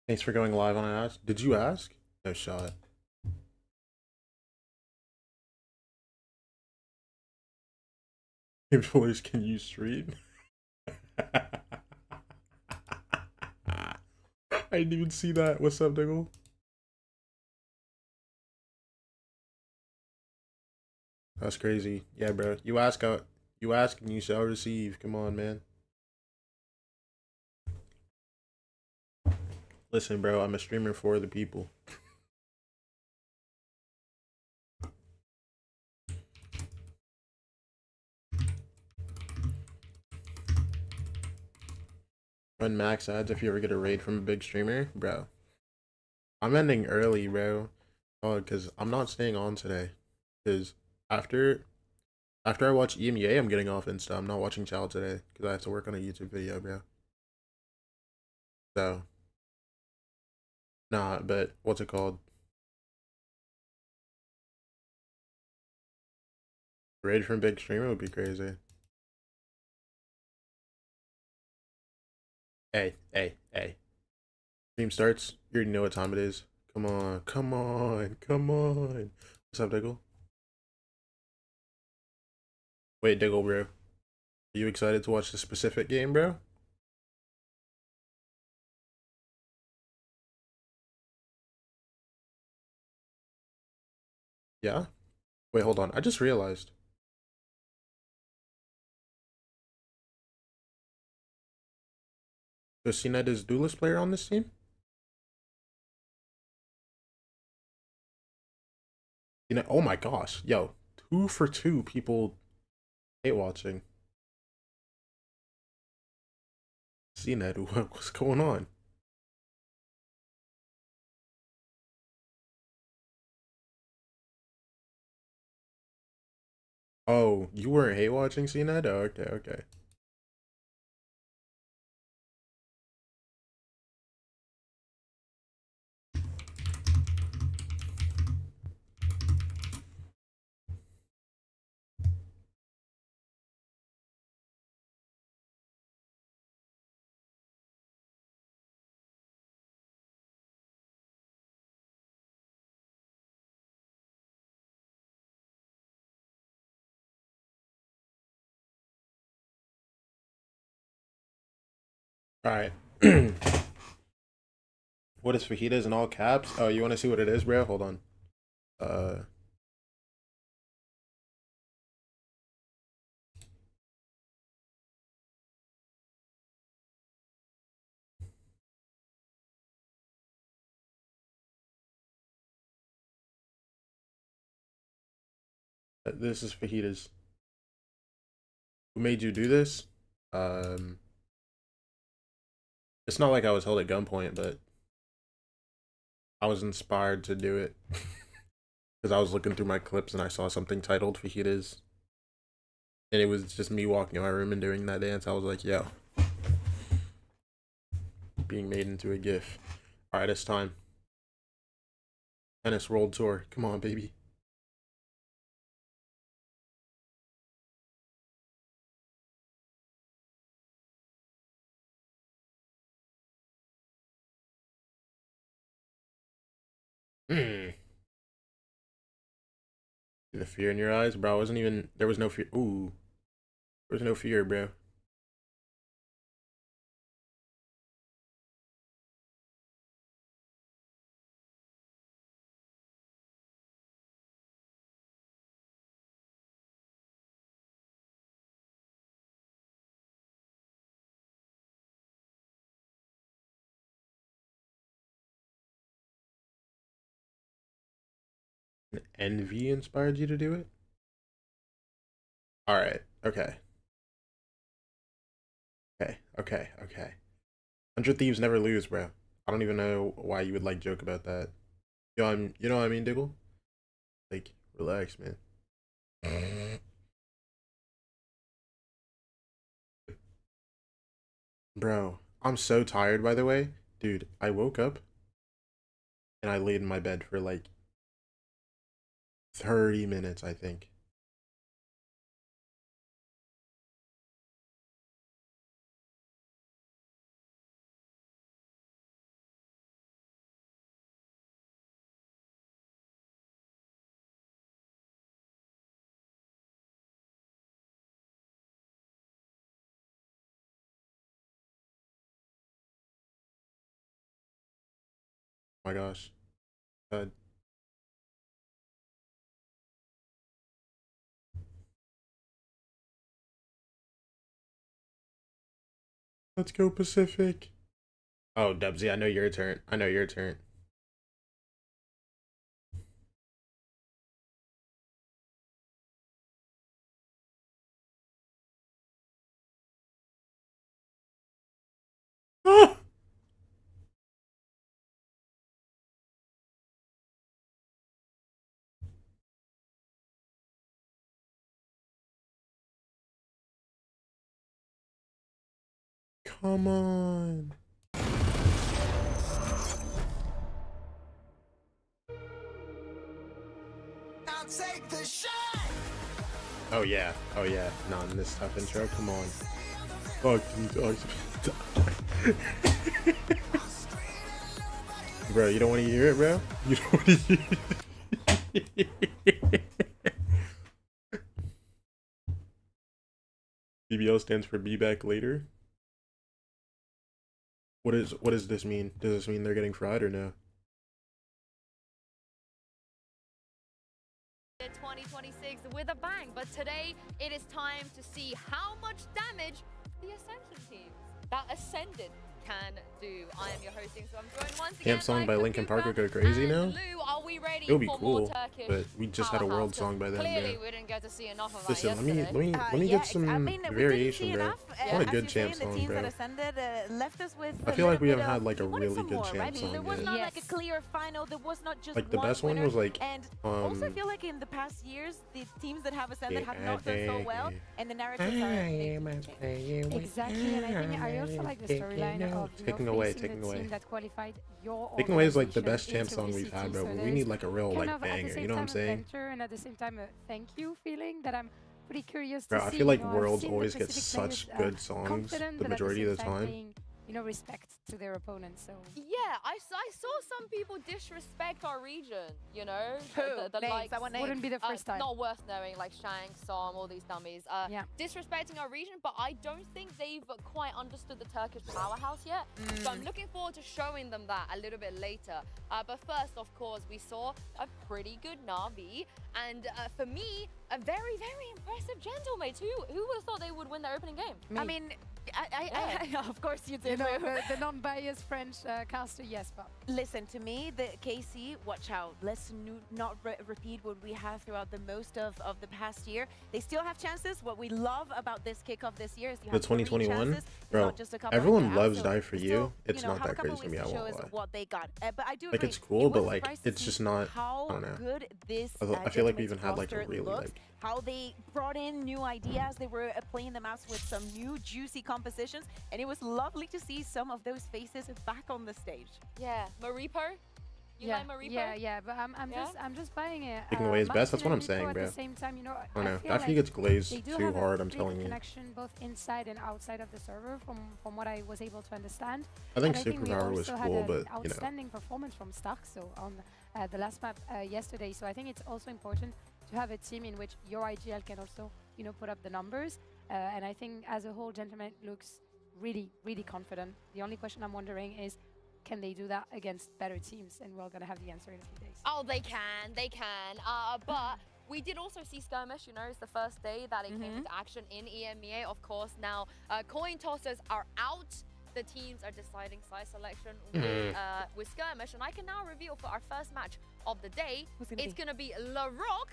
Thanks for going live on an ask. Did you ask? No shot. Employees can use stream. I didn't even see that. What's up, Diggle? That's crazy. Yeah, bro. You ask and you shall receive. Come on, man. Listen, bro, I'm a streamer for the people. Run max ads if you ever get a raid from a big streamer, bro. I'm ending early, bro. Oh, cause I'm not staying on today. Cause after after I watch EMEA, I'm getting off Insta. I'm not watching Child today because I have to work on a YouTube video, bro. So, nah, but what's it called? Raid from big streamer would be crazy. Hey. Stream starts. You already know what time it is. Come on, come on, come on. What's up, Diggle? Wait, Diggle, bro. Are you excited to watch the specific game, bro? Yeah? Wait, hold on. I just realized. Does CNET is duelist player on this team? You know, oh my gosh. Yo, 2 for 2 people hate watching. CNET, what's going on? Oh, you weren't hate watching CNET? Oh, okay. Alright. What is fajitas in all caps? Oh, you want to see what it is, bro? Hold on. Uh, this is fajitas. Who made you do this? Um, it's not like I was held at gunpoint, but I was inspired to do it because I was looking through my clips and I saw something titled fajitas, and it was just me walking in my room and doing that dance. I was like, yo, being made into a GIF. All right, it's time. Tennis World Tour. Come on, baby. Mm. The fear in your eyes, bro. I wasn't even. There was no fear. Ooh, there was no fear, bro. Envy inspired you to do it. All right. Okay. 100 Thieves never lose, bro. I don't even know why you would like joke about that. You know what I mean, Diggle? Like, relax, man. Bro, I'm so tired, by the way. Dude, I woke up and I laid in my bed for like 30 minutes, I think. my gosh. Uh, let's go Pacific. Oh, Dubsy, I know your turn. I know your turn. Come on. I'll take the shot. Oh yeah. Oh yeah. Not in this tough intro. Come on. Fuck you. Bro, you don't want to hear it, bro? You don't want to hear it. BBL stands for be back later. What does this mean? Does this mean they're getting fried or no? 2026 with a bang, but today it is time to see how much damage the Ascension teams that ascended can do. I am your hosting, so I'm joined once again. Camp song by Linkin Park would go crazy now? Lou, are we ready It would be for cool, more Turkish but we just had a world song by then, clearly bro. we didn't get to see enough of Listen, that let me get some variation, bro. I want a good champ the song, teams bro. that ascended, left us with I feel like we little haven't bit had like a we wanted really some good more, champ right? song There was yet. not like a clear final. There was not just Like the one best one winner. was like and also I feel like in the past years the teams that have ascended have not done so well, and the narratives are Exactly, and I think I also like the storyline of Taking away. that qualified your Taking Away is like the organization best champ into song we've VCT, had, bro. so But we there's need like a real kind like of at the banger. same You know what I'm time saying? adventure and at the same time a thank you feeling that I'm pretty curious Bro, to I see. feel like you know, I've Worlds seen the always get Pacific such players, good songs confident, the but majority at of the the same time. paying, you know, respect to their opponents. So Yeah, I saw some people disrespect our region, you know? Who? The Names, likes, I want names. wouldn't be the first time. Not worth knowing, like Shank, Som, all these dummies. Yeah. Disrespecting our region, but I don't think they've quite understood the Turkish powerhouse yet. So I'm looking forward to showing them that a little bit later. But first, of course, we saw a pretty good Na'Vi. And for me, a very, very impressive Gentlemate. Who would have thought they would win their opening game? Me. I mean, I of course you you did. know, the non-biased French caster, yes, but Listen, to me, the KC, watch out. Let's not repeat what we have throughout the most of the past year. They still have chances. What we love about this kickoff this year is you The have 2021, 3 chances. It's bro. not just a couple Everyone and loves out, so Die For they You. still, It's you know, not have a that couple crazy to me. weeks I to show won't us lie. what they got. But I do Like agree. it's cool, It but was like surprising to it's just see not. how I don't know. good this I feel like we Gentleman's even had like a roster really looked, like. how they brought in new ideas. They were playing the maps with some new juicy compositions, and it was lovely to see some of those faces back on the stage. Yeah, Maripo? You yeah, like Maripo? yeah, but I'm just buying it. Taking Away is best, that's what I'm Martin and saying, Rico bro. At the same time, you know, I don't know. feel After he like gets glazed they do too have a hard, I'm pretty good telling you. connection both inside and outside of the server, from what I was able to understand. I think And we Superpower was also cool, had but an you know. outstanding performance from Stark, so on the last map yesterday. So I think it's also important to have a team in which your IGL can also, you know, put up the numbers. And I think as a whole, Gentleman looks really, really confident. The only question I'm wondering is, can they do that against better teams? And we're gonna have the answer in a few days. Oh, they can. But we did also see Skirmish, you know, it's the first day that it came into action in EMEA, of course. Now, coin tossers are out. The teams are deciding side selection with Skirmish. And I can now reveal for our first match of the day, it's going to be La Rock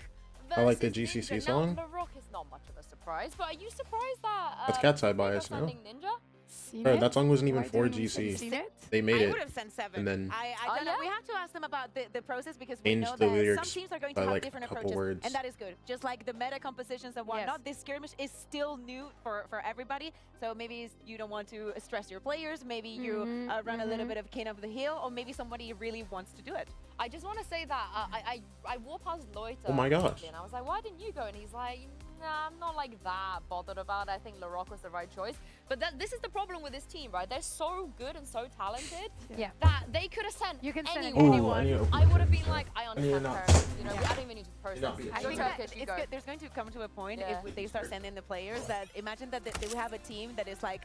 versus I like the GCC Ninja. song. Now, La Rock is not much of a surprise, but are you surprised that... That's cat side Ninja bias, no? sending Ninja? Seen Bro, it? that song wasn't even Why for didn't we say GC. seen it? They made I it. would have sent 7. and then- I Oh, don't know. yeah? We have to ask them about the process, because we Changed know the that some lyrics teams are going by, to have like, a different couple approaches, words. and that is good. Just like the meta compositions and whatnot, Yes. this skirmish is still new for everybody. So maybe you don't want to stress your players. Maybe you run a little bit of King of the Hill, or maybe somebody really wants to do it. I just want to say that I walked past Loiter. Oh my gosh. And I was like, why didn't you go? And he's like, nah, I'm not like that bothered about it. I think Larocque was the right choice. But this is the problem with this team, right? They're so good and so talented Yeah. that they could have sent You can send anyone. anyone. I would have been like, I understand not- terms. You know, Yeah. I don't even need to process. not be You're I think Turkish, that Turkish, you it's go. good. There's going to come to a point Yeah. if they start sending the players that imagine that they will have a team that is like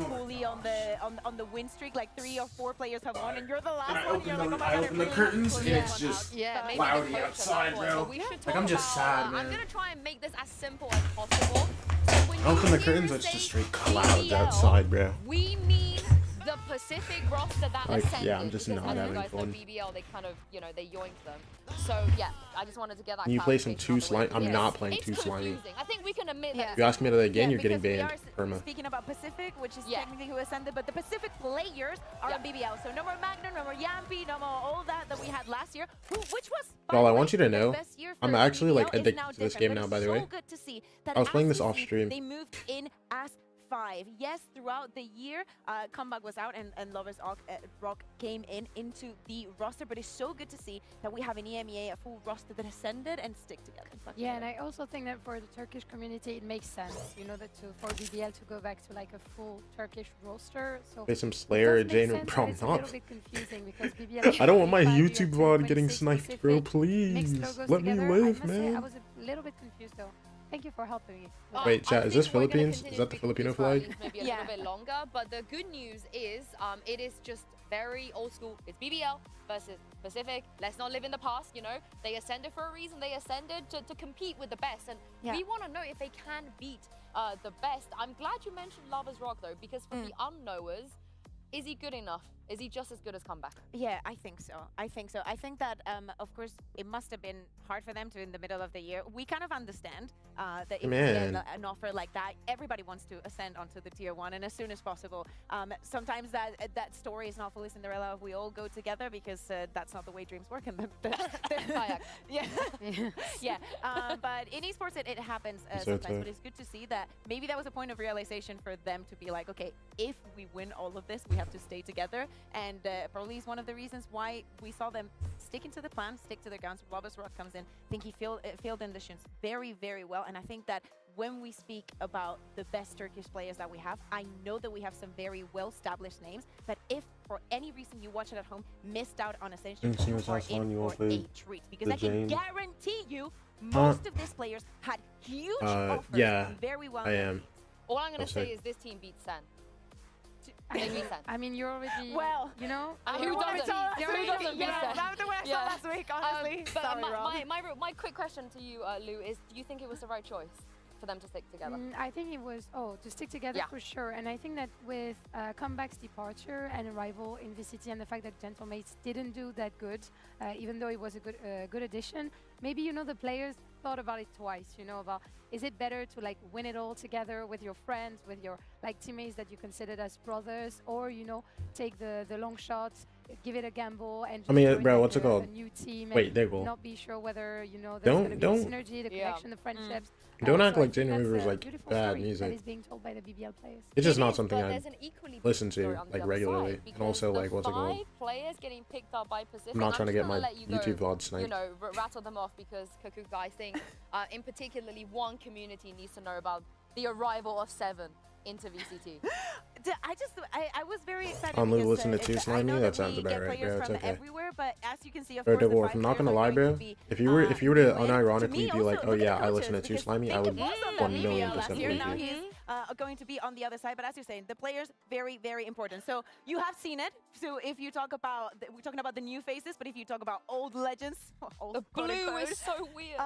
fully on the win streak, like 3 or 4 players have won, and you're the last one. You're like, oh my god, open the curtains and it's just Yeah, maybe cloudy the coach at outside, that point, bro. but we should Like, talk I'm just about, sad, I'm man. gonna try and make this as simple as possible. So when you Open the hear curtains, us it's say just straight clouds BBL, outside, bro. We mean the Pacific roster that Like, ascended. yeah, I'm just because not as you having guys know, fun. BBL, they kind of, you know, they yoinked them. So yeah, I just wanted to get that. Can you play some clarification too out the way, slime? I'm because not playing it's too slimy. confusing. I think we can admit Yeah. that. If you ask me that again, you're getting because we banned. are Perma. speaking about Pacific, which is Yeah. technically who ascended, but the Pacific players are Yeah. on BBL. So no more Magnum, no more Yampi, no more all that we had last year, which was, by Y'all, the I way, want you to the know, best year I'm for actually, like, BBL is addicted now to this different, game but now, it's by the so way. good to see that I was playing as this you off see, stream. They moved in as 5. Yes, throughout the year, Comeback was out and Lovers Rock came into the roster, but it's so good to see that we have in EMEA a full roster that ascended and stick together. Yeah, and I also think that for the Turkish community, it makes sense, you know, that for BBL to go back to like a full Turkish roster. So Play some it Slayer, does make Jane, sense, bro. but it's a not. little bit confusing because BBL. I don't want my 25, you YouTube have VOD getting 26 sniped, bro. Pacific, Please, mixed logos let me together. live, I must say, I man. was a little bit confused though. Thank you for helping me. Wait, I chat, is this think we're gonna Philippines? continue Is that to the be Filipino confused for at flag? least maybe a Yeah. little bit longer, but the good news is it is just very old school. It's BBL versus Pacific. Let's not live in the past, you know. They ascended for a reason. They ascended to compete with the best, and Yeah. we want to know if they can beat the best. I'm glad you mentioned Lovers Rock though, because for the unknowers, is he good enough? Is he just as good as Comeback? Yeah, I think so. I think that, of course, it must have been hard for them to in the middle of the year. We kind of understand that if you Man. get an offer like that, everybody wants to ascend onto the tier 1 and as soon as possible. Sometimes that story is not fully Cinderella. We all go together because that's not the way dreams work. And Kayak. yeah, yeah. But in esports, it happens sometimes. But it's good to see that maybe that was a point of realization for them to be like, okay, if we win all of this, we have to stay together. And probably is one of the reasons why we saw them sticking to the plan, stick to their guns. Lovers Rock comes in. I think he filled in the shins very, very well. And I think that when we speak about the best Turkish players that we have, I know that we have some very well-established names that if for any reason you watch it at home, missed out on Ascension, Mm, you serious are last one, in you for wanna play a treat. Because the I can Jane? guarantee you most of these players had huge offers. yeah, from very well I am. All I'm gonna I'll say say. is this team beats Sen. I They mean, beat Sen. I mean, you're already, Well, you know, Who You're what I doesn't? saw last Who week. doesn't beat Yeah, Sen? after what I saw Yeah. last week, honestly. But Sorry, Rob. my quick question to you, Lou, is do you think it was the right choice for them to stick together? I think it was, to stick together Yeah. for sure. And I think that with Comeback's departure and arrival in VCT and the fact that Gentlemates didn't do that good, even though it was a good addition, maybe, you know, the players thought about it twice, you know, about is it better to like win it all together with your friends, with your like teammates that you considered as brothers, or, you know, take the long shots, give it a gamble and just join, bro, like, what's it called? a new team Wait, and there you go. not be sure whether, you know, there's Don't- going to be don't- the synergy, the Yeah. connection, the friendships. Don't So act I like think Genuine that's River's a like beautiful bad story music. that is being told by the BBL players. It's just It not is, something but I there's an equally big listen story to on the like other regularly, side, and also because like the what's it called? 5 players getting picked up by Pacific. I'm not trying to just get gonna my let you YouTube go, VOD sniped. you know, rattle them off because Kaku, I think, in particularly one community needs to know about the arrival of 7 into VCT. I was very excited. I'm because, listening to it's- Too I Slimy. know That we sounds about get right, players bro. It's from okay. everywhere, but as you can see, of Bro, course, the Dwarf, 5 I'm not players gonna are lie, going bro. to be, If you were to win. To unironically me be like, also, oh look at yeah, the I listen to coaches, Too because Slimy, I Fake would was on 1 that million BBL last percent year. believe Now you. he's going to be on the other side, but as you're saying, the players very, very important. So you have seen it. So if you talk about, we're talking about the new faces, but if you talk about old legends, old The blue quote-unquote, is so weird.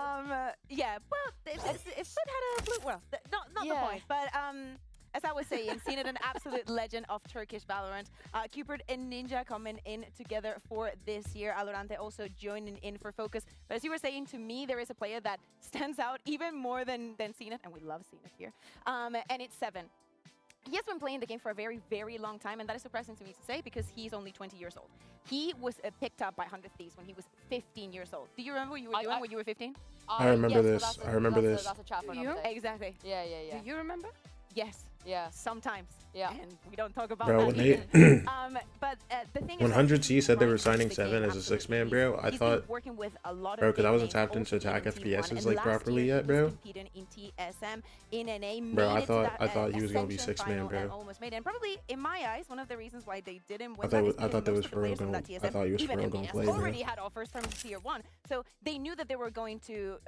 yeah, well, it should have a blue. Well, not the Yeah. point, but as I was saying, seen it an absolute legend of Turkish Valorant. Cupid and Ninja coming in together for this year. Alorante also joining in for Focus. But as you were saying, to me, there is a player that stands out even more than Zenit, and we love Zenit here. And it's 7. He has been playing the game for a very, very long time, and that is surprising to me to say because he's only 20 years old. He was picked up by 100 Thieves when he was 15 years old. Do you remember what you were doing when you were 15? I remember yes, this. that's a- I remember that's a- this. That's a chat for Do another you? day. Exactly. Yeah. Do you remember? Yes. Yeah. Sometimes. Yeah. And we don't talk about Bro, that. when they But the thing when is that 100C said they were Brian signing takes the game 7 as a absolutely 6-man, easy. bro, I He's been thought, working with a lot of bro, because I big wasn't names, tapped into also attack in Team FPSs 1, and like last properly year yet, he's bro. competing in TSM, in NA, Bro, I made it to thought that, he was gonna be Ascension 6-man, final bro. and almost made it. And probably, in my eyes, one of the reasons why they didn't I win thought that is I thought because that was most of the for real players from going. that I TSM, thought he was for even real going EMEA, play, bro. already had offers from Tier 1. So they knew that they were going to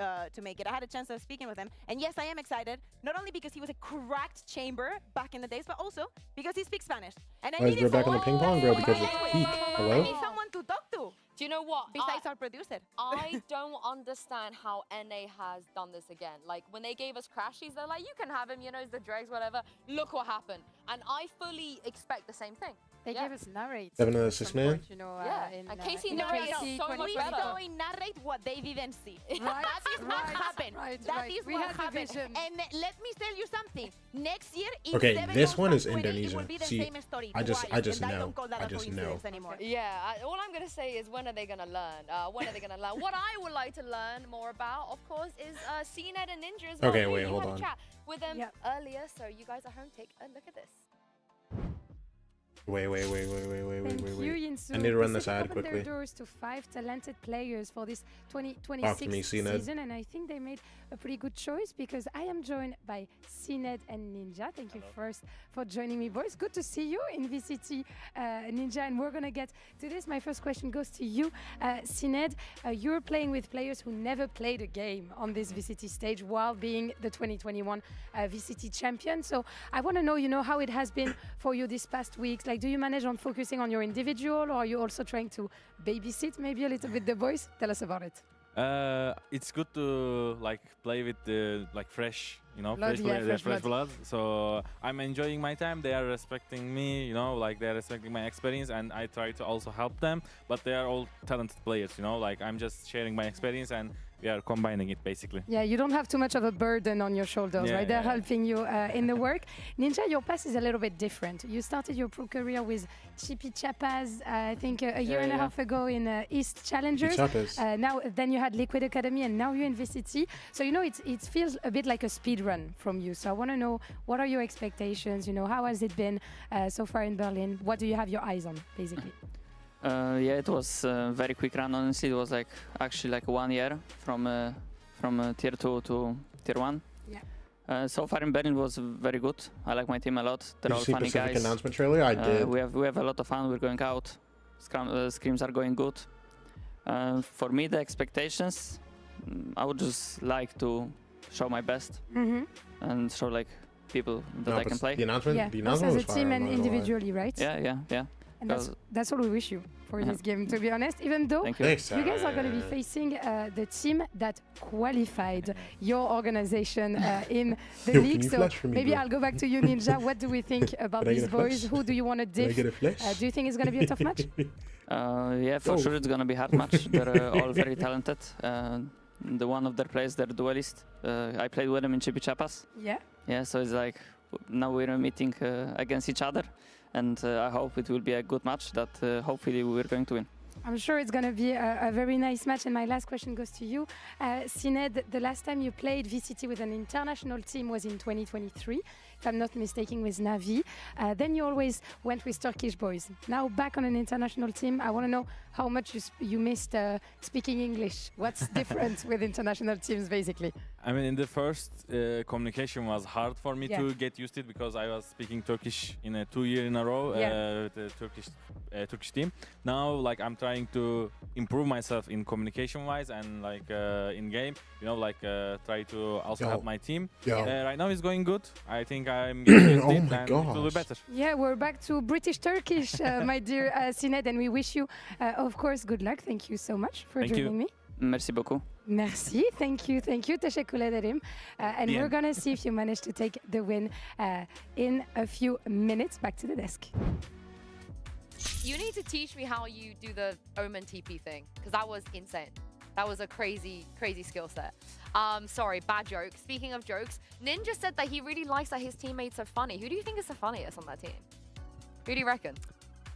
make it. I had a chance of speaking with him. And yes, I am excited, not only because he was a cracked chamber back in the days, but also because he speaks Spanish. And I Why is need bro back on the ping pong, bro? Because it's peak. I Hello? need someone to talk to Do you know what? besides our producer. I don't understand how NA has done this again. Like, when they gave us Crashies, they're like, you can have him, you know, it's the dregs, whatever. Look what happened. And I fully expect the same thing. They gave us narrate. 7 as a at some 6-man? point, you know, Yeah, and Casey narrates so much We better. saw in narrate what they didn't see. Right, That is what right, happened. right, That right. is We what had the happened. vision. And let me tell you something. Next year, if Okay, 7 this goes one back is to NA, it Indonesia. will be the See, same story I just twice, and I know. don't call that I a just know. coincidence anymore. Yeah, all I'm going to say is when are they going to learn? When are they going to learn? What I would like to learn more about, of course, is CNET and Ninja as well. Okay, You wait, had hold a on. chat with them Yep. earlier, so you guys at home, take a look at this. Wait. Thank you, Yinsu. I need to run This this ad opened their quickly. doors to 5 talented players for this Talk to me, 2026 CNED. season, and I think they made a pretty good choice because I am joined by CNED and Ninja. Thank you first for joining me, boys. Good to see you in VCT, Ninja, and we're gonna get to this. My first question goes to you, CNED. You're playing with players who never played a game on this VCT stage while being the 2021 VCT champion. So I want to know, you know, how it has been for you these past weeks. Like, do you manage on focusing on your individual, or are you also trying to babysit maybe a little bit the boys? Tell us about it. It's good to like play with the like fresh, you know, Blood, yeah, fresh fresh blood. blood. So I'm enjoying my time. They are respecting me, you know, like they're respecting my experience, and I try to also help them. But they are all talented players, you know. Like I'm just sharing my experience, and we are combining it basically. Yeah, you don't have too much of a burden on your shoulders, Yeah, right? They're yeah. helping you in the work. Ninja, your path is a little bit different. You started your pro career with Chippy Chapas, I think a year and a half ago in East Challengers. Now, then you had Liquid Academy, and now you're in VCT. So, you know, it feels a bit like a speed run from you. So I want to know, what are your expectations? You know, how has it been so far in Berlin? What do you have your eyes on, basically? Yeah, it was a very quick run. Honestly, it was like actually like 1 year from tier 2 to tier 1. Yeah. So far in Berlin was very good. I like my team a lot. They're Did you all see funny Pacific guys. announcement trailer? I did. We have a lot of fun. We're going out. Scrims are going good. For me, the expectations, I would just like to show my best and show like people that I can play. The announcement, Yeah, the both announcement as was a fire, team I'm and not gonna lie. individually, right? Yeah. And that's what we wish you for this game, to be honest. Even though Thank you. Thanks, you guys are going to be facing the team that qualified your organization in the Yo, league. can you So flash for me, maybe bro? I'll go back to you, Ninja. What do we think about Can I these get a boys? flash? Who do you want to Can I diff? get a flash? Do you think it's going to be a tough match? Yeah, for sure it's gonna be hard match. They're all very talented. The one of their players, they're duelist. I played with them in Chippy Chapas. Yeah. Yeah, so it's like now we're meeting against each other, and I hope it will be a good match that hopefully we're going to win. I'm sure it's going to be a very nice match. And my last question goes to you. Sined, the last time you played VCT with an international team was in 2023, if I'm not mistaken, with Navi. Then you always went with Turkish boys. Now back on an international team, I want to know how much you missed speaking English. What's different with international teams, basically? I mean, in the first communication was hard for me Yeah. to get used to it because I was speaking Turkish in a 2 year in a row with the Turkish team. Now, like I'm trying to improve myself in communication wise and like in game, you know, like try to also help my team. Right now it's going good. I think I'm getting Oh it my and it will be gosh. better. Yeah, we're back to British Turkish, my dear Sined, and we wish you, of course, good luck. Thank you so much for Thank you. joining me. Merci beaucoup. Merci, thank you. Teşekkür ederim. And we're gonna see if you manage to take the win in a few minutes. Back to the desk. You need to teach me how you do the Omen TP thing, because that was insane. That was a crazy, crazy skill set. Sorry, bad joke. Speaking of jokes, Ninja said that he really likes that his teammates are funny. Who do you think is the funniest on that team? Who do you reckon?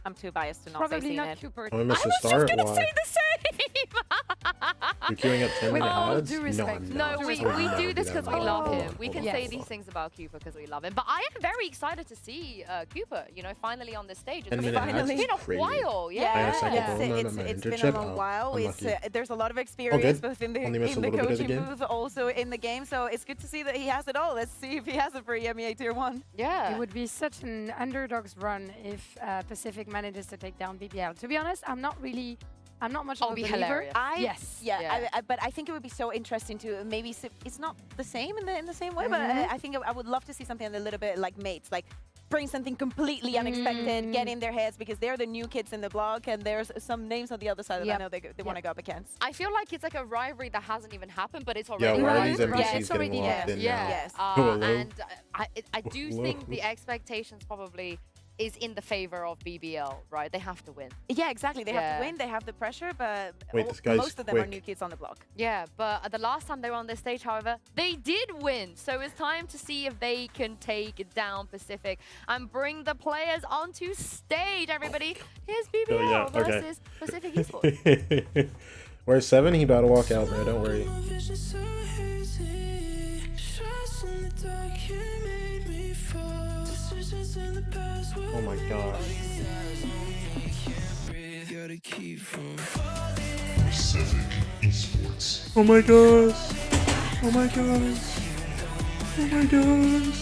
I'm too biased to not Probably say not Sined. Cooper. I missed I the was start. just gonna Why? say the same. You're queuing up 10 With minute all ads? due respect. No, I'm No, not. we I would never do this that, because we man. love Hold him. on, We hold can on, say hold these on. things about Cooper because we love him. But I am very excited to see Cooper, you know, finally on the stage. 10 minute ads It's is been a crazy. while, I yeah. got second phone on it's my been a internship. long Oh, while. unlucky. There's a lot of experience good. both in the Only missed a little bit of the coaching game. booth, also in the game. So it's good to see that he has it all. Let's see if he has it for EMEA Tier 1. Yeah. It would be such an underdog's run if Pacific manages to take down BBL. To be honest, I'm not much Oh, of a be believer. hilarious. Yes. Yeah. But I think it would be so interesting to maybe it's not the same in the same way, but I think I would love to see something a little bit like Mates, like bring something completely unexpected, get in their heads because they're the new kids in the block, and there's some names on the other side that I know they want to go up against. I feel like it's like a rivalry that hasn't even happened, but it's Yeah, already where are happened. these Right. NPCs It's getting already locked there. in Yeah. now? Yes. Hello. And I do Hello. think the expectations probably is in the favor of BBL, right? They have to win. Yeah, exactly. They have Yeah. to win. They have the pressure, but Wait, this guy's most of them are quick. new kids on the block. Yeah, but the last time they were on this stage, however, they did win. So it's time to see if they can take down Pacific and bring the players onto stage, everybody. Here's BBL Oh, yeah, okay. versus Pacific Esports. Where's 7? He about to walk out, bro. Don't worry. Oh my gosh. Oh my gosh. Oh my gosh. Oh my gosh.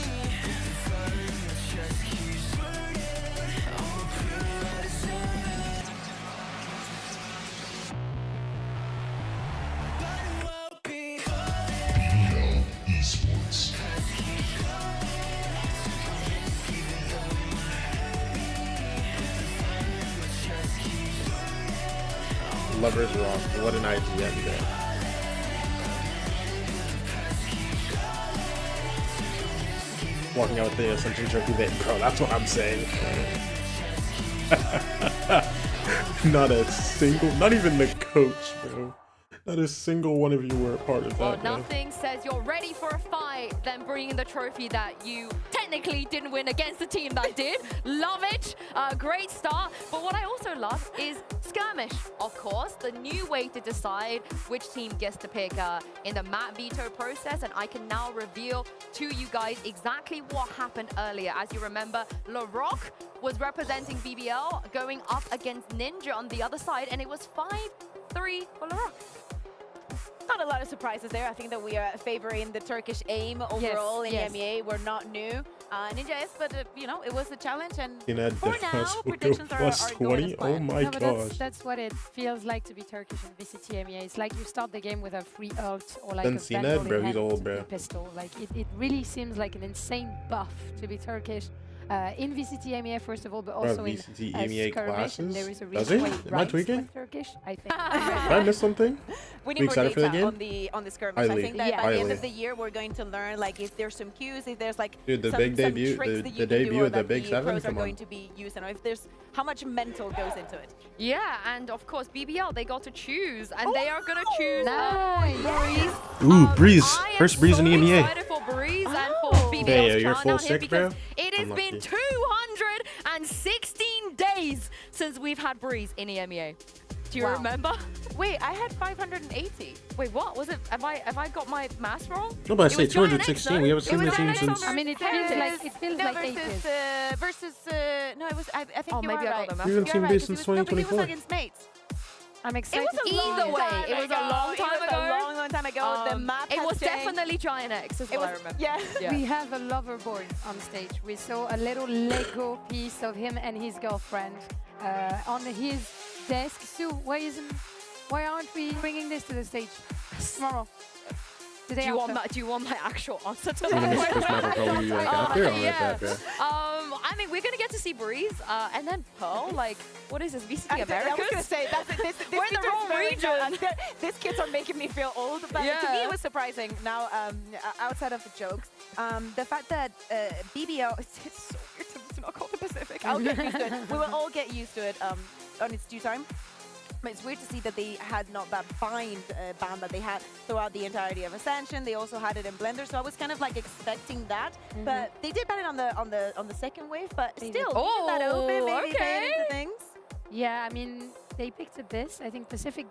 Lovers Rock. What an IGN there. Walking out with the Ascension Trophy there, bro. That's what I'm saying. Not a single, not even the coach, bro. Not a single one of you were a part of Well, that, bro. nothing says you're ready for a fight than bringing the trophy that you technically didn't win against the team that did. Love it. Great start. But what I also love is skirmish, of course, the new way to decide which team gets to pick in the map veto process. And I can now reveal to you guys exactly what happened earlier. As you remember, LaRock was representing BBL going up against Ninja on the other side, and it was 5-3 for LaRock. Not a lot of surprises there. I think that we are favoring the Turkish aim overall in EMEA. We're not new. Ninja is, but you know, it was a challenge, and for now, predictions are going as planned. Oh my No, but gosh. that's what it feels like to be Turkish in VCT EMEA. It's like you start the game with a free ult or like Then a Sined, vandal bro, in he's hand old, with bro. a pistol. Like it really seems like an insane buff to be Turkish in VCT EMEA first of all, but also in VCT EMEA skirmish. And classes? there is a Does reason it? why Am I writes tweaking? with Turkish, I think. Did I miss something? We You need more excited for the data game? on the skirmish. Highly. I think that by the end Highly. of the year, we're going to learn like if there's some cues, if there's like Dude, the some, big some debut- tricks the that you can debut do or of the that Big the Seven? pros are Come on. going to be using, or if there's how much mental goes into it. Yeah, and of course, BBL, they got to choose, and they are going to choose Nice. Breeze. Ooh, Breeze. I am First Breeze in so EMEA. excited for Breeze and for BBL's Hey, you're challenge full out here sick, bro? because it has been Unlucky. 216 days since we've had Breeze in EMEA. Do you Wow. remember? Wait, I had 580. Wait, what was it? Have I got my maths wrong? No, but I It say was Giant X, 216. no? We haven't It seen was the team Giant X since. on I mean, it feels like 8 years. Versus no, it was. I think Oh, you maybe are I got right. them. We haven't You're seen right, Breeze 'cause since it was, no, but he was 2024. against Mates. I'm It excited. was a Either long way, time it was a ago. long time It was ago. a long time ago. The map It has was changed. definitely Giant X, is It what I was, remember. yeah. We have a lover boy on stage. We saw a little Lego piece of him and his girlfriend on his desk. Sue, why aren't we bringing this to the stage tomorrow? Do Today you, want after. my, do you want my actual answer to I'm gonna that miss Chris Matter call you like after. I'm yeah. like that, bro. I mean, we're gonna get to see Breeze, and then Pearl. Like, what is this? VCT I was Americas? gonna say this We're in the wrong region. These kids are making me feel old, but to me Yeah. it was surprising. Now, outside of the jokes, the fact that BBL, it's so weird to not call the Pacific. I'll get used to it. We will all get used to it on its due time. But it's weird to see that they had not that ban that they had throughout the entirety of Ascension. They also had it in Blender, so I was kind of like expecting that. But they did ban it on the second wave, but They still, did. leave that open, maybe okay. paying into things. Yeah, I mean, they picked Abyss. I think Pacific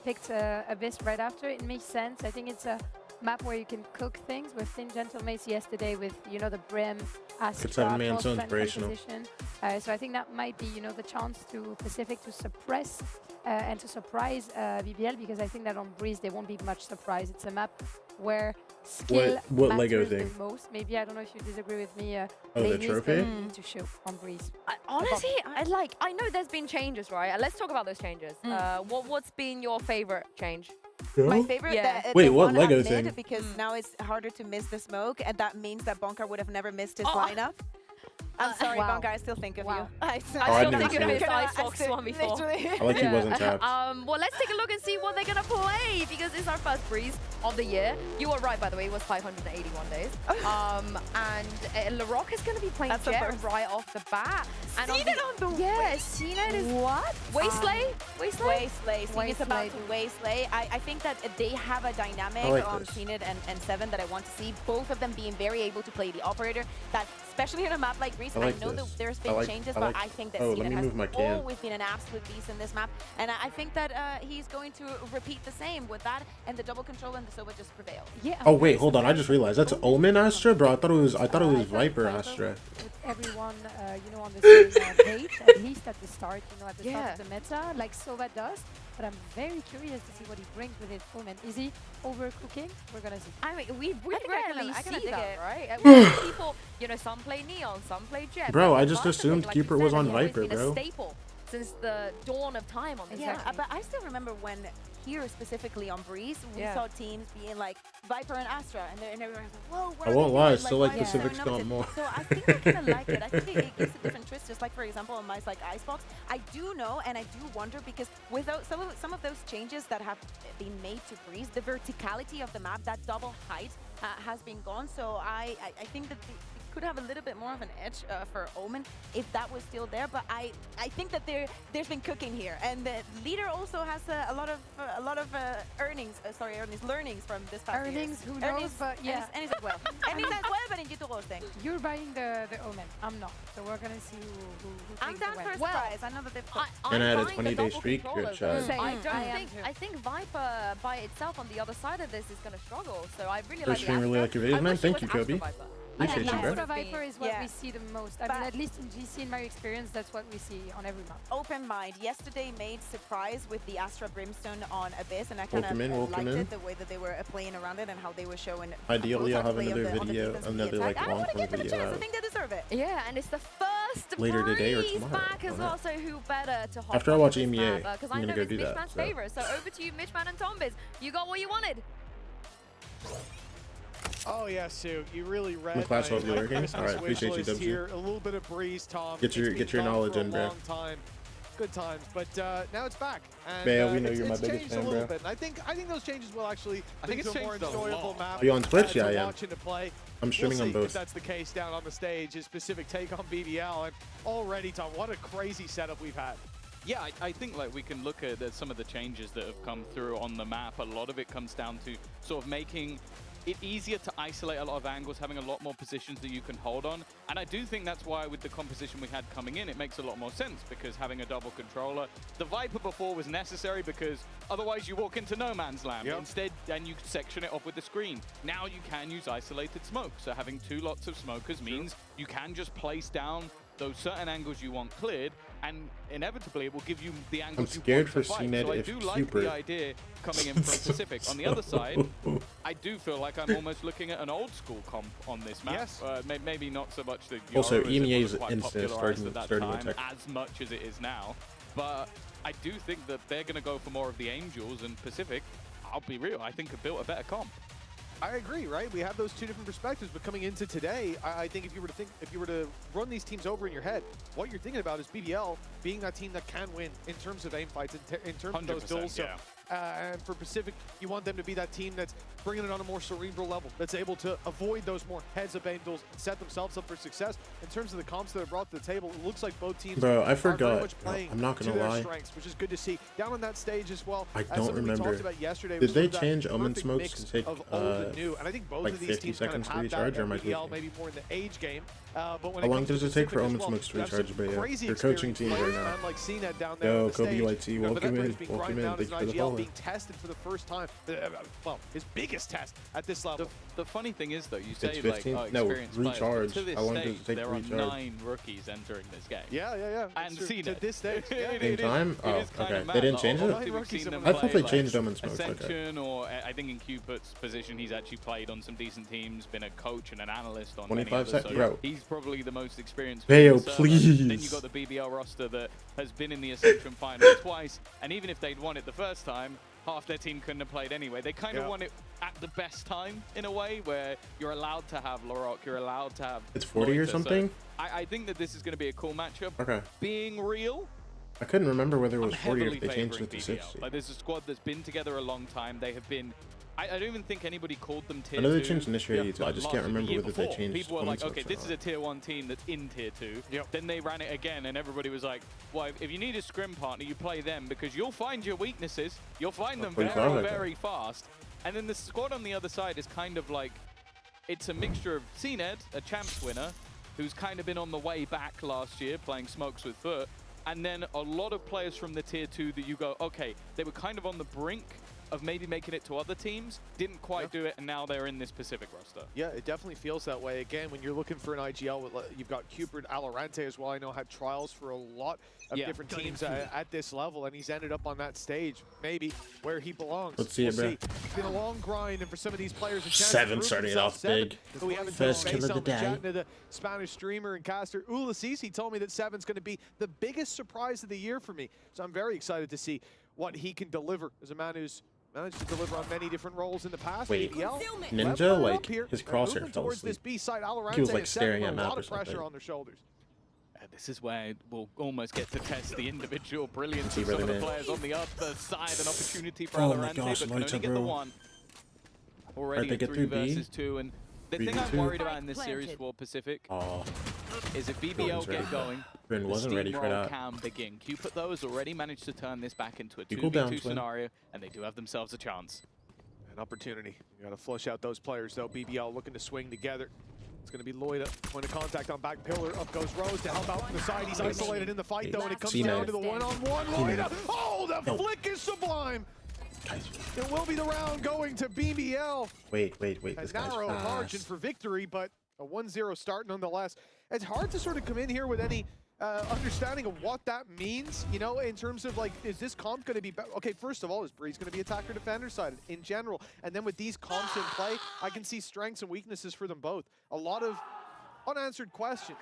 picked Abyss right after. It makes sense. I think it's a map where you can cook things. We've seen Gentle Mace yesterday with, you know, the Brim, Astra, It's 7 man, so cross-blend inspirational. composition. So I think that might be, you know, the chance to Pacific to suppress and to surprise BBL, because I think that on Breeze there won't be much surprise. It's a map where skill what matters Lego the thing? most. Maybe, I don't know if you disagree with me. Oh, the ladies, trophy? they need to show on Breeze. Honestly, I know there's been changes, right? Let's talk about those changes. What's been your favorite change? My favorite. Yeah. Wait, the what one Lego at mid, thing? Because now it's harder to miss the smoke, and that means that Bonka would have never missed his lineup. I'm sorry, wow. Bonka. I still think of Wow. you. I I still didn't think see of it. his Icebox one before. Literally. I like he wasn't tapped. Well, let's take a look and see what they're gonna play, because it's our first Breeze of the year. You were right, by the way. It was 581 days. And LaRock is gonna be playing That's the Jet first. right off the bat. And CNET on the yeah, CNET is What? Wasteland. Wasteland. It's about to Wasteland. Wasteland. I think that they have a dynamic I like on this. CNET and Seven that I want to see. Both of them being very able to play the operator. That, especially on a map like Greece, I like know that this. there's I been like- changes, I but like- I think that Oh, let me CNET has move my can. always been an absolute beast in this map. And I think that he's going to repeat the same with that, and the double control and the Sova just prevail. Yeah. Oh wait, hold on. I just realized that's Omen Astra, bro. I thought it was Viper Astra. With everyone, you know, on the same page, at least at the start, you know, at the start Yeah. of the meta, like Sova does. But I'm very curious to see what he brings with his Omen. Is he overcooking? We're gonna see. I mean, we think I rarely can see dig that, it. right? We see people, you know, some play Neon, some play Jet. Bro, but I just Viper, assumed like you Keeper said, was has on always Viper, been bro. a staple since the dawn of time on this Yeah, map. but I still remember when here specifically on Breeze, we Yeah. saw teams being like Viper and Astra, and everyone was like, "Whoa, what I are won't they lie, doing? I still like why are they Pacific's so gone innovative?" more. So I think I kind of like it. I think it gives a different twist. Just like for example on mice like Icebox, I do know and I do wonder because without some of those changes that have been made to Breeze, the verticality of the map, that double height has been gone. So I think that it could have a little bit more of an edge for Omen if that was still there. But I think that there's been cooking here, and the leader also has a lot of learnings from this past year. Earnings, who knows, but yeah. And he's as well. And he's as well, but in YouTube roasting. You're buying the Omen. I'm not. So we're gonna see who I'm takes down the for a win. Well, surprise. I know that they've cooked. And I had a I'm buying the 20-day double streak, controller, good shot. though. Same. I don't I am think too. I think Viper by itself on the other side of this is going to struggle. So I really Does like stream the really Astra. like your videos, I man? wish it Thank was you, Astra Kobe. Viper. Appreciate you, bro. Astra Viper is what Yeah. we see the most. I But- mean, at least in GC, in my experience, that's what we see on every map. Open mind. Yesterday made surprise with the Astra Brimstone on Abyss, and I kind Welcome in, of welcome liked in. it, the way that they were playing around it and how they were showing. Ideally, I'll both have how to play another on the video, defense and the another attack. like I long want to form give them a video chance. I out think they deserve it. Yeah, and it's the first Later today or Breeze tomorrow, back as I don't well. know. So who better to hop After I onto watch this EMEA, map, 'cause I'm I gonna know go it's do that, Mitchman's so. favorite. So over to you, Mitchman and Tombiz. You got what you wanted. Oh yeah, Sue, you really read My class won't be working? Christmas Alright, wish appreciate you, list Dubsy. here. A little bit of Breeze, Tom. Get your- It's get been your gone knowledge for a in, bro. long time. Good times, but now it's back. And, Bayo, we know you're my it's biggest changed fan, a little bro. bit. And I think those changes will actually I think lead it's to a more changed a enjoyable lot. map. Are you on Twitch? to Yeah, I am. watch and to play. I'm streaming we'll on see both. if that's the case down on the stage. His specific take on BBL, and already, Tom, what a crazy setup we've had. Yeah, I think like we can look at some of the changes that have come through on the map. A lot of it comes down to sort of making it easier to isolate a lot of angles, having a lot more positions that you can hold on. And I do think that's why with the composition we had coming in, it makes a lot more sense because having a double controller, the Viper before was necessary because otherwise you walk into no man's land. Yep. Instead, then you section it off with the screen. Now you can use isolated smoke. So having two lots of smokers means you can just place down those certain angles you want cleared, and inevitably it will give you the angles you scared want to for fight. CNET So I if do like Cooper- the idea coming in from Pacific. On the other side, I do feel like I'm almost looking at an old school comp on this map. Yes. Maybe not so much the Also, Euro, as it EMEA was is quite instant popularized at that starting time, attack. as much as it is now. But I do think that they're going to go for more of the Angels, and Pacific, I'll be real, I think have built a better comp. I agree, right? We have those two different perspectives, but coming into today, I think if you were to run these teams over in your head, what you're thinking about is BBL being that team that can win in terms of aim fights, in terms of those 100%, duels. So yeah. And for Pacific, you want them to be that team that's bringing it on a more cerebral level, that's able to avoid those more heads-up angles and set themselves up for success. In terms of the comps that are brought to the table, it looks like both teams Bro, I are very forgot. much playing I'm not gonna to their lie. strengths, which is good to see. Down on that stage as well, I as don't something we remember. talked about yesterday, Did was they sort of that change Omen perfect smokes mix to take of old and new, and I think both like of these 50 teams kind of seconds to have recharge, that or am I BBL, tweaking? maybe more in the age game. But when How it long comes to does it take for Pacific as Omen well, smokes to you have recharge? some But yeah, crazy they're coaching experienced teams right players, now. man, like CNED down there Yo, on the Kobe stage. YT, You know, welcome Vivek's in. being Welcome grinded in. down as Thank an you for the IGL, follow. being tested for the first time. Well, his biggest test at this level. The funny thing is, though, you say It's like, 15? oh, No, experienced players, but recharge. to this How long does stage, it take there to are recharge? 9 rookies entering this game. Yeah. And It's true. CNED. To this stage, yeah. In time? Oh, It is kind okay. of mad. They didn't Like, change it? obviously we've seen them I thought play, they like, changed Omen smokes. Okay. Ascension, or I think in Cupid's position, he's actually played on some decent teams, been a coach and an analyst on many 25 others, seconds, so bro. he's probably the most experienced. Bayo, server. please. Then you got the BBL roster that has been in the Ascension final twice, and even if they'd won it the first time, half their team couldn't have played anyway. They kind of won it at the best time, in a way, where you're allowed to have Larocque, you're allowed to have It's 40 or Loiter, so something? I think that this is going to be a cool matchup. Okay. Being real, I couldn't remember whether it was I'm 40 or heavily if they changed favouring it to BBL. 60. Like, there's a squad that's been together a long time. They have been... I don't even think anybody called them tier 2. I know they changed initially, I just last can't remember year whether they before. changed People were Omen like, okay, smokes or this is not. a tier 1 team that's in tier 2. Yep. Then they ran it again, and everybody was like, well, if you need a scrim partner, you play them, because you'll find your weaknesses. You'll find them pretty very, fast, very fast. And then the squad on the other side is kind of like, it's a mixture of CNED, a champs winner, who's kind of been on the way back last year, playing smokes with Foot, and then a lot of players from the tier 2 that you go, okay, they were kind of on the brink of maybe making it to other teams, didn't quite do it, and now they're in this Pacific roster. Yeah, it definitely feels that way. Again, when you're looking for an IGL, you've got Cupid Alorante as well. I know had trials for a lot of different teams at this level, and he's ended up on that stage, maybe where he belongs. Let's see it, bro. It's been a long grind, and for some of these players, a chance to 7 prove starting it themselves. off 7, big. who we haven't First touched kill base of the on, day. chatting to the Spanish streamer and caster Ulysses. He told me that 7's going to be the biggest surprise of the year for me. So I'm very excited to see what he can deliver as a man who's managed to deliver on many different roles in the past. Wait, BBL, Ninja, up like, here. his They're crosshair moving fell towards this asleep. B-side. Alorante He was, like, and 7 staring with at a map lot or of pressure something. on their shoulders. This is where we'll almost get to test the individual brilliance He of some really of the did. players on the other side. An opportunity for Oh my Alorante, gosh, but can Loiter, only get the bro. one. Already they a get 3 through B? versus 2, and the thing 3v2? I'm worried about in this series for Pacific Oh, is if BBL Gordon's ready. get going, Bryn the wasn't ready for steamroll that. can begin. Cupid, though, has already managed to turn this back into a Equal down, 2v2 Twin. scenario, and they do have themselves a chance. An opportunity. You got to flush out those players, though. BBL looking to swing together. It's going to be Loida. Point of contact on back pillar. Up goes Rose to help out from the side. He's isolated in the fight, though, and it comes CNED. down to the one-on-one. Loida! Oh, the flick is sublime! Guys, It will be the round going to BBL. wait. A This guy's narrow margin fast. for victory, but a 1-0 start nonetheless. It's hard to sort of come in here with any understanding of what that means, you know, in terms of like, is this comp going to be better? Okay, first of all, is Breeze going to be attacker defender side in general? And then with these comps in play, I can see strengths and weaknesses for them both. A lot of unanswered questions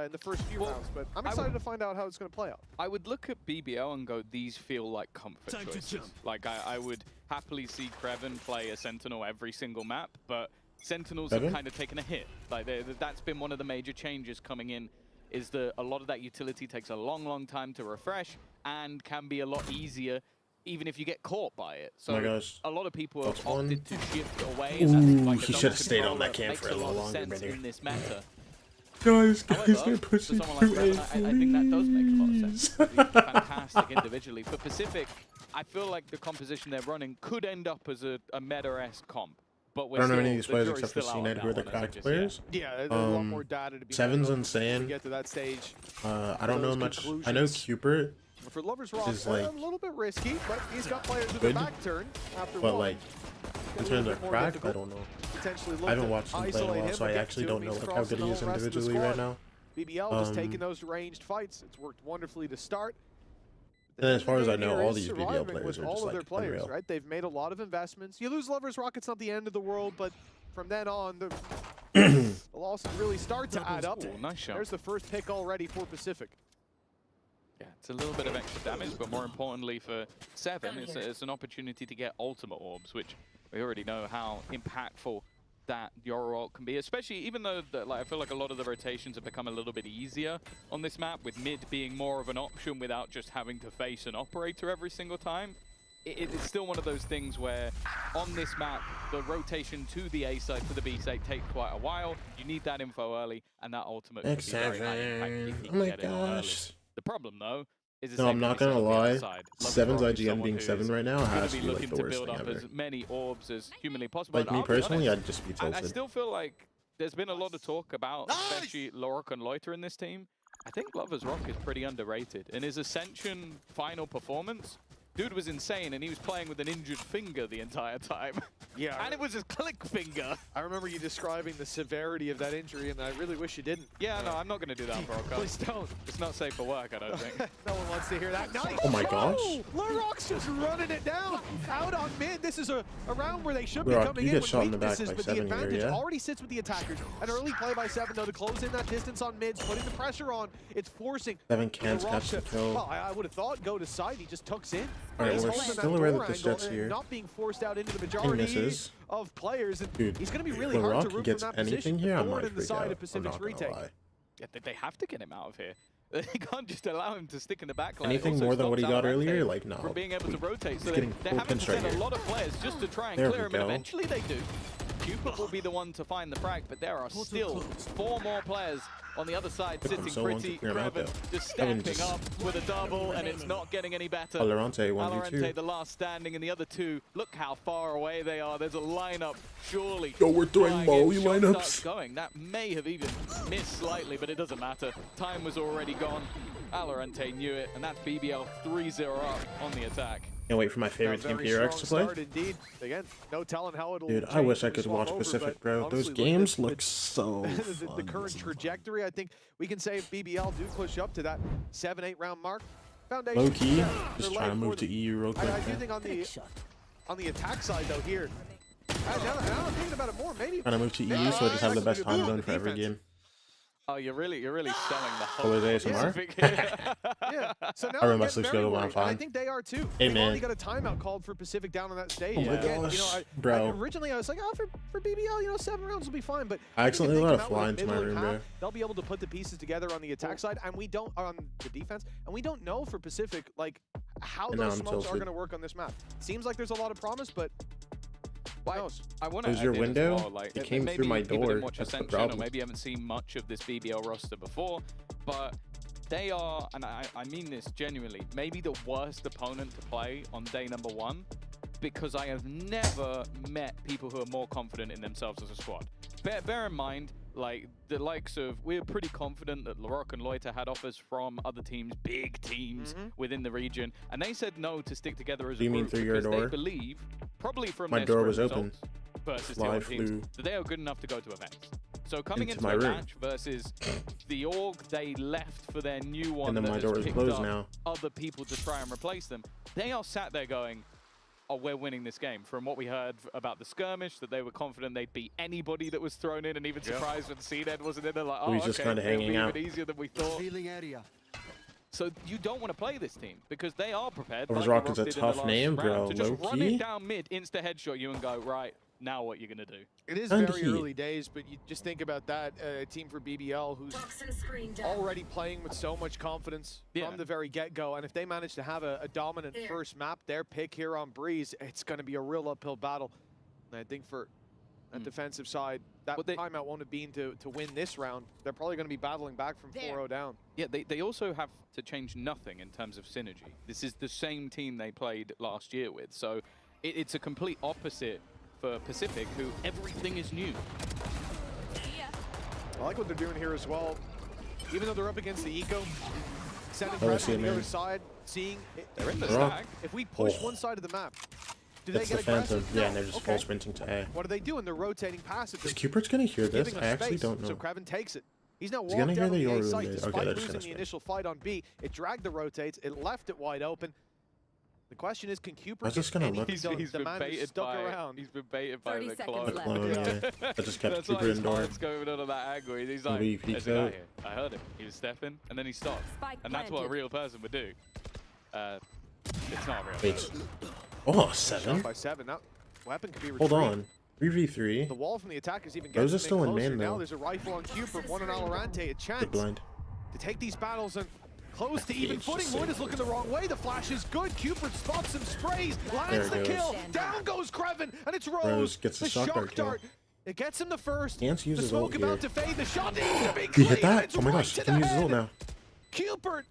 in the first few rounds, but I'm excited to find out how it's going to play out. I would look at BBL and go, these feel like comfort choices. Like, I would happily see Kreven play a Sentinel every single map, but Sentinels have kind of taken a hit. Like, that's been one of the major changes coming in, is that a lot of that utility takes a long time to refresh and can be a lot easier even if you get caught by it. So Oh my gosh. a lot of people have That's one. opted to shift away. Ooh, and I think, like, he a should've double stayed on that controller camp for a makes little lot of longer, sense brother. in this meta. Guys, However, they're for pushing someone like through Kreven, I think that does make a lot of sense. He's fantastic individually. For Pacific, I feel like the composition they're running could end up as a meta-esque comp. But I don't know any of these the players jury's except for still out on CNED who are the that one, as cracked of players. Yeah, there's a lot more data to be Seven's mined insane. when we get to that stage. I don't know those much. I know conclusions. Cupid, For Lover's Rock, is, like, a little bit risky, but he's got players with good, a back turn after but one. like Get in a little terms bit of more crack, I difficult. don't know. Potentially look I haven't to watched him play in a isolate while, him, so I but get actually to don't him, know he's like how crossing good he the is whole rest of the individually right squad. now. BBL just taking those ranged fights. It's worked wonderfully to start. And as far as I The game know, here all is these BBL surviving players with are all just of their like players, unreal. right? They've made a lot of investments. You lose Lover's Rock, it's not the end of the world, but from then on, the losses really start to add up. Ooh, nice shot. There's the first pick already for Pacific. Yeah, it's a little bit of extra damage, but more importantly for 7, it's an opportunity to get ultimate orbs, which we already know how impactful that Yoru ult can be, especially even though I feel like a lot of the rotations have become a little bit easier on this map, with mid being more of an option without just having to face an operator every single time. it's still one of those things where on this map, the rotation to the A side, to the B side takes quite a while. You need that info early, and that ultimate could be very high impact if you can get it on early. The problem, though, is no, I'm not gonna lie. Seven's Rock IGN being 7 right now has to be like the worst build thing up ever. as many orbs as humanly possible. Like me personally, I'd just be tilted. I still feel like there's been a lot of talk about, especially Lorok and Loiter in this team. I think Lover's Rock is pretty underrated. In his Ascension final performance, dude was insane, and he was playing with an injured finger the entire time. Yeah. And it was his click finger. I remember you describing the severity of that injury, and I really wish you didn't. Yeah, no, I'm not going to do that on broadcast. Please don't. It's not safe for work, I don't think. No one wants to hear that. Nice. Oh my gosh. Lorok's just running it down. Out on mid. This is a round where they should be Lorok, coming you in get with shot in the back weaknesses, by but 7 the here, advantage yeah? already sits with the attackers. An early play by 7, though, to close in that distance on mids, putting the pressure on. It's forcing 7 can't Lorok catch the to- kill. Well, I would have thought go to side. He just tucks in. Alright, He's we're holding that still aware door that the angle Jets and here. not being forced out into the He majority misses. of players. And Dude, he's going to be really hard to Lorok root gets from that anything position. here, I Thorn might in the freak side out. of I'm Pacific's not gonna retake. lie. Yeah, they have to get him out of here. They can't just allow him to stick in the back line. Anything Also more than what he stops got Alvarante earlier? Like, no. from being able to rotate. So He's they getting having to pinch right send a here. lot of players just to try and There clear we him, and go. eventually they do. Cupid will be the one to find the frag, but there are still 4 more players on the other side Took him sitting so long to pretty. clear him out, Kreven though. just Kreven stamping just- up with a double, and it's not getting any better. Alvarante 1v2. Alvarante, the last standing, and the other 2, look how far away they are. There's a lineup, surely. Yo, we're throwing flying in. Molly Shot lineups. starts going. That may have even missed slightly, but it doesn't matter. Time was already gone. Alvarante knew it, and that's BBL 3-0 up on the attack. Can't wait for my favorite team Very PRX to strong play. start indeed. Again, no telling how it'll Dude, I change wish I and could swap watch over, Pacific, but bro. Those honestly, games the- look so the fun. current trajectory, I think we can say if BBL do push up to that 7-8 round mark. Foundation, Low key, yeah, just they're trying to late move for to them. EU real quick. I do think on the attack side though here, now I'm thinking about it more. Maybe Trying to move to EU, so I just have the best time zone for every game. Oh, you're really selling the whole Colors ASMR? Pacific here. yeah. So now I I'm remember getting Slick's very go to worried, and I 1-5. think they are too. Hey, They've man. already got a timeout called for Pacific down on that stage. Oh my Again, gosh, I bro. originally I was like, oh, for BBL, 7 rounds will be fine. But I accidentally if they let come it out fly with a into my middling room, half, bro. they'll be able to put the pieces together on the attack side, and we don't on the defense, and we don't know for Pacific like how And now those I'm smokes are tilted. going to work on this map. Seems like there's a lot of promise, but who knows? I want to There's your add in as window. well, like, It came maybe through my people door. didn't watch That's the Ascension, or problem. maybe you haven't seen much of this BBL roster before, but they are, and I mean this genuinely, maybe the worst opponent to play on day number 1, because I have never met people who are more confident in themselves as a squad. Bear in mind, like, the likes of, we're pretty confident that Lorok and Loiter had offers from other teams, big teams within the region, and they said no to stick together as a You mean group through your because door? they believe, probably from My their door sprint was open. results versus Fly the other teams, flew that they are good enough to go to events. So coming into into my a room. match versus the org they left for their new one, And then that my has door is picked closed up now. other people to try and replace them, they are sat there going, oh, we're winning this game. From what we heard about the skirmish, that they were confident they'd beat anybody that was thrown in, and even surprised when CNED wasn't in. They're like, oh, He's just okay, kinda it'll hanging be out. even easier than we thought. So you don't want to play this team because they are prepared. Lorok like is a Lorok did in the tough last name, bro. round, to just run Low-key. it down mid, insta headshot you, and go, right, now what you're gonna do? It is And very he- early days, but you just think about that team for BBL who's already playing with so much confidence Yeah. from the very get-go. And if they manage to have a dominant first map, their pick here on Breeze, it's going to be a real uphill battle. And I think for a defensive side, that timeout won't have been to win this round. They're probably going to be battling back from 4-0 down. Yeah, they also have to change nothing in terms of synergy. This is the same team they played last year with, so it's a complete opposite for Pacific, who everything is new. I like what they're doing here as well. Even though they're up against the eco, sending Oh, I pressure see on it, the man. other side, seeing it. They're in the Lorok. stack. If we push Oh. one side of the map, do That's they the get aggressive? Phantom. Yeah, No. and they're just Okay. full sprinting to A. What are they doing? They're rotating past it. Is Cupert's gonna hear this? Giving I us actually space. don't know. So Kreven takes it. He's now Is walked he gonna down hear on the the A Yoru site. mid? Okay, Despite they're just losing gonna the spin. initial fight on B, it dragged the rotates. It left it wide open. The question is, can Cooper I was just get gonna any look. He's done? been The man is baited stuck by. around. He's been baited by 30 the seconds clone. The left. clone, Yeah. yeah. I just kept That's why Cooper his indoor. heart's going on that angle. He's like, Maybe he peeks there's a guy out. here. I heard him. He was stepping, and then he stopped. Spike And that's what a planted. real person would do. It's not a real Wait. person. Oh, Shot 7? by 7. That weapon could be Hold retrieved. on. 3v3. The wall from the attackers even Those gets are still in closer. main, Now though. there's a rifle on Cooper, one on Alorante, a chance Get blind. to take these battles and Close to even footing. Void is looking the wrong way. The flash is good. Cupid spots some sprays. Lands the kill. Down goes Kreven. And it's Rose. Gets the shock dart. It gets him the first. Can't use the his smoke ult about here. to fade. The shot needs to be He clean. hit that? It's Oh my right gosh, to can the use his ult head. now. Cupid.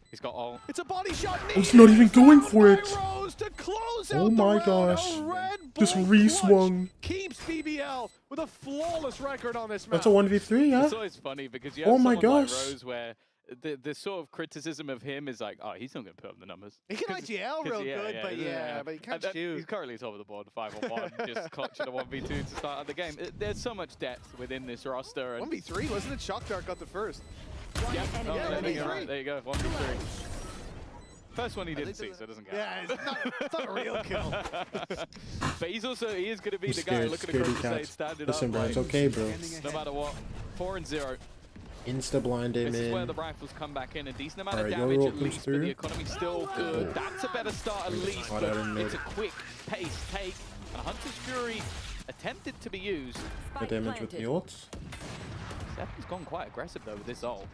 He's got all. It's a body shot. He's not even going for it. Rose to close Oh out my the round. gosh. A Red Just Bull re-swung. clutch keeps BBL with a flawless record on this map. That's a 1v3, yeah? It's always funny because you have Oh my someone like gosh. Rose where the sort of criticism of him is like, oh, he's not going to put up the numbers. He can IGL real good, but but he can't shoot. He's currently top of the board, 5-on-1, just clutching a 1v2 to start out the game. There's so much depth within this roster. And 1v3, wasn't it? Shock Dart got the first. yeah, Yeah, right, there you go, 1v3. First one he didn't see, so it doesn't count. Yeah, it's not a real kill. But he is going to be I'm the guy scared, looking scaredy across the stage, cats. standing Listen, up. bro, it's okay, bro. No matter what. 4-0. Insta-blind him This is where in. the rifles come back in. A decent amount Alright, of your damage ult at comes least, but through. the economy's still good. That's a better start at least, Hot but out in mid. it's a quick pace take. And Hunter's Fury attempted to be used. The damage with the ults. Seven's gone quite aggressive though with this ult.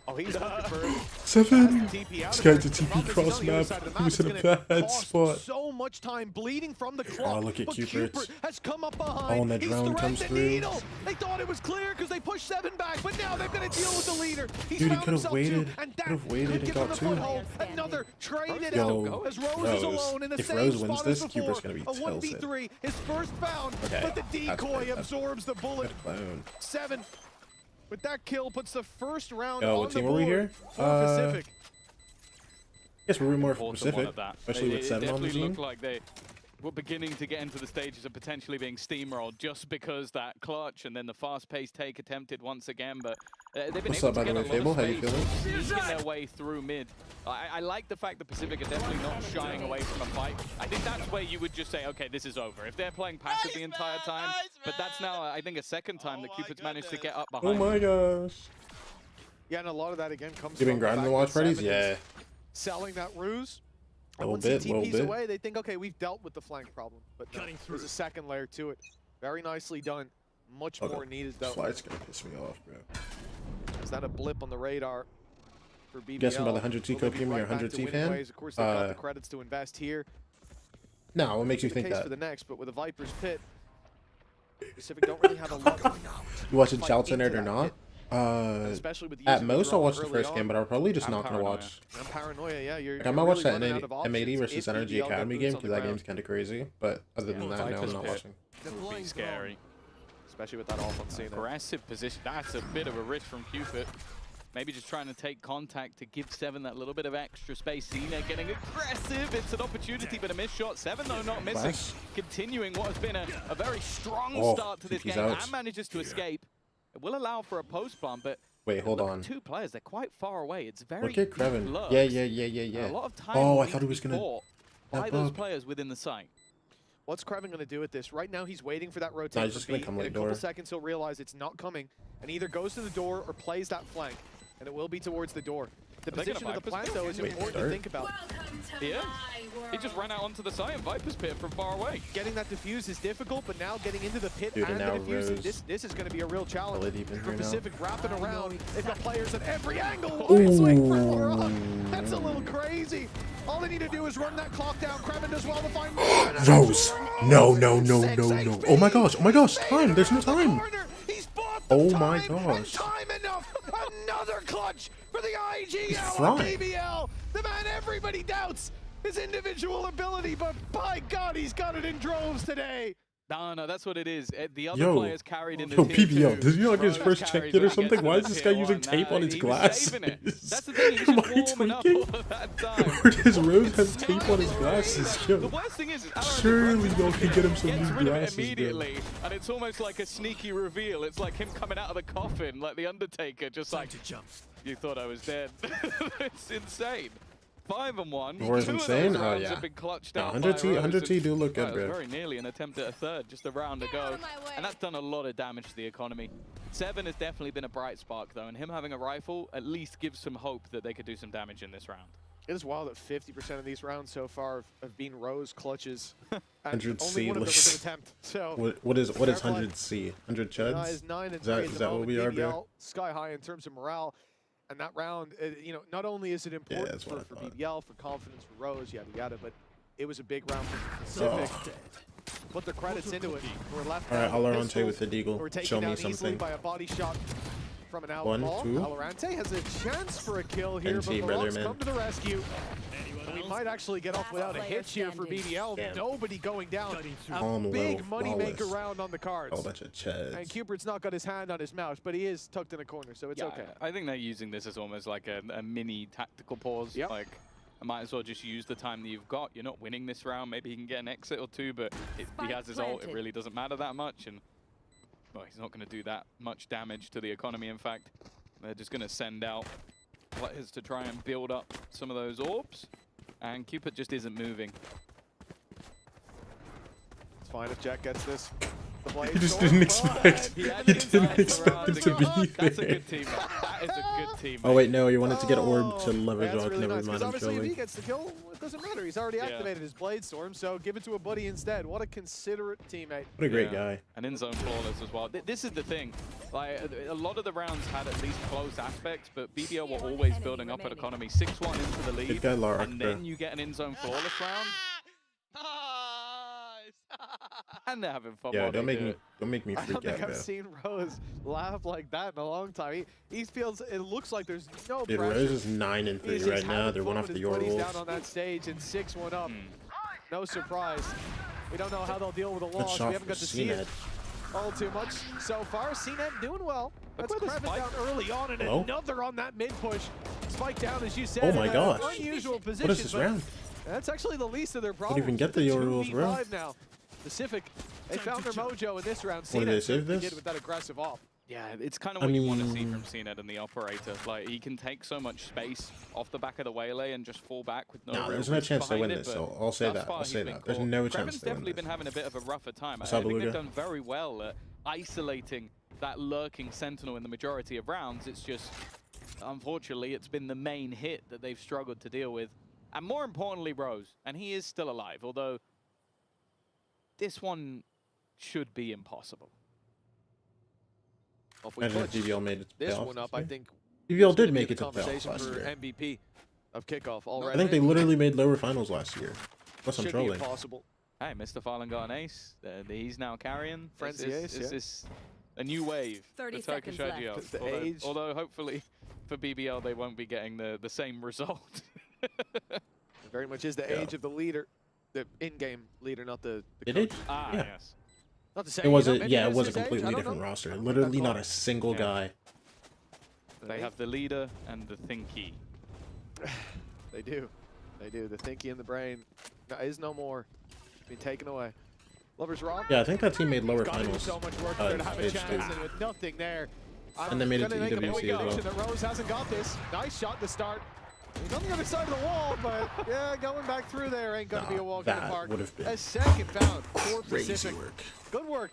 Oh, he's looking for 7! TP out This of guy's there. a The TP problem is cross he's on the other map. side of the He was It's in a gonna bad cost spot. so much time bleeding from the clock. look at but Cupid. has come up behind. Oh, and that He's drone threaded comes the through. needle. They thought it was clear because they pushed 7 back, but now they've got to deal with the leader. He's Dude, he found could've himself waited. two, and that Could've waited could and give got him the two. foothold. Another traded Yo, out as Rose is Rose. alone in the If same Rose wins spot this, as Cupid's before. gonna be A 1v3, his first found, Okay, but the that's decoy bad. absorbs the bullet. Bone. 7 with that kill puts the first round Yo, on what the team are we board here? for Pacific. Guess we're more Awesome one Pacific, at that. especially with 7 on the definitely team. looked like they were beginning to get into the stages of potentially being steamrolled just because that clutch and then the fast-paced take attempted once again, but they've been What's able up, by to the get way, a lot Fable? of How you space, feeling? sneaking their way through mid. I like the fact that Pacific are definitely not shying away from a fight. I think that's where you would just say, okay, this is over. If they're playing passive the entire time, but that's now, I think, a second time that Cupid's managed to get up Oh behind. my gosh. Yeah, and a lot of that again comes You been from grinding the the fact watch that parties? 7 is Yeah. selling that ruse. And Little once bit, he little TPs bit. away, they think, okay, we've dealt with the flank problem. But no, there's a second layer to it. Very nicely done. Much more needed, though. Flight's gonna piss me off, bro. Is that a blip on the radar for BBL? Guessing by the 100T Will code they be team, you're a right back to 100T winning fan? ways? Of course, they've got the credits to invest here. Now, what makes you The think case that? for the next, but with a Viper's Pit, Pacific don't really have a lot. You watching fight Child Centered into or that not? pit. Especially with At using most, the I'll drone watch the early first game, on. but I'm probably just I'm not gonna paranoia. watch. I'm paranoia, yeah. Like, I might watch that really running out of M80 options versus if Energy BBL get Academy boots game on because the that ground. game's kind of crazy. But other than that, no, Viper's I'm not Pit. watching. Would be scary. Especially with that off on Cena. Aggressive position. That's a bit of a risk from Cupid. Maybe just trying to take contact to give 7 that little bit of extra space. Cena getting aggressive. It's an opportunity, but a missed shot. 7, though, not missing. Flash. Continuing what has been a very strong Oh, start to this TP's game out. and manages to escape. It will allow for a post plant, but Wait, hold look on. at 2 players. They're quite far away. It's very Look at deep Kreven. lurks. Yeah. And a lot of time Oh, will I need thought to he was be gonna- bought that by those bug. players within the site. What's Kreven going to do with this? Right now, he's waiting for that rotation. he's just gonna come In a late couple door. seconds, he'll realize it's not coming, and either goes to the door or plays that flank, and it will be towards the door. The Are they gonna position of the Viper's plant, Pit? though, is Wait, important to start? think about. Yeah. He just ran out onto the site and Viper's Pit from far away. Getting that defuse is difficult, but now getting into the pit Dude, and and now the defusing, Rose. this is going to be a real challenge. Really deep in For here now. Pacific wrapping around, they've got players at every angle. Wide swing for Laurent. That's a little crazy. All they need to do is run that clock down. Kreven does well to find Rose! No. Oh my gosh, time! There's no time! He's bought Oh the my time, and gosh. time enough. Another clutch for the IGL flying. BBL. The man everybody doubts his individual ability, but by God, he's got it in droves today. No, that's what it is. The other Yo. players carried in the Yo, tier PBL, 2. did you not get his Rose first carries check yet or when he something? gets to Why the is this tier guy using 1. tape on his He was glasses? saving it. That's the thing, he was Am just I warming up tweaking? all of that time. Where does Rose have tape on his glasses? The Yo, worst thing is, surely y'all can get him some gets new rid of it glasses, bro. immediately, and it's almost like a sneaky reveal. It's like him coming out of the coffin, like the Undertaker, just like, you thought I was dead. It's insane. 5-1. War is 2 of insane? those Oh, rounds yeah. have been clutched No, out 100T, by Rose, 100T and- do look good, well, it was bro. very nearly an attempt at a third, just a round to go. And that's done a lot of damage to the economy. 7 has definitely been a bright spark, though, and him having a rifle at least gives some hope that they could do some damage in this round. It is wild that 50% of these rounds so far have been Rose clutches. And 100 only C one of them was looks- an attempt. So What is Fair play. 100 C? 100 chuds? is 9 and Is that- 3 at is the that what moment. we are, BBL bro? sky high in terms of morale. And that round, you know, not only is it important that's what for I thought. BBL, for confidence, for Rose, yada yada, but it was a big round for Pacific. Put their credits into it. We're left. All right, down with Alorante with the pistols. deagle. We're taken Show me down easily something. by a body shot from an out One, ball. two. Alorante has a chance for a kill here, NT, but brother, Laurent's man. come to the rescue. And we might actually get off without a hit here for BBL. Damn. Nobody going down. Calm, A big low, moneymaker flawless. round on the cards. Oh, bunch of chads. And Cupert's not got his hand on his mouse, but he is tucked in a corner, so it's Yeah, okay. I think they're using this as almost like a mini tactical pause. Yep. Like, I might as well just use the time that you've got. You're not winning this round. Maybe he can get an exit or two, but he has his ult. It really doesn't matter that much. And, well, he's not going to do that much damage to the economy, in fact. They're just going to send out players to try and build up some of those orbs. And Cupid just isn't moving. It's fine if Jack gets this. He just didn't expect. He He actually didn't died expect him to around. be That's a there. good teammate. That is a good teammate. Oh wait, no, you wanted to get orb to Oh, leverage that's rock. really Never nice, 'cause mind, I'm obviously if he trolling. gets the kill, it doesn't matter. He's already Yeah. activated his Blade Storm, so give it to a buddy instead. What a considerate teammate. What a great Yeah. guy. And in zone flawless as well. This is the thing. Like, a lot of the rounds had at least close aspects, but BBL were always building up at economy. 6-1 into the lead, Good guy, Lark, and bro. then you get an in zone flawless round, and they're having fun. Yeah, while don't they make do me it. I freak don't think out, I've bro. seen Rose laugh like that in a long time. He feels, it looks like there's no Dude, pressure. Rose is 9-3 He's right just now. having They're one fun off with the his buddies Yorwolves. down on that stage and 6-1 up. Hmm. No surprise. We don't know how they'll deal with a Good loss. We shot haven't for got to see it CNED. all too much so far. CNET doing well. Look That's where the Krevin spike- down early on and Hello? another on that mid push. Spike down, as you said. Oh my in an gosh. Unusual position. What is this but round? That's actually the least of their problems. even get It's the a Yorwolves, bro. 2v5 now. Pacific, they found their mojo in this round. What, did they CNET save certainly this? did with that aggressive off. Yeah, it's kind of I what you want to see mean- from CNED and the operator. Like, he can take so much space off the back of the waylay and just fall back with no No, real there's no risk chance to behind win it, this. but I'll say thus that. far I'll he's say been that. There's caught. no Kreven's chance to win definitely this. been having a bit of a rougher time. I Saw think Beluga. they've done very well at isolating that lurking Sentinel in the majority of rounds. It's just, unfortunately, it's been the main hit that they've struggled to deal with. And more importantly, Rose. And he is still alive, although this one should be impossible. If we Imagine if put BBL made it to this playoffs one up, this I year. think BBL it's gonna did be make the it to playoffs conversation last for year. MVP of Kickoff already. I think they literally made lower finals last year. Plus, I'm should be trolling. impossible. Hey, Mr. Fallen got an ace. He's now carrying. Frenzy Is ace, yeah. this a new wave? 30 the Turkish seconds IGL. left. The age. Although hopefully for BBL they won't be getting the same result. It very much is the Yeah. age of the leader, the in-game leader, not the Did coach. it? Ah, Yeah. yes. Not to say It was you know, a maybe yeah. It it's was a his age, I completely don't different know. roster. I don't Literally know. not a single Yeah. guy. They have the leader and the thinky. They do. They do. The thinky and the brain is no more. It's been taken away. Lovers Rock. Yeah, I think that team made lower Got to do finals. so much work there to have a stage chance, two. and with nothing there. And they made it gonna to make a EWC big as well. prediction that Rose hasn't got this. Nice shot to start. He's on the other side of the wall, but yeah, going back through there ain't gonna be a walk in the that park. would have been A second found for crazy Pacific. work. Good work.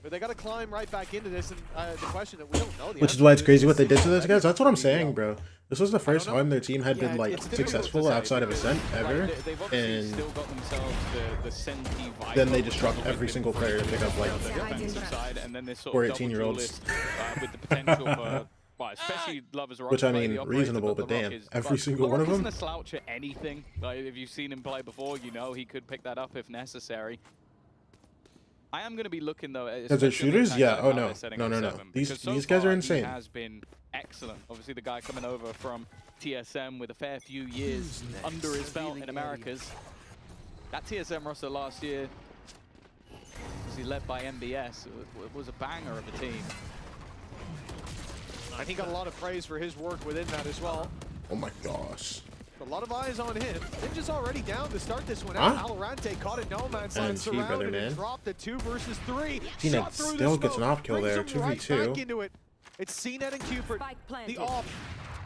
But they got to climb right back into this, and the question that we don't know the Which is answer why it's to crazy is what they did to how those ready guys. That's what I'm BBL. saying, bro. This was the first know. time their team had Yeah, been like it's difficult to successful say. outside of Ascent ever, Like, they've obviously and still got themselves the Senti vibe. then they just dropped every single player to pick up like the defensive side, and then this sort or of double 18-year-olds. duelist, with the potential for, well, especially Lovers Rock. Which, I to play mean, the operator, reasonable, the but Rock damn, is- every like, single the one Rock of them? isn't a slouch at anything. Like, if you've seen him play before, you know he could pick that up if necessary. I am going to be looking though. Because they're especially shooters? on the Yeah, attack oh side, how no. they're setting No, up no, no. seven, These because so guys are far, insane. He has been excellent. Obviously, the guy coming over from TSM with a fair few years under his belt in Americas. That TSM roster last year, obviously led by MBS, it was a banger of a team. And he got a lot of praise for his work within that as well. Oh my gosh. A lot of eyes on him. Ninja's already down to start this one Huh? out. Alorante caught in no man's land, NT, brother, surrounded man. and dropped the 2 versus 3. CNET Shot through the still gets smoke, an off kill brings there, him right 2v2. back into it. It's CNET and Cupid, Spike planted. the off.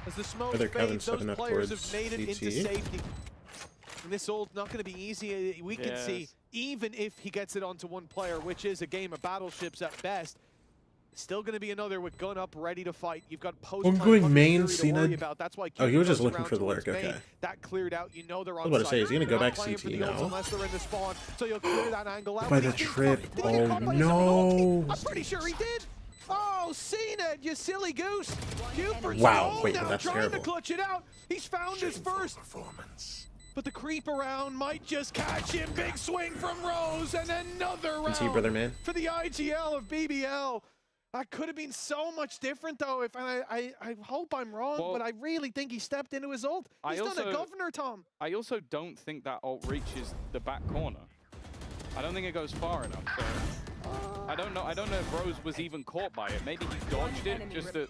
As the smoke Brother Kevin fades, those stepping up players towards have made it into CT. safety. And this ult's not going to be easy. We can see, Yes. even if he gets it onto one player, which is a game of battleships at best, still going to be another with gun up, ready to fight. You've got post I'm going main, CNED. That's why Oh, he was just goes looking around for the towards lurk, main. okay. That cleared out. You know they're on I was about to say, site. is he gonna They're go not back playing CT for the ults now? unless they're in the spawn. So you'll clear that angle out. By but the he did trip. did he get Oh, caught by his own ulti? no. I'm pretty sure he did. Oh, no, Cena, you silly goose. Cooper's Wow, wait, that's trying terrible. to clutch it out. He's found his first. But the creep around might just catch him. Big swing from Rose and another round See, brother man. for the IGL of BBL. That could have been so much different, though. If I hope I'm wrong, Well, but I really think he stepped into his ult. He's done a governor, Tom. I also don't think that ult reaches the back corner. I don't think it goes far enough. So I don't know if Rose was even caught by it. Maybe he dodged it just to...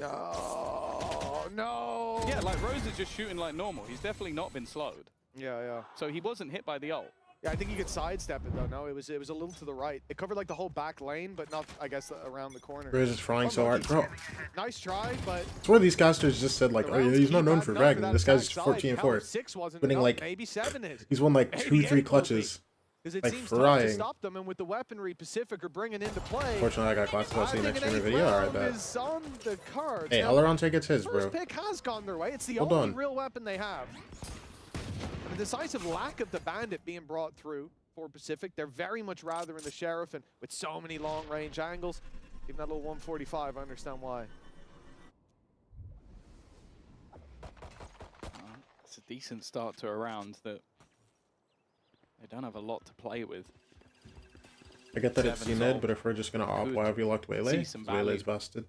Oh, no. Yeah, like Rose is just shooting like normal. He's definitely not been slowed. Yeah. So he wasn't hit by the ult. Yeah, I think he could sidestep it, though. No, it was a little to the right. It covered, like, the whole back lane, but not, I guess, around the corner. Rose is frying so hard. Bro, Nice try, but... it's where these casters just said, like, oh, yeah, he's not known for ragging. This guy's 14-4. 6 wasn't Winning, enough. like, Maybe 7 is. he's won, like, Maybe 2-3 8 will clutches. Because it like, seems tough to frying. stop them, and with the weaponry Pacific are bringing into play... Fortunately, I got classes. I'll see you next stream or video. Alright, bet. Is on the cards. Hey, Now, Alorante gets his, first bro. pick has gone their way. It's the Hold only on. real weapon they have. And the decisive lack of the bandit being brought through for Pacific. They're very much rather in the Sheriff, and with so many long-range angles, even that little 145, I understand why. It's a decent start to a round that they don't have a lot to play with. I get that it's Seven's CNED, all but if we're just gonna opt, good. why have you locked Waylay? See some Waylay's value. busted.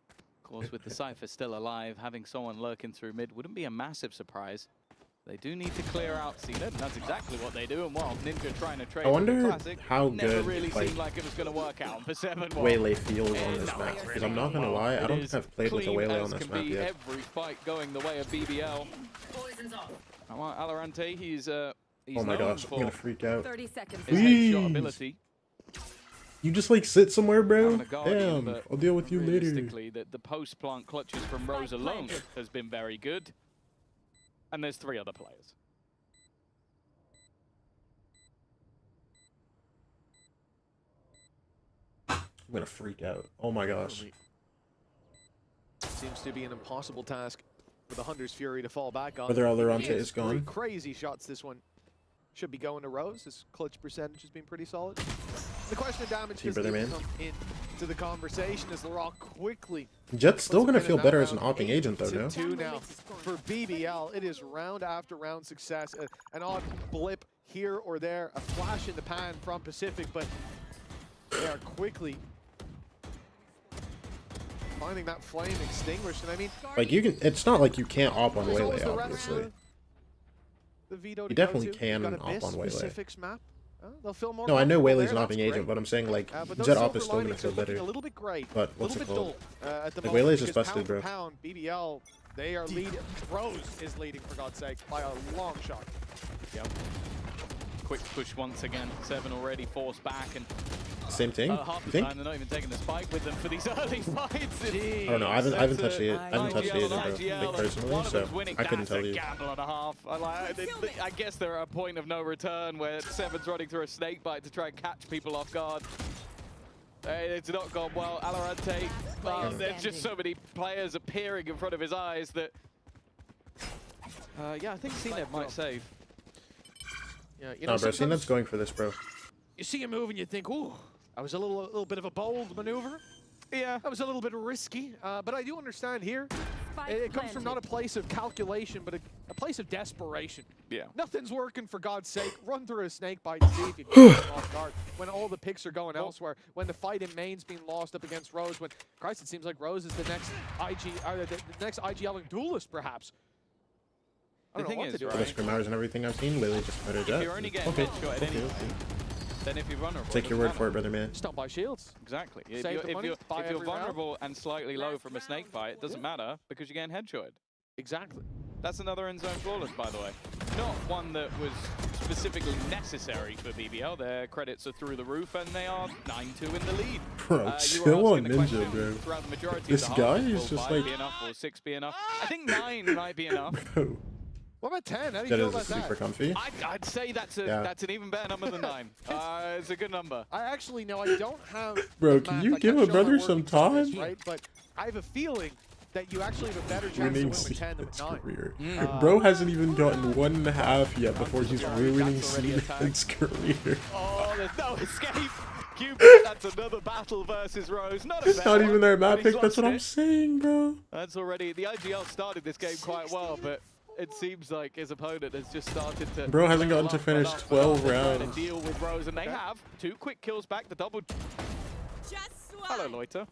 Of course, with the Cypher still alive, having someone lurking through mid wouldn't be a massive surprise. They do need to clear out CNED, and that's exactly what they do. And while Ninja trying to trade I with the wonder Classic, how never good, really like, seemed like it was going to work out for 7-1. Waylay feels on It this is map. not Because I'm not gonna lie, I It don't is think I've played with a clean Waylay as on this can map be. yet. Every fight going the way of BBL. Alorante, he's Oh my known gosh, I'm for gonna freak out. 30 seconds. his headshot Please. ability. You just like sit somewhere, bro? Having a Guardian, Damn, but I'll deal with you later. realistically, the post-plant clutches from Rose alone has been very good. And there's 3 other players. I'm gonna freak out. Oh my gosh. Seems to be an impossible task for the Hunter's Fury to fall back on. Whether Alorante Yes, is gone. Crazy shots this one. Should be going to Rose. His clutch percentage has been pretty solid. The question of damage See, does brother need to man. come into the conversation as Laroc quickly. Jet's still puts a gonna pin in feel that better as an round. opping agent, though, 8-2 no? now for BBL. It is round after round success. An odd blip here or there, a flash in the pan from Pacific, but they are quickly finding that flame extinguished. And I mean, Like, you can, it's not like you can't op on there's always Waylay, the rest obviously. of the veto You to definitely go to. can You've got op Abyss, on Waylay. Pacific's map. They'll feel more No, I know comfortable Waylay's there, an opping that's agent, great. but I'm saying, like, But those Jet silver op is still gonna linings feel are looking better. a little bit great. But A what's little it bit called? dull at the Like, moment. Waylay's just because busted, pound for bro. pound, BBL, they are leading. Rose is leading, for God's sake, by a long shot. Yep. Quick push once again. 7 already forced back, and Same thing, half you the think? time they're not even taking the spike with them for these early fights. I don't know, I haven't touched the That's I haven't touched the agent, bro, IGL, like, and personally, one of so them's winning. I couldn't That's tell a you. gamble and a half. I guess they're at a point of no return where 7's running through a snake bite to try and catch people off guard. It's not gone well. Alorante, there's just so many players appearing in front of his eyes that... yeah, I think CNED might save. Yeah, you No, bro, sometimes CNED's going for this, bro. you see a move and you think, ooh, that was a little bit of a bold maneuver. Yeah. That was a little bit risky, but I do understand here. It comes from not a place of calculation, but a place of desperation. Yeah. Nothing's working, for God's sake. Run through a snake bite and see if you can get off guard. When all the picks are going elsewhere, when the fight in main's being lost up against Rose, when, Christ, it seems like Rose is the next the next IGL duelist, perhaps. I don't know what to do. For the scrim hours and everything I've seen, Waylay just better Jet. If you're only getting Okay, headshot at okay, any okay. then if you're vulnerable... Take your it word doesn't for it, matter. brother man. Just don't buy shields. Exactly. If Save you're, the money, buy if you're every round. vulnerable and slightly low from a snake bite, it doesn't matter because you're getting headshotted. Exactly. That's another end zone flawless, by the way. Not one that was specifically necessary for BBL. Their credits are through the roof, and they are 9-2 in the lead. Bro, You were chill on asking the question Ninja, bro. throughout the majority This of the guy half, is will just 5 like- be enough, will 6 be enough? I think 9 might be enough. Bro, What about 10? How do you Jet feel is about super that? comfy. I'd say that's Yeah. that's an even better number than 9. It's a good number. I actually know I don't have. Bro, the can math. you I give can't a show brother my some workings on this, time? right? But I have a feeling that you actually have a better chance to Winning win with 10 than with 9. career. Mm. Bro hasn't even gotten 1.5 yet before he's That's ruining already a tag. CNED's career. Oh, there's no escape. Cupid, that's another battle versus Rose. Not a It's bad not one, even their map but he's pick. That's lost what I'm it. saying, bro. That's already, the IGL started this game quite well, but it seems like his opponent has just started to. Bro hasn't gotten to finish 12 trying rounds. to deal with Rose, and they have 2 quick kills back. The double. Hello, Loiter.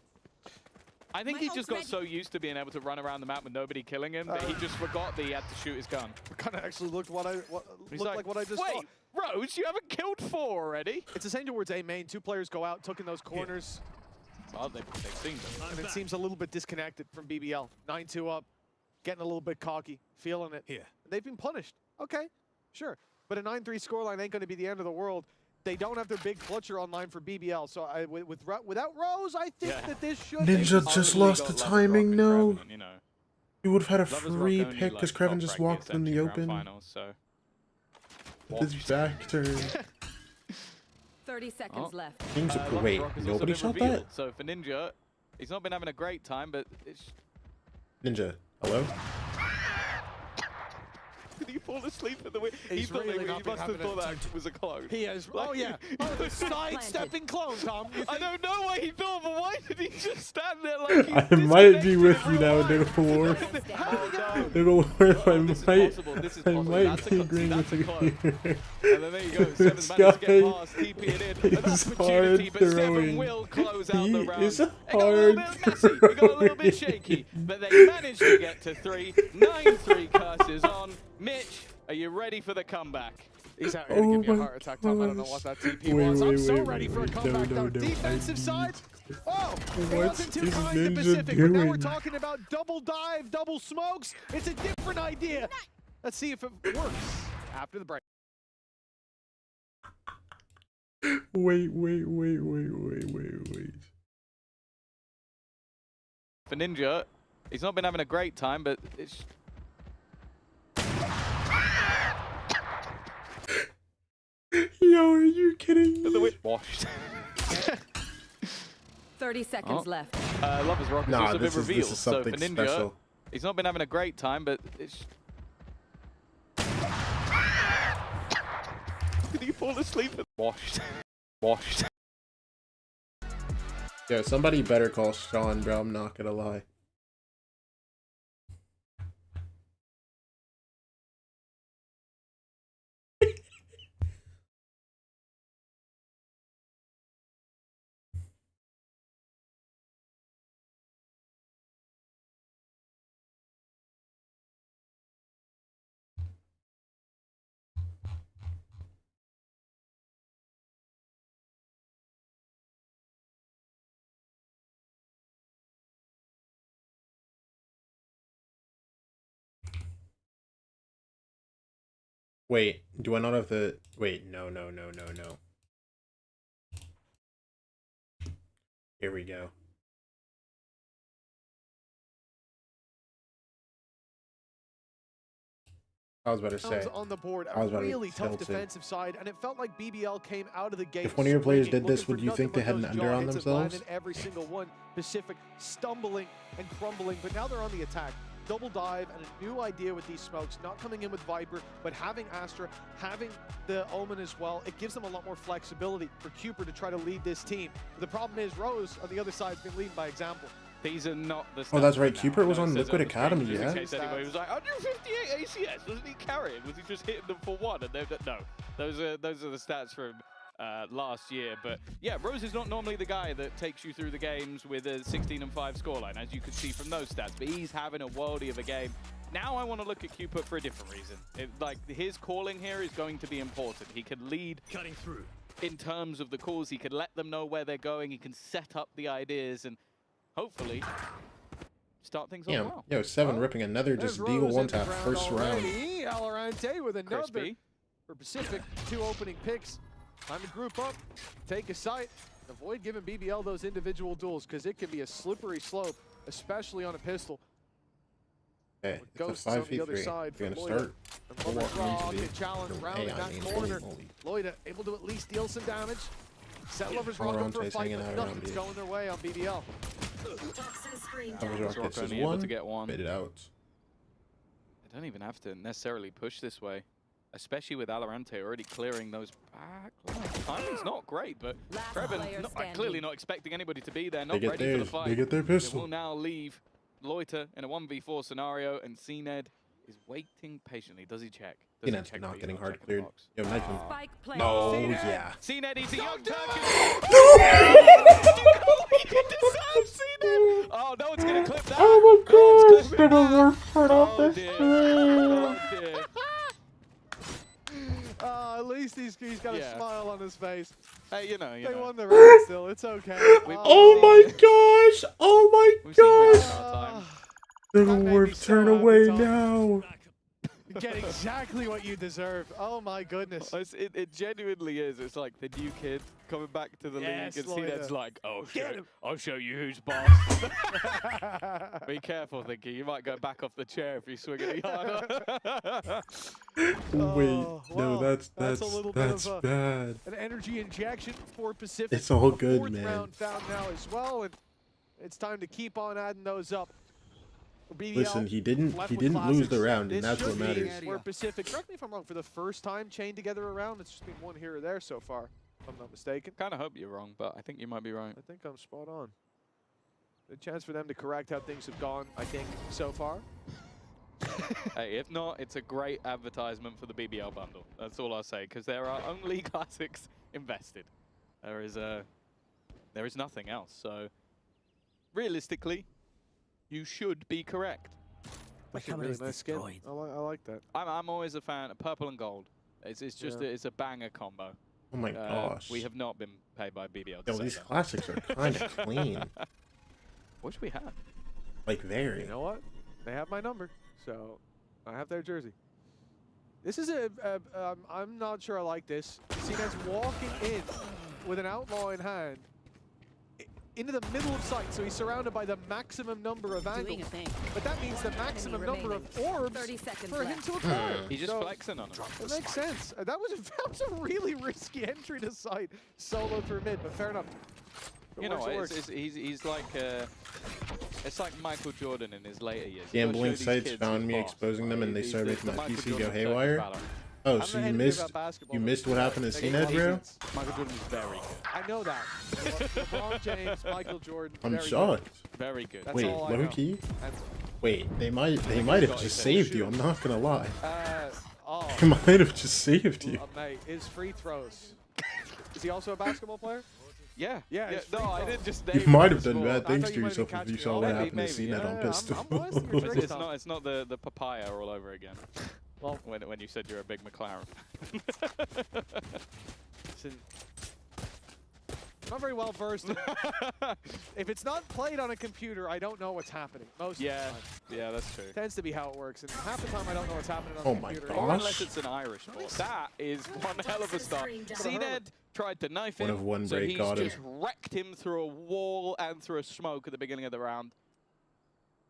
I think he just got so used to being able to run around the map with nobody killing him that he just forgot that he had to shoot his gun. Kind of actually looked like what I just Wait, thought. Rose, you haven't killed 4 already? It's the same towards A main. 2 players go out, took in those corners. Well, they've seen them. And it seems a little bit disconnected from BBL. 9-2 up, getting a little bit cocky, feeling it. Here. They've been punished. Okay, sure. But a 9-3 scoreline ain't going to be the end of the world. They don't have their big clutcher online for BBL. So without Rose, I think that this should... Ninja just lost the timing, no. Kreven, you know. He would have had a Lovers Rock free only, pick because like, Kreven just top-ranked walked in the grand open. Finals, so. With his back turn. 30 seconds left. Lovers Wait, Rock has also nobody been shot revealed. that? So for Ninja, he's not been having a great time, but it's... Ninja, hello? Did he fall asleep in the way? He's really he not must have having thought a that was a clone. He has... Like, oh, yeah. Oh, the sidestepping clone, Tom. I don't know why he thought, but why did he just stand there like he's I might be disconnected with in you real now, life? Nigga War. Oh, no. Nigga War, This is possible. This is I possible. might That's be a agreeing that's with a you clone. here. And then there you go. Seven's managed to get past, TP it in. An is opportunity, hard but Seven throwing. will close out the He round. is It got a little hard bit messy. It got a little bit shaky, but they managed to get to 3. 9-3 curses on. Mitch, are you ready for the comeback? He's out here to give me a my heart attack, Tom. I don't know what that TP Wait, was. I'm wait, so wait, ready for a wait, comeback, no, though. no, Defensive I side. Oh, it What wasn't too is kind to Ninja Pacific, but now we're doing? talking about double dive, double smokes. It's a different idea. Let's see if it works after the break. Wait. For Ninja, he's not been having a great time, but it's... Yo, are you kidding me? Washed. 30 seconds left. Lovers Rock has Nah, also been this revealed. is So for something Ninja, special. he's not been having a great time, but it's... Did he fall asleep? Washed. Yo, somebody better call Sean, bro. I'm not gonna lie. Wait, do I not have the... Wait, no. Here we go. I was about to say. On the board, I was a about to really tough tilt it. defensive side, and it felt like BBL came out of the gate. If one of your players swinging, did this, looking would for you think they nothing had but an under those on jaw hits and themselves? landed every single one. Pacific stumbling and crumbling, but now they're on the attack. Double dive and a new idea with these smokes, not coming in with Viper, but having Astra, having the Omen as well. It gives them a lot more flexibility for Cooper to try to lead this team. The problem is Rose on the other side has been leading by example. These are not the Oh, that's right. stats Cooper now. was No, it on says Liquid the screen, Academy, just in yeah? case anybody was like, 158 ACS, wasn't he carrying? Was he just hitting them for 1? And no, those are the stats from last year. But yeah, Rose is not normally the guy that takes you through the games with a 16-5 scoreline, as you can see from those stats. But he's having a worldie of a game. Now I want to look at Cooper for a different reason. Like, his calling here is going to be important. He can lead Cutting through. in terms of the calls. He can let them know where they're going. He can set up the ideas and hopefully start things off Damn. well. Yo, Seven ripping another just There's Deagle Rose one in the tap ground first round. already. Alorante with another Crispy. for Pacific. 2 opening picks. Time to group up, take a site, avoid giving BBL those individual duels because it can be a slippery slope, especially on a pistol. Okay, Ghosts it's a on the other 5v3. side You're for gonna Loida. start. And Lovers Rock Holy and challenge rounding AI, that man. corner. Holy. Loida able to at least deal some damage. Set Lovers Rock up for a Alorante's fight, hanging but out around nothing's B. going their way on BBL. Lovers Rock gets his only able one. to get one. Made it out. They don't even have to necessarily push this way. especially with Alorante already clearing those back lines. Timing's not great, but Last Kreven player clearly standing. not expecting anybody to be there, not They get ready for the theirs. fight. They get their They will pistol. now leave Loiter in a 1v4 scenario, and CNED is waiting patiently. Does he check? Does he CNED's check not B? getting Not hard checking cleared. the box. Yo, knife him. Spike play. Oh, CNED. yeah. CNED, he's a young Turkish. Oh, no one's going to clip that. Oh my No one's gosh, clipping they're the that. worst part of Oh, this dear. stream. Oh, dear. At least he's got a Yeah. smile on his face. Hey, you They know. won the round still. It's okay. Oh my gosh! Oh my We've seen gosh! Rick in our time. They're That the made me worst. so Turn happy, away Tom. now. Get exactly what you deserve. Oh my goodness. It genuinely is. It's like the new kid coming back to the Yes, league, and Loiter. CNED's like, Get him. I'll show you who's boss. Be careful, Thinky. You might go back off the chair if you swing any harder. Wait, well, no, that's a little bit of a- bad. An energy injection for Pacific. It's all A good, fourth man. round found now as well, and it's time to keep on adding those up. BBL Listen, he didn't left he with didn't lose the classics. round, This and that's what should be matters. where Pacific, correct me if I'm wrong, for the first time chained together a round. It's just been one here or there so far, if I'm not mistaken. Kind of hope you're wrong, but I think you might be right. I think I'm spot on. A chance for them to correct how things have gone, I think, so far. Hey, if not, it's a great advertisement for the BBL bundle. That's all I'll say, because there are only classics invested. There is nothing else. So, realistically, you should be correct. That's a really nice skin. I like that. I'm always a fan of purple and gold. It's just Yeah. it's a banger combo. Oh my gosh. We have not been paid by BBL. To Yo, say these that. classics are kind of clean. What should we have? Like very. You know what? They have my number, so I have their jersey. This is I'm not sure I like this. CNED's walking in with an outlaw in hand into the middle of sight, so he's surrounded by the maximum number of Doing angles. a thing. But that means the maximum number of remaining. orbs 30 seconds for him left. to acquire. He's just So flexing on him. it makes sense. That was a really risky entry to sight, solo through mid, but fair enough. If it You know, works, it works. he's like it's like Michael Jordan in his later years. You gotta Gambling show these sites kids found his me boss. exposing them, and they He's started the making my Michael PC Jordan go of Turkish haywire. valor. Oh, I'm so not you angry missed about basketball, you but missed what happened to they get CNED, bro? defense. Michael Jordan is very good. I know that. LeBron James, Michael Jordan. I'm very good. shocked. Very good. That's Wait, all I know. low key? That's- Wait, they might have got just it. saved you. I'm not gonna lie. Oh, They might have just saved you. mate, his free throws. Is he also a basketball player? Yeah. Yeah, it's No, free I throw. didn't just You name might him have done as bad well. things thought to you might have yourself been if you catching saw me what off. happened to Maybe, CNED yeah. on I'm pistol. molesting your It's, drinks, it's Tom. not it's not the papaya all over again. Well, when you said you're a big McLaren. listen, not very well versed. If it's not played on a computer, I don't know what's happening. Most Yeah, of the time. yeah, that's true. Tends to be how it works, and half the time I don't know what's happening on Oh the my computer. gosh. Or unless it's an Irish ball. That is one hell of a start. CNED tried to knife him, One of one so break he's got him. just wrecked him through a wall and through a smoke at the beginning of the round.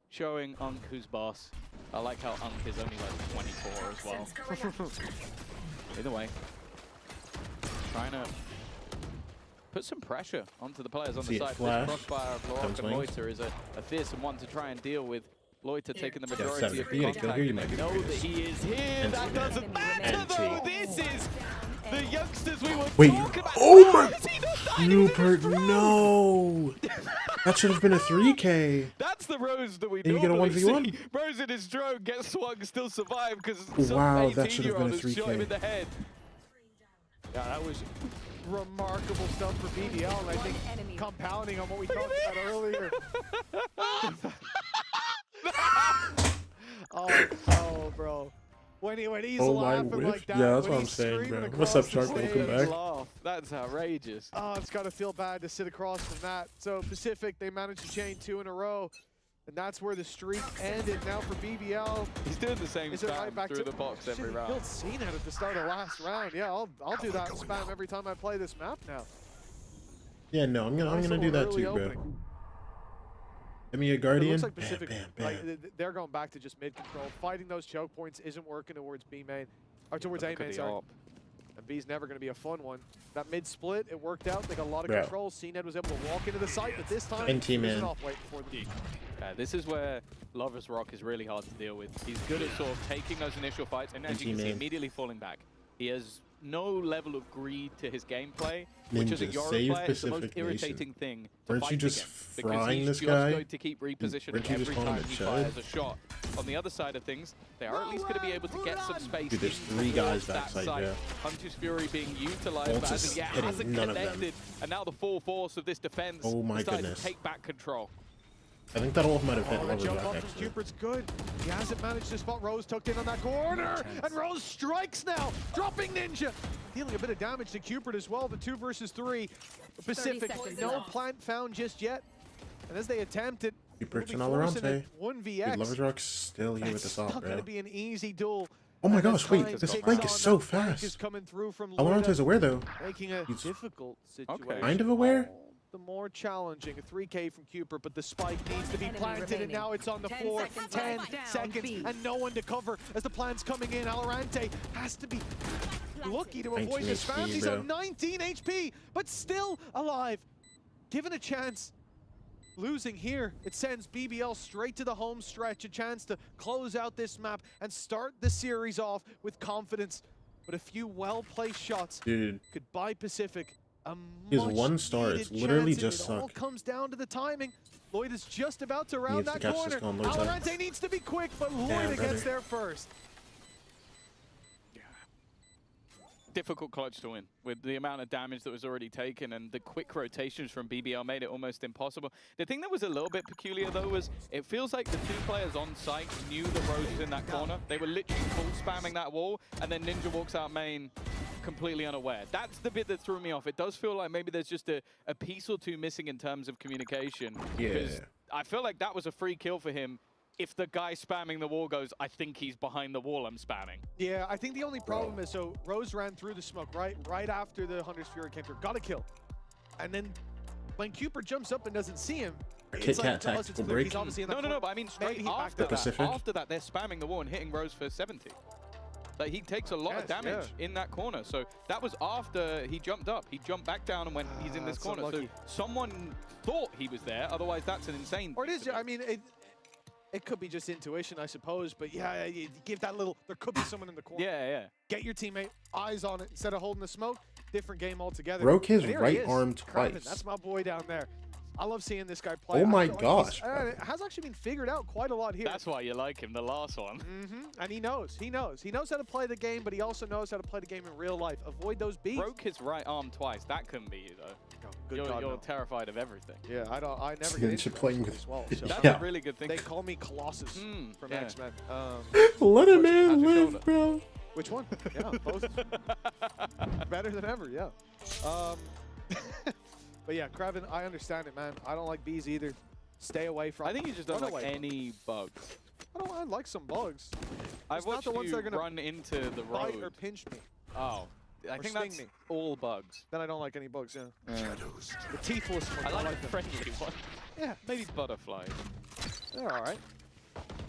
Showing Unk who's boss. I like how Unk is only like 24 as well. Either way, trying to put some pressure onto the players on See the it side. flash. This crossfire of Lorok Some and swings. Loiter is a fearsome one to try and deal with. Loiter taking the Yeah, majority 7 of feet, contact. go here, you might be Know good. that he is here. And That two. doesn't matter And though. two. This is the youngsters we were Wait, talking about. oh my- Is he not dying? He was in Rupert, his throat. no! That should have been a 3K. That's the Rose that we And you get a normally 1v1? see. Rose in his drone gets swung, still survive because some Wow, that should have 18-year-old been a has shot him 3K. in the head. Yeah, that was remarkable stuff for BBL, and I think enemy. compounding on what we talked about earlier. oh, bro. When he's Oh, my laughing whip. like that, Yeah, that's when what I'm he's saying, screaming bro. What's up, across Shark? the Welcome stage. back. Laugh. That's outrageous. Oh, it's got to feel bad to sit across from that. So Pacific, they managed to chain 2 in a row, and that's where the streak ended. Now for BBL, He's doing the same is it spam right back through to the box every Shit, he round. killed CNED at the start of last round. Yeah, I'll do that spam every time I play this map now. Yeah, no, I'm Nice gonna do little that early too, bro. opening. Give me a It guardian. looks like Bam, Pacific, bam, bam. like they're going back to just mid control. Fighting those choke points isn't working towards B main, or towards A Look at main. the Sorry. op. And B's never going to be a fun one. That mid split, it worked out. They got a lot of Bro. control. CNED was able to walk into the site, but this time NT, he was man. off waiting for them. Yeah, this is where Lover's Rock is really hard to deal with. He's good at sort of taking those initial fights, and as you can see, immediately falling back. He has no level of greed to his gameplay, which as a Euro player is the most irritating thing to fight against. Because he's just going to keep repositioning every time he fires a shot. On the other side of things, they are at least going to be able to get some space. Dude, there's 3 guys backside there. Hunter's Fury being utilized, but as yeah, hasn't connected. And now the full force of this defense decides to take back control. I think that ult might have hit The Lover's jump Rock, off from actually. Cupid's good. He hasn't managed to spot Rose tucked in on that corner. And Rose strikes now, dropping Ninja. Dealing a bit of damage to Cupid as well. The 2 versus 3. Pacific, no plant found just yet. And as they attempt it, Cupid's an Alorante. 1vx. Dude, Lover's Rock's still here with the It's top, not going bro. to be an easy duel. Oh my gosh, wait, this flank is so fast. Alorante's aware, though. Making a difficult situation. Kind of aware? The more challenging, a 3K from Cupid, but the spike needs to be planted, and now it's on the floor. 10 seconds, and no one to cover as the plan's coming in. Alorante has to be lucky to avoid the spams. He's on 19 HP, but still alive. Given a chance, losing here, it sends BBL straight to the home stretch, a chance to close out this map and start the series off with confidence. But a few well-placed shots could buy Pacific He has 1 star. It's literally just It all suck. comes down to the timing. Lloyd is just about to round Needs to that catch corner. this on Lloyd's side. Alorante needs to be quick, but Lloyd gets there first. Difficult clutch to win with the amount of damage that was already taken, and the quick rotations from BBL made it almost impossible. The thing that was a little bit peculiar though was it feels like the 2 players on site knew the Rose was in that corner. They were literally full spamming that wall, and then Ninja walks out main completely unaware. That's the bit that threw me off. It does feel like maybe there's just a piece or 2 missing in terms of communication. Yeah. Because I feel like that was a free kill for him. If the guy spamming the wall goes, I think he's behind the wall I'm spamming. Yeah, I think the only problem is, so Rose ran through the smoke right after the Hunter's Fury came through. Got a kill. And then when Cupid jumps up and doesn't see him, Kit Kat tactical break. He's obviously in that No, but I mean straight after that, they're spamming the wall and hitting Rose for 70. Like, he takes a lot of damage in that corner. So that was after he jumped up. He jumped back down and went, he's in this corner. So someone thought he was there. Otherwise, that's an insane Or it is, I mean, it could be just intuition, I suppose. But yeah, you give that little, there could be someone in the corner. Yeah. Get your teammate, eyes on it, instead of holding the smoke. Different game altogether. Broke his right arm Kraven, twice. that's my boy down there. I love seeing this guy play. Oh my gosh. It has actually been figured out quite a lot here. That's why you like him, the last one. And he knows. He knows how to play the game, but he also knows how to play the game in real life. Avoid those beats. Broke his right arm twice. That couldn't be you, though. You're terrified of everything. Yeah, I never get into playing with as well. So that's a really good thing. They call me Colossus from X-Men. Let a man live, bro. Which one? Yeah, both. Better than ever, yeah. But yeah, Kraven, I understand it, man. I don't like bees either. Stay away from. I think you just don't like any bugs. I like some bugs. I've watched the ones that are gonna run into the bite road or pinch me. Oh, I think that's all bugs. Then I don't like any bugs. Yeah. The teethless ones. I like the friendly one. Yeah, maybe butterflies. They're all right.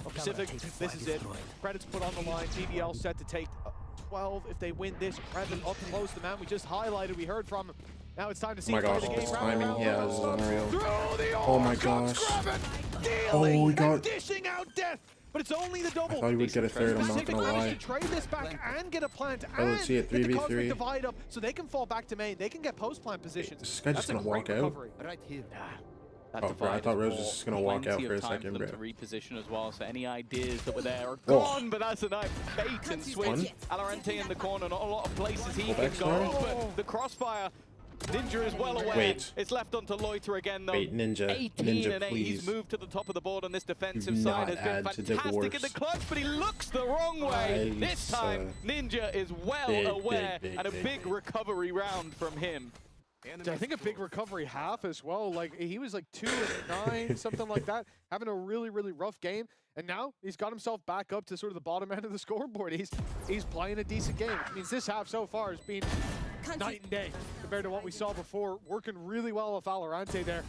Pacific, this is it. Credits put on the line. BBL set to take 12 if they win this. Kraven up close, the man we just highlighted. We heard from him. Now it's time to see Oh my gosh, the game. this timing, yeah, this is unreal. Oh my gosh. Oh, God. Dishing out death. But it's only the double. I thought he would get a third, I'm not Pacific gonna managed lie. to trade this back and get a plant Oh, and let's see it, get the Cosmic 3v3. Divide up so they can fall back to main. They can get post-plant positions. This guy's just That's a gonna walk great out. recovery. Right here. Oh, bro, I thought Rose was just gonna walk out for a second, bro. To reposition as well, so any ideas that were there are gone, but that's a nice bait and switch. Alorante in the corner, not a lot of places he can go, but the crossfire, Ninja is well aware. Wait. It's left onto Loiter again, though. Wait, Ninja. 18 Ninja, and 8. please. He's moved to the top of the board on this defensive Do side. not Has been add to fantastic in the divorce. clutch, but he looks the wrong way. Nice, This time, Ninja is well aware, and a big recovery round from him. I think a big recovery half as well. Like, he was like 2 and 9, something like that, having a really, really rough game. And now he's got himself back up to sort of the bottom end of the scoreboard. He's playing a decent game. It means this half so far has been night and day compared to what we saw before. Working really well with Alorante there.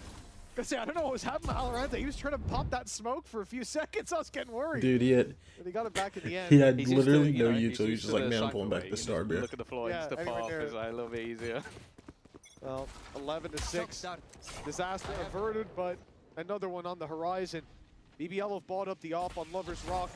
I don't know what was happening to Alorante. He was trying to pop that smoke for a few seconds. I was getting worried. Dude, But he got it back in the end. he had He's literally used to, no he's use, so he's used just to like, the man, I'm pulling back cycle the rate. star, bro. Look at the floor Yeah, and step anywhere off, near is a little bit easier. Well, 11 to 6. Disaster averted, but another one on the horizon. BBL have bought up the op on Lover's Rock.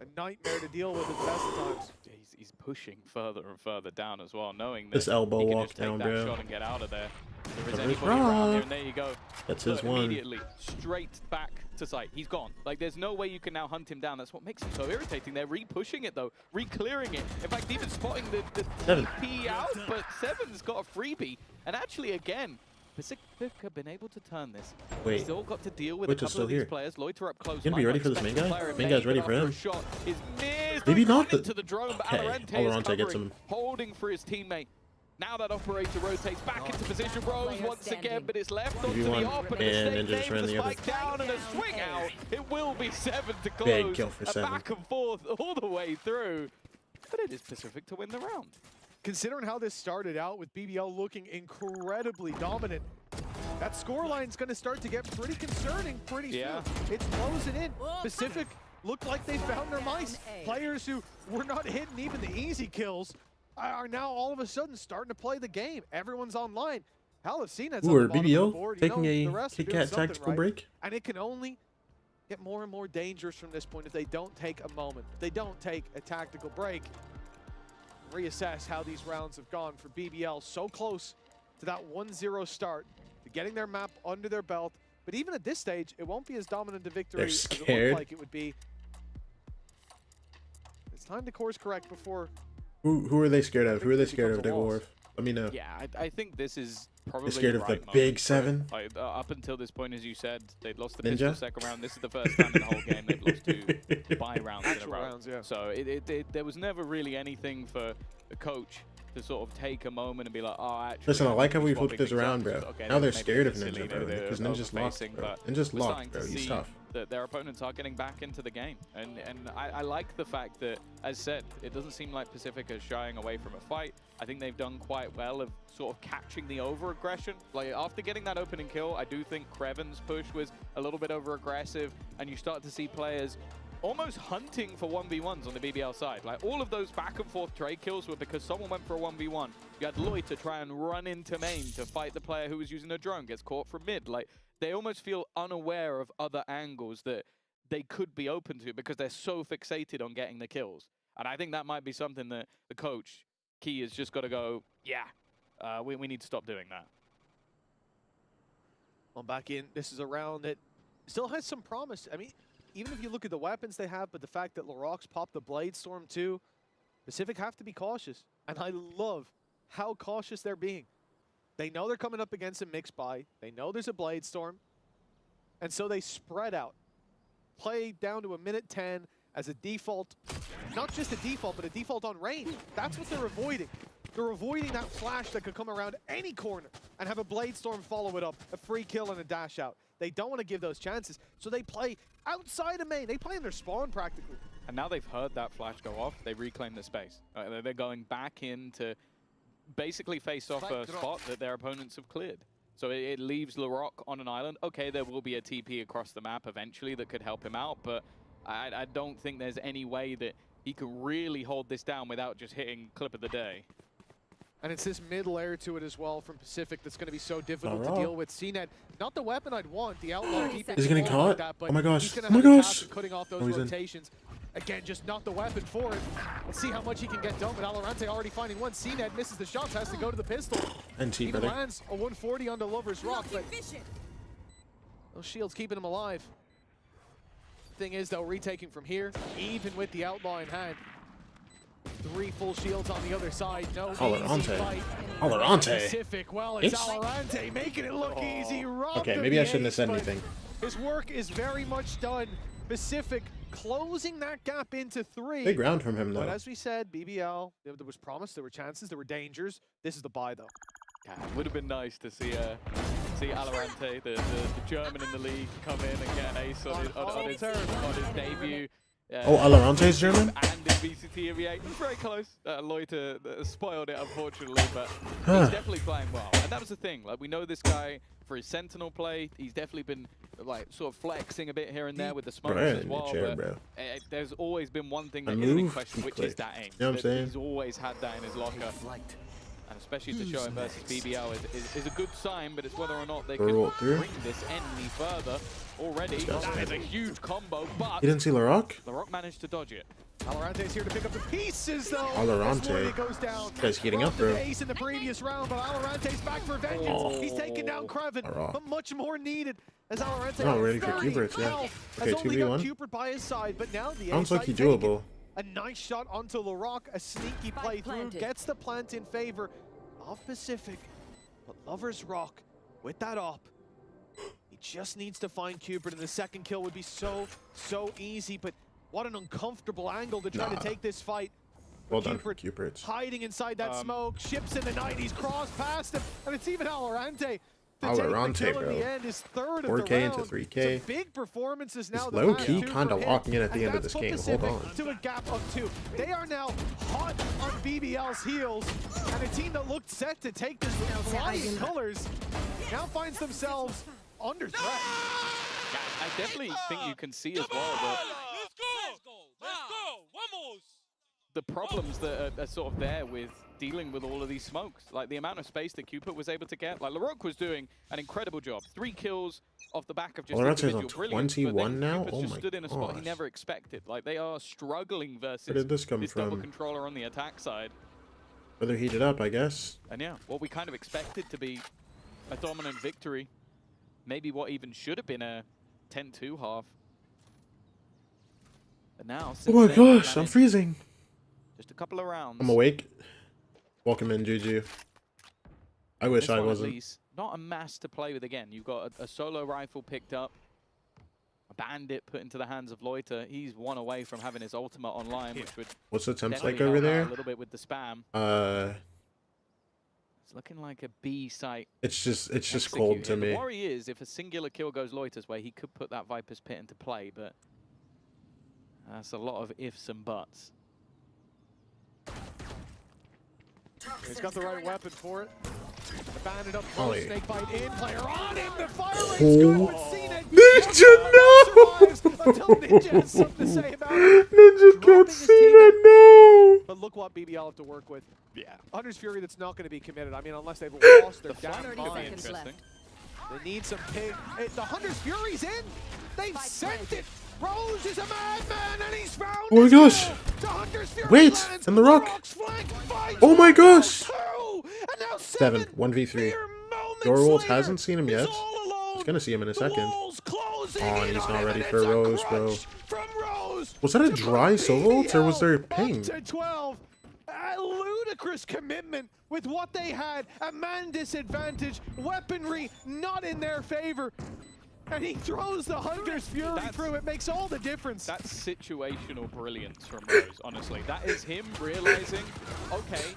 A nightmare to deal with at the best of times. He's pushing further and further down as well, knowing that This elbow he can walk just take down, that bro. shot and get out of there. There is Lover's anybody around here, Rock. and there you go. That's Look, his one. Immediately, straight back to site. He's gone. Like, there's no way you can now hunt him down. That's what makes him so irritating. They're re-pushing it, though. Re-clearing it. In fact, even spotting the Seven. TP out, but Seven's got a freebie. And actually, again, PCIFIC have been able to turn this. Wait. Still got to deal with Twitch a is couple still of these here. players. Loiter up close. You gonna be Might ready not for this expect main the guy? player Main guy's ready after for a him. shot is missed. Maybe Run not the- into the drone, but Okay, Alorante is Alorante gets covering, him. holding for his teammate. Now that operator rotates back into position, Rose Player once again, standing. but it's left onto Maybe one, the op, and a and mistake Ninja just made ran the the other. spike down and a swing out. It will be 7 to close. Big kill for a 7. back and forth all the way through, but it is PCIFIC to win the round. Considering how this started out with BBL looking incredibly dominant, that scoreline's going to start to get pretty concerning pretty soon. It's closing in. PCIFIC looked like they found their mice. Players who were not hitting even the easy kills are now all of a sudden starting to play the game. Everyone's online. Hell, I've seen that's Ooh, on or the bottom of the BBL board. You taking know, a the rest are Kit doing Kat something tactical right. break. And it can only get more and more dangerous from this point if they don't take a moment, if they don't take a tactical break, reassess how these rounds have gone for BBL. So close to that 1-0 start, to getting their map under their belt. But even at this stage, it won't be as dominant a victory as it scared. looked like it would be. It's time to course correct before. Who are they scared of? Who are they scared of? becomes a loss. Wolf. Let me know. Yeah, I think this is probably They're scared of the right big moment for it. 7. Like, up until this point, as you said, they'd lost the Ninja? pistol second round. This is the first time in the whole game they've lost 2 buy rounds in a Actual row. rounds, yeah. So there was never really anything for the coach to sort of take a moment and be like, oh, actually. Listen, I like how we swapping flipped this things up. around, bro. Okay, Now they're maybe scared of it's silly, Ninja, bro. maybe they're Because Ninja's locked, overfacing, bro. but Ninja's we're locked, starting bro. to He's see tough. that their opponents are getting back into the game. And I like the fact that, as said, it doesn't seem like PCIFIC is shying away from a fight. I think they've done quite well of sort of catching the over-aggression. Like, after getting that opening kill, I do think Kreven's push was a little bit over-aggressive, and you start to see players almost hunting for 1v1s on the BBL side. Like, all of those back-and-forth trade kills were because someone went for a 1v1. You had Lloyd to try and run into main to fight the player who was using a drone, gets caught from mid. Like, they almost feel unaware of other angles that they could be open to because they're so fixated on getting the kills. And I think that might be something that the coach, Key, has just got to go, yeah, we need to stop doing that. On back in, this is a round that still has some promise. I mean, even if you look at the weapons they have, but the fact that Laroc's popped the Blade Storm too, PCIFIC have to be cautious. And I love how cautious they're being. They know they're coming up against a mixed buy. They know there's a Blade Storm. And so they spread out. Play down to a minute 10 as a default. Not just a default, but a default on range. That's what they're avoiding. They're avoiding that flash that could come around any corner and have a Blade Storm follow it up, a free kill and a dash out. They don't want to give those chances, so they play outside of main. They play in their spawn practically. And now they've heard that flash go off, they reclaim the space. They're going back in to basically face off a spot that their opponents have cleared. So it leaves Laroc on an island. Okay, there will be a TP across the map eventually that could help him out, but I don't think there's any way that he can really hold this down without just hitting clip of the day. And it's this mid layer to it as well from PCIFIC that's going to be so difficult to deal with. CNET, not the weapon I'd want, the outlaw keeping Is he getting caught? like that, but Oh my gosh. he's gonna Oh my have the gosh. task of cutting off those Oh, he's in. rotations. Again, just not the weapon for it. Let's see how much he can get done, but Alorante already finding one. CNET misses the shots, has to go to the pistol. And T, Even brother. lands a 140 onto Lover's Rock, but those shields keeping him alive. Thing is, though, retaking from here, even with the outlaw in hand. 3 full shields on the other side. No easy Alorante. fight. Alorante. PCIFIC, well, it's It's- Alorante making it look easy. Robbed Okay, of maybe the I shouldn't have ace, said but anything. His work is very much done. PCIFIC closing that gap into 3. Big round from him, But though. as we said, BBL, there was promise, there were chances, there were dangers. This is the buy, though. Yeah, it would have been nice to see Alorante, the German in the league, come in and get an ace on his debut. Oh, Alorante's German? And in VCT EMEA. It was very close. Loiter spoiled it, unfortunately, but he's definitely playing well. And that was the thing. Like, we know this guy for his Sentinel play. He's definitely been like sort of flexing a bit here and there with the smokes as well. Chair, but there's always been one thing that I isn't in move, question, he which is clicked. that aim. You know what I'm saying? He's always had that in his locker. And especially to show him versus BBL is a good sign, but it's whether or not they Roll can through. bring this any further already. That is a huge combo, but You didn't see Larocque? Larocque managed to dodge it. Alorante's here to pick up the pieces, though. Alorante. As Loida goes down. Guy's heating up, Robbed bro. the ace in the previous round, but Alorante's back for vengeance. Oh. He's taking down Kreven, Alright. but much more needed. As Alorante Not ready for 30 Cuberts, yeah. health, Okay, has only got 2v1. Cupid by his side, but now the Sounds A like side he doable. taken. A nice shot onto Larocque, a sneaky play through, planted. gets the plant in favor of Pacific. But Lover's Rock, with that op, he just needs to find Cupid, and the second kill would be so easy, but what an uncomfortable angle to try to take this fight. Well done for Cuberts. Hiding inside that smoke, ships in the 90s, cross past him, and it's even Alorante. Alorante, the bro. In the end is third 4K of the into round. 3K. Some big performances now. He's the low last key two kind for of him, locking in at the and end of that's this put game. Pacific Hold on. to a gap of 2. They are now hot on BBL's heels, and a team that looked set to take this with flying colors now finds themselves under threat. Yeah, I definitely think you can see as well that the problems that are sort of there with dealing with all of these smokes. Like the amount of space that Cupid was able to get. Like Larocque was doing an incredible job. 3 kills off the back of just Alorante individual is on brilliance. But 21 then now? Cupid's Oh just my stood in a spot he gosh. never expected. Like they are struggling versus Where did this come double from? controller on the attack side. Further heated up, I guess. And yeah, what we kind of expected to be a dominant victory. Maybe what even should have been a 10-2 half. But now, Oh my since then, gosh, I'm managed freezing. just a couple of rounds. I'm awake. Welcome in, Juju. I wish This I one, at wasn't. least, not a mass to play with again. You've got a solo rifle picked up, a bandit put into the hands of Loiter. He's one away from having his ultimate online, which would What's the temps definitely like over help out there? a little bit with the spam. It's looking like a B site. It's just execute cold to here. The me. worry is if a singular kill goes Loiter's way, he could put that Viper's Pit into play, but that's a lot of ifs and buts. He's got the right weapon for it. The bandit up Ollie. close, snake bite in, player on him, the fire rate's Oh. good, seen it. Ninja, no! Survives until Ninja has something to say about it. Ninja Dropping killed his Cena, teammate. no! But look what BBL have to work with. Yeah. Hunter's Fury that's not going to be committed. I mean, unless they've lost their The damn flank 30 could be mind. seconds interesting. left. They need some pig. The Hunter's Fury's in. They've sent it. Rose is a madman, and he's found Oh my his gosh. kill. The Hunter's Fury Wait, lands. and the Rock. Rock's flank finds Oh my gosh. 2, and now 7, 1v3. mere moments Yorwolf later, hasn't seen him he's yet. all alone. He's gonna see him in a The second. walls closing Oh, in he's on not him, ready and for it's a Rose, bro. crunch from Rose. Was that a to dry put solo ult, or was there BBL ping? up to 12. A ludicrous commitment with what they had. A man disadvantage. Weaponry not in their favor. And he throws the Hunter's Fury through. It makes all the difference. That's situational brilliance from Rose, honestly. That is him realizing, okay,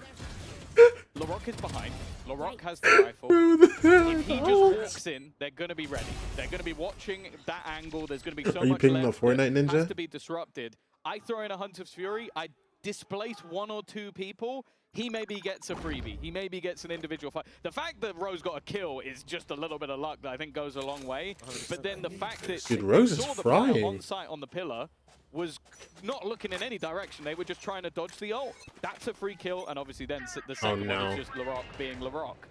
Larocque is behind. Larocque has the rifle. If he just walks in, they're going to be ready. They're going to be watching that angle. There's going to be so Are you much pinging the left Fortnite that Ninja? has to be disrupted. I throw in a Hunter's Fury. I displace 1 or 2 people. He maybe gets a freebie. He maybe gets an individual fight. The fact that Rose got a kill is just a little bit of luck that I think goes a long way. But then the fact that Dude, Rose they is saw the player frying. on site on the pillar was not looking in any direction. They were just trying to dodge the ult. That's a free kill, and obviously then the second one no. is just Larocque being Larocque.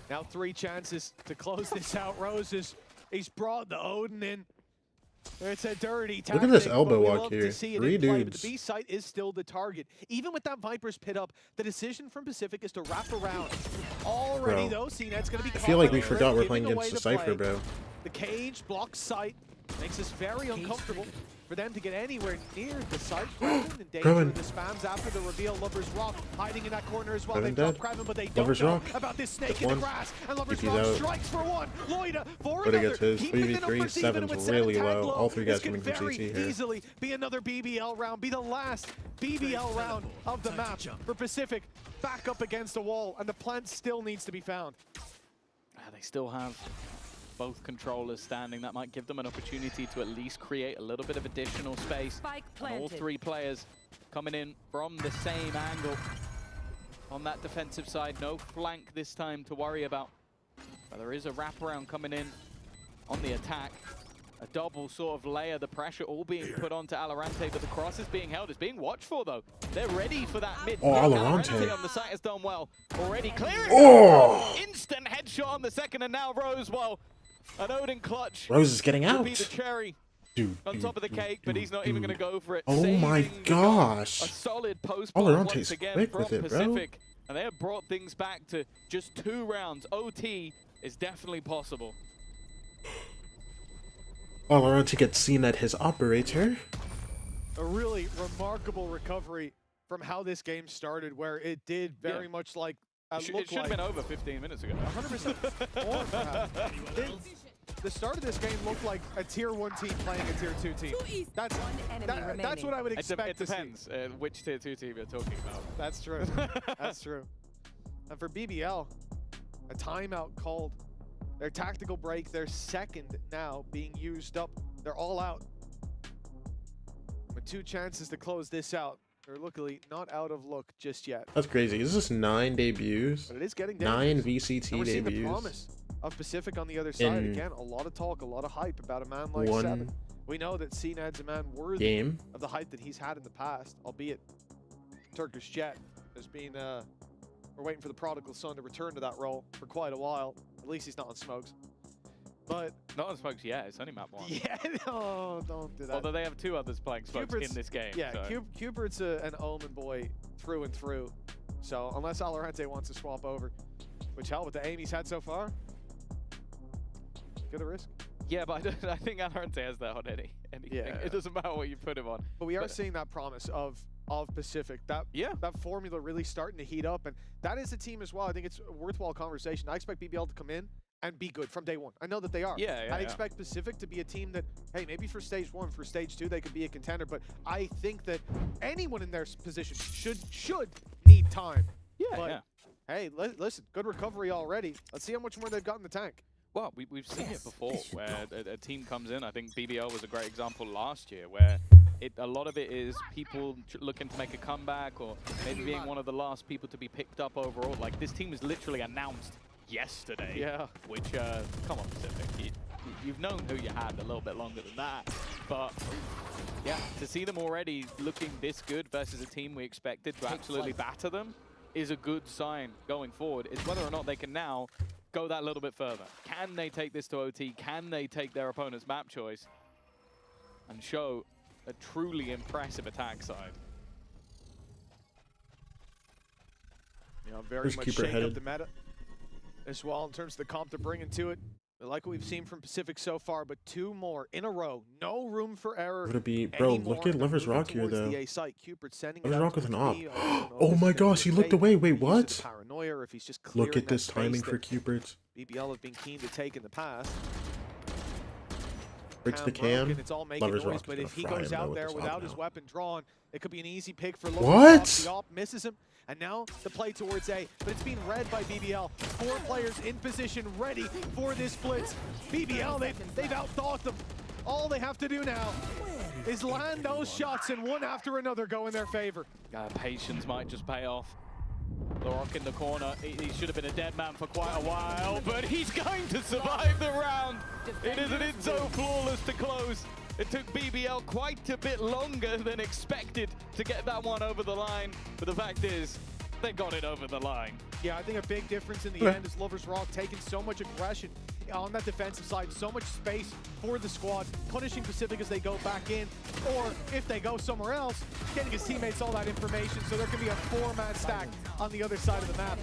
Now 3 chances to close this out. Rose he's brought the Odin in. It's a dirty tactic. Look at this but elbow we walk love here. to see it 3 in play, but dudes. the B site is still the target. Even with that Viper's pit up, the decision from Pacific is to wrap around. Already Bro. though, CNET's going to be I feel like we caught forgot we're giving playing away against the Decipher, play. bro. The cage blocks sight, makes this very uncomfortable for them to get anywhere near the site. Kraven in danger Kraven. of the spams after the reveal. Lover's Rock hiding in that corner as well. Kraven They dead. drop Kraven, but they Lover's don't know Rock. about this snake That's in the one. grass. And Lover's DP's Rock out. strikes for 1. Loida for But he another. gets his Keeping the 3v3, numbers even 7's with 7 really tag low. All 3 guys This coming could from very CT here. easily be another BBL round, be the last BBL round of the map for Pacific. Back up against a wall, and the plant still needs to be found. They still have both controllers standing. That might give them an opportunity to at least create a little bit of additional space. Spike And all planted. 3 players coming in from the same angle on that defensive side. No flank this time to worry about. But there is a wraparound coming in on the attack. A double sort of layer, the pressure all being put onto Alorante, but the cross is being held. It's being watched for, though. They're ready for that mid. Oh, Alorante on the site has done well. Already clearing. Oh! Instant headshot on the second, and now Rose, well, an Odin clutch. Rose is getting out. Will be the cherry Dude, on top of the cake, but he's not even going to go for it. Oh my gosh. A solid post Alorante's once again quick from with it, bro. Pacific. And they have brought things back to just 2 rounds. OT is definitely possible. Alorante gets seen at his operator. A really remarkable recovery from how this game started, where it did very much like It should have been over 15 minutes ago. 100% more perhaps. The start of this game looked like a tier 1 team playing a tier 2 team. That's what I would expect to see. It depends which tier 2 team you're talking about. That's true. That's true. And for BBL, a timeout called. Their tactical break, their second now being used up. They're all out. With 2 chances to close this out. They're luckily not out of luck just yet. That's crazy. Is this 9 debuts? But it is getting 9 dangerous. VCT and we're seeing debuts. the promise of Pacific on the other side. Again, a lot of talk, a lot of hype about a man like Seven. We know that CNAD's a man worthy of the hype that he's had in the past, albeit Turkish Jet has been, we're waiting for the prodigal son to return to that role for quite a while. At least he's not on smokes. But not on smokes yet, it's only map 1. Yeah, no, don't do that. Although they have 2 others playing smokes in this game. Yeah, so. Cubert's an Omen boy through and through. So unless Alorante wants to swap over, which hell, with the aim he's had so far, good a risk. Yeah, but I think Alorante has that on anything. Yeah. It doesn't matter what you put him on. But we are seeing that promise of Pacific. That formula really starting to heat up, and that is a team as well. I think it's a worthwhile conversation. I expect BBL to come in and be good from day 1. I know that they are. I expect Pacific to be a team that, hey, maybe for stage 1, for stage 2, they could be a contender, but I think that anyone in their position should need time. Hey, listen, good recovery already. Let's see how much more they've got in the tank. Well, we've seen it before, where a team comes in. I think BBL was a great example last year, where a lot of it is people looking to make a comeback, or maybe being one of the last people to be picked up overall. Like, this team was literally announced yesterday. Yeah. Which, come on, Pacific. You've known who you had a little bit longer than that. But, yeah, to see them already looking this good versus a team we expected to absolutely batter them is a good sign going forward. It's whether or not they can now go that little bit further. Can they take this to OT? Can they take their opponent's map choice and show a truly impressive attack side? You know, very much shake up the meta as well in terms of the comp they're bringing to it. Like what we've seen from Pacific so far, but 2 more in a row. No room for error. Would it be, bro, look at Lover's Rock here, though. Lover's Rock with an op. Oh my gosh, he looked away. Wait, what? Paranoia, or if he's just look at this timing for Cupert. BBL have been keen to take in the past. Breaks the cam. It's all making noise, but if he goes out there without his weapon drawn, it could be an easy pick for Lover's What? Rock. The op misses him. And now the play towards A, but it's being read by BBL. 4 players in position, ready for this blitz. BBL, they've outthought them. All they have to do now is land those shots, and one after another go in their favor. Patience might just pay off. Larok in the corner. He should have been a dead man for quite a while, but he's going to survive the round. It isn't so flawless to close. It took BBL quite a bit longer than expected to get that one over the line, but the fact is, they got it over the line. Yeah, I think a big difference in the end is Lover's Rock taking so much aggression on that defensive side, so much space for the squad, punishing Pacific as they go back in, or if they go somewhere else, getting his teammates all that information, so there can be a 4-man stack on the other side of the map.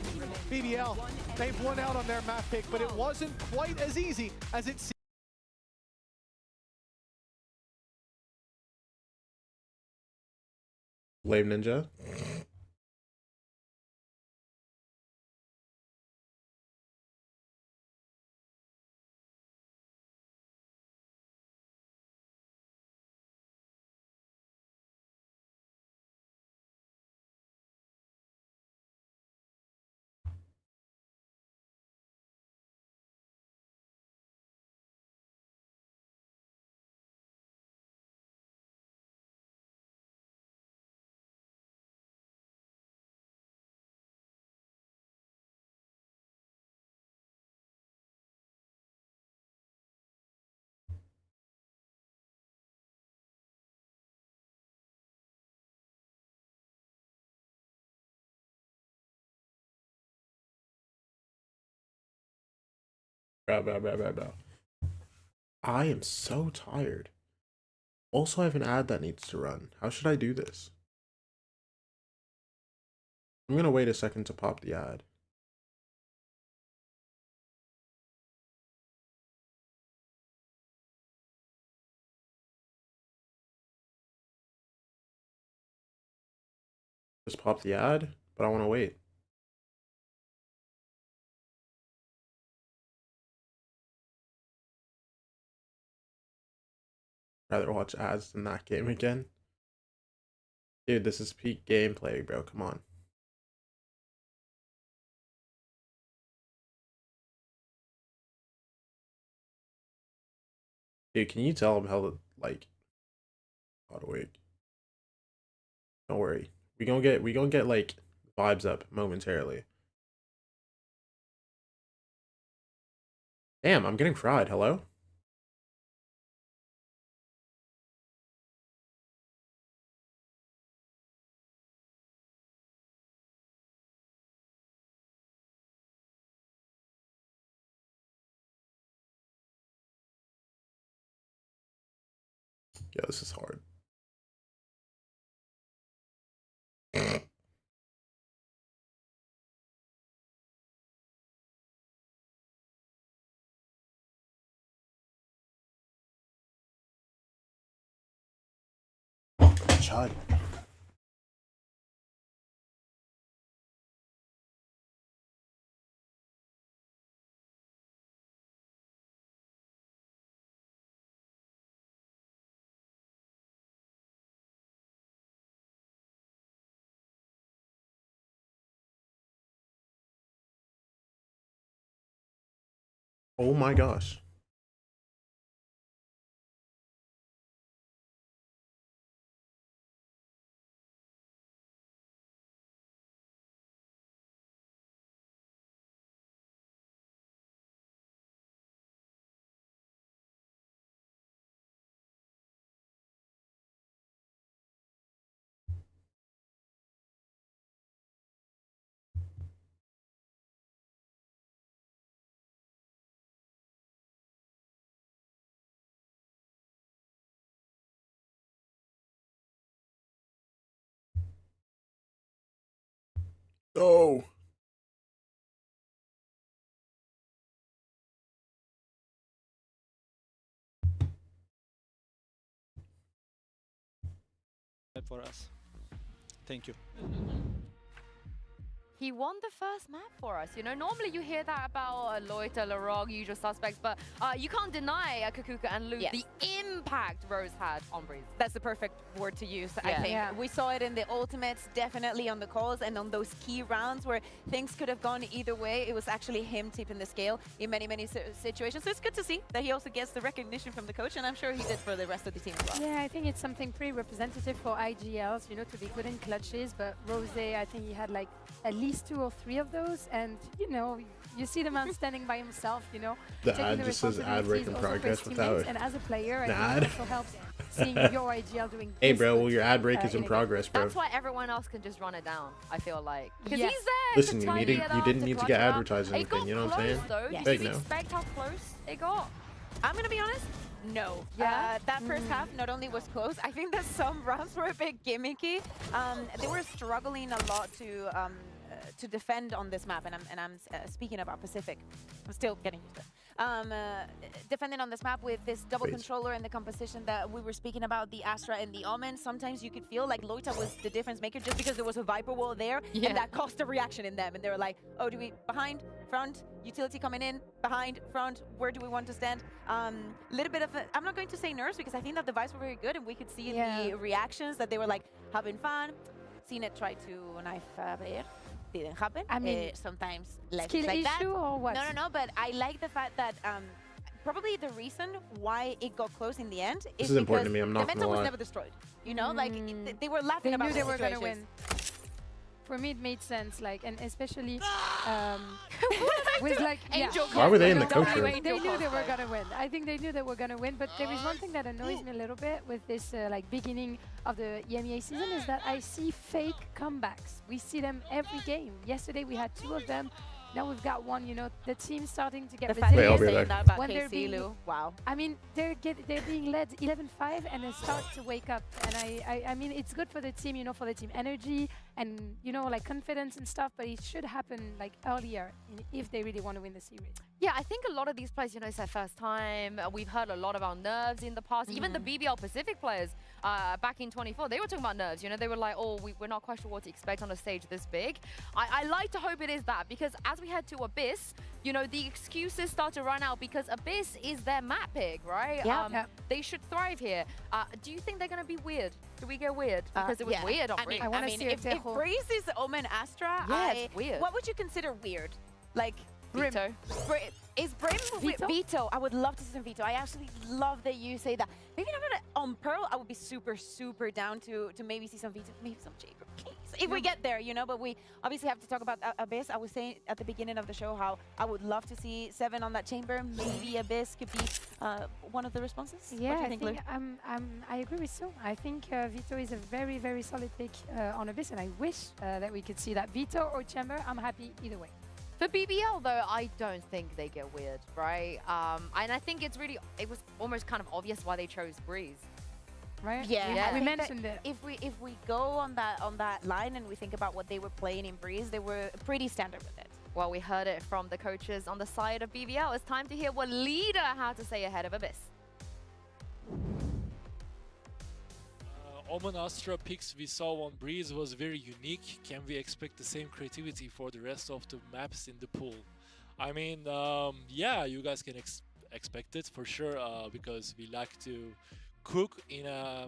BBL, they've won out on their map pick, but it wasn't quite as easy as it seemed. Blame Ninja. Bro. I am so tired. Also, I have an ad that needs to run. How should I do this? I'm gonna wait a second to pop the ad. Just pop the ad, but I want to wait. Rather watch ads than that game again. Dude, this is peak gameplay, bro. Come on. Dude, can you tell him how to, like, how to wait? Don't worry. We gonna get like vibes up momentarily. Damn, I'm getting fried. Hello? Yeah, this is hard. Chud. Oh my gosh. Oh. For us. Thank you. He won the first map for us. You know, normally you hear that about Loiter, Larog, usual suspects, but you can't deny Kakuka and Luke the impact Rose had on Breeze. That's the perfect word to use, I think. Yeah. We saw it in the ultimates, definitely on the calls, and on those key rounds where things could have gone either way. It was actually him tipping the scale in many, many situations. So it's good to see that he also gets the recognition from the coach, and I'm sure he did for the rest of the team as well. Yeah, I think it's something pretty representative for IGLs, you know, to be good in clutches, but Rose, I think he had like at least 2 or 3 of those, and you know, you see the man standing by himself, you know. The ad just says ad break in progress without and as a player, an I ad. think it also helps seeing your IGL doing Hey bro, well your ad break is in progress, bro. That's why everyone else can just run it down, I feel like. Because Yes. he's there. Listen, to you tidy it up, didn't need to get advertised or It got anything, you know what I'm saying? close, though. Yeah. Did you Big no. expect how close it got? I'm gonna be honest, no. Yeah? That first half not only was close, I think that some rounds were a bit gimmicky. They were struggling a lot to defend on this map, and I'm speaking about Pacific. I'm still getting used to it. Defending on this map with this double controller and the composition that we were speaking about, the Astra and the Omen, sometimes you could feel like Loita was the difference maker just because there was a Viper wall there, and that caused a reaction in them, and they were like, oh, do we behind, front, utility coming in, behind, front, where do we want to stand? Little bit of a, I'm not going to say nerves because I think that the vibes were very good, and we could see in the reactions that they were like having fun. Seen it try to knife player. Didn't happen. I mean, sometimes less skill like issue that. or what? No, but I like the fact that probably the reason why it got close in the end This is important to me, I'm not the gonna mental was lie. never destroyed. You know, like they were laughing They about knew they were going gonna to win. For me, it made sense, like, and especially with like, Why were they in the coach room? They knew they were gonna win. I think they knew they were gonna win. But there is one thing that annoys me a little bit with this like beginning of the EMEA season is that I see fake comebacks. We see them every game. Yesterday we had 2 of them. Now we've got one, you know, the team starting to get The fact that I'll you're be saying back. that about when they're KC, being- Lou, wow. I mean, they're being led 11-5 and they start to wake up. And I mean, it's good for the team, you know, for the team energy and, you know, like confidence and stuff, but it should happen like earlier if they really want to win the series. Yeah, I think a lot of these players, you know, it's their first time. We've heard a lot about nerves in the past. Even the BBL Pacific players back in 24, they were talking about nerves. You know, they were like, oh, we're not quite sure what to expect on a stage this big. I like to hope it is that, because as we head to Abyss, you know, the excuses start to run out because Abyss is their map pick, right? Yeah. They should thrive here. Do you think they're going to be weird? Do we get weird? Because it was yeah. weird on I mean, Breeze. wanna see a if Tejo. Breeze is Omen Astra, Yeah, it's weird. What would you consider weird? Like, Veto. Is Brim Veto? Veto? I would love to see some Veto. I actually love that you say that. Maybe not on Pearl. I would be super down to maybe see some Veto, maybe some Chamber, please, if we get there, you know. But we obviously have to talk about Abyss. I was saying at the beginning of the show how I would love to see 7 on that Chamber. Maybe Abyss could be one of the responses. Yeah, what do you think, I agree with Sue. I think Vito is a very solid pick on Abyss, and I wish that we could see that Vito or Chamber. I'm happy either way. For BBL, though, I don't think they get weird, right? And I think it was almost kind of obvious why they chose Breeze. Right? Yeah, we I think mentioned it. If we go on that line and we think about what they were playing in Breeze, they were pretty standard with it. Well, we heard it from the coaches on the side of BBL. It's time to hear what Leader had to say ahead of Abyss. Omen Astra picks we saw on Breeze was very unique. Can we expect the same creativity for the rest of the maps in the pool? I mean, yeah, you guys can expect it for sure, because we like to cook in a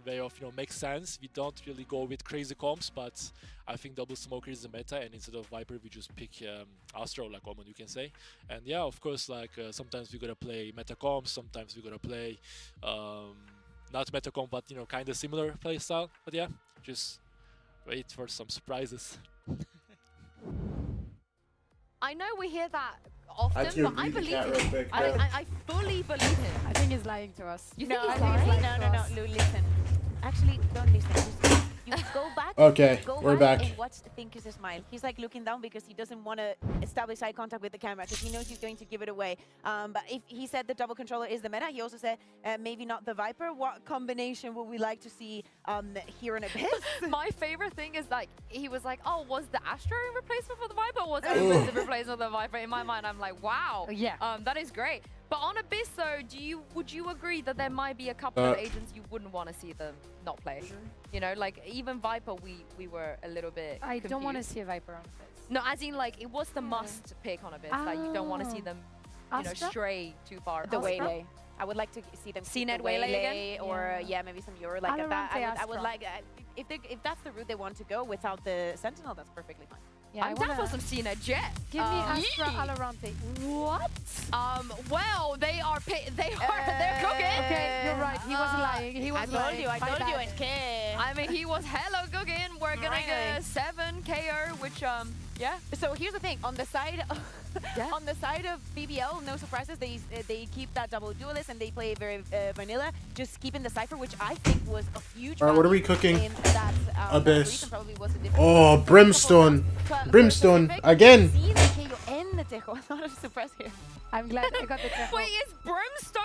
way of, you know, make sense. We don't really go with crazy comps, but I think double smoker is the meta, and instead of Viper we just pick Astro, like Omen, you can say. And yeah, of course, like sometimes we gotta play meta comps, sometimes we gotta play not meta comp, but, you know, kind of similar playstyle. But yeah, just wait for some surprises. I know we hear that often, That's your but I breathing believe cat real him. quick, I bro. fully believe him. I think he's lying to us. You No, think I he's think it's lying? like, no, Lou, listen. Actually, don't listen. Just, you go back. Okay, go we're back back. and watch Thinker's smile. He's like looking down because he doesn't want to establish eye contact with the camera because he knows he's going to give it away. But if he said the double controller is the meta, he also said maybe not the Viper. What combination would we like to see here in Abyss? My favorite thing is, like, he was like, oh, was the Astro in replacement for the Viper, or was Omen the replacement for the Viper? In my mind, I'm like, wow. Yeah. That is great. But on Abyss, though, would you agree that there might be a couple of agents you wouldn't want to see them not play? You know, like, even Viper, we were a little bit I don't want to confused. see a Viper on Abyss. No, as in, like, it was the must pick on Abyss. Like, you don't want to see them, you know, Astra? stray too far. The Astra? Waylay. I would like to see them keep CNET the Waylay Waylay again? or yeah, maybe some Euro like that. Alorante I would Astra. like if that's the route they want to go without the Sentinel, that's perfectly fine. Yeah, I'm down for some CNET Jet. Give me Astra Alorante. What? Well, they're cooking. Okay, you're right. He wasn't lying. He I wasn't told lying. you, I My told you, bad. and K. I mean, he was hello cooking. We're gonna get a 7 KO, which yeah. So here's the thing, on the side of BBL, no surprises, they keep that double duelist and they play very vanilla, just keeping the Cypher, which I think was a huge Alright, what are we value cooking? in that, Abyss. reason probably was a different Oh, Brimstone. But Brimstone, Pacific, again. see the KO and the Tejo. I'm not surprised here. I'm glad I got the Tejo. Wait, is Brimstone?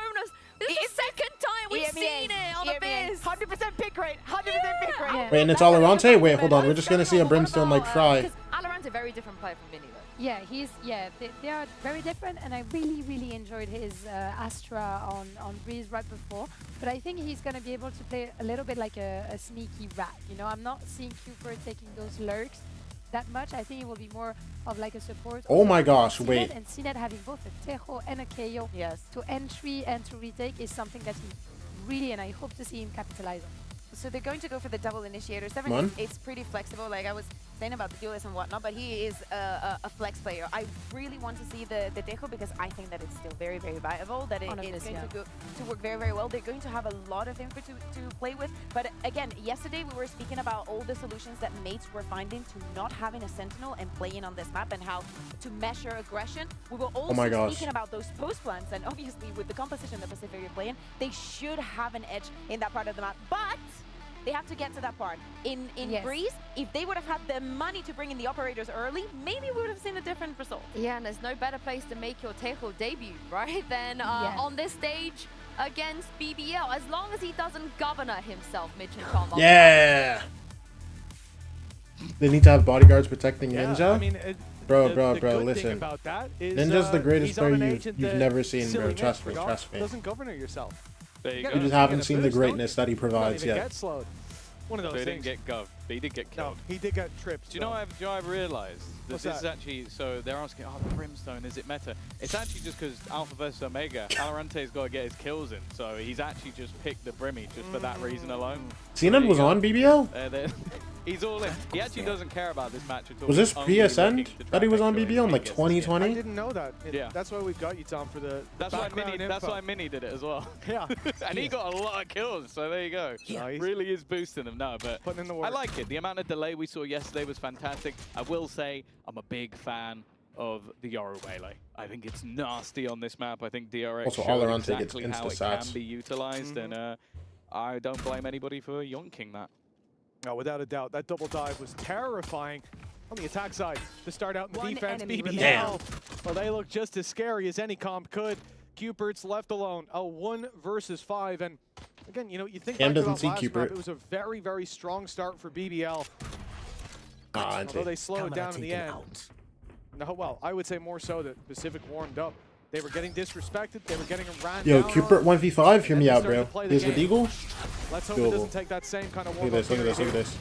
This is the second time we've seen it on Abyss. 100% pick rate. 100% pick rate. Yeah. Wait, and it's Alorante? Wait, hold on. We're just gonna see a Brimstone like fry. Because Alorante, a very different player from Vinny, though. Yeah, they are very different, and I really enjoyed his Astra on Breeze right before. But I think he's gonna be able to play a little bit like a sneaky rat. You know, I'm not seeing Cooper taking those lurks that much. I think it will be more of like a support. Oh my gosh, CNET, wait. And CNET having both a Tejo and a KO to entry and to retake is something that he really, and I hope to see him capitalize on. So they're going to go for the double initiator. Seven, Come on. it's pretty flexible. Like I was saying about the duelist and whatnot, but he is a flex player. I really want to see the Tejo because I think that it's still very viable, that it's going to work very well. They're going to have a lot of info to play with. But again, yesterday we were speaking about all the solutions that mates were finding to not having a Sentinel and playing on this map and how to measure aggression. We were also speaking about those post plans, and obviously with the composition the Pacific are playing, they should have an edge in that part of the map. But They have to get to that part. In Yes. Breeze, if they would have had the money to bring in the operators early, maybe we would have seen a different result. Yeah, and there's no better place to make your Tejo debut, right, than Yeah. on this stage against BBL, as long as he doesn't governor himself, Mitch and Tom. Yeah. They need to have bodyguards protecting Ninja. I mean, Bro, the bro, good thing listen. about that is, Ninja's the greatest he's on player an agent you've that never seen, silly bro. Mitch Trust me, forgot, trust me. Doesn't governor yourself. There you You go. gotta You just get haven't a seen the boost, don't greatness that he Don't provides even yet. get slowed. One of those So he things. didn't get gov, but he did get No, killed. he did get tripped. Do you know what I've realized? That What's this is that? actually, so they're asking, oh, the Brimstone, is it meta? It's actually just because Alpha versus Omega, Alarante's got to get his kills in, so he's actually just picked the Brimmy just for that reason alone. Xenon was on BBL? He's all in. He actually doesn't care about this match at all. Was this He's only pre-Ascend looking to try that he was and on make sure BBL in he like gets the skin. I 2020? didn't know that. Yeah. That's why we've got you, Tom, for the That's why Mini did it as well. Yeah. And he got a lot of kills, so there you go. Nice. Really is boosting them now, but Putting in the I work. like it. The amount of delay we saw yesterday was fantastic. I will say I'm a big fan of the Yoru Melee. I think it's nasty on this map. I think DRX Also, showed Alarante gets exactly how it insta-sats. can be utilized, and I don't blame anybody for yonking that. No, without a doubt. That double dive was terrifying on the attack side to start out in the One defense. enemy BBL, remaining. well, they look just as scary as any comp could. Cupert's left alone. A 1 versus 5. And again, you know, you think Cam back to doesn't that see last Cupert. map, it was a very, very strong start for BBL. Although they slowed down in the end. No, well, I would say more so that Pacific warmed up. They were getting disrespected. They were getting ran Yo, down Cupert on. 1v5, hear And me they out, started bro. to play the Here's the game. Deagle. Let's hope it Doable. doesn't take that same kind of Look at warm-up this, look at this, look at period this.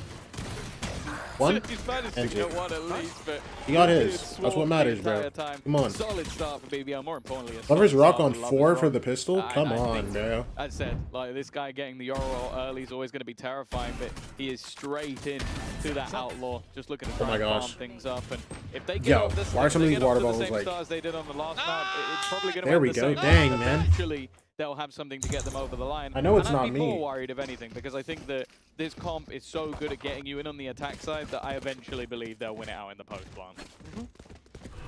One, He's managed and to two. get one at least, but He got he his. did That's swarm what matters, the bro. entire time. Come on. Solid start for BBL, more importantly. a Lovers solid Rock start on for Lovers 4 for Rock. the pistol? And Come I on, think, bro. as said, like this guy getting the Yoru early is always going to be terrifying, but he is straight in to that outlaw, just looking to try my and farm gosh. things up. And if they get Yo, off this, why are some of these water the bottles same like- stars they did on the last map, it's probably going to There we go. Dang, man. Eventually, they'll have something to get them over the line. I know it's and I'd not be me. more worried of anything because I think that this comp is so good at getting you in on the attack side that I eventually believe they'll win it out in the post plan.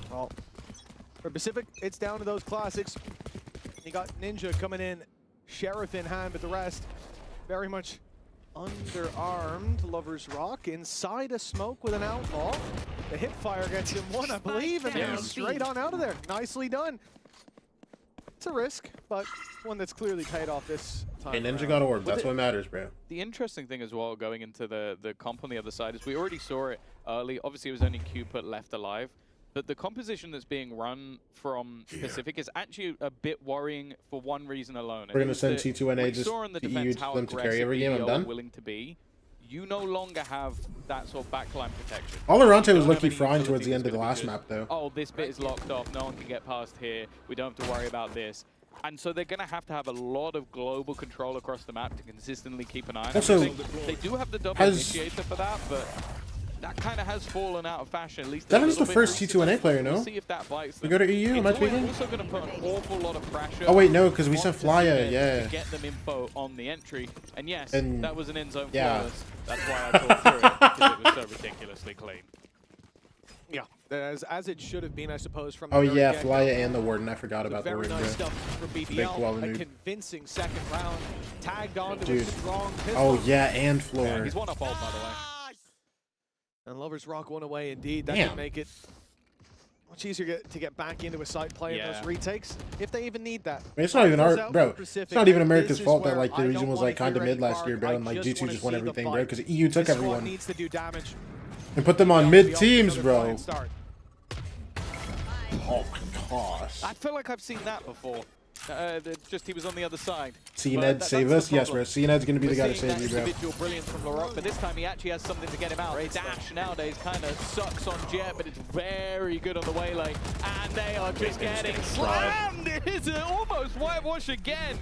Well, for Pacific, it's down to those classics. You got Ninja coming in, Sheriff in hand, but the rest very much underarmed. Lovers Rock inside a smoke with an outlaw. The hip fire gets him one, I believe, and then straight on out of there. Nicely done. It's a risk, but one that's clearly paid off this time. Hey, Ninja around. got orb. That's what matters, bro. The interesting thing as well going into the comp on the other side is we already saw it early. Obviously, it was only Cupid left alive. But the composition that's being run from Pacific is actually a bit worrying for one reason alone. We're going to send C2NA we just saw in the to EU defense to how them to carry every game. I'm aggressive BBL are done. willing to be. You no longer have that sort of backline protection. Alarante You was don't have lucky any frying utility towards the that's end of the gonna be last just, map, though. Oh, this bit is locked off. No one can get past here. We don't have to worry about this. And so they're going to have a lot of global control across the map to consistently keep an eye on Also, everything. They do have the double initiator for that, but that kind of has fallen out of fashion, at least a That was little the bit first recently. C2NA player, We'll no? see if that bites We them. go to EU, am I It's tweaking? also going to put an awful lot of pressure. Oh, wait, no, because we on sent Pacific Flyer, yeah. To get them info on the entry. And yes, And that was an end zone yeah. flawless. That's why I talked through it, because it was so ridiculously clean. Yeah, as it should have been, I suppose, from Oh, the very yeah, get-go. Flyer and the Warden. I forgot about the Very Warden, nice bro. stuff for Big BBL. Koala A noob. convincing second round. Tagged on to a Dude. strong pistol. Oh, yeah, and Yeah, Floor. he's one up ult, by the way. And Lovers Rock one away indeed. That Damn. could make it much easier to get back into a side play in Yeah. those retakes, if they even need that. I mean, it's not even Close our, out bro. for Pacific, It's not even and America's this is fault that where like the I region don't was wanna like kind of hear mid any last year, bark. bro, and like I G2 wanna just won see the everything, bro, fight. because EU took This squad everyone needs to do damage. and put them on Beyond mid the teams, other bro. client start. Oh my gosh. I feel like I've seen that before. Just he was on the other side. CNED save us? Yes, bro. CNED's going to be the guy to save you, bro. Individual brilliance from Laroque, but this time he actually has something to get him out. Dash nowadays kind of sucks on Jet, but it's very good on the waylay. And they are just getting slammed. It is almost whitewash again.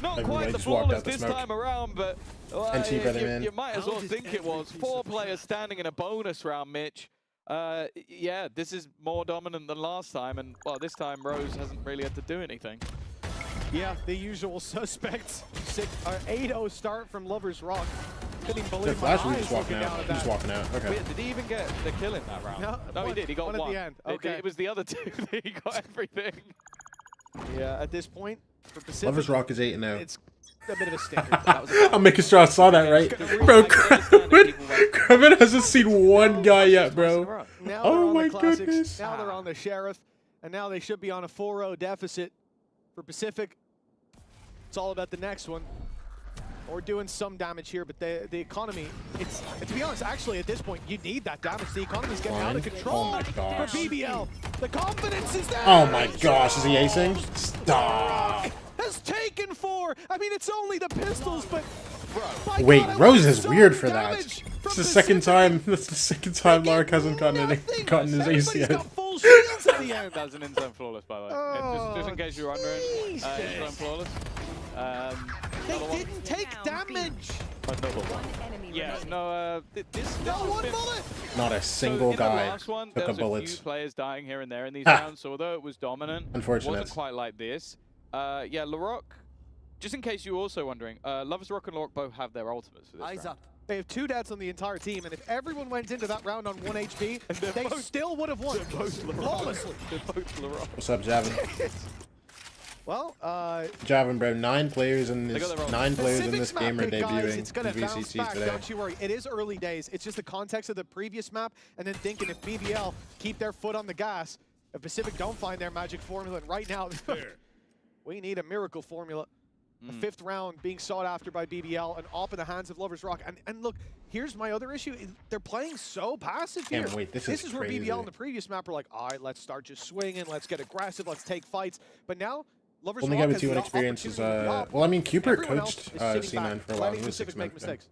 Not Everybody quite the just walked flawless out the this smoke. time around, but NT, brother, man. you might as well think it was. 4 players standing in a bonus round, Mitch. Yeah, this is more dominant than last time, and well, this time Rose hasn't really had to do anything. Yeah, the usual suspects. 8-0 start from Lovers Rock. Couldn't even The believe my Flash was eyes just walking looking down out. at He was that. walking out. Okay. Wait, did he even get the kill in that round? No, he one- did. He got one one. at the end. It- Okay. It was the other two that he got everything. Yeah, at this point, for Pacific, Lovers Rock is 8-0. it's a bit of a stinker. I'm making sure I saw that right. Bro, Kreven hasn't seen one guy yet, bro. Now Oh my they're on the Classics, goodness. now they're on the Sheriff, and now they should be on a 4-0 deficit for Pacific. It's all about the next one. Or doing some damage here, but the economy, it's to be honest, actually at this point, you need that damage. The economy's getting out of control Oh my gosh. for BBL. The confidence is there. Oh my gosh, is he acing? Stop. Has taken 4. I mean, it's only the pistols, but my Wait, God, I Rose want is so weird much for that. damage from It's the second Pacific. time. That's the second time Lark hasn't gotten his Everybody's AC. got full shields at the end. That was an inside flawless, by the way. Just in case you're wondering, inside flawless. They didn't take damage. Another one. Enemy Yeah, remaining. no, this No has one been- bullet. Not a single in the guy last one, took there a was a few bullet. players dying here and there in these Ah. rounds, so although it was dominant, it Unfortunate. wasn't quite like this. Yeah, Larok, just in case you're also wondering, Lovers Rock and Larok both have their ultimates for this Eyes round. up. They have 2 deaths on the entire team, and if everyone went into that round on 1 HP, they still would have won. Flawlessly. They're both Larok. What's up, Javin? Well, Javin, bro. 9 players in They this. got their own. 9 players in Pacific's this game map are pick, guys, debuting it's gonna in bounce VCT back, today. don't you worry. It is early days. It's just the context of the previous map, and then thinking if BBL keep their foot on the gas, if Pacific don't find their magic formula, and right now, we need a miracle formula. The 5th round being sought after by BBL, and off in the hands of Lovers Rock. And look, here's my other issue. They're playing so passive here. Can't wait, this is where crazy. BBL in the previous map were like, all right, let's start just swinging, let's get aggressive, let's take fights. But now, Lovers Only Rock guy with has 2 the experience is opportunity to be well, I mean, Cupert Everyone else coached is sitting C9 back, for a while. letting He was Pacific 6 make months then. mistakes.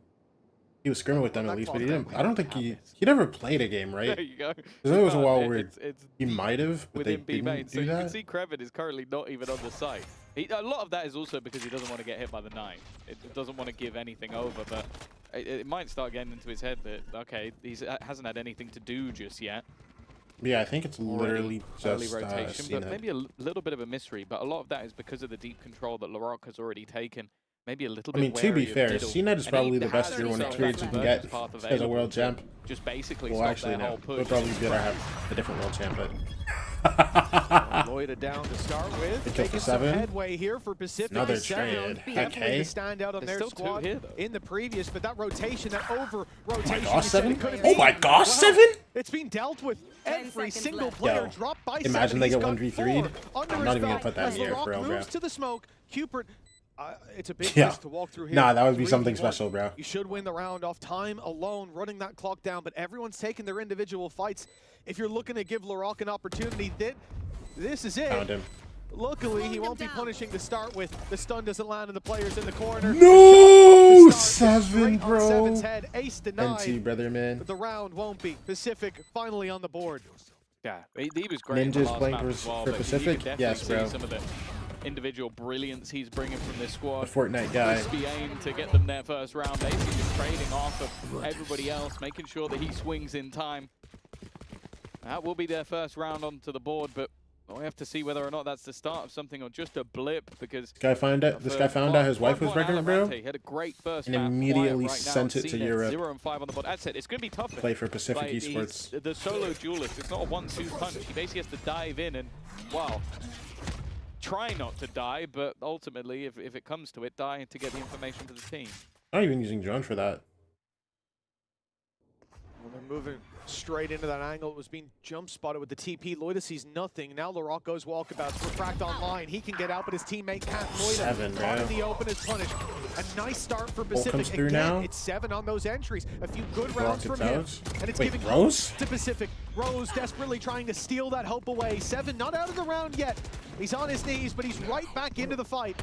He was scrimming with them at least, but he didn't. I don't think he Madness. never played a game, right? There you go. There was a while where it's he might have, but they within B didn't main. So do you can that. see Kreven is currently not even on the site. A lot of that is also because he doesn't want to get hit by the 9. It doesn't want to give anything over, but it might start getting into his head that, okay, he hasn't had anything to do just yet. Yeah, I think it's literally Early just rotation, but CNET. maybe a little bit of a mystery. But a lot of that is because of the deep control that Larok has already taken. Maybe a little I bit mean, to be wary of fair, middle. CNET is And probably he the best has tier 1 himself experience you that can get versus path as a available world to champ. Just basically Well, stop actually, their no. whole push. We'll probably better have a different world champ, but. Loida down to start with. They killed for Making some 7. headway here for Pacific. Another Seven, trade. definitely Okay. the standout on There's their still 2 squad here, though. in the previous, but that rotation, that over Oh rotation. my gosh, 7? Could have Oh been. my gosh, Wow. 7? It's been dealt with. 10 Every seconds single left. player Yo, dropped by imagine 7. they He's get got 1v3'd. 4 under I'm his not even gonna belt. put that As in the air LaRock for real, bro. moves to the smoke. Cupert, it's a big Yeah. risk to walk through here. Nah, that would be 3v1. something special, bro. You should win the round off time alone, running that clock down, but everyone's taking their individual fights. If you're looking to give LaRock an opportunity, this is it. Found him. Luckily, he won't be punishing to start with. The stun doesn't land on the players in the corner. No! The shot is 7, straight on bro. Seven's head. Ace denied, NT, brother, man. but the round won't be. Pacific finally on the board. Yeah, he was great in the Ninjas last playing map for- as well, for but Pacific? You can Yes, definitely bro. see some of the individual brilliance he's bringing from this squad. The Fortnite guy. Crispy aim to get them their first round. Basically just trading off of everybody else, making sure that he swings in time. That will be their first round onto the board, but we have to see whether or not that's the start of something or just a blip, because This guy found out his wife was pregnant, bro. He had a great first And map, immediately quiet right now, sent it to CNET, Europe. 0 and 5 on the board. That's it. It's going to be tough. Play for Pacific Like, Esports. he's the solo duelist. It's not a 1-2 punch. He basically has to dive in and, well, try not to die, but ultimately, if it comes to it, die to get the information for the team. Not even using drone for that. Well, they're moving straight into that angle. It was being jump spotted with the TP. Loida sees nothing. Now LaRock goes walkabouts. Refract online. He can get out, but his teammate can't. Loida 7, caught bro. in the open is punished. A nice start for Pacific. comes through Again, now. it's 7 on those entries. A few good rounds Rockets from him. out. And it's Wait, giving Rose? hope to Pacific. Rose desperately trying to steal that hope away. 7 not out of the round yet. He's on his knees, but he's right back into the fight.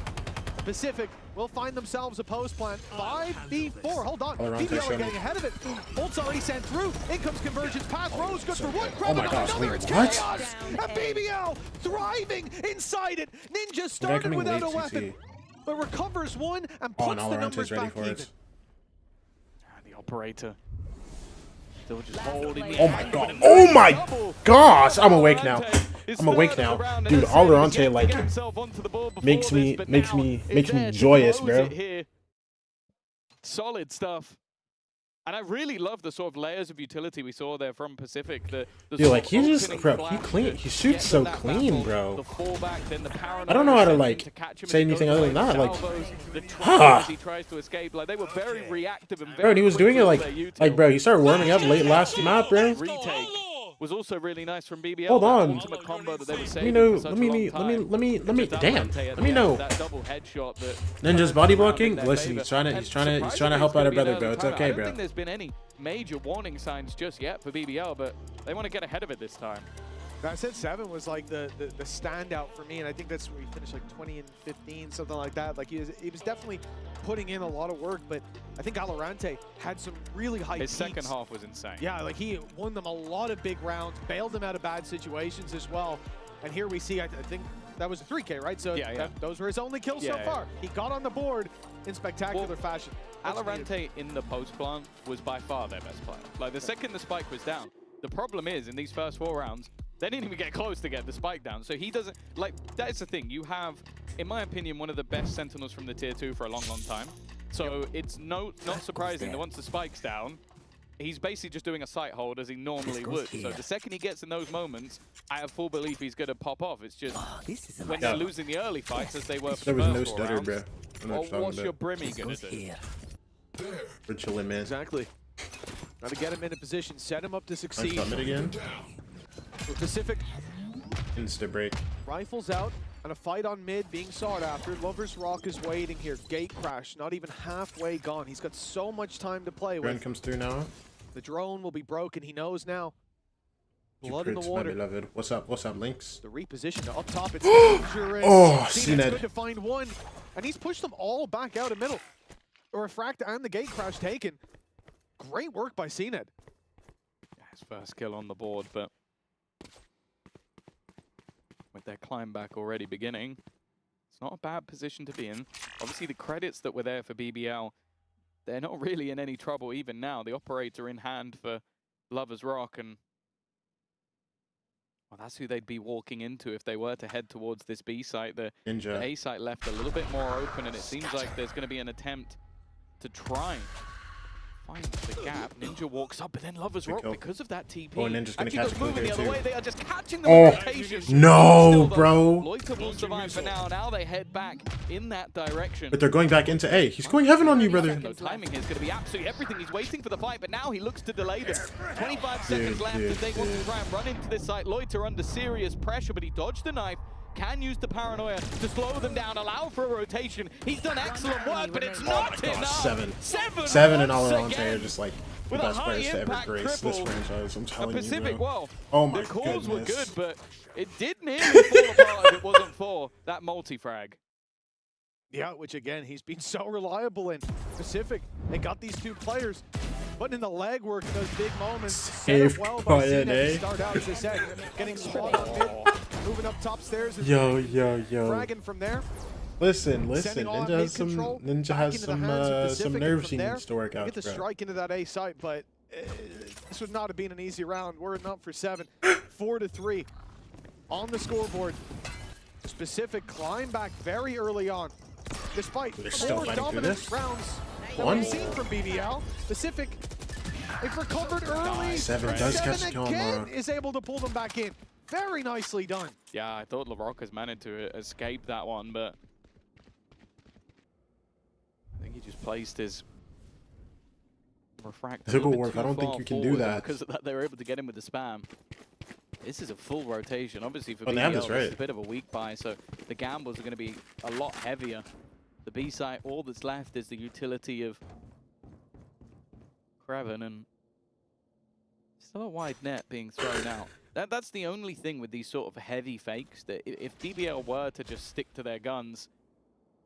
Pacific will find themselves a post plant. 5v4. Hold on. Alorante BBL are showed me. getting ahead of it. Ult's already sent through. In comes convergence path. Rose good so for one. good. Grab Oh my another. gosh, wait, It's what? chaos. And BBL thriving inside it. Ninja started coming without a late, weapon, CT. but recovers one and Oh, puts and the Alorante's numbers ready back for even. it. The operator still just holding the Oh my angle, god. but Oh another my double. gosh. I'm awake now. Alorante is I'm awake third of now. the round, and Dude, as I said, he's Alorante, yet to like, get himself onto the board before makes me this, but makes now me is makes there me to joyous, close bro. it here. Solid stuff. And I really love the sort of layers of utility we saw there from Pacific. The Dude, like he just, bro, he shoots so clean, bro. The fallback, then the I don't know how to like say anything other than that. Like, he tries to escape. Like they were very reactive and very bro, and he was doing it like, bro, he started warming up late last map, bro. Retake was also really nice from BBL. Hold on. Ultimate combo that they were Let me know. Let me. Damn. Let me know. That double headshot that Ninja's body blocking. Listen, he's trying to help out our brother, bro. It's okay, I don't bro. think there's been any major warning signs just yet for BBL, but they want to get ahead of it this time. I said 7 was like the standout for me, and I think that's where he finished like 20 and 15, something like that. Like he was definitely putting in a lot of work, but I think Alorante had some really high His peaks. second half was insane. Yeah, like he won them a lot of big rounds, bailed them out of bad situations as well. And here we see, I think that was a 3K, right? So those were his only kills so far. He got on the board in spectacular fashion. Alorante in the post plant was by far their best player. Like the second the spike was down, the problem is in these first 4 rounds, they didn't even get close to get the spike down. So he doesn't, like, that is the thing. You have, in my opinion, one of the best Sentinels from the tier 2 for a long, long time. So it's not surprising that once the spike's down, he's basically just doing a sight hold as he normally would. So the second he gets in those moments, I have full belief he's going to pop off. It's just when they're losing the early fights as they were for There the was first no 4 stutter, rounds, bro. what's your Brimmy going to do? We're chilling, man. Exactly. Got to get him in a position, set him up to succeed. Nice again. For Pacific, Insta break. rifles out and a fight on mid being sought after. Lover's Rock is waiting here. Gate crash, not even halfway gone. He's got so much time to play Drone with. comes through now. The drone will be broken. He knows now. Blood in the water. My beloved. What's up? What's up, Lynx? The reposition up top. It's dangerous. Oh, CNED's CNED. good to find one, and he's pushed them all back out of middle. A refract and the gate crash taken. Great work by CNED. Yeah, his first kill on the board, but with their climb back already beginning, it's not a bad position to be in. Obviously, the credits that were there for BBL, they're not really in any trouble even now. The operator in hand for Lover's Rock, and well, that's who they'd be walking into if they were to head towards this B site. The A site left a little bit more open, and it seems like there's going to be an attempt to try find the gap. Ninja walks up, but then Lover's Rock, because of that TP, Oh, Ninja's gonna catch moving the it other too. way. They are just catching the rotation. No, Still, though, bro. Loiter will survive for now. Now they head back in that direction. But they're going back into A. He's going heaven on you, brother. No, timing here is going to be absolutely everything. He's waiting for the fight, but now he looks to delay this. 25 seconds left as they want to try and run into this site. Loiter under serious pressure, but he dodged the knife. Can use the paranoia to slow them down, allow for a rotation. He's done excellent work, but it's not enough. Seven and Alorante are just like the with best a high players to ever impact grace this triple. franchise. I'm telling you, Pacific, bro. well, Oh my the calls were goodness. good, but it did nearly fall apart if it wasn't for that multi-frag. Yeah, which again, he's been so reliable in Pacific. They got these two players putting in the legwork in those big moments. Saved well by CNED an to A. start out, as I said, getting spot on mid, moving up top stairs. And Yo. fragging from there. Listen. Sending all Ninja has mid control Ninja back has into the hands of Pacific, some and nerves from he there, needs to work out, get the bro. strike into that A site, but this would not have been an easy round. We're not for 7, 4-3 on the scoreboard. Pacific climb back very early on, despite They're still 4 fighting through dominant this. rounds that One. we've seen from BBL. Pacific, they've recovered early. Seven does catch the kill on again Laura. is able to pull them back in. Very nicely done. Yeah, I thought LaRock has managed to escape that one, but I think he just placed his refract. Typical Warf, I don't think you can do that. Because of that, they were able to get him with the spam. This is a full rotation. Obviously, for Oh, BBL, they have this this right. is a bit of a weak buy, so the gambles are going to be a lot heavier. The B site, all that's left is the utility of Kraven, and still a wide net being thrown out. That's the only thing with these sort of heavy fakes, that if BBL were to just stick to their guns,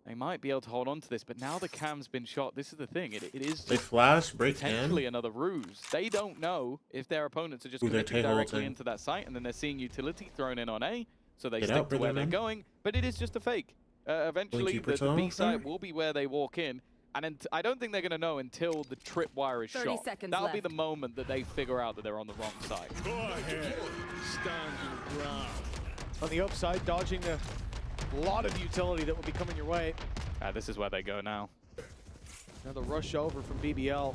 they might be able to hold on to this, but now the cam's been shot. This is the thing. It is They flash, break potentially in. another ruse. They don't know if their opponents are just Ooh, they're connecting directly Tay-holting. into that site, and then they're seeing utility thrown in on A, so they Get stick out, to where brother, they're man. going. But it is just a fake. Eventually, Blinky the B Patel. site will be where they walk in, and I don't think they're going to know until the tripwire is 30 shot. seconds That'll be left. the moment that they figure out that they're on the wrong side. On the upside, dodging a lot of utility that will be coming your way. This is where they go now. Another rush over from BBL.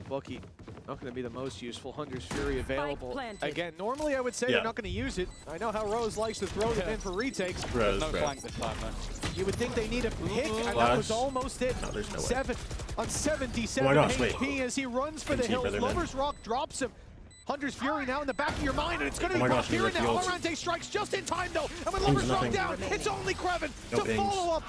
bookie. Not going to be the most useful. Hunter's Fury available. planted. Again, normally I would say they're not going to use it. I know how Rose likes to throw them in for retakes. Rose, No bro. flank this time, man. You would think they need a pick, and that Flash. was almost it. No, there's no way. 7 on 77 Oh my gosh, wait. HP as he runs for the Can see hills. better, man. Lover's Rock drops him. Hunter's Fury now in the back of your mind, and it's going to Oh be my Rock gosh, he Fury ripped now. the ult. Alorante strikes just in time, though. And with Pings Lover's Rock nothing. down, it's only Kreven No to pings. follow up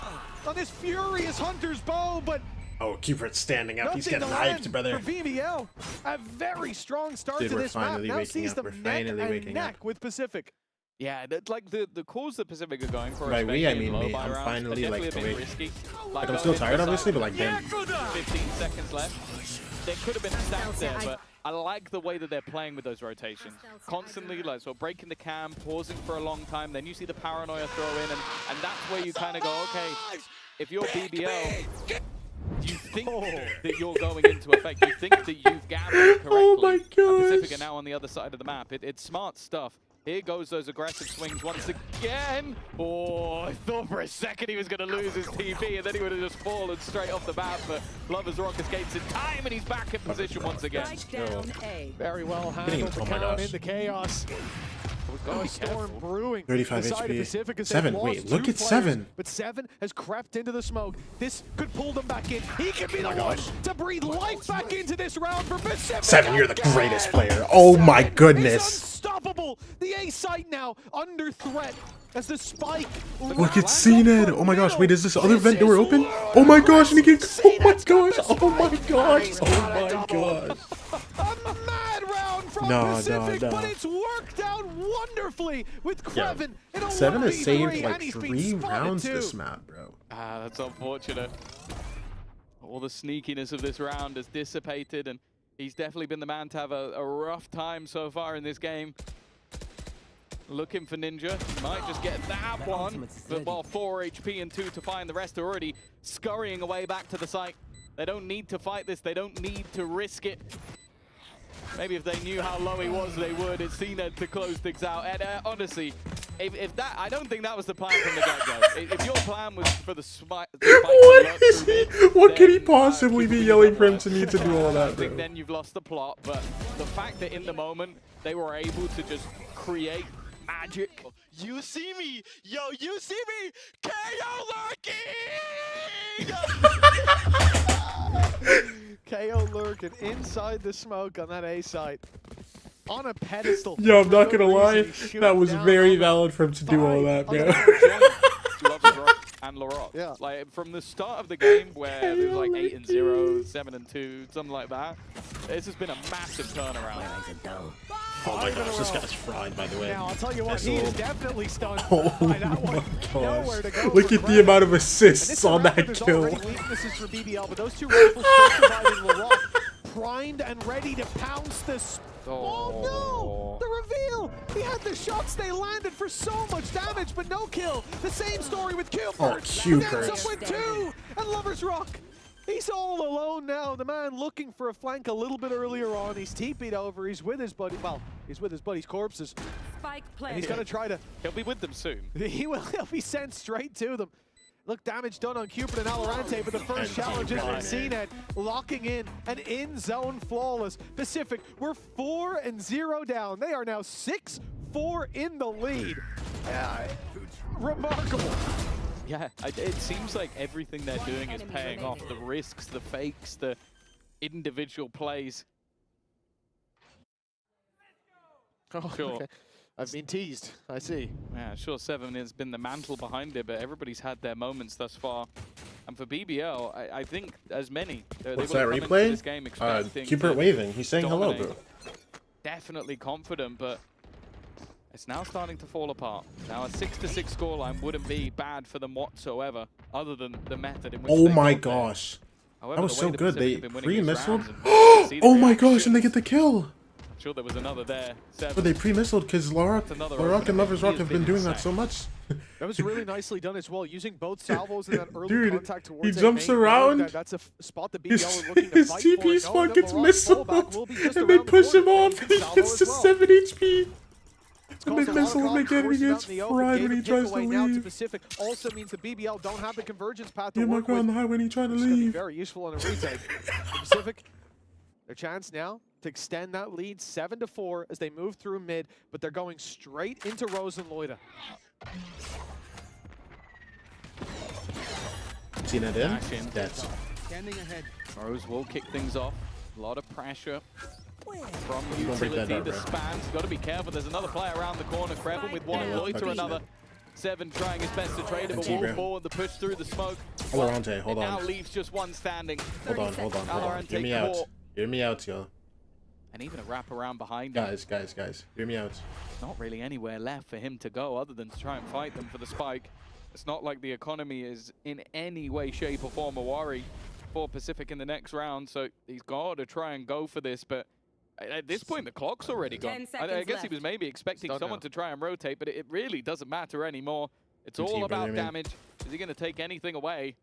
on this furious Hunter's bow, but Oh, Cupert's standing up. He's nothing getting to land hyped, brother. for BBL. A very strong start Dude, to we're this map. finally Now waking sees up. them We're neck finally and waking neck up. with Pacific. Yeah, like the calls that Pacific are going for, By we, I especially in mean low me. buy I'm rounds, finally, are like, definitely a bit awake. risky. Like, I'm still tired, obviously, but, like, damn. 15 seconds left. There could have been a stack there, but I like the way that they're playing with those rotations. Constantly, like, sort of breaking the cam, pausing for a long time, then you see the paranoia throw in, and that's where you kind of go, okay, if you're BBL, you think that you're going into effect. You think that you've gambled correctly. Oh my And Pacific gosh. are now on the other side of the map. It's smart stuff. Here goes those aggressive swings once again. Oh, I thought for a second he was going to lose his TP, and then he would have just fallen straight off the map. But Lover's Rock escapes in time, and he's back in position once again. Strike down A. Very well handled. Oh The my count gosh. into chaos. Oh, storm brewing. 35 The side of HP. Pacific has 7, lost wait, look 2 at players, 7. But 7 has crept into the smoke. This could pull them back in. He could be the one gosh. to breathe life back into this round for Pacific. 7, you're the again. greatest player. Oh my 7 is goodness. unstoppable. The A site now under threat as the spike. Look at CNED. Oh my gosh, wait, is this other vent door open? Oh my gosh, and he gets. Oh my gosh. Oh my gosh. Oh my gosh. A mad round from No, Pacific, no, no. but it's worked out wonderfully with Kreven in a 7 has 1v3, saved and like he's been 3 spotted rounds too. this map, bro. Ah, that's unfortunate. All the sneakiness of this round has dissipated, and he's definitely been the man to have a rough time so far in this game. Looking for Ninja, might just get that one, but while 4 HP and 2 to find, the rest are already scurrying away back to the site. They don't need to fight this, they don't need to risk it. Maybe if they knew how low he was, they would. It's CNED to close things out. And honestly, if that, I don't think that was the plan from the get-go. If your plan was for the spike What could he possibly be yelling for him to need to do all I that, think bro? then you've lost the plot, but the fact that in the moment they were able to just create magic. You see me, yo, you see me, KO lurking! KO lurking inside the smoke on that A site. On a pedestal. Yo, I'm For not good gonna lie. reason. He's That shooting was down very on the valid for him to do all that, bro. Loves Rock and Laroc. Yeah. Like from the start of the game where it was like 8-0, 7-2, something like that. This has been a massive turnaround. Oh my gosh, this guy's fried, by the way. Now, I'll tell you what, That's he a is little- definitely stunned Oh by that one. my Nowhere to gosh. go Look for at the Kreven. amount of And assists this on round, that there's kill. already weaknesses for BBL, but those 2 rifles still surviving Laroc, primed and ready to pounce this. Oh no! The reveal! He had the shots, they landed for so much damage, but no kill. The same story with Cupert. Oh, Cupert. Ends up with 2, and Lover's Rock. He's all alone now. The man looking for a flank a little bit earlier on. He's TP'd over. He's with his buddy. Well, he's with his buddy's corpses. Spike And planted. he's going to try to. He'll be with them soon. He'll be sent straight to them. Look, damage done on Cupid and Alorante, but the first challenge is from CNED, locking in and in zone flawless. Pacific, we're 4-0 down. They are now 6-4 in the lead. Remarkable. Yeah, it seems like everything they're doing is paying off. The risks, the fakes, the individual plays. Oh, Sure. okay. I've been teased. I see. Yeah, sure, 7 has been the mantle behind it, but everybody's had their moments thus far. And for BBL, I think as many. What's they that will come into replay? this game expecting Cupert to waving. He's saying hello, dominate. bro. Definitely confident, but it's now starting to fall apart. Now a 6-6 scoreline wouldn't be bad for them whatsoever, other than the method in which Oh they my got there. gosh. However, That was the way so the good. Pacific They have been winning these pre-missiled. rounds and see the Oh my gosh, and they reactions. get the kill. Sure, there was another there. But 7. they pre-missiled because Laroc another and opening. Lover's Rock He have has been been doing that insane. so much. That was really nicely done as well, using both salvos in that early Dude, contact towards he a jumps main around. node. That's a spot that BBL His, was looking to his fight TP for. spot gets Laroc missiled, fallback will be just and they around the push him corner. off, and he Salvo gets to as well. 7 HP. It's And they caused a lot of missile him again, and he controversy gets out in the open. fried Gave when he a tries giveaway to now to leave. Pacific also means the BBL don't have the convergence path to Yeah, my work god, on with. the highway, and he trying to It's going to be leave. very useful on a retake. The Pacific Their chance now to extend that lead 7-4 as they move through mid, but they're going straight into Rose and Loida. Seen it in? Yes. Standing ahead. Rose will kick things off. A lot of pressure from utility. The spam's got to be careful. There's another player around the corner. Kreven with one, Loiter another. Seven trying his best to trade him, but wall forward, the push through the smoke. Alorante, hold on. Now leaves just one standing. Hold on. Hear me out. Hear me out, y'all. And even a wrap around behind him. Guys. Hear me out. Not really anywhere left for him to go other than to try and fight them for the spike. It's not like the economy is in any way, shape, or form a worry for Pacific in the next round, so he's got to try and go for this, but at this point, the clock's already gone. I guess he was maybe expecting someone to try and rotate, but it really doesn't matter anymore. It's all about damage. Is he going to take anything away?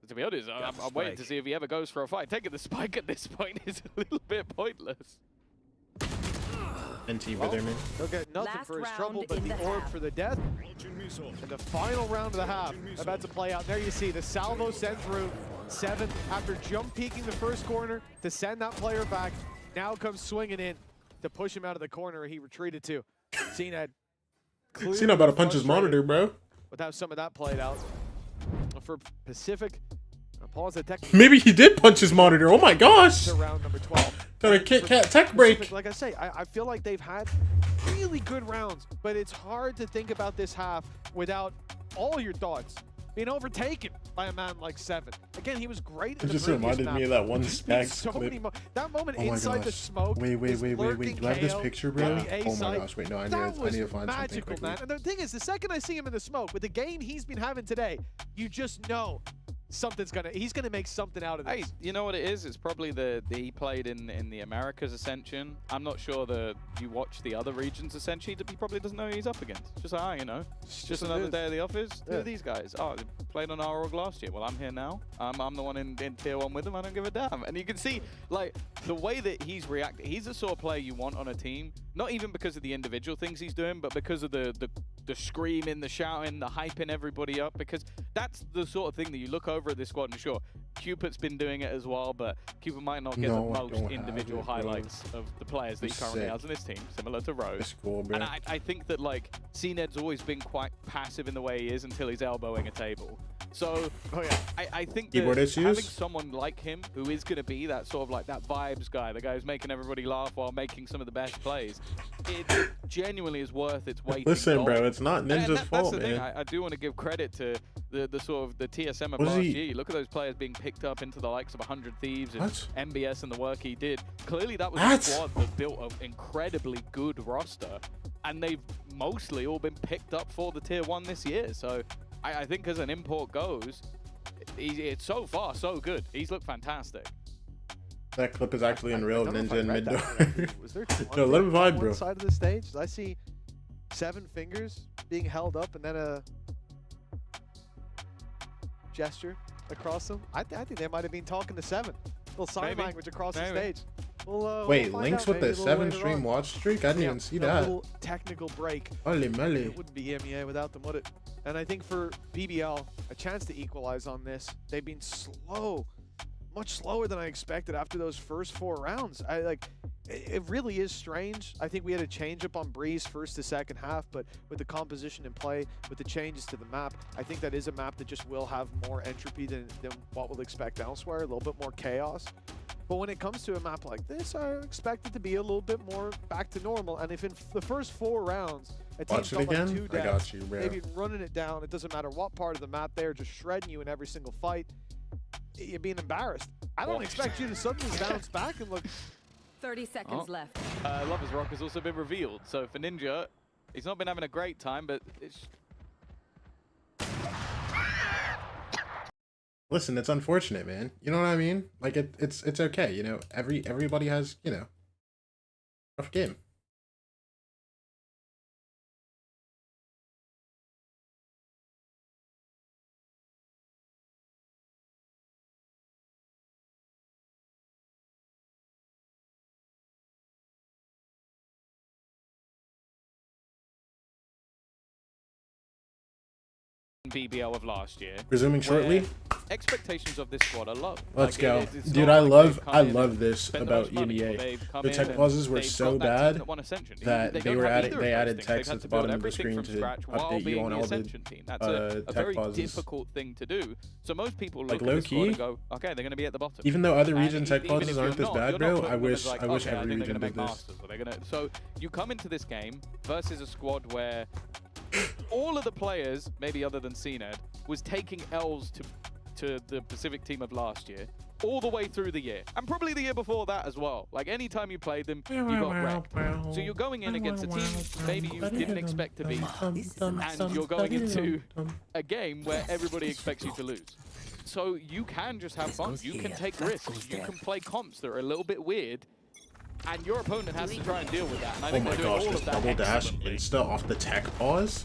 To be honest, I'm waiting to see if he ever goes for a fight. Taking the spike at this point is a little bit pointless. NT with him. He'll get nothing for his trouble, but the orb for the death. And the final round of the half about to play out. There you see the salvo sent through. 7 after jump peeking the first corner to send that player back. Now comes swinging in to push him out of the corner he retreated to. Cena about to punch his monitor, bro. With how some of that played out. For Pacific, maybe he did punch his monitor. Oh my gosh. Round number 12. Got a Kit Kat tech break. Like I say, I feel like they've had really good rounds, but it's hard to think about this half without all your thoughts being overtaken by a man like Seven. Again, he was great. It just reminded me of that one Spags clip. That moment inside the smoke. Wait. Do I have this picture, bro? Oh my gosh, wait, no, I need to find something quickly. Man. And the thing is, the second I see him in the smoke, with the game he's been having today, you just know he's gonna make something out of this. Hey, you know what it is? It's probably he played in the Americas Ascension. I'm not sure you watch the other regions Ascension. He probably doesn't know who he's up against. Just you know, just another day of the office. Yeah. Who are these guys? Oh, they played on our org last year. Well, I'm here now. I'm the one in tier 1 with them. I don't give a damn. And you can see like the way that he's reacting. He's the sort of player you want on a team. Not even because of the individual things he's doing, but because of the screaming, the shouting, the hyping everybody up. Because that's the sort of thing that you look over at this squad, and sure, Cupid's been doing it as well, but Cupid might not get the most individual highlights of the players that he currently has in this team, similar to Rose. Cool, and I think that like CNED's always been quite passive in the way he is until he's elbowing a table. So I think that having someone like him who is going to be that sort of like that vibes guy, the guy who's making everybody laugh while making some of the best plays, it genuinely is worth its weight. Listen, bro, it's not Ninja's fault, that's the man. thing. I do want to give credit to the sort of the TSM of last year. Look at those players being picked up into the likes of 100 Thieves and MBS and the work he did. Clearly that was a squad that built an incredibly good roster, and they've mostly all been picked up for the tier 1 this year. So I think as an import goes, it's so far so good. He's looked fantastic. That clip is actually in real Ninja and mid door. Was there no, let him vibe, bro. One side of the stage, I see 7 fingers being held up and then a gesture across them. I think they might have been talking to 7. Little sign language across the stage. Wait, Links with the 7-stream watch streak? I didn't even see that. Little technical break. Holy moly. It wouldn't be EMEA without them, would it? And I think for BBL, a chance to equalize on this. They've been slow, much slower than I expected after those first 4 rounds. It really is strange. I think we had a change up on Breeze first to second half, but with the composition in play, with the changes to the map, I think that is a map that just will have more entropy than what we'll expect elsewhere, a little bit more chaos. But when it comes to a map like this, I expect it to be a little bit more back to normal. And if in the first 4 rounds, a team's got like 2 deaths, maybe running it down, it doesn't matter what part of the map they're just shredding you in every single fight, you're being embarrassed. I don't expect you to suddenly bounce back and look... 30 seconds left. Lover's Rock has also been revealed. So for Ninja, he's not been having a great time, but it's... Listen, it's unfortunate, man. You know what I mean? Like it's okay, you know. Everybody has, you know, rough game. BBL of last year. Resuming shortly. expectations of this squad are low. Let's Like, go, it's dude. not I like they've come in love and this spent the about most money. EMEA. They've come The in tech and pauses were they've so got that team bad that won Ascension. that They they don't were have adding either they of those added things. text They've at had the to build bottom of the everything screen from to scratch while update you being on the all the Ascension team. That's a tech very pauses. difficult thing to do. So most people Like, look at this low squad and key, go, okay, they're going to be at the bottom. Even though other And region tech even pauses if you're aren't this not, bad, you're not bro, putting I them wish as like, I wish okay, I every think they're region gonna did make this. Masters, or they're gonna. So you come into this game versus a squad where all of the players, maybe other than CNED, was taking L's to the Pacific team of last year, all the way through the year, and probably the year before that as well. Like, anytime you played them, you got wrecked. So you're going in against a team maybe you didn't expect to beat, and you're going into a game where everybody expects you to lose. So you can just have fun. You can take risks. You can play comps that are a little bit weird, and your opponent has to try and deal with that. And I Oh think my they're doing gosh, all this of that double dash excellently. insta off the tech pause.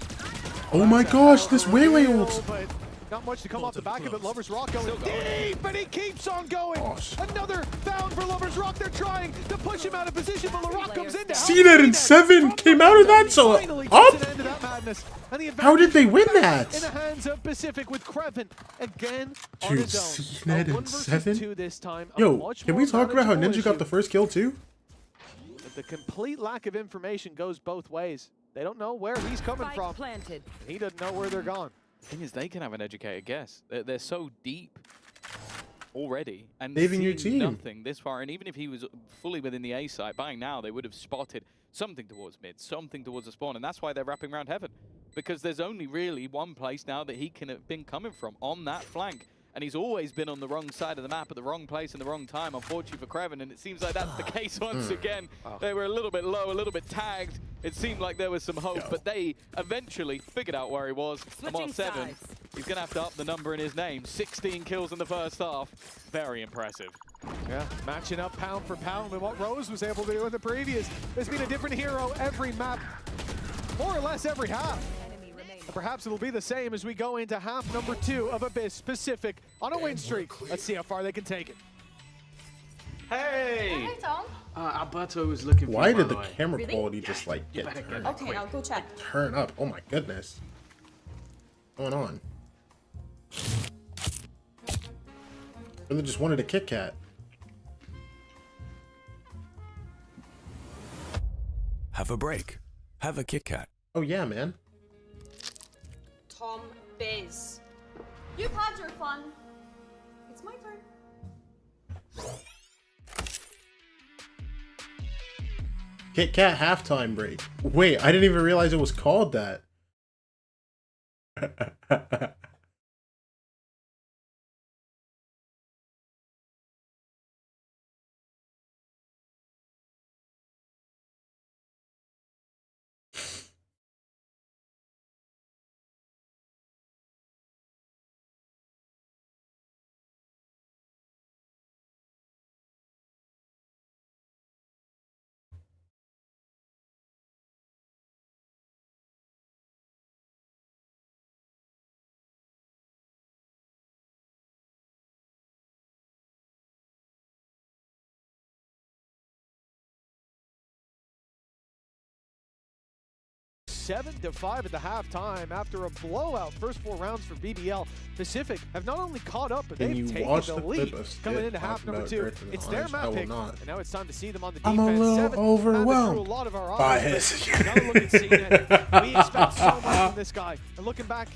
Oh my gosh, this Waylay ult. But not much to come off the back of it. Lovers Rock going deep, and he keeps on going. Gosh. Another found for Lovers Rock. They're trying to push him out of position, but LaRock comes in to help. CNED in 7 came out of that, so Finally puts an up. end to that madness. And the How did they win advantage that? in the hands of Pacific with Kreven again on Dude, his own. CNED in 1 versus 7? 2 this time. A Yo, much can more we talk about how manageable Ninja got issue. the first kill too? But the complete lack of information goes both ways. They don't know where he's coming Spike from. planted. And he doesn't know where they're gone. The thing is, they can have an educated guess. They're so deep already, and Saving your seeing team. nothing this far. And even if he was fully within the A site, by now they would have spotted something towards mid, something towards the spawn, and that's why they're wrapping around heaven. Because there's only really one place now that he can have been coming from, on that flank. And he's always been on the wrong side of the map at the wrong place in the wrong time, unfortunately for Kreven, and it seems like that's the case once again. They were a little bit low, a little bit tagged. It seemed like there was some hope, but they eventually figured out where he was. I'm on 7. He's going to have to up the number in his name. 16 kills in the first half. Very impressive. Yeah, matching up pound for pound with what Rose was able to do in the previous. There's been a different hero every map, more or less every half. And perhaps it'll be the same as we go into half number 2 of Abyss Pacific on a win streak. Let's see how far they can take it. Hey! Hey, Tom. Alberto was looking for Why you, by did the the way. camera quality just like You get better get turned, that quick. I'll go check. turn up? Oh my goodness. What's going on? Really just wanted a Kit Kat. Have a break. Have a Kit Kat. Oh yeah, man. Tom Biz. You've had your fun. It's my turn. Kit Kat halftime break. Wait, I didn't even realize it was called that. Seven to 5 at the halftime after a blowout first 4 rounds for BBL. Pacific have not only caught up, but Can they've you taken watch the the lead clip of coming Skip into half talking number about 2. Earth and It's the their Orange? I map will pick, not. and now it's time to see them on the I'm defense. a little 7 overwhelmed drew a lot of our by eyes, his- but now look at CNED. We expect so much from this guy. And looking back,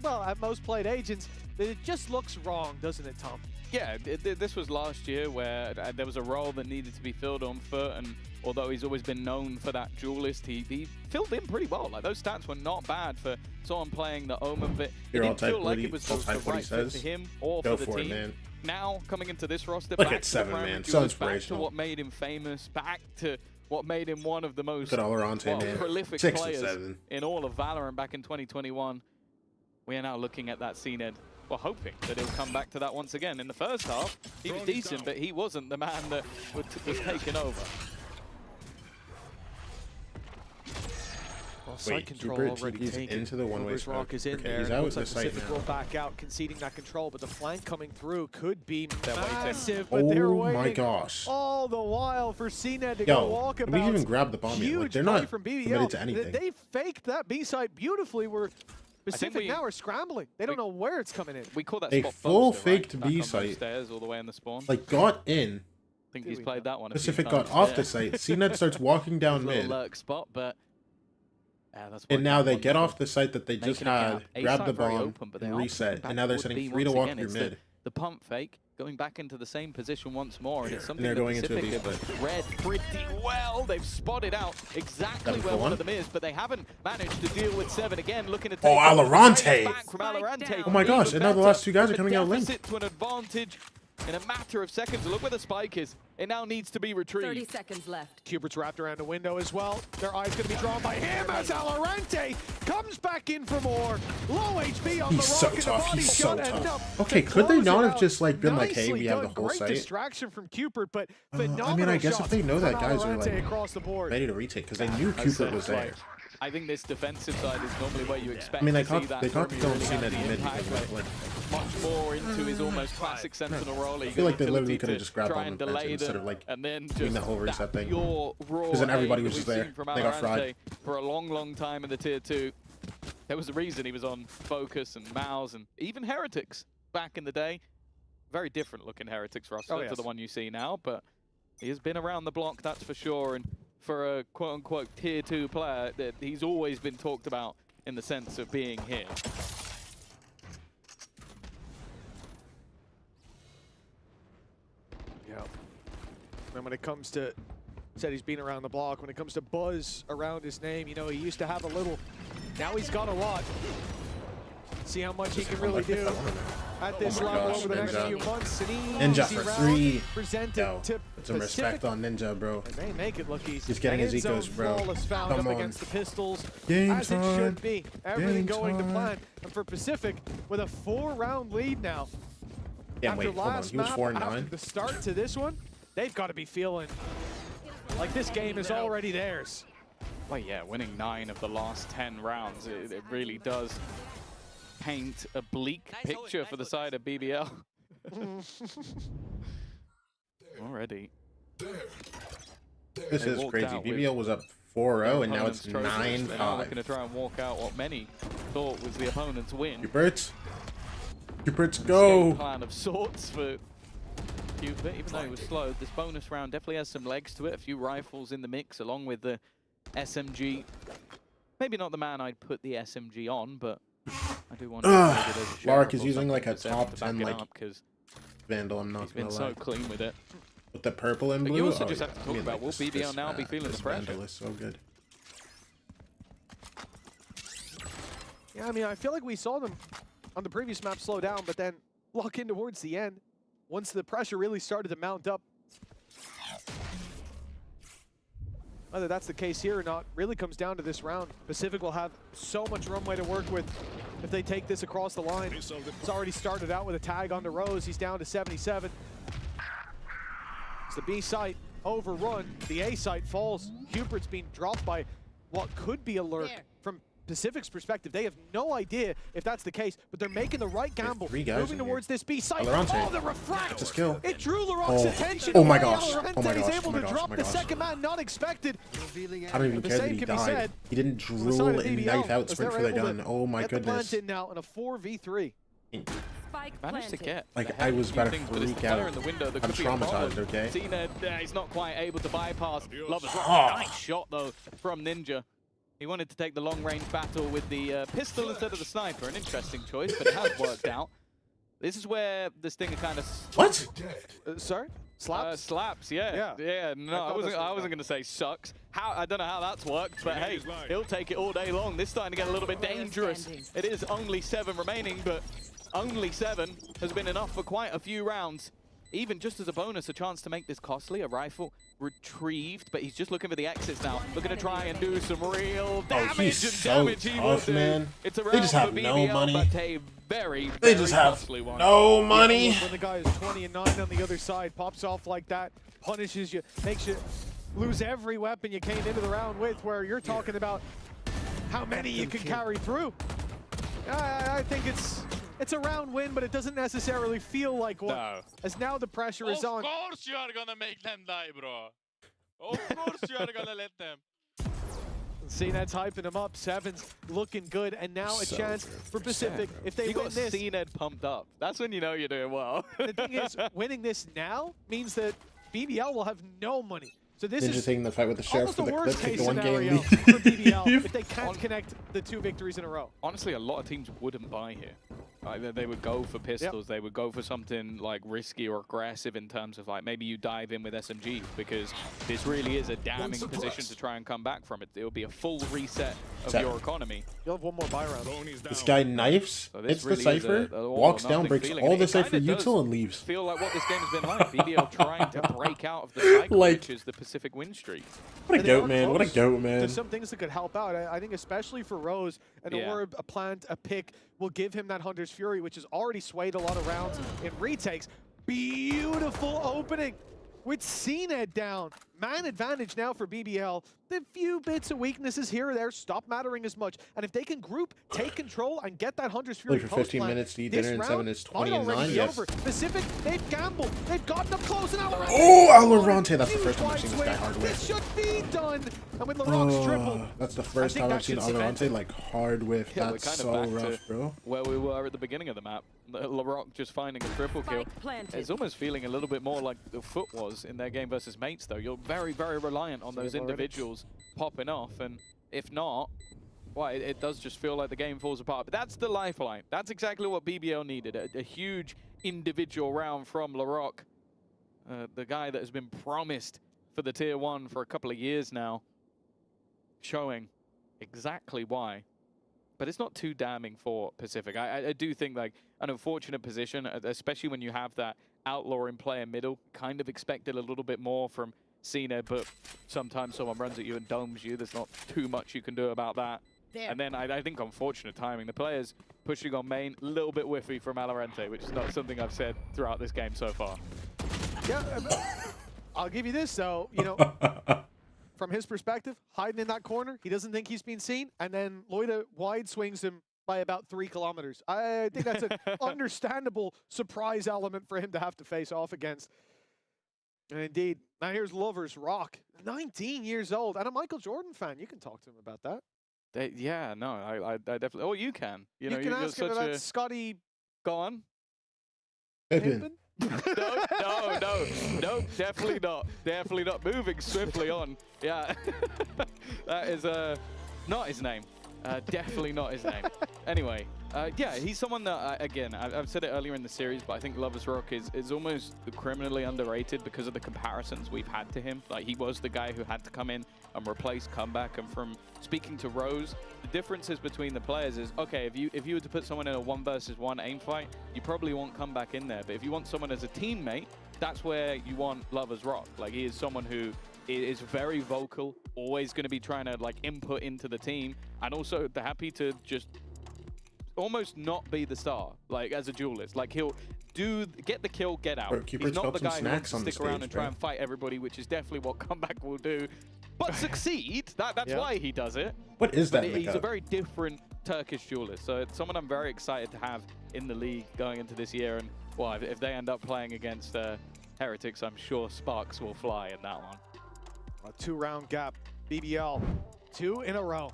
well, at most played agents, it just looks wrong, doesn't it, Tom? Yeah, this was last year where there was a role that needed to be filled on foot, and although he's always been known for that duelist, he filled in pretty well. Like, those stats were not bad for someone playing the Omen bit. It didn't feel like it was the right fit for him or for the team. Man. Now, coming into this roster, Look back at to 7, the primary man. So duelist, back to inspirational. what made him famous, back to what made him one of the most Look at Alorante, man. prolific 6 to players 7. in all of Valorant back in 2021. We are now looking at that CNED. We're hoping that he'll come back to that once again. In the first half, he was decent, but he wasn't the man that was taking over. Well, site Wait, control Super already TP's taken. into the one-way Lovers Rock smoke. is in Okay, there. he's and it out looks the like site Pacific now. will back out, conceding that control, but the flank coming through could be They're waiting. massive, but they're Oh waiting my gosh. all the while for CNED to go Yo, walk can we about. even grab the bomb yet? Like, Huge they're play not from BBL. committed to anything. They faked that B site beautifully, where Pacific now are scrambling. They don't know where it's coming in. We call that They spot full poster, right? faked Back B on those site. stairs all the way in the spawn. Like, got in. I think he's played that one. Pacific a few got times. off the site. CNET starts walking down Little mid. lurk spot, but that's And now they wonderful. get off the site that they just Making it had, count. A grab side the very bomb, open, but they and are reset. pushing And now they're back sending towards 3 to B walk once through again. It's mid. the pump fake, going back into the same position once more, and it's something they're that going into a Pacific B have split. read pretty well. They've spotted out exactly Got where one. one of them is, but they haven't managed to deal with 7 again, looking to take Alorante! back from Alorante. Oh my gosh, and now the last 2 guys are From a coming out linked. deficit to an advantage in a matter of seconds. Look where the spike is. It now needs to be 30 retrieved. seconds left. Cubert's wrapped around the window as well. Their eyes going to be drawn by him as Alorante comes back in for more. Low HP on He's the so rocket. tough, The body he's shot so tough. enough Okay, to could they close not it have out. just, like, been like, hey, Nicely we have the done. whole Great site? distraction from Cupid, but I phenomenal mean, I guess if shots they know that from guys are, Alorante like, across the board. ready to retake, because they knew Cupid was there. I think this defensive side is normally where you expect I mean, they to see caught that. the Remy film really scene has at the mid impact, because but like, much more into his almost classic Sentinel role. I feel like they literally could have just grabbed try on and the delay instead them, of like and then doing just the whole reset thing. Because then everybody was just there. From They got fried. Alorante for a long time in the tier 2. There was a reason he was on Focus and Mouse and even Heretics back in the day. Very different looking Heretics roster to the one you see now, but he has been around the block, that's for sure. And for a quote-unquote tier 2 player, that he's always been talked about in the sense of being here. Yeah. And when it comes to, said he's been around the block, when it comes to buzz around his name, you know, he used to have a little, now he's got a lot. See how much he can really do at this level over the next few months. Ninja for 3. Presented Yo, to put some respect on Ninja, bro. And they make it look easy. He's getting his ecos, bro. Found Come up on. against the pistols, Game as it time. should be. Everything Game going to time. plan. And for Pacific, with a 4-round lead now. Yeah, After wait, hold on. last He was map, 4-9. after the start to this one, they've got to be feeling like this game is already theirs. Well, yeah, winning 9 of the last 10 rounds, it really does paint a bleak picture for the side of BBL. Already. This They is walked crazy. out with BBL was up 4-0, and now it's opponent's trophies. They're now looking 9-5. to try and walk out what many thought was the opponent's win. Cuperts, Escape go! plan of sorts for Cupid, even though he was slow. This bonus round definitely has some legs to it. A few rifles in the mix, along with the SMG. Maybe not the man I'd put the SMG on, but I do want to give it a Lark is share using or like a something top to back 10 it like up, 'cause Vandal, I'm not he's been gonna so lie. clean with it. With the purple and But blue? you also Oh, just yeah. have to I talk mean, about, like, will BBL now be feeling this the pressure? Vandal is so good. Yeah, I mean, I feel like we saw them on the previous map slow down, but then lock in towards the end. Once the pressure really started to mount up. Whether that's the case here or not really comes down to this round. Pacific will have so much runway to work with if they take this across the line. It's already started out with a tag onto Rose. He's down to 77. It's the B site overrun. The A site falls. Hubert's being dropped by what could be a lurk. From Pacific's perspective, they have no idea if that's the case, but they're making the right gamble. 3 guys moving in towards this B site. Alorante. Oh, the refract! It's a skill. It drew Larock's attention. Oh my away. gosh. Alorante Oh my is gosh. able Oh my to gosh. drop Oh my the gosh. second man, not expected. I don't even The care that same he can be died. said He didn't on the drool side of and BBL, knife out as sprint they're for the able to gun. Oh my get the goodness. plant in now in a 4v3. Spike Managed to planted. get Like, the I was about to few things, but it's the freak player out. in the window that I'm could be a problem. traumatized, okay? Cena, he's not quite able to bypass Lover's Rock. Oh. Nice shot, though, from Ninja. He wanted to take the long-range battle with the pistol instead of the sniper. An interesting choice, but it has worked out. This is where the Stinger kind of... What? Sorry? Slaps? Slaps, yeah. No, I wasn't going to say sucks. I don't know how that's worked, but hey, he'll take it all day long. This is starting to get a little bit dangerous. It is only 7 remaining, but only 7 has been enough for quite a few rounds. Even just as a bonus, a chance to make this costly. A rifle retrieved, but he's just looking for the exits now. Looking to try and do some real damage. he's and so damage he will tough, do. man. It's a They round just have for no BBL, money. but a very, They just have costly one. no money. When the guy is 20 and 9 on the other side, pops off like that, punishes you, makes you lose every weapon you came into the round with, where you're talking about how many you can carry through. I think it's a round win, but it doesn't necessarily feel like one. No. As now the pressure is on. Of course you are gonna make them die, bro. Of course you are gonna let them. CNED's hyping him up. Seven's looking good, and now a chance for Pacific. If they win this, CNED pumped up. That's when you know you're doing well. The thing is, winning this now means that BBL will have no money. So this Ninja is taking the fight with the sheriff for the clip, worst take case the one game scenario lead. for BBL if they can't connect the 2 victories in a row. Honestly, a lot of teams wouldn't buy here. They would go for pistols. They would go for something like risky or aggressive in terms of like maybe you dive in with SMG, because this really is a damning position to try and come back from it. It'll be a full reset of your economy. You'll have one more buy round. This guy knifes, hits the Cypher, walks down, breaks all the Cypher util, and leaves. Feel like what this game has been like. BBL trying to break out of the cycle, which is the Pacific win streak. What a goat, man. What a goat, man. There's some things that could help out. I think especially for Rose, an orb, a plant, a pick will give him that Hunter's Fury, which has already swayed a lot of rounds in retakes. Beautiful opening with CNED down. Man advantage now for BBL. The few bits of weaknesses here or there stop mattering as much. And if they can group, take control, and get that Hunter's Fury for 15 minutes, the dinner and 7 is 20 and 9, yes. Over. Pacific, they've gambled. They've gotten up close and Alorante. Oh, Alorante, that's the first time I've seen this guy hard whiff. This should be done. And with LaRock's triple. That's the first time I've seen Alorante like hard whiff. Yeah, that's we're kind so of back rough, bro. Where we were at the beginning of the map. LaRock just finding a triple kill. It's almost feeling a little bit more like the Foot was in their game versus Mates, though. You're very, very reliant on those individuals popping off, and if not, well, it does just feel like the game falls apart. But that's the lifeline. That's exactly what BBL needed, a huge individual round from LaRock, the guy that has been promised for the Tier 1 for a couple of years now, showing exactly why. But it's not too damning for Pacific. I do think like an unfortunate position, especially when you have that Outlaw in play in middle. Kind of expected a little bit more from CNED, but sometimes someone runs at you and domes you. There's not too much you can do about that. Damn. And then I think unfortunate timing. The players pushing on main, a little bit whiffy from Alorante, which is not something I've said throughout this game so far. Yeah, I'll give you this though, you know, from his perspective, hiding in that corner, he doesn't think he's been seen, and then Loida wide swings him by about 3 kilometers. I think that's an understandable surprise element for him to have to face off against. And indeed, now here's Lovers Rock, 19 years old, and a Michael Jordan fan. You can talk to him about that. Yeah, no, I definitely. Oh, you can. You know, can ask him about Scotty. Go on. Pimpin? No, definitely not. Definitely not. Moving swiftly on. Yeah, that is not his name. Definitely not his name. Anyway, yeah, he's someone that, again, I've said it earlier in the series, but I think Lovers Rock is almost criminally underrated because of the comparisons we've had to him. Like, he was the guy who had to come in and replace Comeback. And from speaking to Rose, the differences between the players is, okay, if you were to put someone in a 1 versus 1 aim fight, you probably want Comeback in there. But if you want someone as a teammate, that's where you want Lovers Rock. Like, he is someone who is very vocal, always going to be trying to like input into the team, and also they're happy to just almost not be the star, like as a duelist. Like he'll get the kill, get out. He's not the guy who wants to stick around and try and fight everybody, which is definitely what Comeback will do. But succeed, that's why he does it. What is that? He's a very different Turkish duelist, so it's someone I'm very excited to have in the league going into this year. And well, if they end up playing against Heretics, I'm sure sparks will fly in that one. A 2-round gap. BBL, 2 in a row.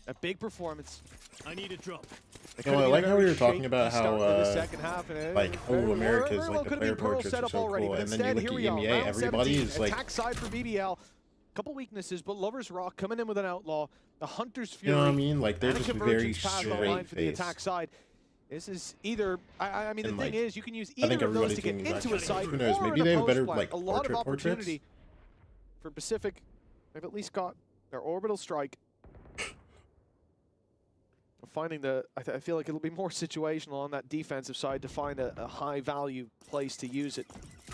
A big performance. I need a drop. I like how we were talking about how, the second half, like, America's like the player portraits are so cool, and then you look at EMEA, everybody is like... Attack side for BBL. Couple weaknesses, but Lovers Rock coming in with an Outlaw. The Hunter's Fury. You know what I mean? Like, they're just very straight for the attack side. This is either, I mean, the thing is, you can use either of those to get into a site. Who knows? Maybe they have better, like, a lot of portraits. opportunity for Pacific. They've at least got their orbital strike. Finding I feel like it'll be more situational on that defensive side to find a high value place to use it.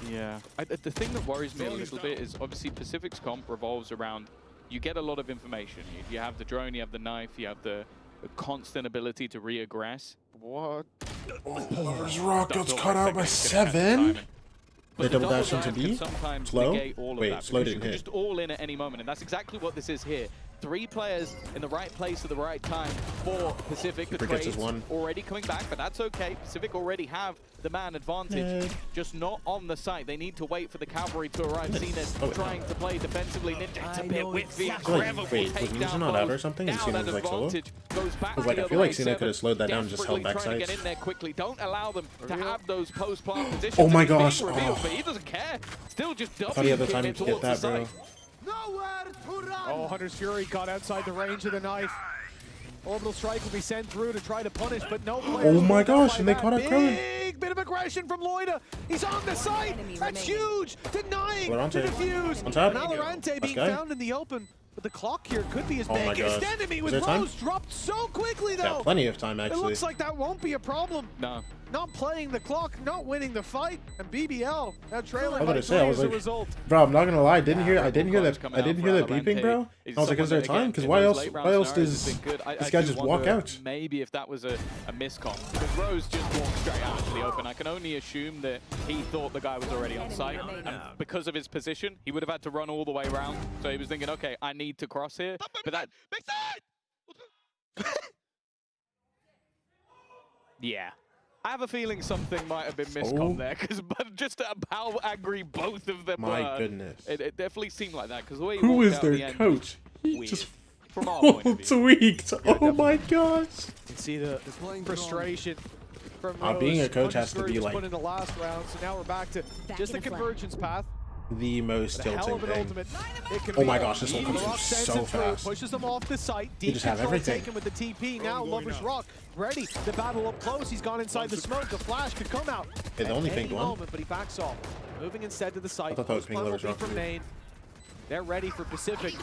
Yeah, the thing that worries me a little bit is obviously Pacific's comp revolves around, you get a lot of information. You have the drone, you have the knife, you have the constant ability to re-aggress. What? Lovers Rock gets cut out by 7? They double dash into B? Slow? Wait, slow didn't hit. Just all in at any moment, and that's exactly what this is here. 3 players in the right place at the right time for Pacific. The Super gets his trades one. already coming back, but that's okay. Pacific already have the man advantage, just not on the site. They need to wait for the cavalry to arrive. Zenith trying to play defensively. Ninja a bit with the Wait, was Ninja not out or something? And Zenith was like solo? Like, I feel like Zenith could have slowed that down and just held back sides. Get in there quickly. Don't allow them to have those post-plant positions. Oh my gosh. Revealed, but he doesn't care. Still just I thought he had the time to get that, bro. Oh, Hunter's Fury got outside the range of the knife. Orbital Strike will be sent through to try to punish, but no players. Oh my gosh, and they caught out Krillin. Big bit of aggression from Loida. He's on the site. That's huge. Denying the defuse. Valorante being found in the open. But the clock here could be as big. Extended with Rose dropped so quickly, though. Yeah, plenty of time, actually. It looks like that won't be a problem. No. Not playing the clock, not winning the fight, and BBL now trailing I by was 3 gonna as say, a result. bro, I'm not gonna lie, I didn't hear that beeping, bro. I was like, is there time? Because why else does this guy just walk out? Maybe if that was a miscom, because Rose just walked straight out into the open. I can only assume that he thought the guy was already on site, and because of his position, he would have had to run all the way around. So he was thinking, okay, I need to cross here, but that. Yeah. I have a feeling something might have been miscom there, but just how angry both of them were. My goodness. It definitely seemed like that, because the way he Who walked is out their the end coach? He weird. just From our point of view. tweaked. Oh my gosh. You can see the frustration from Rose. Being a coach has to be like put in the last round, so now we're back to just the convergence path. the most tilting thing. Ultimate. Oh my gosh, this one comes through so fast. Pushes them off the site. You Deep just have control everything. taken with the TP. Now Lover's Rock ready. The battle up close. He's gone inside the smoke. The flash could come out. They only at any pinged one. moment, but he backs off. Moving instead to the site. I thought that was ping Lover's Rock. From main. They're ready for Pacific.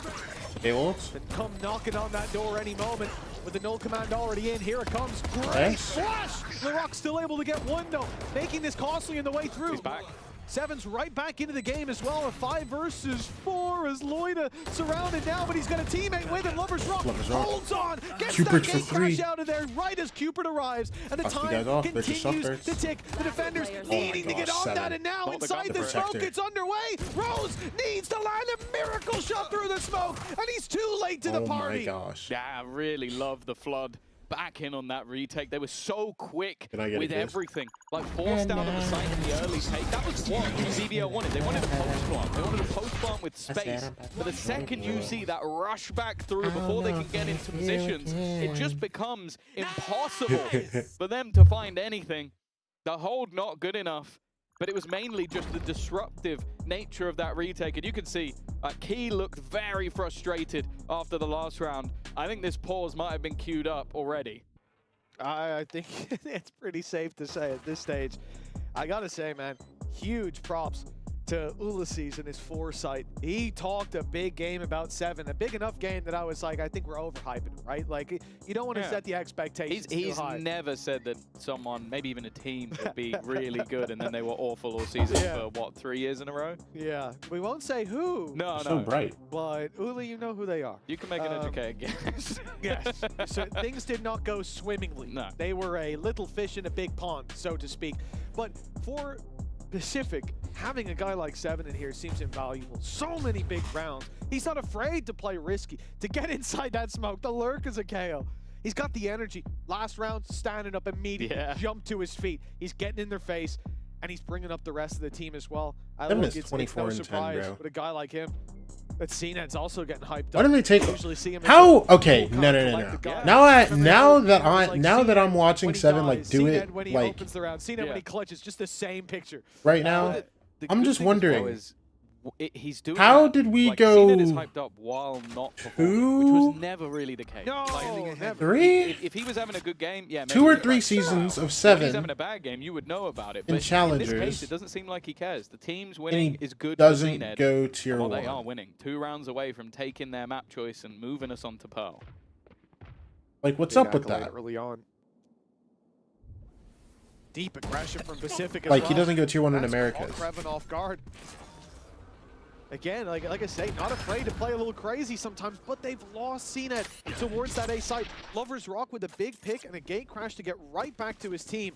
They ults. And come knocking on that door any moment. With the null command already in, here it comes. Great Yes. flash! LaRock's still able to get one though, making this costly in the way through. He's back. Seven's right back into the game as well. A 5 versus 4 as Loida surrounded now, but he's got a teammate with him. Lover's Rock holds on, gets Cupid that for gate free. crash out of there right as Cupid arrives, and the Must be time guys off. There's just continues suckers. to tick. The defenders needing to get gosh, on that, Seven. and now Not the inside the protector. smoke, it's underway. Rose needs to land a miracle shot through the smoke, and he's too late to the party. Oh my gosh. Yeah, I really love the flood. Back in on that retake. They were so quick with everything. Like forced down on the site in the early take. That was what BBL wanted. They wanted a post plant. They wanted a post plant with space. But the second you see that rush back through before they can get into positions, it just becomes impossible for them to find anything. The hold not good enough. But it was mainly just the disruptive nature of that retake. And you can see Key looked very frustrated after the last round. I think this pause might have been queued up already. I think it's pretty safe to say at this stage. I gotta say, man, huge props to Ulysses and his foresight. He talked a big game about Seven, a big enough game that I was like, I think we're overhyping it, right? Like, you don't want to set the expectations He's too high. never said that someone, maybe even a team, would be really good and then they were awful all season for, what, 3 years in a row? Yeah, we won't say who. No, So bright. But Uli, you know who they are. You can make an educated guess. Yes. So things did not go swimmingly. No. They were a little fish in a big pond, so to speak. But for Pacific, having a guy like Seven in here seems invaluable. So many big rounds. He's not afraid to play risky, to get inside that smoke. The lurk is a KO. He's got the energy. Last round, standing up immediately, jump to his feet. He's getting in their face, and he's bringing up the rest of the team as well. I Seven think is it's 24 no and 10, surprise bro. with a guy like him. But CNED's also getting hyped up. Why didn't they take? Usually see him How? Okay, no. Now that I'm watching Seven like do it when he like opens the round, CNED when he clutches, just the same picture. right now. I'm just wondering. He's doing How that, did we like, go CNED is hyped up while not performing, which was never really the case. No, never. 3? If he was having a good game, yeah, maybe 2 or you'd 3 like, seasons of if he's 7 having a bad game, you would know about it. in But in this challengers, case, it doesn't seem like he cares. The team's and winning he is good doesn't for CNED. go tier Well, 1. they are winning. 2 rounds away from taking their map choice and moving us on to Pearl. Like, what's Big up with accolade that? early on. Deep aggression from Pacific as Like, well. he doesn't go tier 1 in That's Americas. caught Kreven off guard. Again, like I say, not afraid to play a little crazy sometimes, but they've lost CNET towards that A site. Lovers Rock with a big pick and a gate crash to get right back to his team.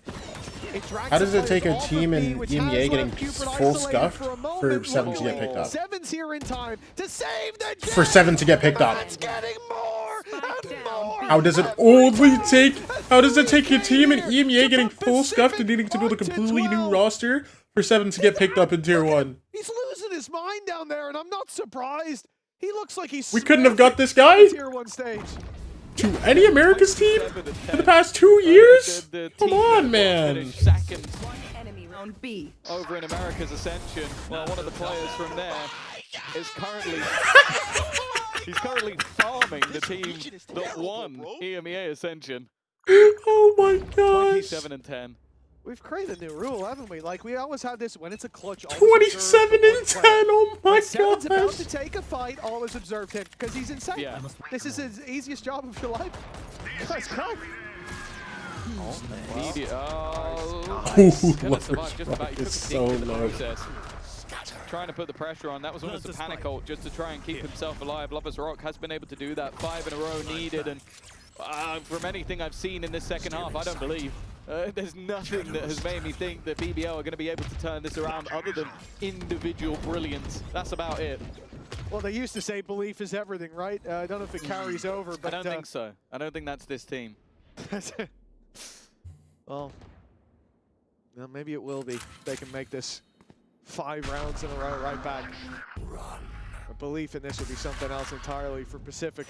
How does it take a team in EMEA getting full scuffed for 7 to get picked up? Seven's here in time to save the for 7 to get picked up. It's getting more and more. How does it only take? How does it take a team in EMEA getting full scuffed and needing to build a completely new roster for 7 to get picked up in Tier 1? He's losing his mind down there, and I'm not surprised. He looks like he's. We couldn't have got this guy Tier 1 stage. to any America's team for the past 2 years. Come on, man. Second Round B. over in America's Ascension. Well, one of the players from there is currently he's currently farming the team that won EMEA Ascension. Oh my gosh. 27 and 10. We've created a new rule, haven't we? Like, we always had this when it's a clutch. 27 and 10. Oh my Seven's about to gosh. take a fight. Always observe him because he's insane. Yeah. This is his easiest job of your life. Let's go. Immediate. Oh, Ooh, survive just about. He took a is sink so in the low. process. Trying to put the pressure on. That was almost a panic ult just to try and keep himself alive. Lovers Rock has been able to do that. 5 in a row needed, and from anything I've seen in this second half, I don't believe. There's nothing that has made me think that BBL are going to be able to turn this around other than individual brilliance. That's about it. Well, they used to say belief is everything, right? I don't know if it carries over, but I don't think so. I don't think that's this team. well, maybe it will be. They can make this 5 rounds in a row right back. A belief in this would be something else entirely for Pacific.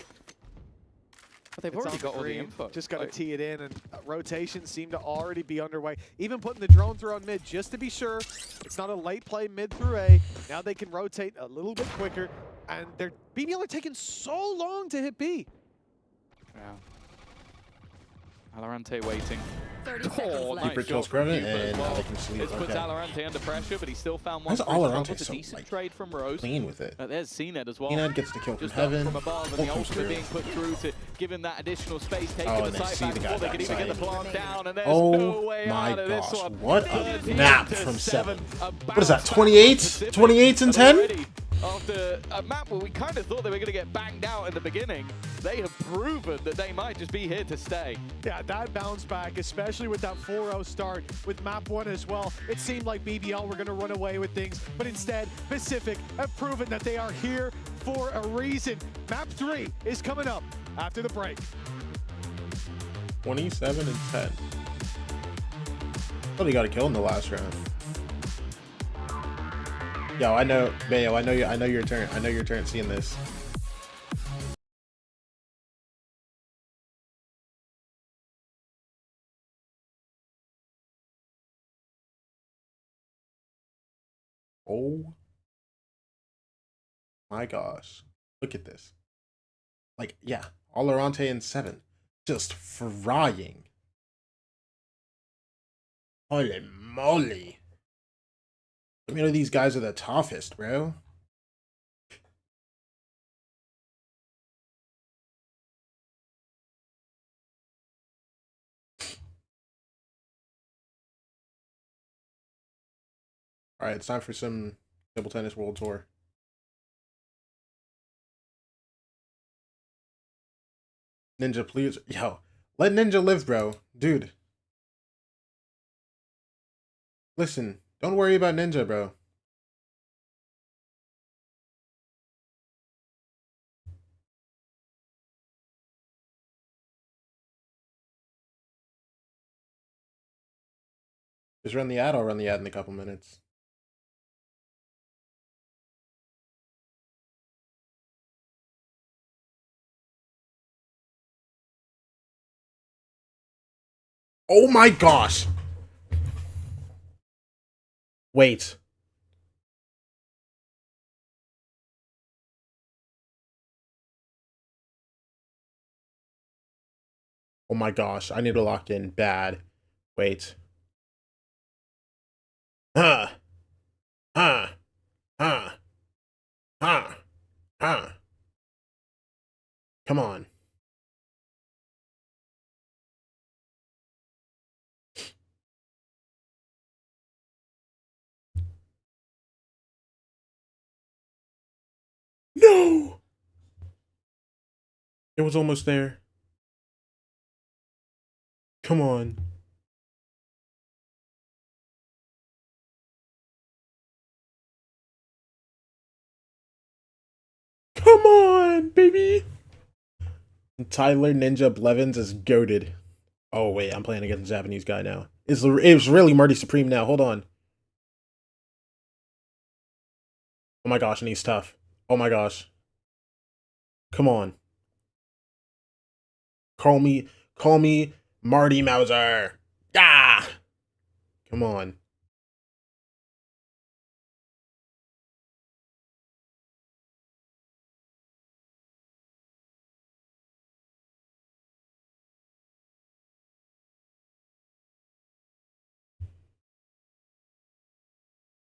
But they've It's already on got all the green. info. Just got to Like, tee it in, and rotations seem to already be underway. Even putting the drone through on mid, just to be sure. It's not a late play mid through A. Now they can rotate a little bit quicker, and their BBL are taking so long to hit B. yeah. Alorante waiting. 30 seconds Oh, left. nice Keeper shot kills from Kreven, Cooper as and now well. they can sleep. This puts Okay. Alorante under pressure, but he still found one. Why is for himself Alorante with a so, decent like, trade from Rose. Clean with it. There's CNED as well. CNED gets the kill from Just heaven. up from above, and Ult the comes ultimate through. being put through to give him that additional space, taking Oh, the and they site see back the guy before they can even get the backside. plant down, and there's Oh no way my out of this gosh, one. what a 13 map to from 7. A What is that, bounce back 28? from Pacific. 28 and And 10? already, after a map where we kind of thought they were going to get banged out in the beginning, they have proven that they might just be here to stay. Yeah, that bounce back, especially with that 4-0 start with map 1 as well. It seemed like BBL were going to run away with things, but instead, Pacific have proven that they are here for a reason. Map 3 is coming up after the break. 27 and 10. Thought he got a kill in the last round. Yo, I know, Bayo, I know your turn. I know your turn seeing this. Oh my gosh. Look at this. Like, yeah, Alorante and 7. Just frying. Holy moly. Let me know these guys are the toughest, bro. All right, it's time for some Table Tennis World Tour. Ninja, please. Yo, let Ninja live, bro. Dude. Listen, don't worry about Ninja, bro. Just run the ad. I'll run the ad in a couple minutes. Oh my gosh. Wait. Oh my gosh. I need to lock in bad. Wait. Huh. Huh. Huh. Huh. Huh. Come on. No! It was almost there. Come on. Come on, baby. Tyler Ninja Blevins is goated. Oh, wait, I'm playing against a Japanese guy now. It's really Marty Supreme now. Hold on. Oh my gosh, and he's tough. Oh my gosh. Come on. Call me Marty Mauser. Ah! Come on.